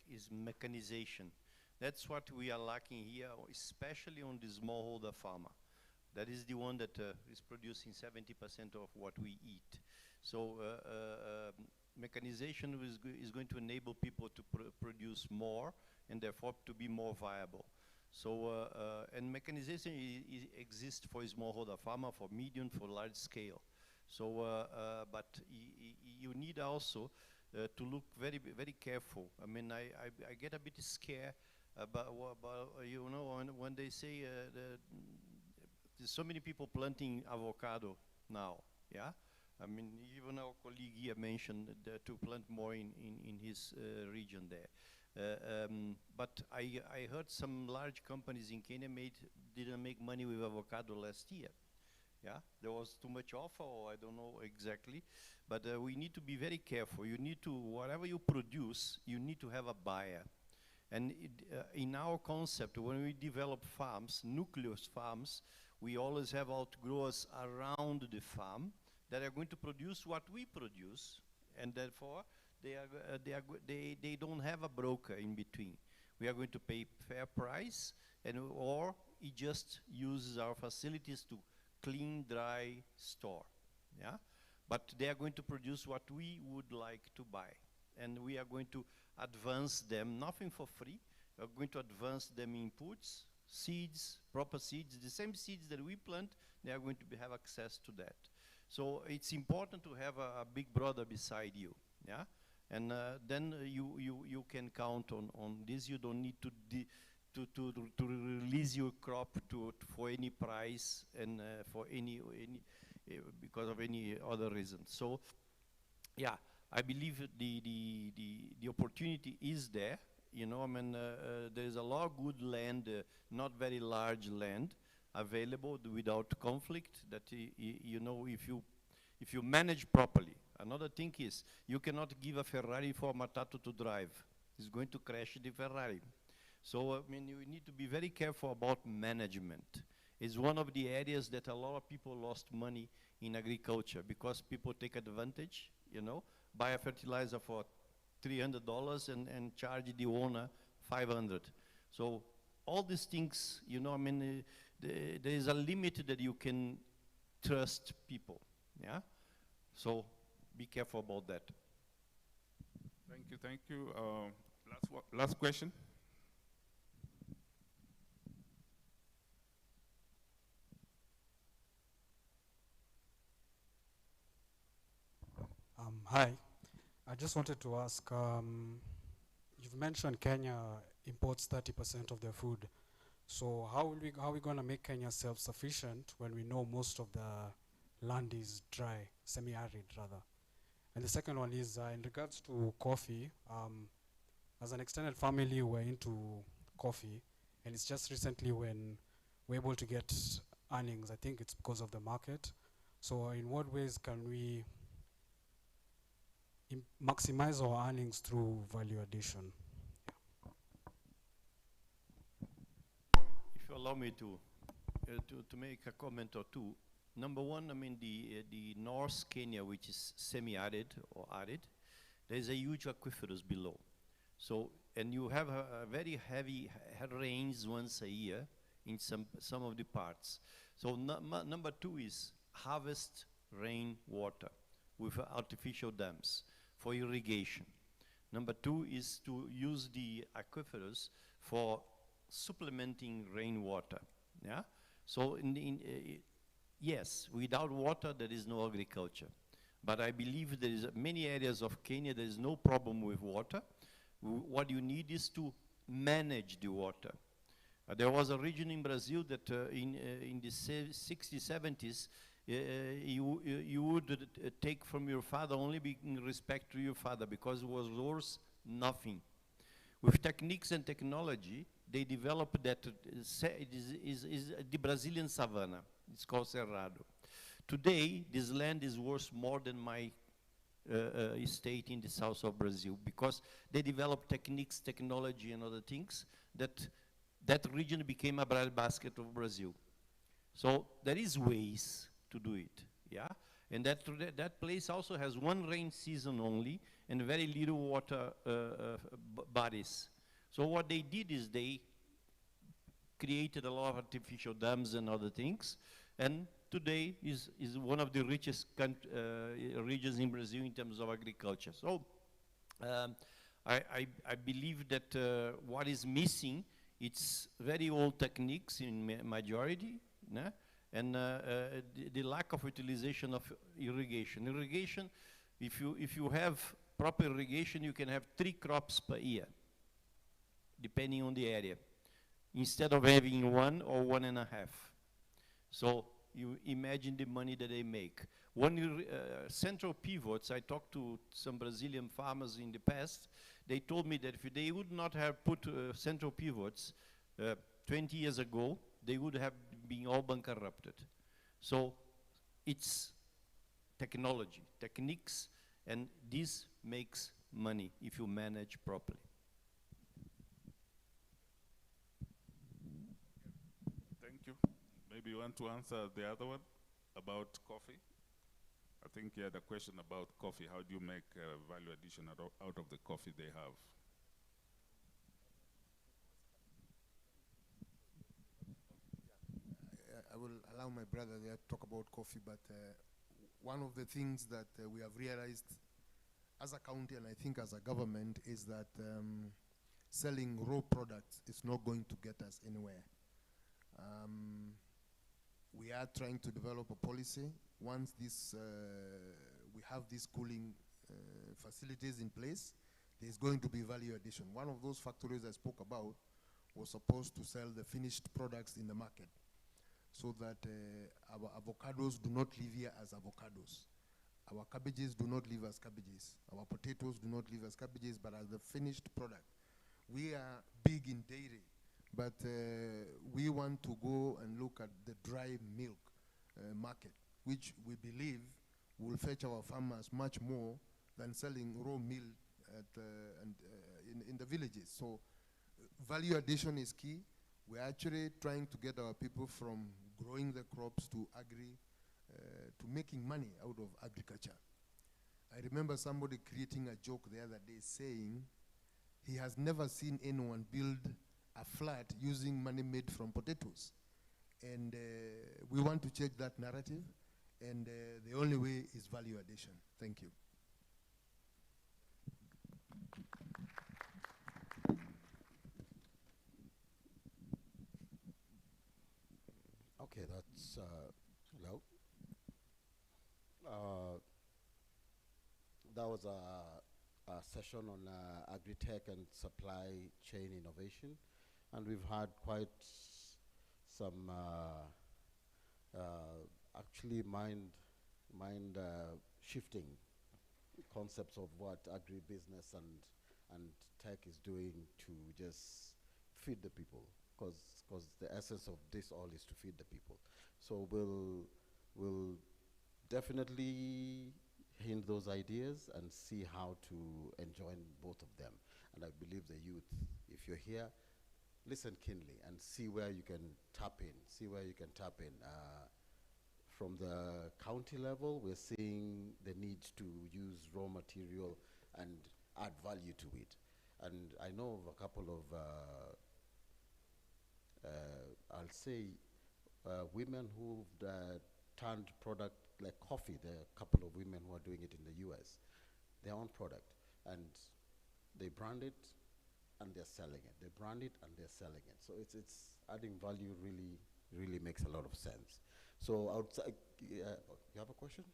Is mechanization. That's what we are lacking here, especially on the smallholder farmer. That is the one that is producing 70% of what we eat. So mechanization is going to enable people to produce more and therefore to be more viable. So and mechanization exists for smallholder farmer, for medium, for large scale. So but you need also to look very careful. I mean, I get a bit scared about you know, when they say there's so many people planting avocado now, yeah? I mean, even our colleague here mentioned to plant more in his region there. But I heard some large companies in Kenya didn't make money with avocado last year. Yeah, there was too much offer, or I don't know exactly. But we need to be very careful. You need to, whatever you produce, you need to have a buyer. And in our concept, when we develop farms, nucleus farms, we always have outgrowers around the farm that are going to produce what we produce, and therefore they don't have a broker in between. We are going to pay fair price, and or he just uses our facilities to clean, dry, store. Yeah, but they are going to produce what we would like to buy, and we are going to advance them, nothing for free. We are going to advance them inputs, seeds, proper seeds, the same seeds that we plant. They are going to have access to that. So it's important to have a big brother beside you, yeah? And then you can count on this. You don't need to release your crop for any price and for any because of any other reason. So, yeah, I believe the opportunity is there. You know, I mean, there is a lot of good land, not very large land, available without conflict. That you know, if you manage properly. Another thing is you cannot give a Ferrari for a Matatu to drive. It's going to crash the Ferrari. So I mean, you need to be very careful about management. It's one of the areas that a lot of people lost money in agriculture because people take advantage. You know, buy a fertilizer for $300 and charge the owner $500. So all these things, you know, I mean, there is a limit that you can trust people, yeah? So be careful about that. Thank you. Last question. Hi, I just wanted to ask, you've mentioned Kenya imports 30% of their food. So how are we going to make Kenya self-sufficient when we know most of the land is dry, semi-arid rather? And the second one is in regards to coffee. As an extended family, we're into coffee, and it's just recently when we're able to get earnings. I think it's because of the market. So in what ways can we maximize our earnings through value addition? If you allow me to make a comment or two. Number one, I mean, the North Kenya, which is semi-arid or arid, there's a huge aquifers below. So, and you have a very heavy rains once a year in some of the parts. So number two is harvest rain water with artificial dams for irrigation. Number two is to use the aquifers for supplementing rainwater. Yeah. So yes, without water there is no agriculture. But I believe there is many areas of Kenya there is no problem with water. What you need is to manage the water. There was a region in Brazil that in the 60s, 70s, you would take from your father only in respect to your father because it was yours, nothing. With techniques and technology, they developed that it is the Brazilian savanna. It's called Cerrado. today, this land is worth more than my estate in the south of Brazil, because they developed techniques, technology, and other things that region became a breadbasket of Brazil. So there is ways to do it, yeah? And that place also has one rain season only and very little water bodies. So what they did is they created a lot of artificial dams and other things, and today is one of the richest regions in Brazil in terms of agriculture. So I believe that what is missing, it's very old techniques in majority, né? And the lack of utilization of irrigation. Irrigation, if you have proper irrigation, you can have 3 crops per year, depending on the area, instead of having 1 or 1.5. So you imagine the money that they make. One central pivots, I talked to some Brazilian farmers in the past, they told me that if they would not have put central pivots 20 years ago, they would have been all bankrupted. So it's technology, techniques, and this makes money if you manage properly. Thank you. Maybe you want to answer the other one about coffee? I think you had a question about coffee. How do you make value addition out of the coffee they have? I will allow my brother there to talk about coffee, but one of the things that we have realized as a county and I think as a government is that selling raw products is not going to get us anywhere. We are trying to develop a policy. Once this, we have these cooling facilities in place, there's going to be value addition. One of those factories I spoke about was supposed to sell the finished products in the market, so that our avocados do not live here as avocados. Our cabbages do not live as cabbages. Our potatoes do not live as cabbages, but as the finished product. We are big in dairy, but we want to go and look at the dry milk market, which we believe will fetch our farmers much more than selling raw milk at, in the villages. So value addition is key. We're actually trying to get our people from growing the crops to to making money out of agriculture. I remember somebody creating a joke the other day saying he has never seen anyone build a flat using money made from potatoes. And we want to change that narrative, and the only way is value addition. Thank you. Okay, that's hello. That was a session on agri-tech and supply chain innovation, and we've had quite some actually mind shifting concepts of what agribusiness and tech is doing to just feed the people, because the essence of this all is to feed the people. So we'll definitely hint those ideas and see how to enjoin both of them. And I believe the youth, if you're here, listen keenly and see where you can tap in, from the county level, we're seeing the need to use raw material and add value to it. And I know of a couple of, I'll say, women who've turned product like coffee. There are a couple of women who are doing it in the US, their own product. And they brand it and they're selling it. They brand it and they're selling it. So it's adding value really makes a lot of sense. So outside, you have a question?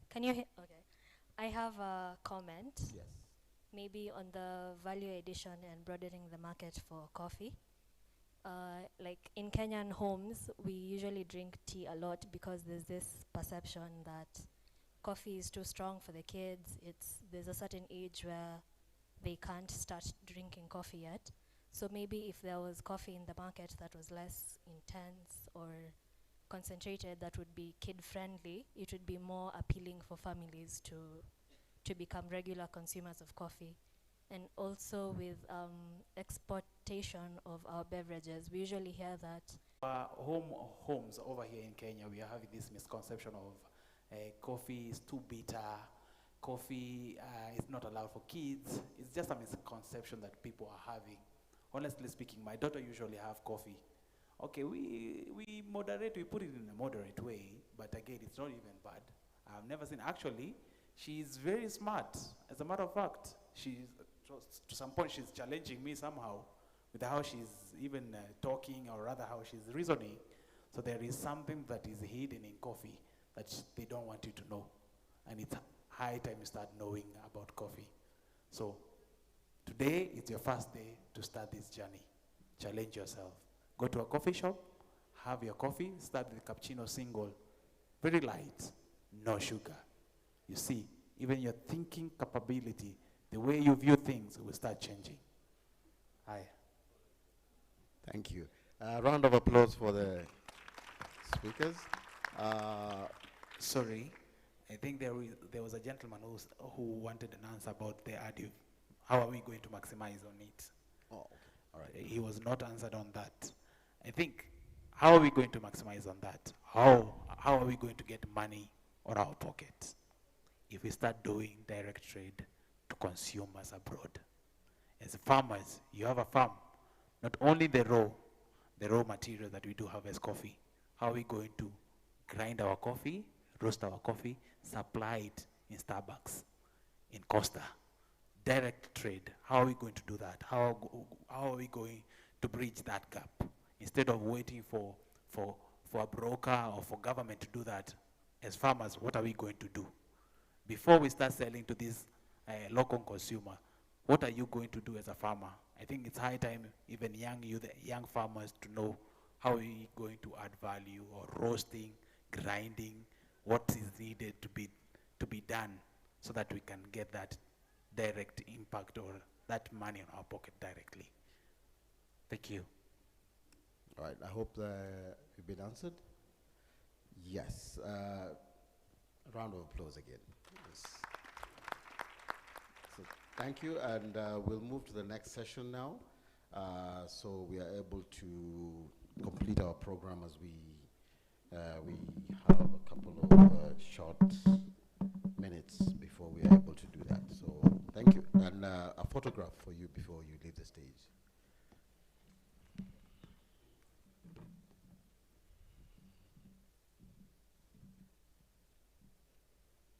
Can you hear? Okay. I have a comment. Yes. Maybe on the value addition and broadening the market for coffee. Like in Kenyan homes, we usually drink tea a lot because there's this perception that coffee is too strong for the kids. There's a certain age where they can't start drinking coffee yet. So maybe if there was coffee in the market that was less intense or concentrated, that would be kid-friendly, it would be more appealing for families to become regular consumers of coffee. And also with exportation of our beverages, we usually hear that Homes over here in Kenya, we are having this misconception of coffee is too bitter, coffee is not allowed for kids. It's just a misconception that people are having. Honestly speaking, my daughter usually have coffee. Okay, we moderate, we put it in a moderate way, but again, it's not even bad. I've never seen, actually, she's very smart. As a matter of fact, to some point, she's challenging me somehow with how she's even talking, or rather how she's reasoning. So there is something that is hidden in coffee that they don't want you to know. And it's high time you start knowing about coffee. So today is your first day to start this journey. Challenge yourself. Go to a coffee shop, have your coffee, start with cappuccino single. Very light, no sugar. You see, even your thinking capability, the way you view things will start changing. Hi. Thank you. Round of applause for the speakers. Sorry, I think there was a gentleman who wanted an answer about the additive. How are we going to maximize on it? Oh, okay. All right. He was not answered on that. I think, how are we going to maximize on that? How are we going to get money on our pockets if we start doing direct trade to consumers abroad? As farmers, you have a farm, not only the raw material that we do have as coffee. How are we going to grind our coffee, roast our coffee, supply it in Starbucks, in Costa? Direct trade, how are we going to do that? How are we going to bridge that gap? Instead of waiting for a broker or for government to do that, as farmers, what are we going to do? Before we start selling to this local consumer, what are you going to do as a farmer? I think it's high time even young farmers to know how are we going to add value, or roasting, grinding, what is needed to be done so that we can get that direct impact or that money in our pocket directly. Thank you. All right, I hope you've been answered. Yes. Round of applause again. Yes. So thank you, and we'll move to the next session now. So we are able to complete our program as we have a couple of short minutes before we are able to do that. So thank you, and a photograph for you before you leave the stage.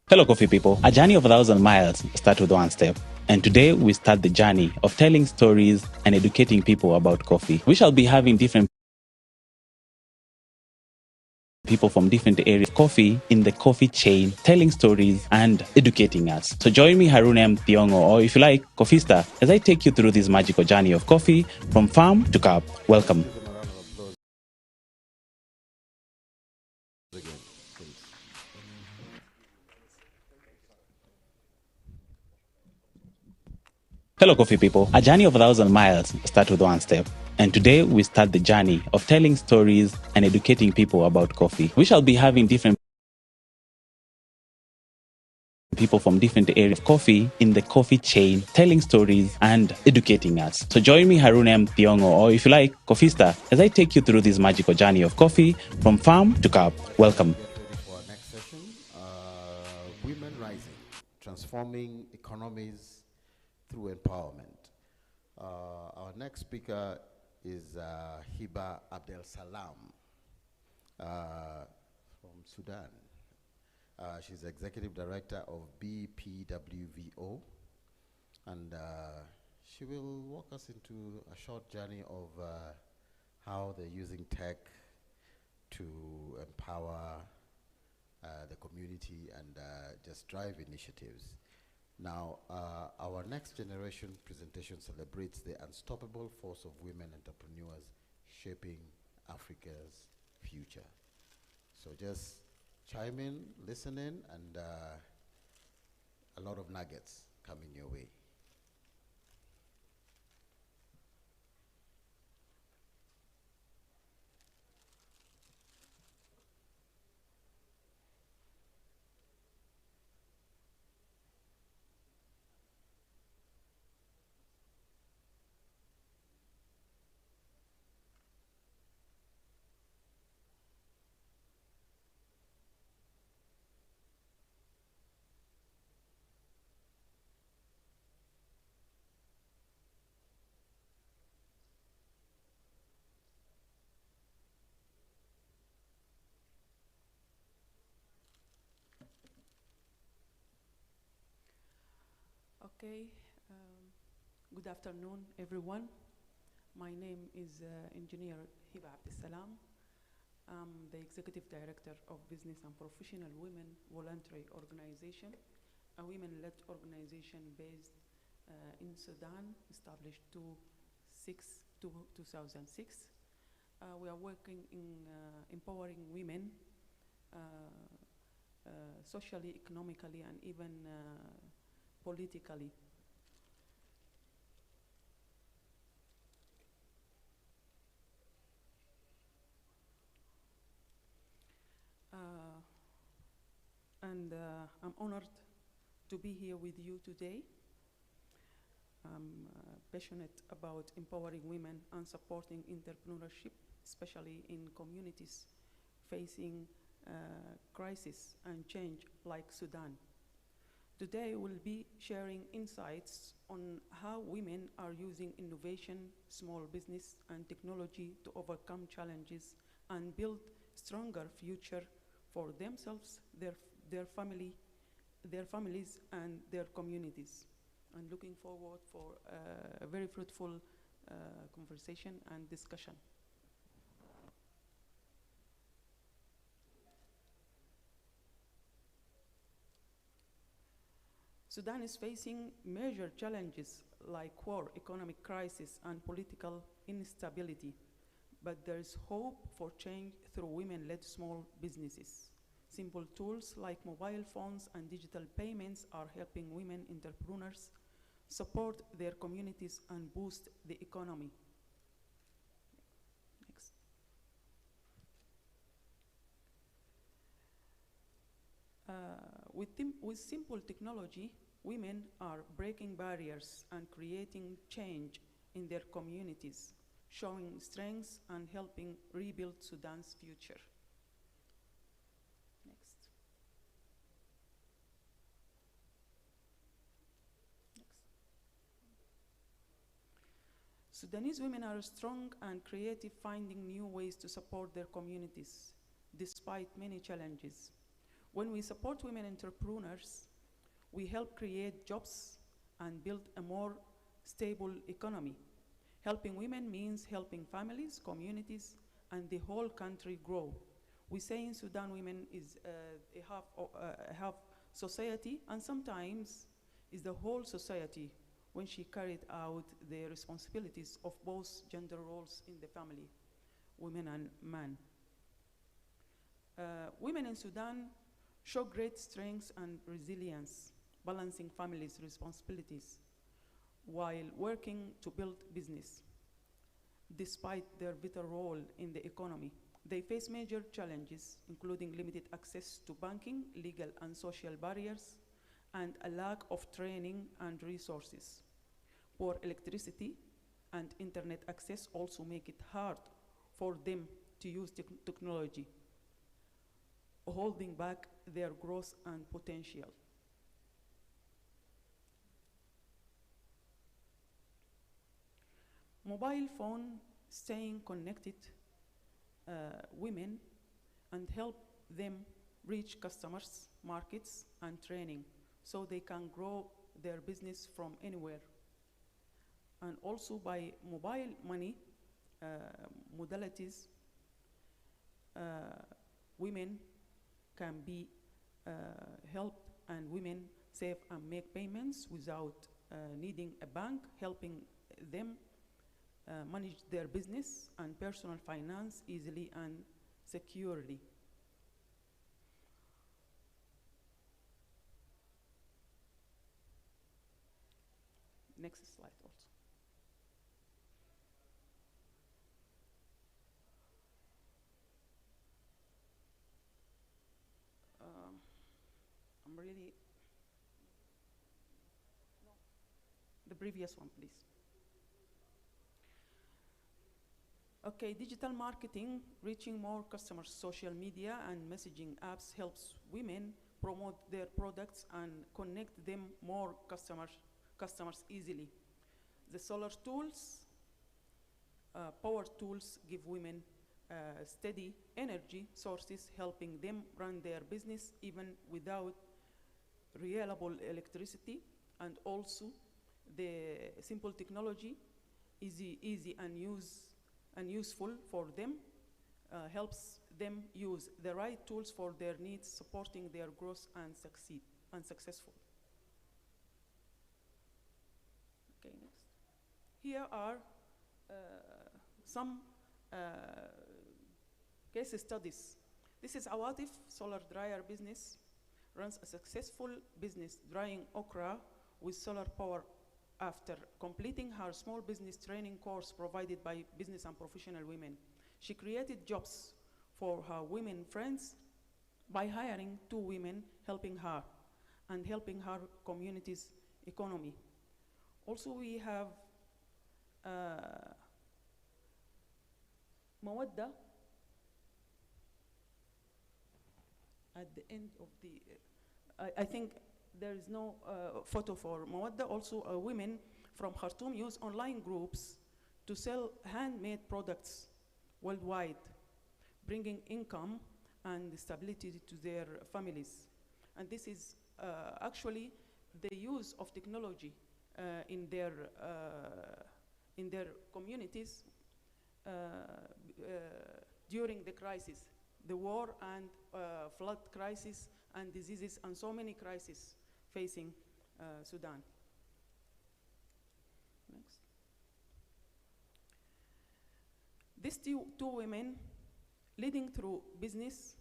Hello, coffee people. A journey of 1,000 miles starts with one step. And today we start the journey of telling stories and educating people about coffee. We shall be having different people from different areas of coffee in the coffee chain, telling stories and educating us. So join me, Harun M. Thiongo, or if you like, Coffista, as I take you through this magical journey of coffee from farm to cup. Welcome. Hello, coffee people. A journey of 1,000 miles starts with one step. And today we start the journey of telling stories and educating people about coffee. We shall be having different people from different areas of coffee in the coffee chain, telling stories and educating us. So join me, Harun M. Thiongo, or if you like, Coffista, as I take you through this magical journey of coffee from farm to cup. Welcome. Get ready for our next session. Women Rising, Transforming Economies Through Empowerment. Our next speaker is Hiba Abdel Salam from Sudan. She's Executive Director of BPWVO, and she will walk us into a short journey of how they're using tech to empower the community and just drive initiatives. Now, our next generation presentation celebrates the unstoppable force of women entrepreneurs shaping Africa's future. So just chime in, listen in, and a lot of nuggets coming your way. Okay, good afternoon, everyone. My name is Engineer Hiba Abdessalam. I'm the Executive Director of Business and Professional Women Voluntary Organization, a women-led organization based in Sudan, established 2006. We are working in empowering women socially, economically, and even politically. I'm honored to be here with you today. I'm passionate about empowering women and supporting entrepreneurship, especially in communities facing crisis and change like Sudan. Today we'll be sharing insights on how women are using innovation, small business, and technology to overcome challenges and build stronger future for themselves, their families, and their communities. I'm looking forward for a very fruitful conversation and discussion. Sudan is facing major challenges like war, economic crisis, and political instability, but there is hope for change through women-led small businesses. Simple tools like mobile phones and digital payments are helping women entrepreneurs support their communities and boost the economy. Next. With simple technology, women are breaking barriers and creating change in their communities, showing strength and helping rebuild Sudan's future. Next. Sudanese women are strong and creative, finding new ways to support their communities despite many challenges. When we support women entrepreneurs, we help create jobs and build a more stable economy. Helping women means helping families, communities, and the whole country grow. We say in Sudan, women is a half society, and sometimes is the whole society when she carried out the responsibilities of both gender roles in the family, women and men. Women in Sudan show great strength and resilience, balancing families' responsibilities while working to build business. Despite their vital role in the economy, they face major challenges, including limited access to banking, legal and social barriers, and a lack of training and resources. Poor electricity and internet access also make it hard for them to use technology, holding back their growth and potential. Mobile phone staying connected women and help them reach customers, markets, and training so they can grow their business from anywhere. And also by mobile money modalities, women can be helped, and women save and make payments without needing a bank, helping them manage their business and personal finance easily and securely. Next slide also. I'm really, no, the previous one, please. Okay, digital marketing, reaching more customers, social media and messaging apps helps women promote their products and connect them more customers easily. The solar tools, power tools give women steady energy sources, helping them run their business even without reliable electricity. and also the simple technology, easy and useful for them, helps them use the right tools for their needs, supporting their growth and successful. Okay, next. Here are some case studies. This is Awatif solar dryer business, runs a successful business drying okra with solar power after completing her small business training course provided by Business and Professional Women. She created jobs for her women friends by hiring 2 women helping her and helping her community's economy. Also, we have Mawadda at the end of the, I think there is no photo for Mawadda. Also, women from Khartoum use online groups to sell handmade products worldwide, bringing income and stability to their families. And this is actually the use of technology in their communities during the crisis, the war and flood crisis and diseases and so many crises facing Sudan. Next. These 2 women leading through business,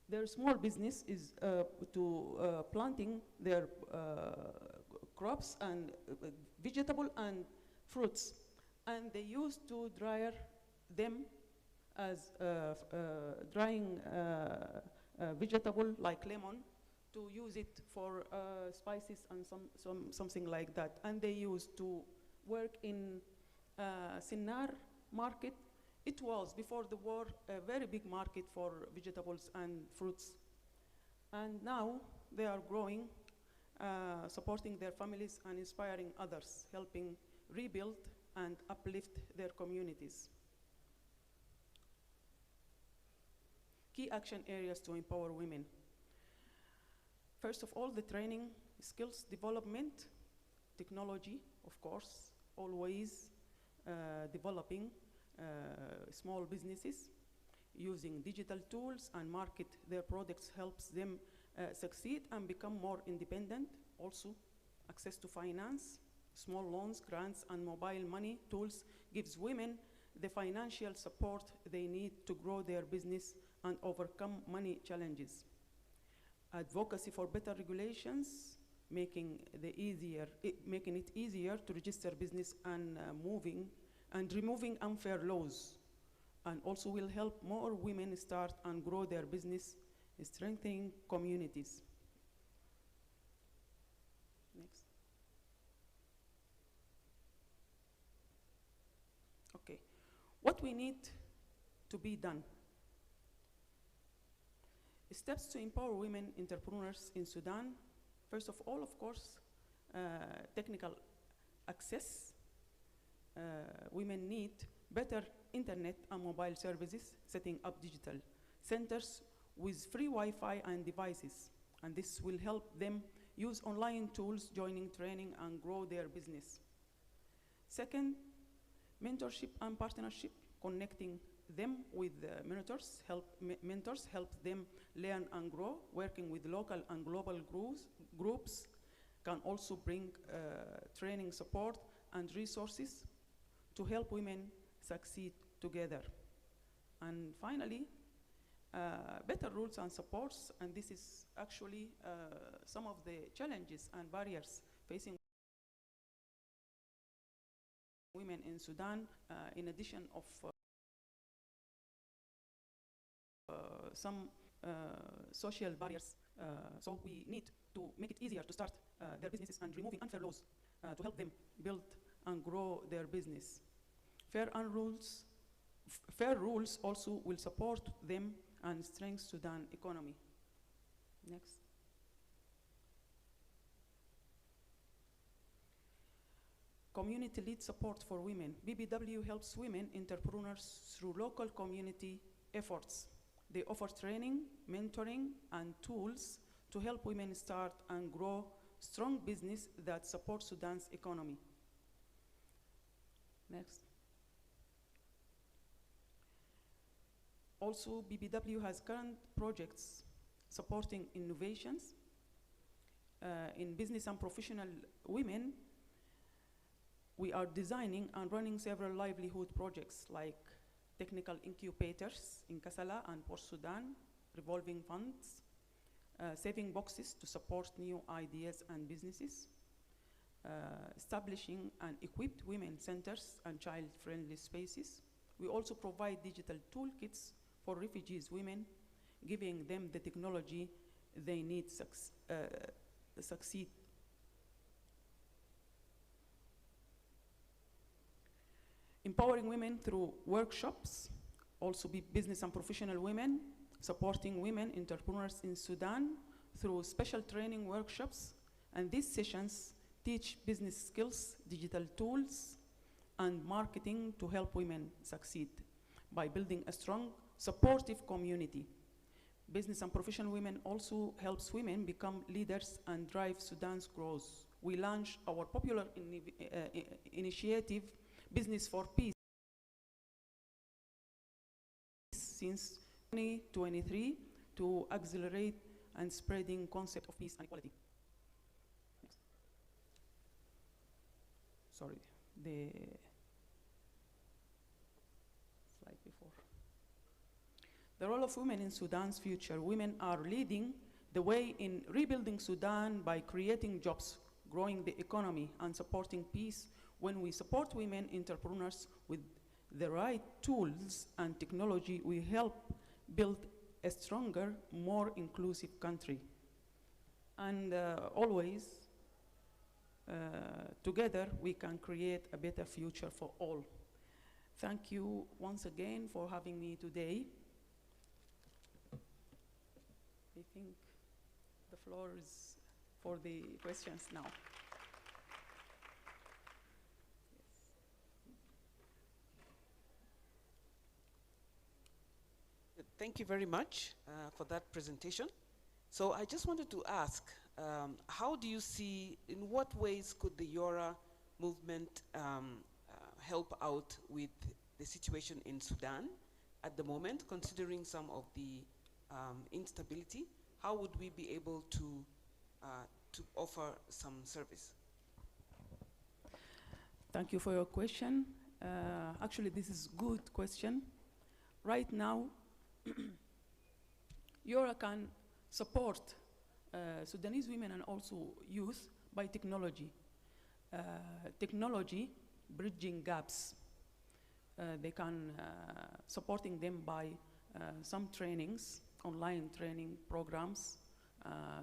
their small business is to planting their crops and vegetable and fruits, and they used to dry them as drying vegetable like lemon, to use it for spices and something like that. And they used to work in Sinnar market. It was, before the war, a very big market for vegetables and fruits. And now they are growing, supporting their families and inspiring others, helping rebuild and uplift their communities. Key action areas to empower women. First of all, the training, skills development, technology, of course, always developing small businesses, using digital tools and market their products helps them succeed and become more independent. Also, access to finance, small loans, grants, and mobile money tools gives women the financial support they need to grow their business and overcome money challenges. Advocacy for better regulations, making it easier to register business and removing unfair laws, and also will help more women start and grow their business, strengthening communities. Next. Okay, what we need to be done. Steps to empower women entrepreneurs in Sudan. First of all, of course, technical access. Women need better internet and mobile services, setting up digital centers with free Wi-Fi and devices. And this will help them use online tools, joining training, and grow their business. Second, mentorship and partnership, connecting them with mentors help them learn and grow. Working with local and global groups can also bring training support and resources to help women succeed together. And finally, better rules and supports, and this is actually some of the challenges and barriers facing women in Sudan, in addition of some social barriers. So we need to make it easier to start their businesses and removing unfair laws to help them build and grow their business. Fair rules also will support them and strengthen Sudan economy. Next. Community-led support for women. BBW helps women entrepreneurs through local community efforts. They offer training, mentoring, and tools to help women start and grow strong business that supports Sudan's economy. Next. Also, BBW has current projects supporting innovations in business and professional women. We are designing and running several livelihood projects like technical incubators in Kassala and Port Sudan, revolving funds, saving boxes to support new ideas and businesses, establishing and equipped women centers and child-friendly spaces. We also provide digital toolkits for refugees women, giving them the technology they need to succeed. Empowering women through workshops, also be business and professional women, supporting women entrepreneurs in Sudan through special training workshops, and these sessions teach business skills, digital tools, and marketing to help women succeed by building a strong, supportive community. Business and professional women also helps women become leaders and drive Sudan's growth. We launched our popular initiative, Business for Peace, since 2023 to accelerate and spreading concept of peace and equality. Next. Sorry, the slide before. The role of women in Sudan's future. Women are leading the way in rebuilding Sudan by creating jobs, growing the economy, and supporting peace. When we support women entrepreneurs with the right tools and technology, we help build a stronger, more inclusive country. And always, together, we can create a better future for all. Thank you once again for having me today. I think the floor is for the questions now. Thank you very much for that presentation. So I just wanted to ask, how do you see, in what ways could the Yora movement help out with the situation in Sudan at the moment, considering some of the instability? How would we be able to offer some service? Thank you for your question. Actually, this is a good question. Right now, Yora can support Sudanese women and also youth by technology. Technology bridging gaps. They can supporting them by some trainings, online training programs,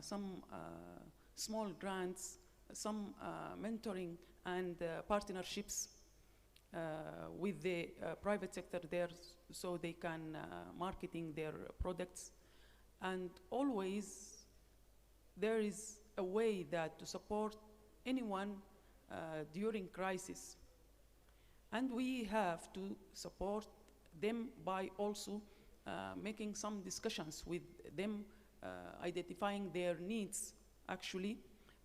some small grants, some mentoring and partnerships with the private sector there, so they can marketing their products. And always there is a way that to support anyone during crisis. And we have to support them by also making some discussions with them, identifying their needs actually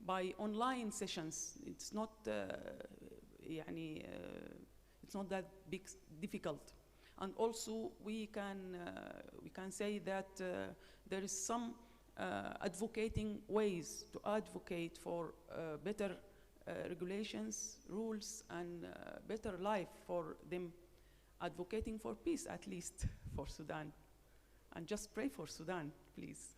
by online sessions. It's not it's not that difficult. And also we can say that there is some advocating ways to advocate for better regulations, rules, and better life for them, advocating for peace at least for Sudan. And just pray for Sudan, please.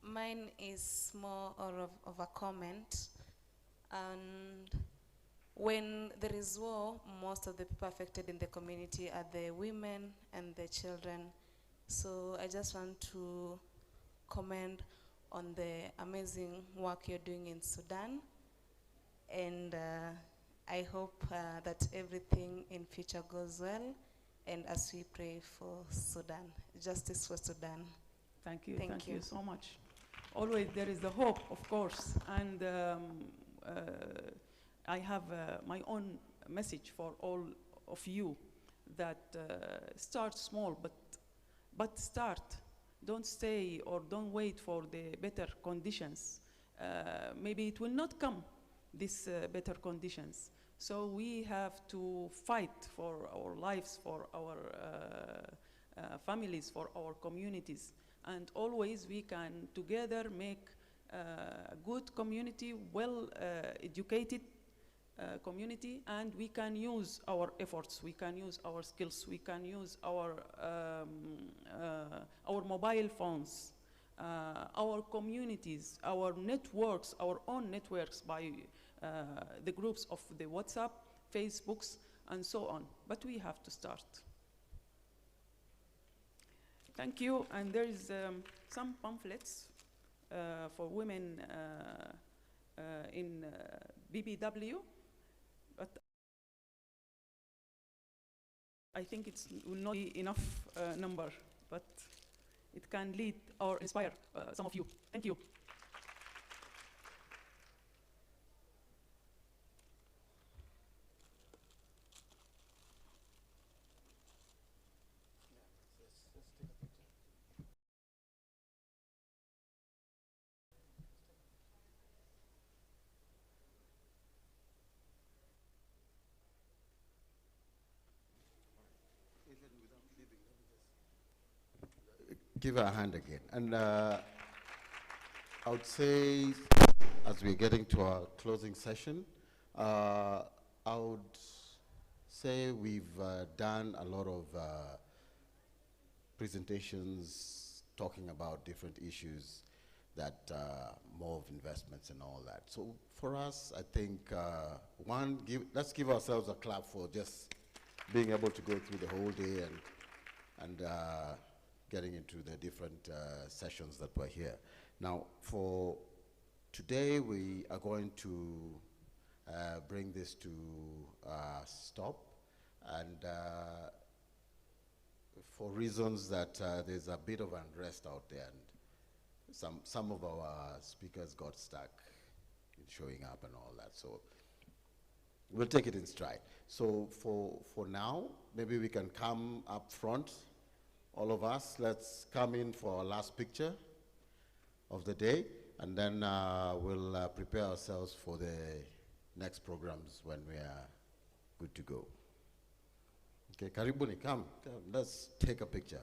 Mine is more of a comment. And when there is war, most of the people affected in the community are the women and the children. So I just want to comment on the amazing work you're doing in Sudan. And I hope that everything in future goes well. And as we pray for Sudan, justice for Sudan. Thank you. Thank you so much. always there is the hope, of course. And I have my own message for all of you that start small, but start. Don't stay or don't wait for the better conditions. Maybe it will not come, these better conditions. So we have to fight for our lives, for our families, for our communities. And always we can together make a good community, well educated community, and we can use our efforts, we can use our skills, we can use our mobile phones, our communities, our networks, our own networks by the groups of the WhatsApp, Facebooks, and so on. But we have to start. Thank you. And there is some pamphlets for women in BBW, but I think it will not be enough number, but it can lead or inspire some of you. Thank you. Give her a hand again. And I would say, as we're getting to our closing session, I would say we've done a lot of presentations talking about different issues that more of investments and all that. So for us, I think, let's give ourselves a clap for just being able to go through the whole day and getting into the different sessions that were here. Now, for today, we are going to bring this to stop, and for reasons that there's a bit of unrest out there, and some of our speakers got stuck in showing up and all that, so we'll take it in stride. So for now, maybe we can come up front. All of us, let's come in for our last picture of the day, and then we'll prepare ourselves for the next programs when we are good to go. Okay, Karibuni, come, let's take a picture.